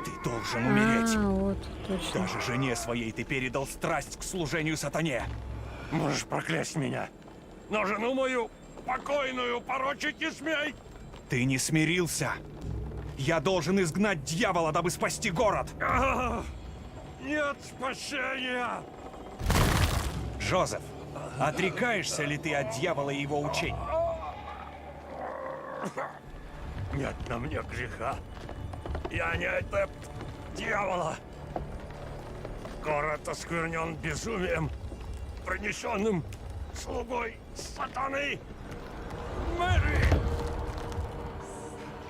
Ты должен умереть. Вот, точно. Даже жене своей ты передал страсть к служению сатане. Можешь проклясть меня, но жену мою покойную порочить не смей! Ты не смирился. Я должен изгнать дьявола, дабы спасти город. Нет спасения! Джозеф, отрекаешься ли ты от дьявола и его учений? Нет на мне греха. Я не адепт дьявола. Город осквернен безумием, принесенным слугой сатаны. Мэри!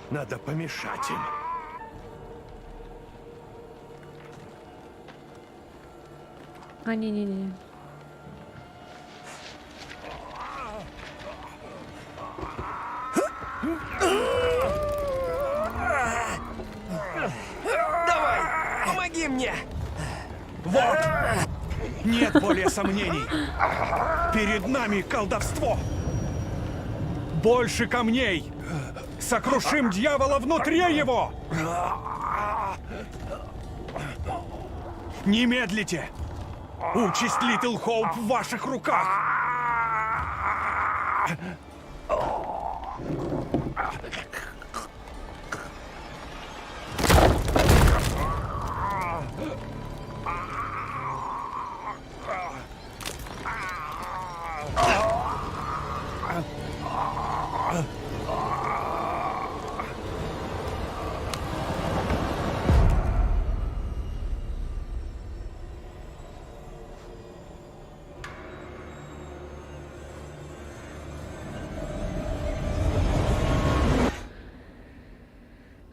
Надо помешать им. А, не-не-не. Давай, помоги мне! Вот! Нет более сомнений. Перед нами колдовство. Больше камней. Сокрушим дьявола внутри его. Не медлите. Участь Литл Хоуп в ваших руках.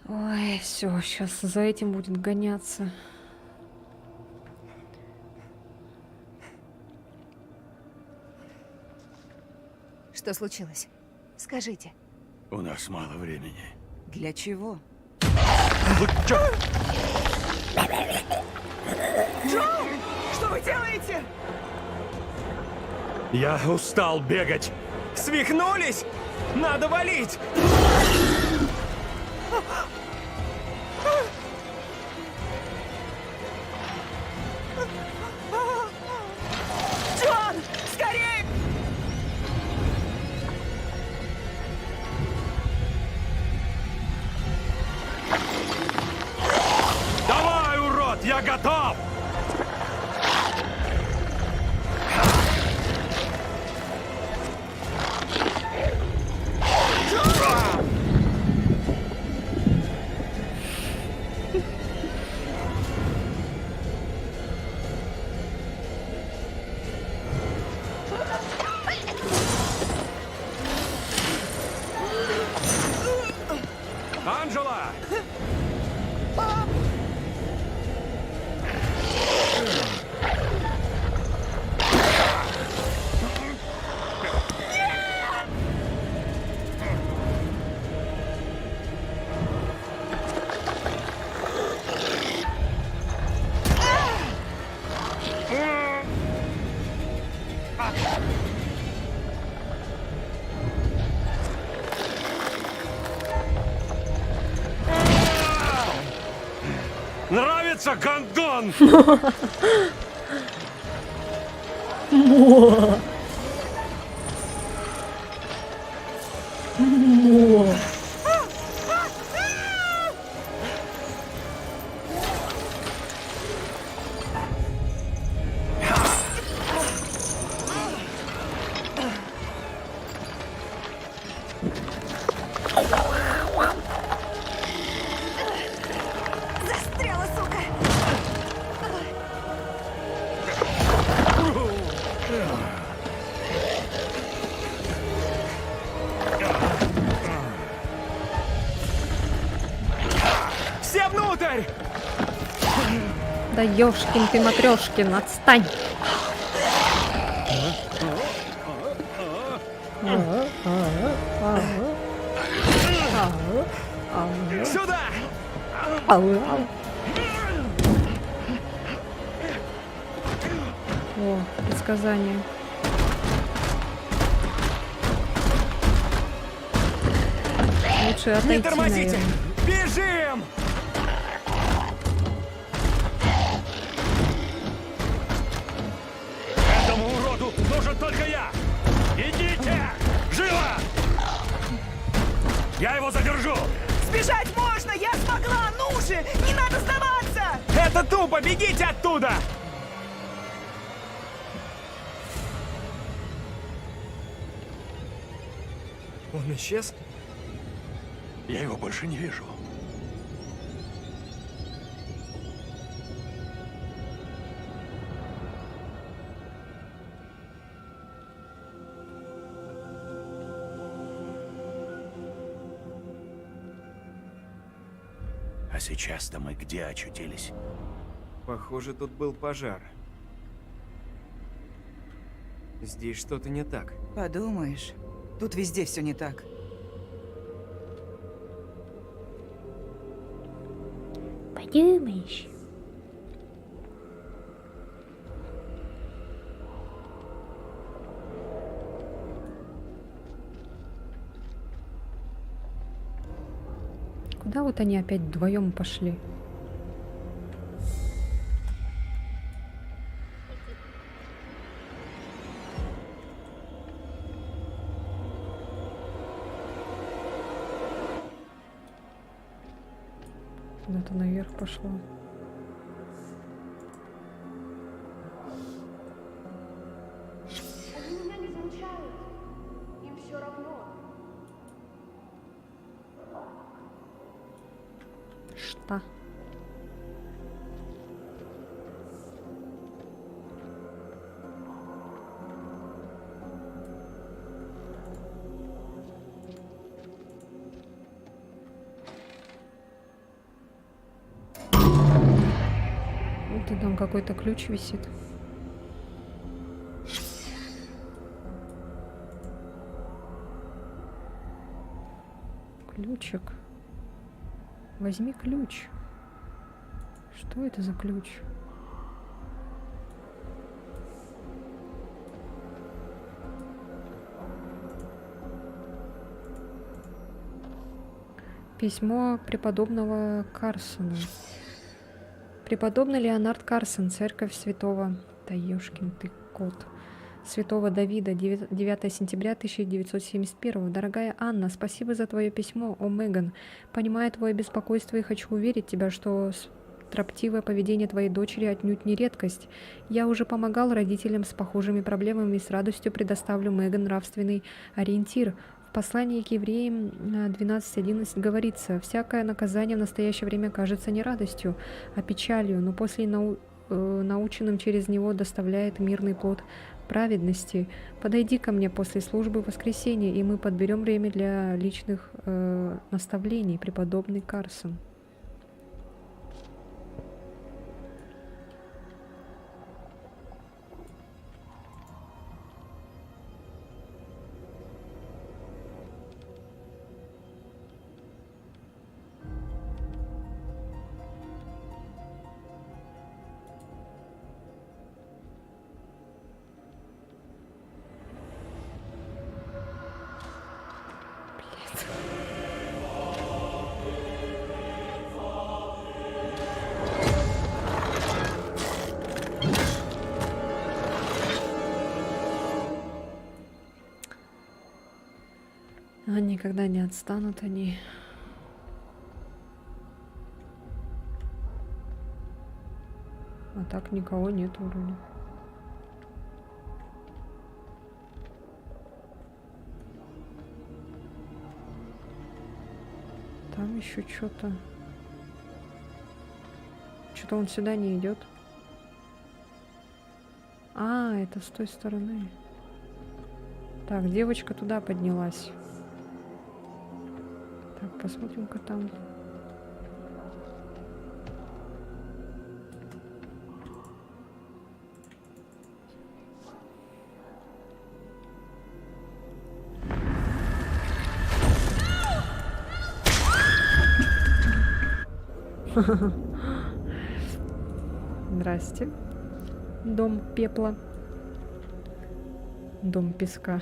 Ой, все, сейчас за этим будет гоняться. Что случилось? Скажите. У нас мало времени. Для чего? Джоу! Что вы делаете? Я устал бегать. Свихнулись? Надо валить! Джон! Скорее! Давай, урод, я готов! Анжела! Нравится гондон? Застряла, сука! Все внутрь! Да ёшкин ты, Матрёшкин, отстань! Сюда! О, предсказание. Лучше отойти, Не тормозите! наверное. Бежим! Этому уроду нужен только я! Идите! Живо! Я его задержу! Сбежать можно! Я смогла! Ну же! Не надо сдаваться! Это тупо! Бегите оттуда! Он исчез? Я его больше не вижу. А сейчас-то мы где очутились? Похоже, тут был пожар. Здесь что-то не так. Подумаешь, тут везде все не так. Подумаешь. Куда вот они опять вдвоем пошли? Куда-то наверх пошло. Они меня не замечают. Им все равно. Что? Вот и там какой-то ключ висит. Ключик. Возьми ключ. Что это за ключ? Письмо преподобного Карсона. Преподобный Леонард Карсон, церковь святого... Да ёшкин ты кот. Святого Давида, 9 сентября 1971. Дорогая Анна, спасибо за твое письмо, о Меган. Понимаю твое беспокойство и хочу уверить тебя, что строптивое поведение твоей дочери отнюдь не редкость. Я уже помогал родителям с похожими проблемами и с радостью предоставлю Меган нравственный ориентир. В послании к евреям 12:11 говорится: «Всякое наказание в настоящее время кажется не радостью, а печалью, но после наученным через него доставляет мирный плод праведности. Подойди ко мне после службы в воскресенье, и мы подберем время для личных наставлений. Преподобный Карсон». Никогда не отстанут они. А так никого нет вроде. Там еще что-то. Что-то он сюда не идет. А, это с той стороны. Так, девочка туда поднялась. Так, посмотрим-ка там. Здрасте. Дом пепла. Дом песка.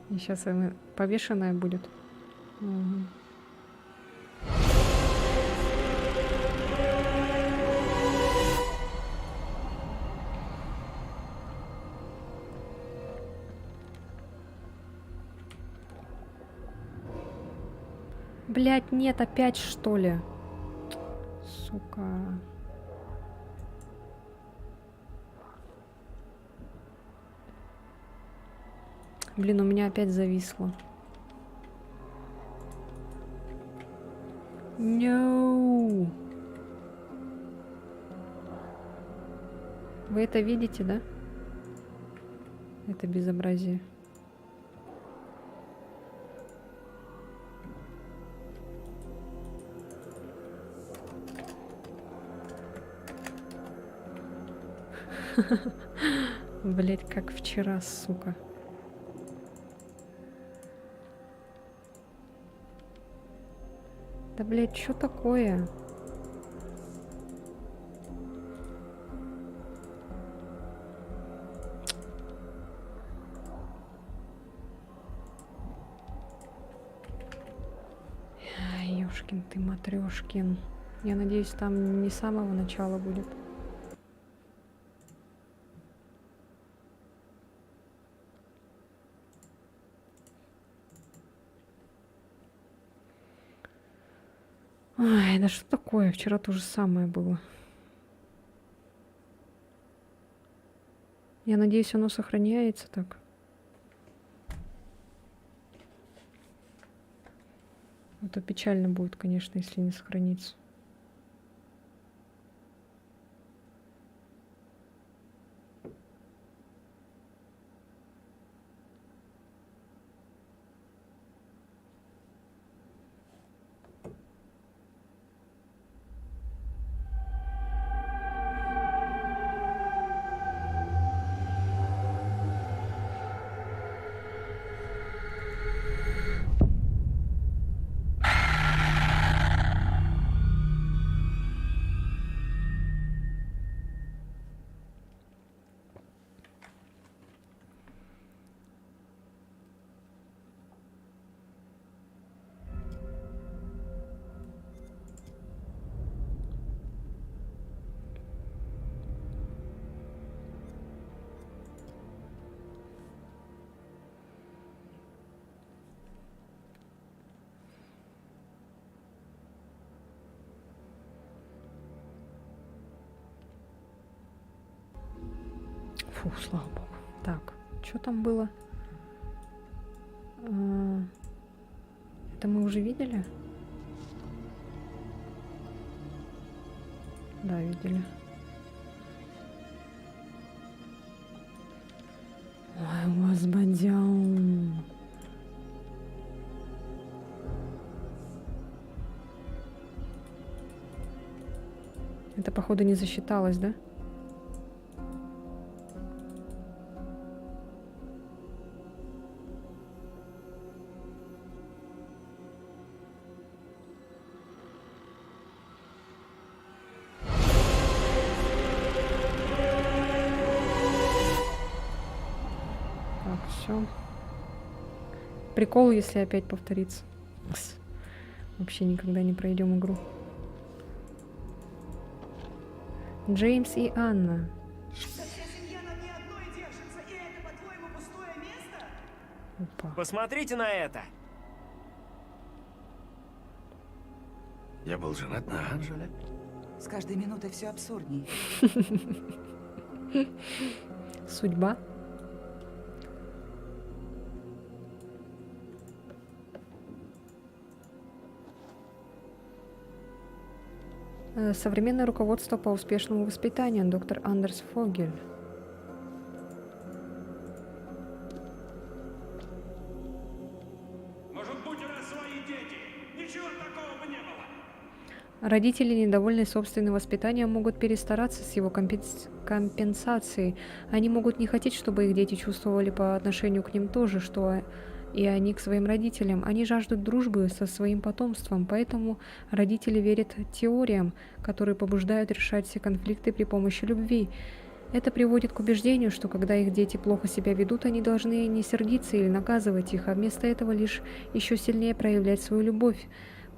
И сейчас она повешенная будет. Угу. Блять, нет, опять что ли? Сука. Блин, у меня опять зависло. No. Вы это видите, да? Это безобразие. Блять, как вчера, сука. Да, блять, что такое? Ёшкин ты, матрёшкин. Я надеюсь, там не с самого начала будет. Ай, да что такое? Вчера то же самое было. Я надеюсь, оно сохраняется так. Это печально будет, конечно, если не сохранится. Фу, слава богу. Так, что там было? Это мы уже видели? Да, видели. Ой, господи. Это, походу, не засчиталось, да? Все. Прикол, если опять повторится. Вообще никогда не пройдем игру. Джеймс и Анна. Опа. Посмотрите на это! Я был женат на Анжеле. С каждой минутой все абсурдней. Судьба. Современное руководство по успешному воспитанию. Доктор Андерс Фогель. Может быть, у нас свои дети. Ничего такого бы не было. Родители, недовольные собственным воспитанием, могут перестараться с его компенсацией. Они могут не хотеть, чтобы их дети чувствовали по отношению к ним то же, что и они к своим родителям. Они жаждут дружбы со своим потомством, поэтому родители верят теориям, которые побуждают решать все конфликты при помощи любви. Это приводит к убеждению, что когда их дети плохо себя ведут, они должны не сердиться или наказывать их, а вместо этого лишь еще сильнее проявлять свою любовь.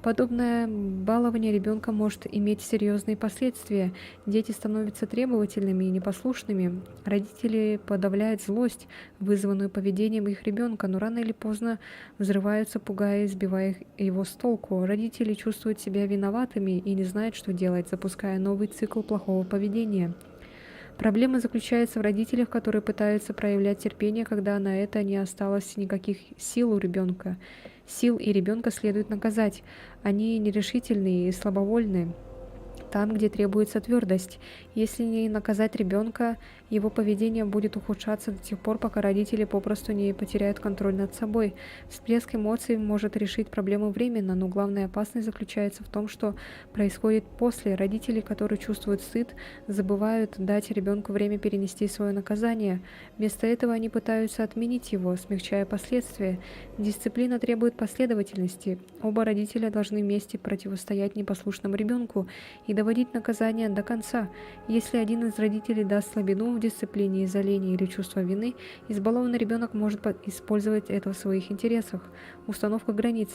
Подобное балование ребенка может иметь серьезные последствия. Дети становятся требовательными и непослушными. Родители подавляют злость, вызванную поведением их ребенка, но рано или поздно взрываются, пугая и сбивая его с толку. Родители чувствуют себя виноватыми и не знают, что делать, запуская новый цикл плохого поведения. Проблема заключается в родителях, которые пытаются проявлять терпение, когда на это не осталось никаких сил у ребенка. сил, и ребенка следует наказать. Они нерешительные и слабовольные. Там, где требуется твердость. Если не наказать ребенка, его поведение будет ухудшаться до тех пор, пока родители попросту не потеряют контроль над собой. Всплеск эмоций может решить проблему временно, но главная опасность заключается в том, что происходит после. Родители, которые чувствуют стыд, забывают дать ребенку время перенести свое наказание. Вместо этого они пытаются отменить его, смягчая последствия. Дисциплина требует последовательности. Оба родителя должны вместе противостоять непослушному ребенку и доводить наказание до конца. Если один из родителей даст слабину в дисциплине из-за лени или чувства вины, избалованный ребенок может использовать это в своих интересах. Установка границ.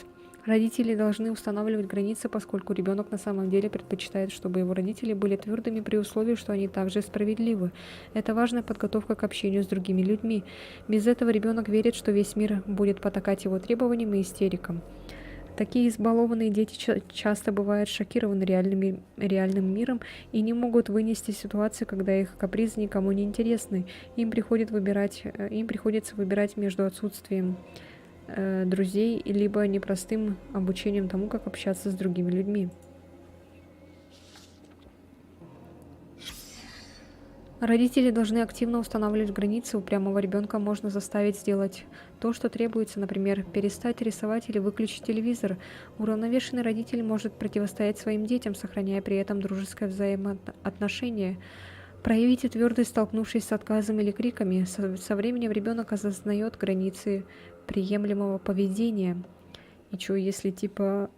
Родители должны устанавливать границы, поскольку ребенок на самом деле предпочитает, чтобы его родители были твердыми при условии, что они также справедливы. Это важная подготовка к общению с другими людьми. Без этого ребенок верит, что весь мир будет потакать его требованиям и истерикам. Такие избалованные дети часто бывают шокированы реальным миром и не могут вынести ситуации, когда их капризы никому не интересны. Им приходится выбирать между отсутствием друзей либо непростым обучением тому, как общаться с другими людьми. Родители должны активно устанавливать границы. Упрямого ребенка можно заставить сделать то, что требуется, например, перестать рисовать или выключить телевизор. Уравновешенный родитель может противостоять своим детям, сохраняя при этом дружеское взаимоотношение. Проявите твердость, столкнувшись с отказом или криками. Со временем ребенок осознает границы приемлемого поведения. И что, если типа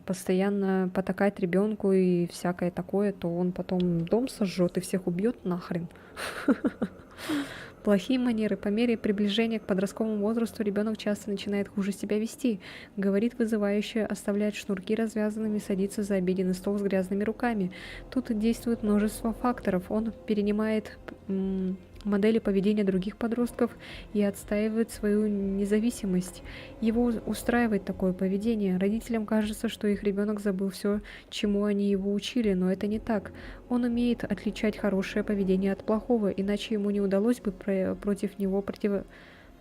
постоянно потакать ребенку и всякое такое, то он потом дом сожжет и всех убьет нахрен. Плохие манеры. По мере приближения к подростковому возрасту ребенок часто начинает хуже себя вести, говорит вызывающе, оставляет шнурки развязанными, садится за обеденный стол с грязными руками. Тут действует множество факторов. Он перенимает модели поведения других подростков и отстаивает свою независимость. Его устраивает такое поведение. Родителям кажется, что их ребенок забыл все, чему они его учили, но это не так. Он умеет отличать хорошее поведение от плохого, иначе ему не удалось бы против него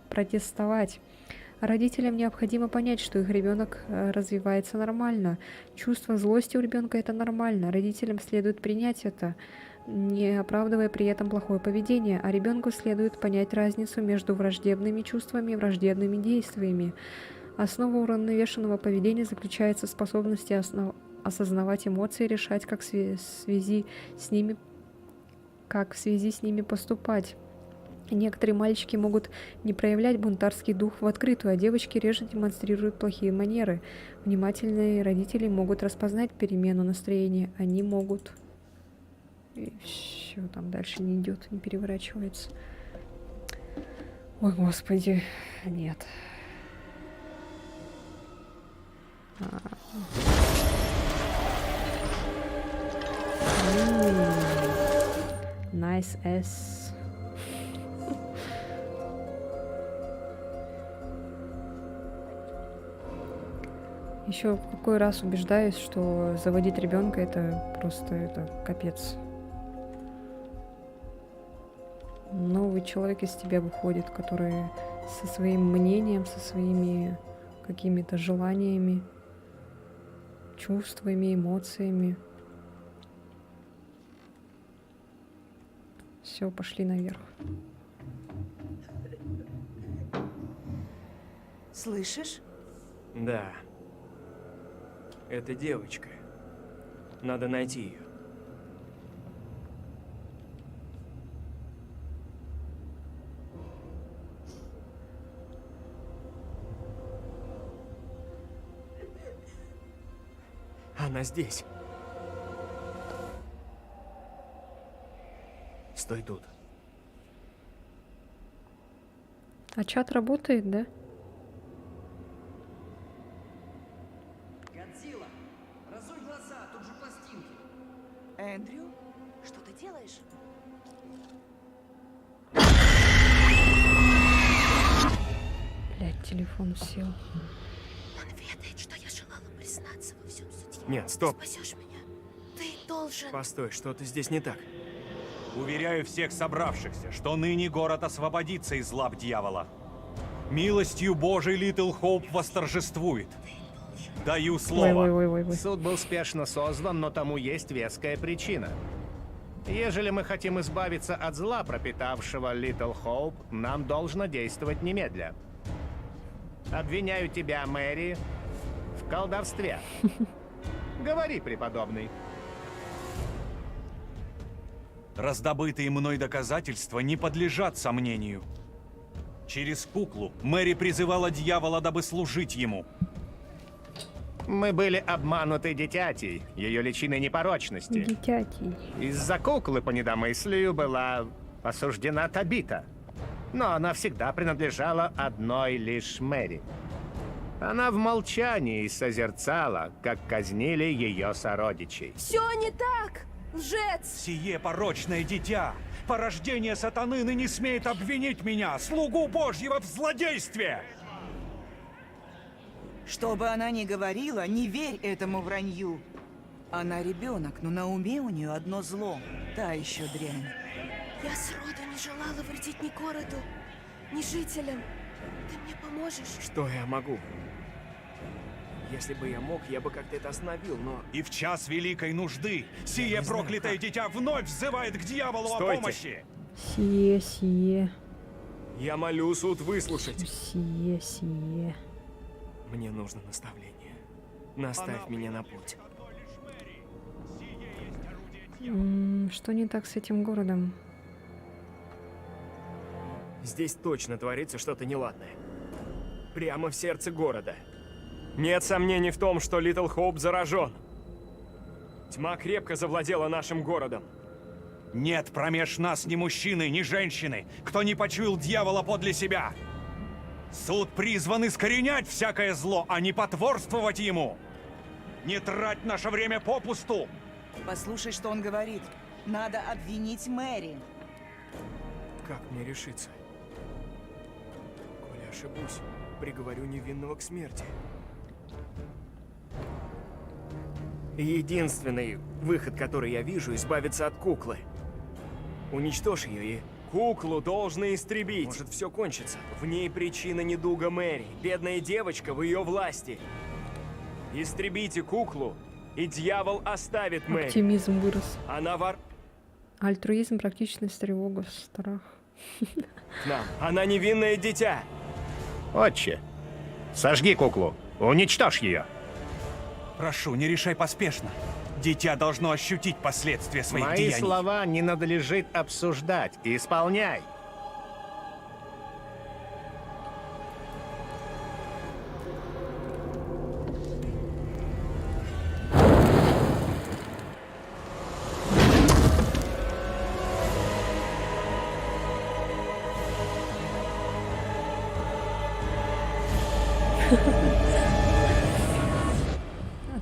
протестовать. Родителям необходимо понять, что их ребенок развивается нормально. Чувство злости у ребенка — это нормально. Родителям следует принять это, не оправдывая при этом плохое поведение, а ребенку следует понять разницу между враждебными чувствами и враждебными действиями. Основа уравновешенного поведения заключается в способности осознавать эмоции и решать, как в связи с ними поступать. Некоторые мальчики могут не проявлять бунтарский дух в открытую, а девочки реже демонстрируют плохие манеры. Внимательные родители могут распознать перемену настроения. Они могут... И все, там дальше не идет, не переворачивается. Ой, господи, нет. Nice S. Еще в какой раз убеждаюсь, что заводить ребенка это капец. Новый человек из тебя выходит, который со своим мнением, со своими какими-то желаниями, чувствами, эмоциями. Все, пошли наверх. Слышишь? Да. Это девочка. Надо найти ее. Она здесь. Стой тут. А чат работает, да? Годзилла, разуй глаза, тут же пластинки. Эндрю, что ты делаешь? Блядь, телефон сел. Он ведает, что я желала признаться во всем суде. Нет, стоп. Спасешь меня. Ты должен... Постой, что-то здесь не так. Уверяю всех собравшихся, что ныне город освободится из лап дьявола. Милостью Божией Литл Хоуп восторжествует. Даю слово. Ой-ой-ой-ой. Суд был спешно созван, но тому есть веская причина. Ежели мы хотим избавиться от зла, пропитавшего Литл Хоуп, нам должно действовать немедля. Обвиняю тебя, Мэри, в колдовстве. Говори, преподобный. Раздобытые мной доказательства не подлежат сомнению. Через куклу Мэри призывала дьявола, дабы служить ему. Мы были обмануты дитятей, ее личиной непорочности. Дитятей. Из-за куклы по недомыслию была осуждена Табита. Но она всегда принадлежала одной лишь Мэри. Она в молчании созерцала, как казнили ее сородичей. Все не так! Лжец! Сие порочное дитя, порождение сатаны, ныне смеет обвинить меня, слугу Божьего, в злодействе! Что бы она ни говорила, не верь этому вранью. Она ребенок, но на уме у нее одно зло. Та еще дрянь. Я сроду не желала вредить ни городу, ни жителям. Ты мне поможешь? Что я могу? Если бы я мог, я бы как-то это остановил, но... И в час великой нужды сие проклятое дитя вновь взывает к дьяволу о помощи! Сие. Я молю суд выслушать. Сие. Мне нужно наставление. Наставь меня на путь. Что не так с этим городом? Здесь точно творится что-то неладное. Прямо в сердце города. Нет сомнений в том, что Литл Хоуп заражен. Тьма крепко завладела нашим городом. Нет промеж нас ни мужчины, ни женщины, кто не почуял дьявола подле себя. Суд призван искоренять всякое зло, а не потворствовать ему. Не трать наше время попусту. Послушай, что он говорит. Надо обвинить Мэри. Как мне решиться? Коли ошибусь, приговорю невинного к смерти. Единственный выход, который я вижу, избавиться от куклы. Уничтожь ее и... Куклу должны истребить. Может, все кончится. В ней причина недуга Мэри. Бедная девочка в ее власти. Истребите куклу, и дьявол оставит Мэри. Оптимизм вырос. Она Альтруизм, практичность, тревога, страх. К нам. Она невинное дитя. Отче, сожги куклу, уничтожь ее. Прошу, не решай поспешно. Дитя должно ощутить последствия своих Мои деяний. слова не надлежит обсуждать. Исполняй.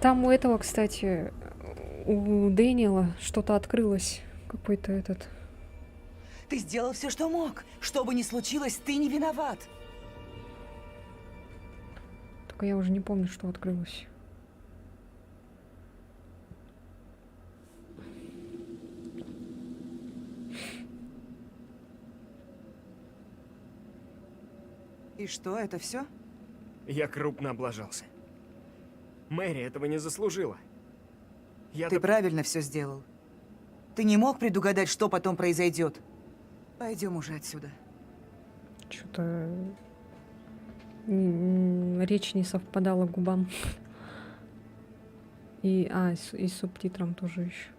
Там у этого, кстати, у Дэниела что-то открылось. Какой-то этот... Ты сделал все, что мог. Что бы ни случилось, ты не виноват. Только я уже не помню, что открылось. И что, это все? Я крупно облажался. Мэри этого не заслужила. Ты правильно все сделал. Ты не мог предугадать, что потом произойдет. Пойдем уже отсюда. Что-то речь не совпадала губам. И с субтитром тоже еще.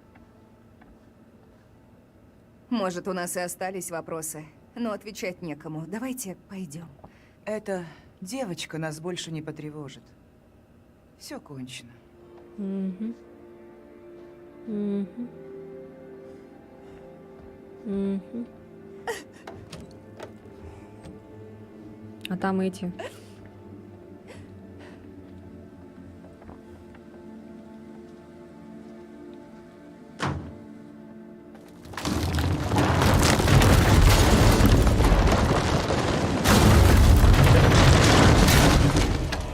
Может, у нас и остались вопросы, но отвечать некому. Давайте пойдем. Эта девочка нас больше не потревожит. Все кончено. Угу. Угу. Угу. А там эти.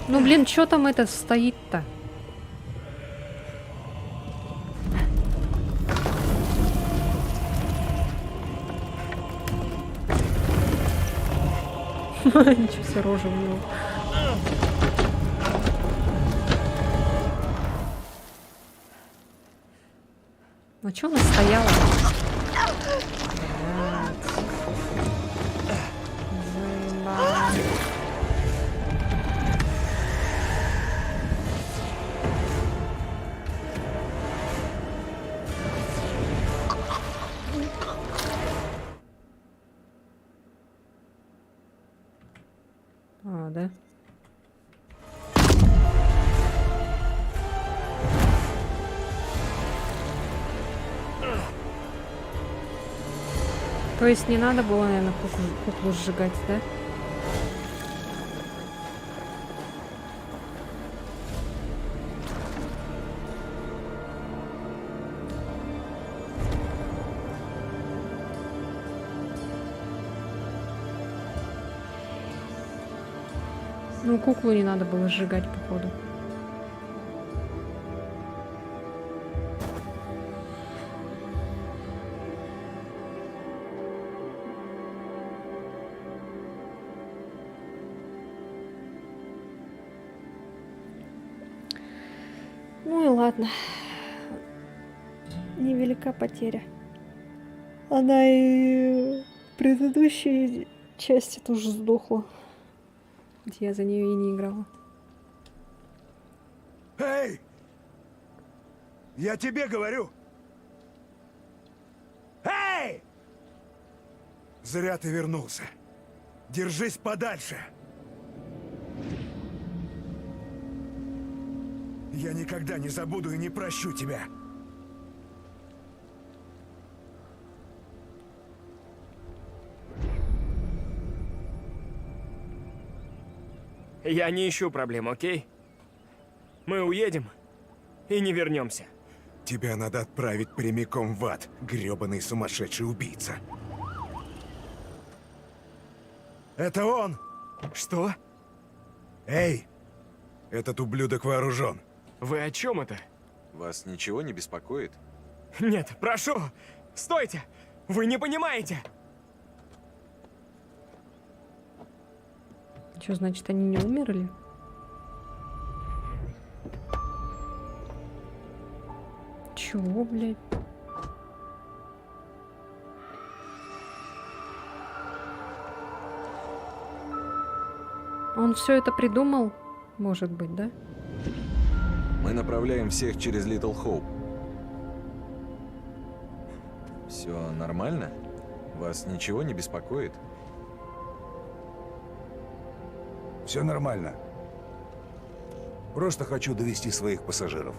Ну, блин, что там это стоит-то? Ничего себе, рожа у него. Ну чё она стояла? Заебала. А, да? То есть не надо было, наверное, куклу сжигать, да? Ну, куклу не надо было сжигать, походу. Ну и ладно. Невелика потеря. Она и в предыдущей части тоже сдохла. Где я за нее и не играла. Эй! Я тебе говорю! Эй! Зря ты вернулся. Держись подальше. Я никогда не забуду и не прощу тебя. Я не ищу проблем, окей? Мы уедем и не вернемся. Тебя надо отправить прямиком в ад, грёбаный сумасшедший убийца. Это он! Что? Эй! Этот ублюдок вооружен. Вы о чем это? Вас ничего не беспокоит? Нет, прошу! Стойте! Вы не понимаете! Что, значит, они не умерли? Чего, блядь? Он все это придумал? Может быть, да? Мы направляем всех через Литл Хоуп. Все нормально? Вас ничего не беспокоит? Все нормально. Просто хочу довести своих пассажиров.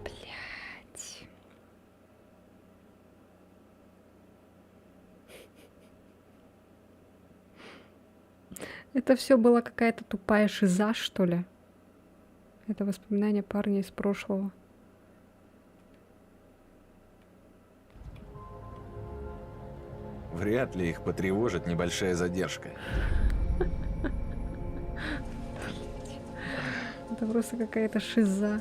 Блядь. Это все была какая-то тупая шиза, что ли? Это воспоминания парня из прошлого. Вряд ли их потревожит небольшая задержка. Это просто какая-то шиза.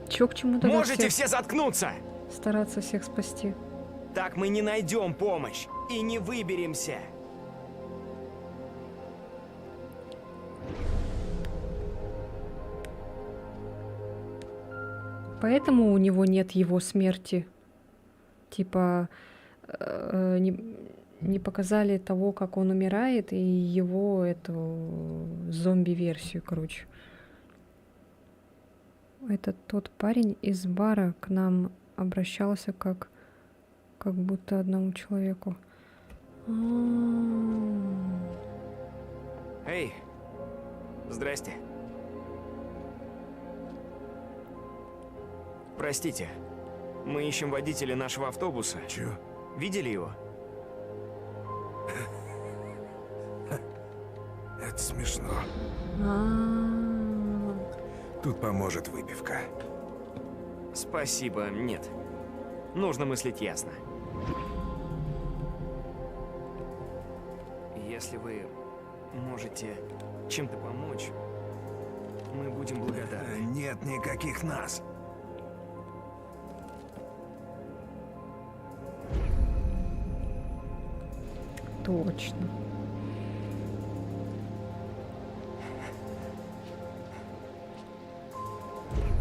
Чё к чему тогда Можете все заткнуться! стараться всех спасти? Так мы не найдем помощь и не выберемся. Поэтому у него нет его смерти. Типа не показали того, как он умирает, и его эту зомби-версию, короче. Это тот парень из бара к нам обращался как будто одному человеку. Эй, здрасте. Простите, мы ищем водителя нашего автобуса. Чё? Видели его? Это смешно. А-а-а. Тут поможет выпивка. Спасибо, нет. Нужно мыслить ясно. Если вы можете чем-то помочь, мы будем благодарны. Нет никаких нас. Точно.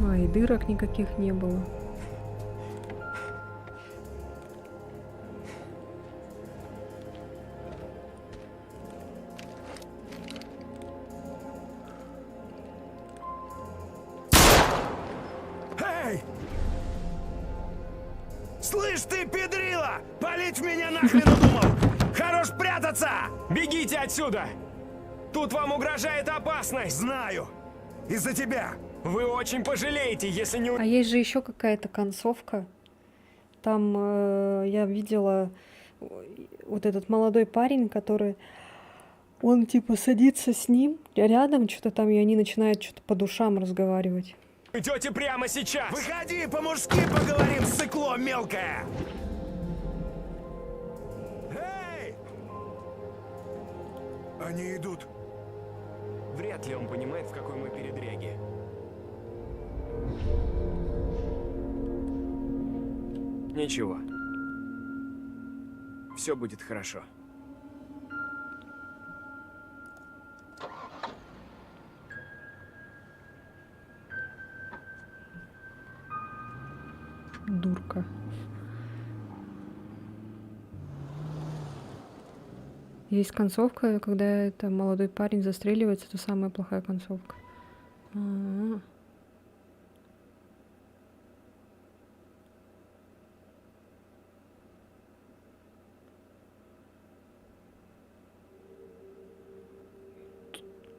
А, и дырок никаких не было. Эй! Слышь ты, педрила! Палить в меня нахрен удумал! Хорош прятаться! Бегите отсюда! Тут вам угрожает опасность! Знаю! Из-за тебя! Вы очень пожалеете, если не... А есть же еще какая-то концовка. Там я видела вот этот молодой парень, который... Он типа садится с ним рядом, что-то там, и они начинают что-то по душам разговаривать. Идете прямо сейчас! Выходи, по-мужски поговорим, сыкло мелкое! Эй! Они идут. Вряд ли он понимает, в какой мы передряге. Ничего. Все будет хорошо. Дурка. Есть концовка, когда это молодой парень застреливается, это самая плохая концовка. А-а-а.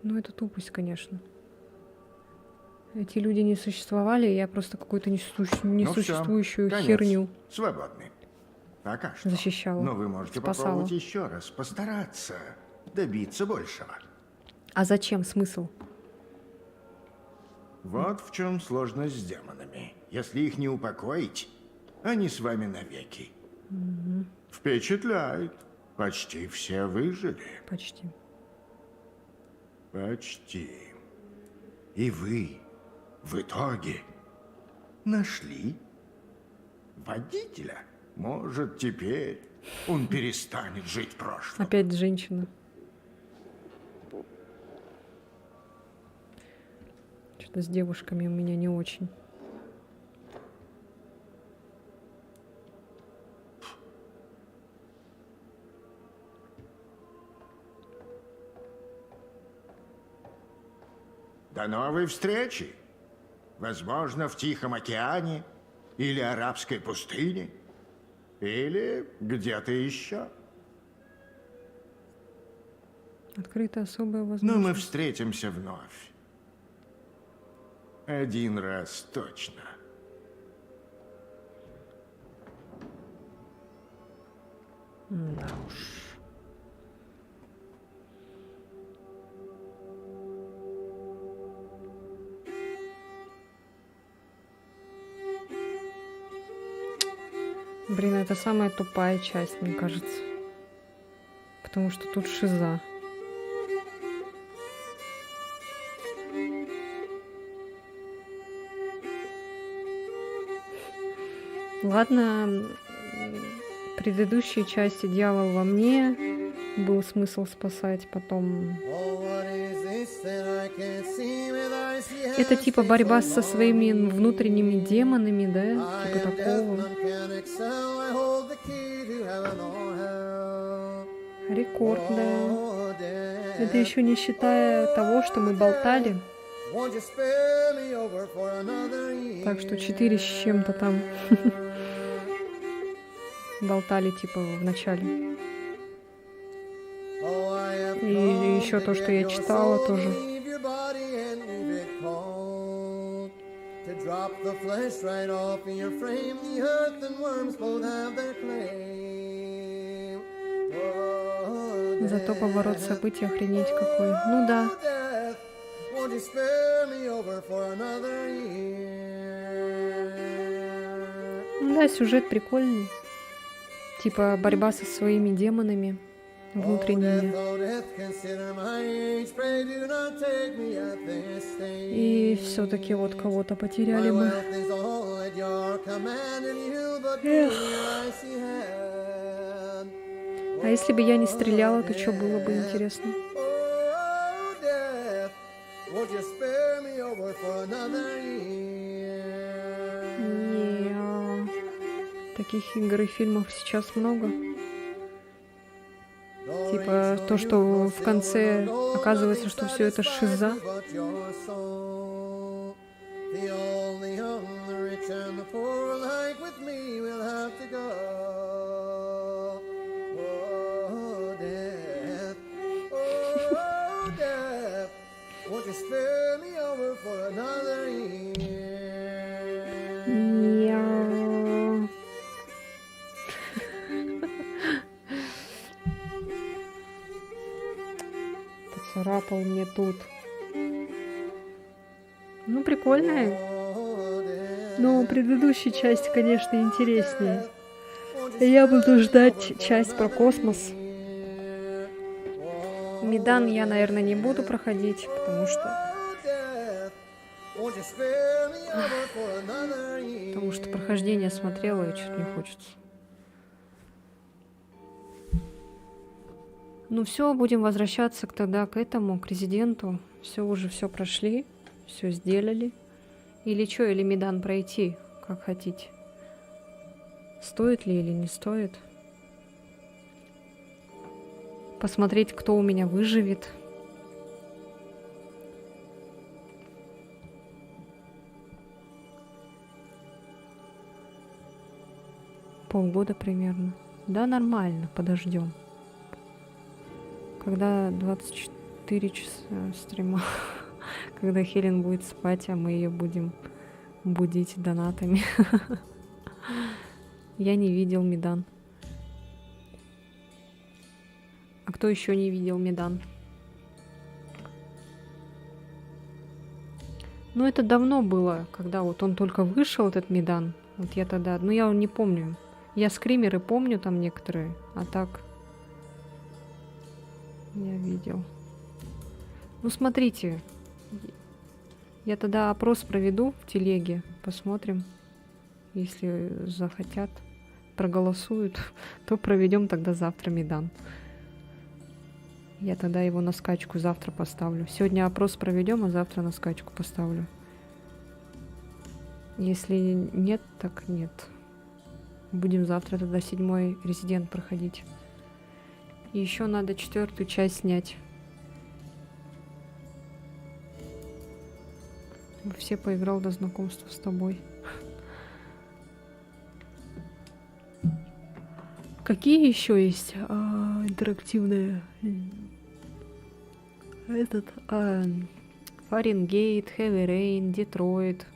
Ну, это тупость, конечно. Эти люди не существовали, я просто какую-то несуществующую херню Свободны. Пока что. защищала. Но вы можете спасала. попробовать еще раз постараться добиться большего. А зачем? Смысл? Вот в чем сложность с демонами. Если их не упокоить, они с вами навеки. Мгм. Впечатляет. Почти все выжили. Почти. Почти. И вы в итоге нашли водителя. Может, теперь он перестанет жить прошлым. Опять женщина. Что-то с девушками у меня не очень. До новой встречи. Возможно, в Тихом океане или Арабской пустыне, или где-то еще. Открыта особая Но возможность. мы встретимся вновь. Один раз точно. Да уж. Блин, это самая тупая часть, мне кажется. Потому что тут шиза. Ладно, предыдущие части «Дьявол во мне» был смысл спасать, потом... Это типа борьба со своими внутренними демонами, да? Типа такого. Рекорд, да. Это еще не считая того, что мы болтали. Так что 4 с чем-то там болтали типа в начале. И еще то, что я читала тоже. Зато поворот событий охренеть какой. Ну да. Да, сюжет прикольный. Типа борьба со своими демонами. внутренними. И все-таки вот кого-то потеряли мы. Эх. А если бы я не стреляла, то что было бы интересно? Не, таких игр и фильмов сейчас много. Типа то, что в конце оказывается, что все это шиза. Мяу. Поцарапал мне тут. Ну, прикольная. Но предыдущая часть, конечно, интереснее. Я буду ждать часть про космос. Медан я, наверное, не буду проходить, потому что прохождение смотрела и что-то не хочется. Ну все, будем возвращаться тогда к этому, к резиденту. Все уже все прошли, все сделали. Или что, или Медан пройти, как хотите. Стоит ли или не стоит? Посмотреть, кто у меня выживет. Полгода примерно. Да, нормально, подождем. Когда 24 часа стрима, когда Хелен будет спать, а мы ее будем будить донатами. Я не видел Медан. А кто еще не видел Медан? Ну, это давно было, когда вот он только вышел, этот Медан. Вот я тогда... Ну, я не помню. Я скримеры помню там некоторые, а так... Я видел. Ну, смотрите. Я тогда опрос проведу в телеге. Посмотрим. Если захотят, проголосуют, то проведем тогда завтра Медан. Я тогда его на скачку завтра поставлю. Сегодня опрос проведем, а завтра на скачку поставлю. Если нет, так нет. Будем завтра тогда 7-й резидент проходить. И еще надо 4-ю часть снять. Все поиграл до знакомства с тобой. Какие еще есть интерактивные? Этот Фаренгейт, Heavy Rain, Детройт.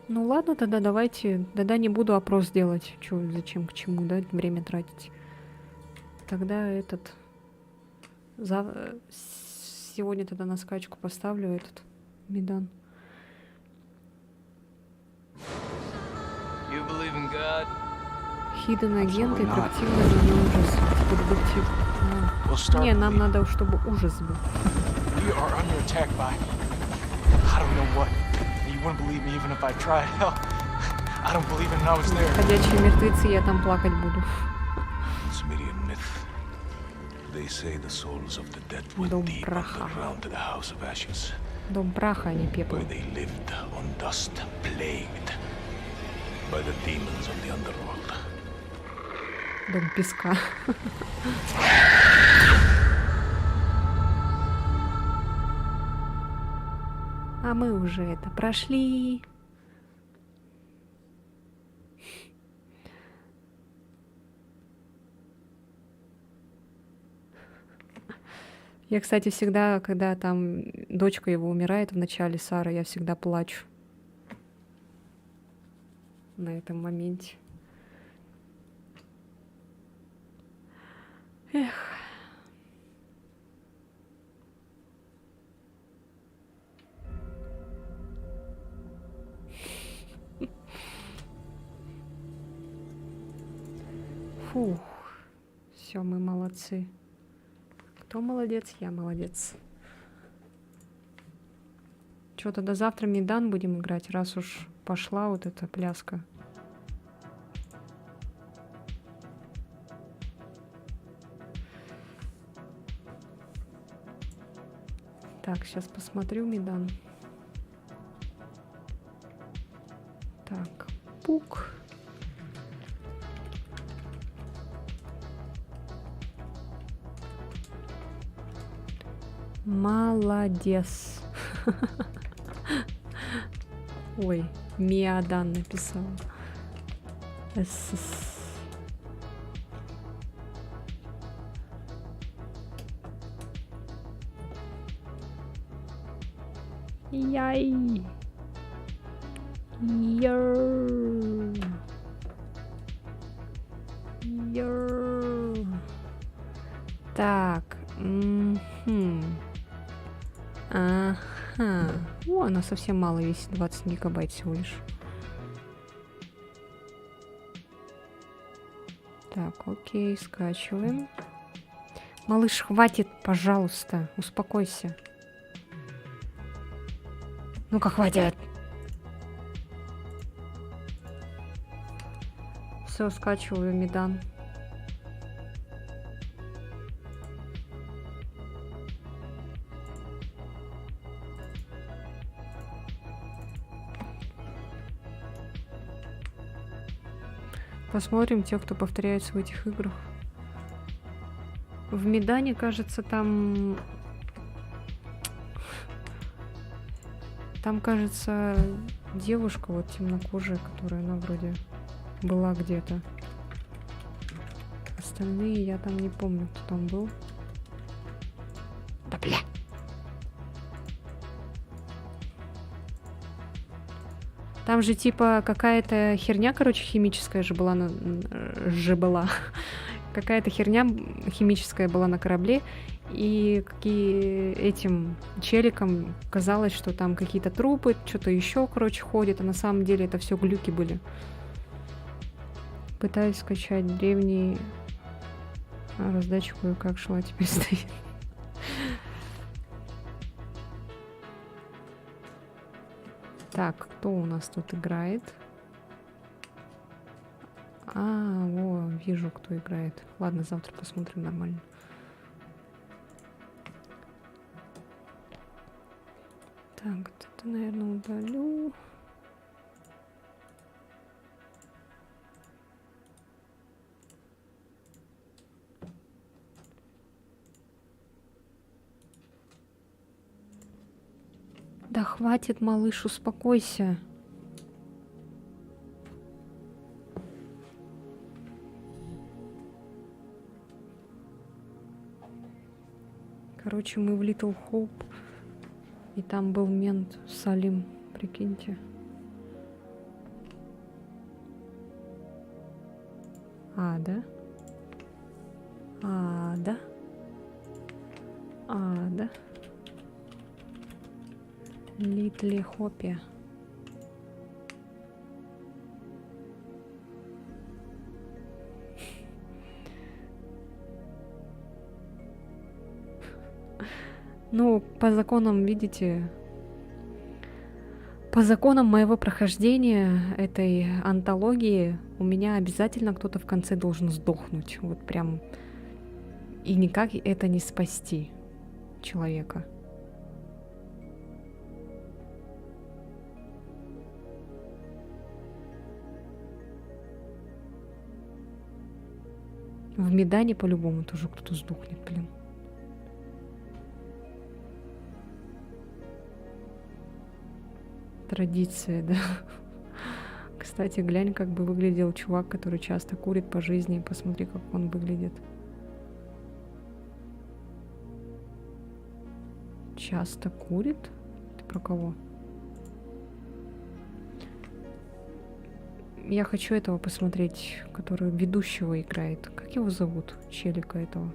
Ну ладно, тогда давайте. Тогда не буду опрос делать. Чё, зачем, к чему, да, время тратить. Тогда этот... Сегодня тогда на скачку поставлю этот Медан. Хиден агент, интерактивный ужас. Типа детектив. Не, нам надо, чтобы ужас был. Ходячие мертвецы, я там плакать буду. Дом праха. Дом праха, а не пепла. Дом песка. А мы уже это прошли. Я, кстати, всегда, когда там дочка его умирает в начале, Сара, я всегда плачу на этом моменте. Эх. Фух. Все, мы молодцы. Кто молодец? Я молодец. Что-то до завтра Медан будем играть, раз уж пошла вот эта пляска. Так, сейчас посмотрю Медан. Так, пук. Молодец. Ой, Миадан написала. Яй. Йоу. Йоу. Так. Ага. О, она совсем мало весит, 20 гигабайт всего лишь. Так, окей, скачиваем. Малыш, хватит, пожалуйста, успокойся. Ну-ка, хватит. Все, скачиваю Медан. Посмотрим тех, кто повторяется в этих играх. В Медане, кажется, там, кажется, девушка вот темнокожая, которая, она вроде была где-то. Остальные я там не помню, кто там был. Да бля! Там же типа какая-то херня, короче, химическая же была. Какая-то херня химическая была на корабле. И этим челикам казалось, что там какие-то трупы, что-то еще, короче, ходит. А на самом деле это все глюки были. Пытаюсь скачать древний. Раздачу кое-как шла, теперь стоит. Так, кто у нас тут играет? Во, вижу, кто играет. Ладно, завтра посмотрим нормально. Так, вот это, наверное, удалю. Да хватит, малыш, успокойся. Короче, мы в Little Hope, и там был мент Салим, прикиньте. Да? Да? Да? Литли Хоппи. Ну, по законам, видите, по законам моего прохождения этой антологии у меня обязательно кто-то в конце должен сдохнуть. Вот прям. И никак это не спасти человека. В Медане по-любому тоже кто-то сдохнет, блин. Традиция, да. Кстати, глянь, как бы выглядел чувак, который часто курит по жизни. Посмотри, как он выглядит. Часто курит? Ты про кого? Я хочу этого посмотреть, который ведущего играет. Как его зовут? Челика этого.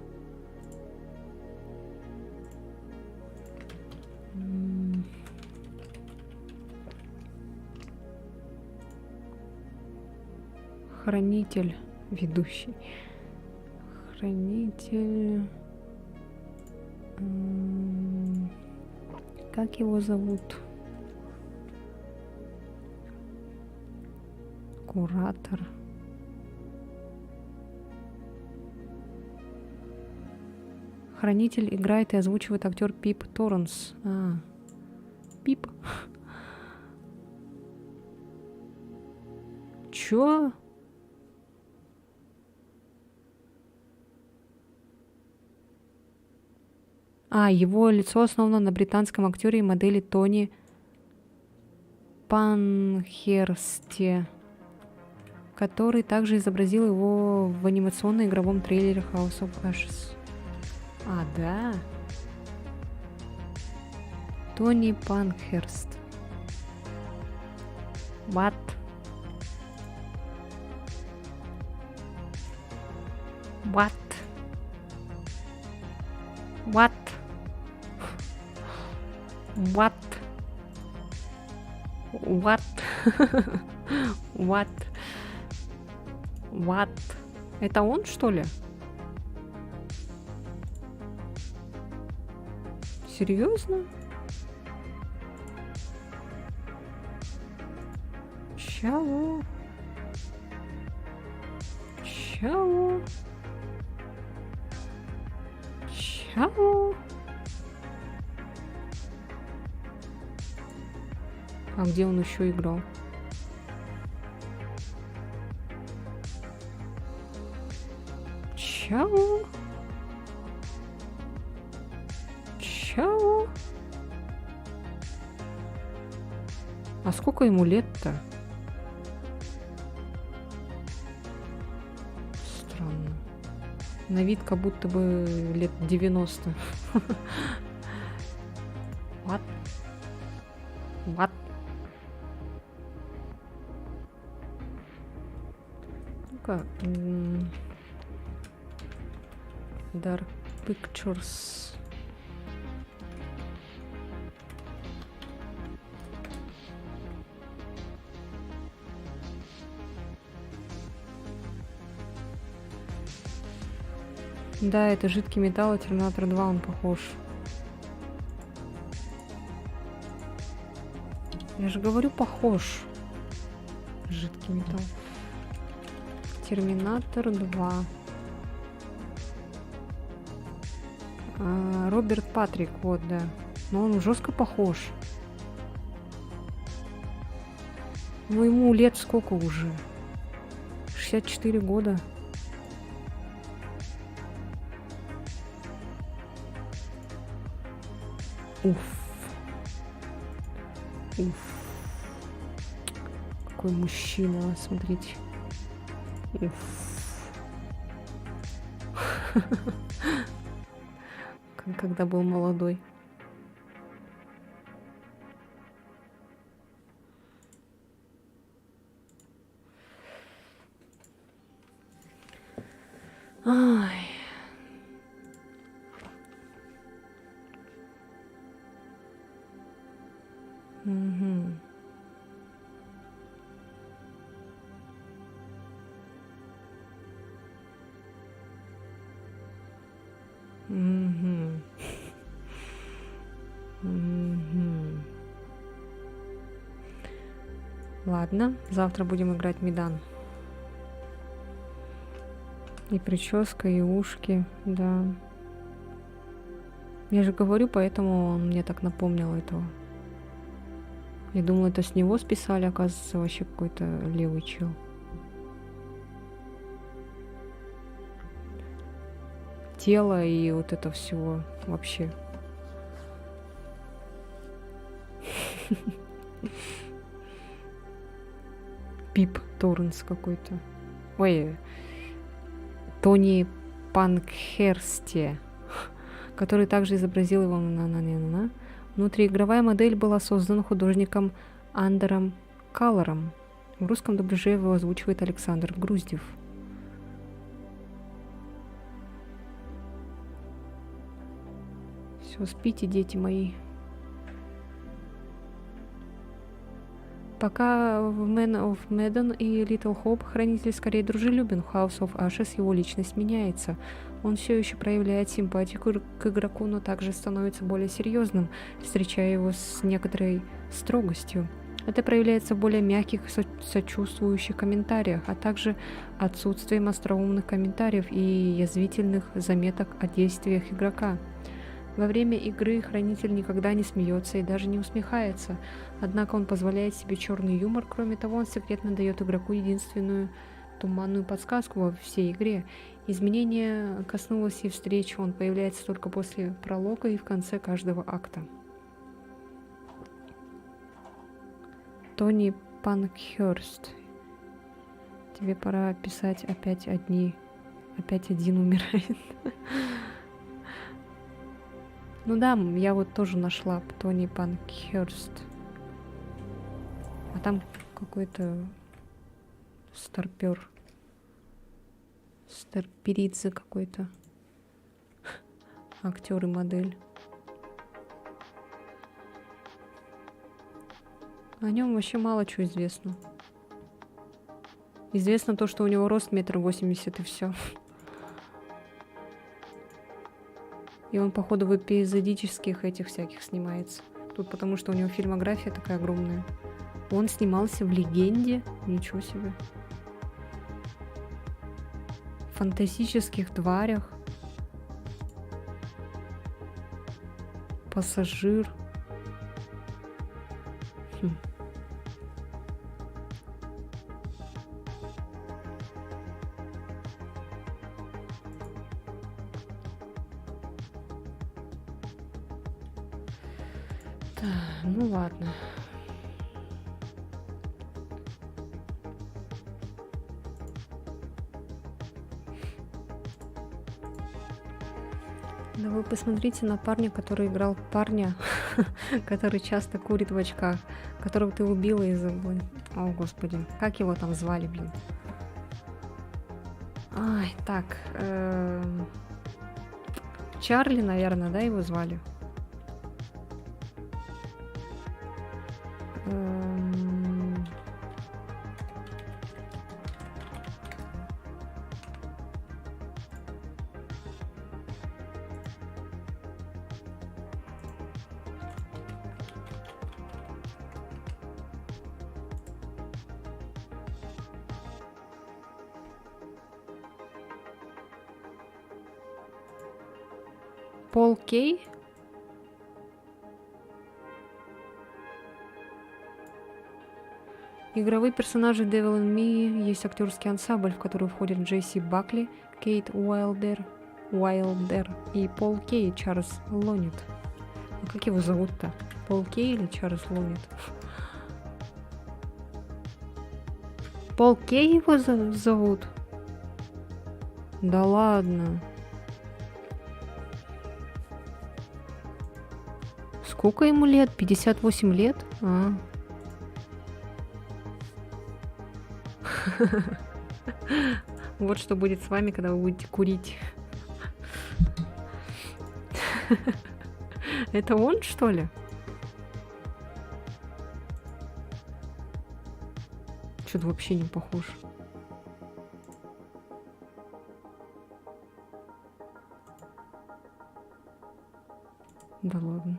Хранитель ведущий. Хранитель. Как его зовут? Куратор. Хранитель играет и озвучивает актер Пип Торренс. Пип. Чё? Его лицо основано на британском актере и модели Тони Панхерсте, который также изобразил его в анимационно-игровом трейлере House of Ashes. Да. Тони Панхерст. What? What? What? What? What? What? What? Это он, что ли? Серьезно? Чего? Чего? Чего? А где он еще играл? Чего? Чего? А сколько ему лет-то? Странно. На вид как будто бы лет 90. What? What? Ну-ка. Dark Pictures. Да, это жидкий металл, и Терминатор 2 он похож. Я же говорю, похож. Жидкий металл. Терминатор 2. Роберт Патрик, вот, да. Но он жестко похож. Ну, ему лет сколько уже? 64 года. Уф. Уф. Какой мужчина, смотрите. Уф. Когда был молодой. Ай. Угу. Угу. Угу. Ладно, завтра будем играть Медан. И прическа, и ушки, да. Я же говорю, поэтому он мне так напомнил этого. Я думала, это с него списали, оказывается, вообще какой-то левый чел. Тело и вот это все вообще. Пип Торренс какой-то. Ой, Тони Панхерсте, который также изобразил его на. Внутриигровая модель была создана художником Андером Каллером. В русском дубляже его озвучивает Александр Груздев. Все, спите, дети мои. Пока в Man of Medan и Little Hope Хранитель скорее дружелюбен, в House of Ashes его личность меняется. Он все еще проявляет симпатию к игроку, но также становится более серьезным, встречая его с некоторой строгостью. Это проявляется в более мягких, сочувствующих комментариях, а также отсутствием остроумных комментариев и язвительных заметок о действиях игрока. Во время игры Хранитель никогда не смеется и даже не усмехается, однако он позволяет себе черный юмор. Кроме того, он секретно дает игроку единственную туманную подсказку во всей игре. Изменение коснулось и встречи, он появляется только после пролога и в конце каждого акта. Тони Панкхёрст. Тебе пора писать опять один умирает. Ну да, я вот тоже нашла Тони Панкхёрст. А там какой-то старпер. Старперидзе какой-то. Актер и модель. О нем вообще мало чего известно. Известно то, что у него рост 1,80 м и все. И он, походу, в эпизодических этих всяких снимается. Тут потому, что у него фильмография такая огромная. Он снимался в «Легенде». Ничего себе. В «Фантастических тварях». «Пассажир». Ну ладно. Да вы посмотрите на парня, который играл парня, который часто курит в очках, которого ты убила из-за... О, господи. Как его там звали, блин? Ай, так. Чарли, наверное, да, его звали? Пол Кей? Игровые персонажи Devil in Me, есть актерский ансамбль, в который входят Джесси Бакли, Кейт Уайлдер и Пол Кей, Чарльз Лонит. А как его зовут-то? Пол Кей или Чарльз Лонит? Пол Кей его зовут? Да ладно. Сколько ему лет? 58 лет? А. Вот что будет с вами, когда вы будете курить. Это он, что ли? Что-то вообще не похож. Да ладно.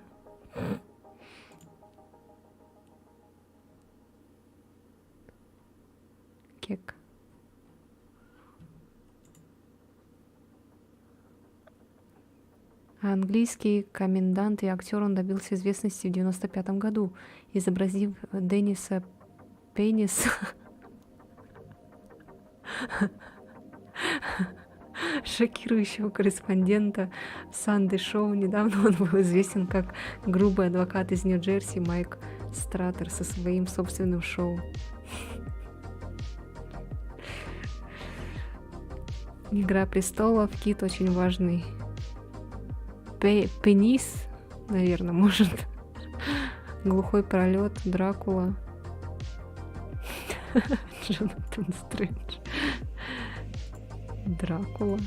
Кек. Английский комендант и актер, он добился известности в 1995 году, изобразив Денниса Пениса, шокирующего корреспондента Санды Шоу. Недавно он был известен как грубый адвокат из Нью-Джерси Майк Стратер со своим собственным шоу. Игра престолов, Кит очень важный. Пенис, наверное, может. Глухой пролет, Дракула. Джонатан Стрэндж. Дракула.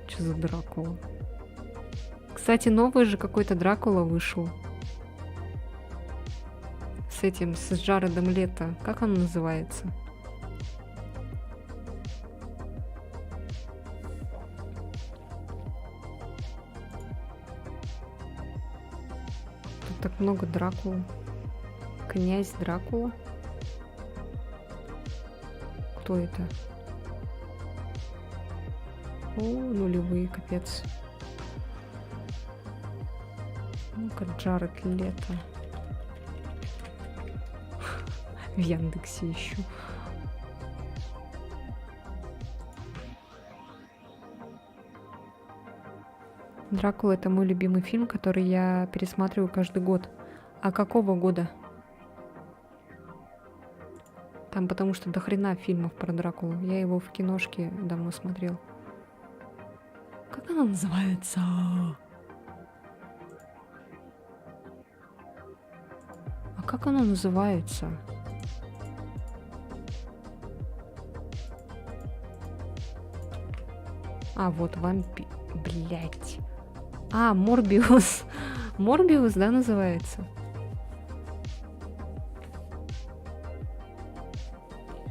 Что за Дракула? Кстати, новый же какой-то Дракула вышел. С этим, с Джаредом Лето. Как он называется? Тут так много Дракулы. Князь Дракула. Кто это? О, нулевые, капец. Ну-ка, Джаред Лето. В Яндексе ищу. Дракула — это мой любимый фильм, который я пересматриваю каждый год. А какого года? Там потому что до хрена фильмов про Дракулу. Я его в киношке давно смотрел. Как она называется? А как она называется? А, вот вампир. Блять. А, Морбиус. Морбиус, да, называется?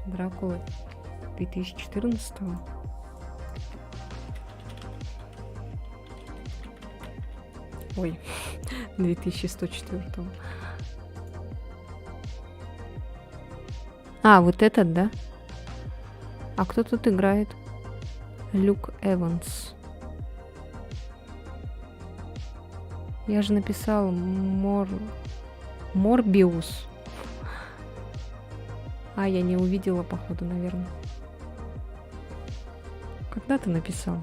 Дракула 2014-го. Ой, 2104-го. А, вот этот, да? А кто тут играет? Люк Эванс. Я же написал Морбиус. А, я не увидела, походу, наверное. Когда ты написал?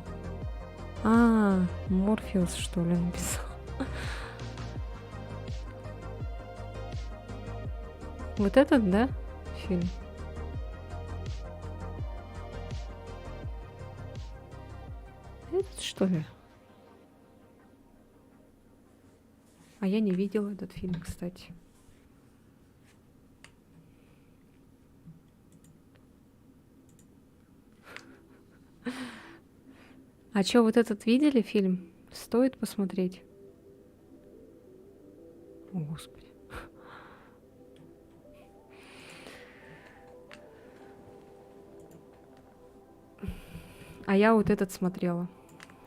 А, Морфеус, что ли, написал? Вот этот, да, фильм? Этот, что ли? А я не видела этот фильм, кстати. А чё, вот этот видели фильм? Стоит посмотреть? О, Господи. А я вот этот смотрела.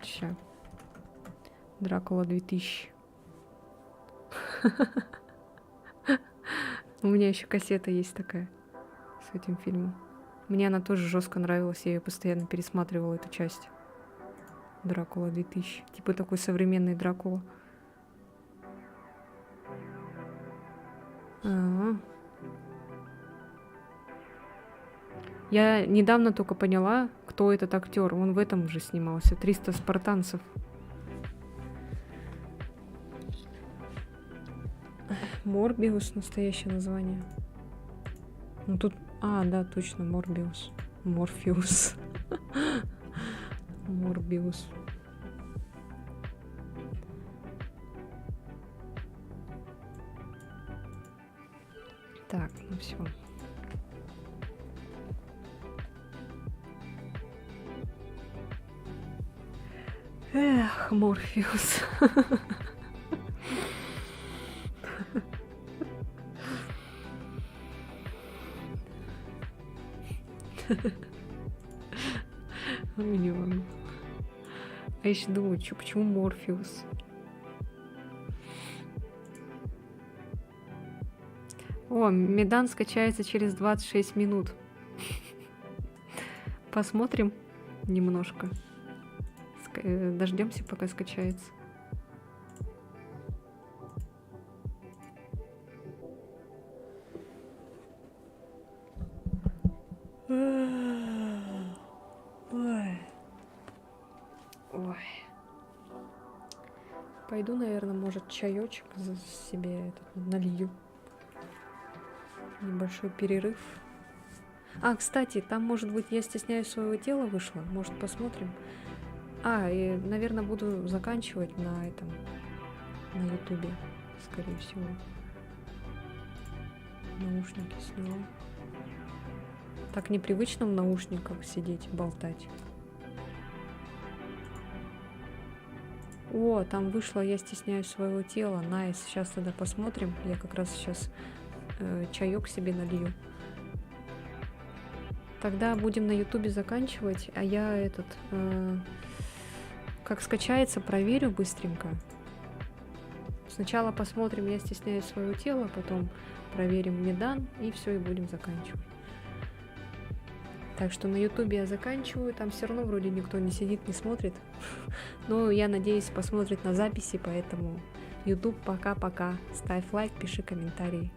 Ща. Дракула 2000. У меня еще кассета есть такая с этим фильмом. Мне она тоже жестко нравилась, я ее постоянно пересматривала, эту часть. Дракула 2000. Типа такой современный Дракула. А-а-а. Я недавно только поняла, кто этот актер. Он в этом же снимался. 300 спартанцев. Морбиус, настоящее название. Ну тут... А, да, точно, Морбиус. Морфеус. Морбиус. Так, ну все. Эх, Морфеус. Миллион. А я еще думаю, почему Морфеус? О, Медан скачается через 26 минут. Посмотрим немножко. Дождемся, пока скачается. Ой. Ой. Пойду, наверное, может, чаечек себе налью. Небольшой перерыв. А, кстати, там, может быть, я стесняюсь своего тела вышла. Может, посмотрим. А, и, наверное, буду заканчивать на этом, на ютубе, скорее всего. Наушники сняла. Так непривычно в наушниках сидеть, болтать. О, там вышло «Я стесняюсь своего тела». Найс. Сейчас тогда посмотрим. Я как раз сейчас чаек себе налью. Тогда будем на ютубе заканчивать, а я как скачается, проверю быстренько. Сначала посмотрим, я стесняюсь своего тела, потом проверим Медан, и все, и будем заканчивать. Так что на ютубе я заканчиваю, там все равно вроде никто не сидит, не смотрит. Но я надеюсь посмотрит на записи, поэтому YouTube пока-пока. Ставь лайк, пиши комментарии.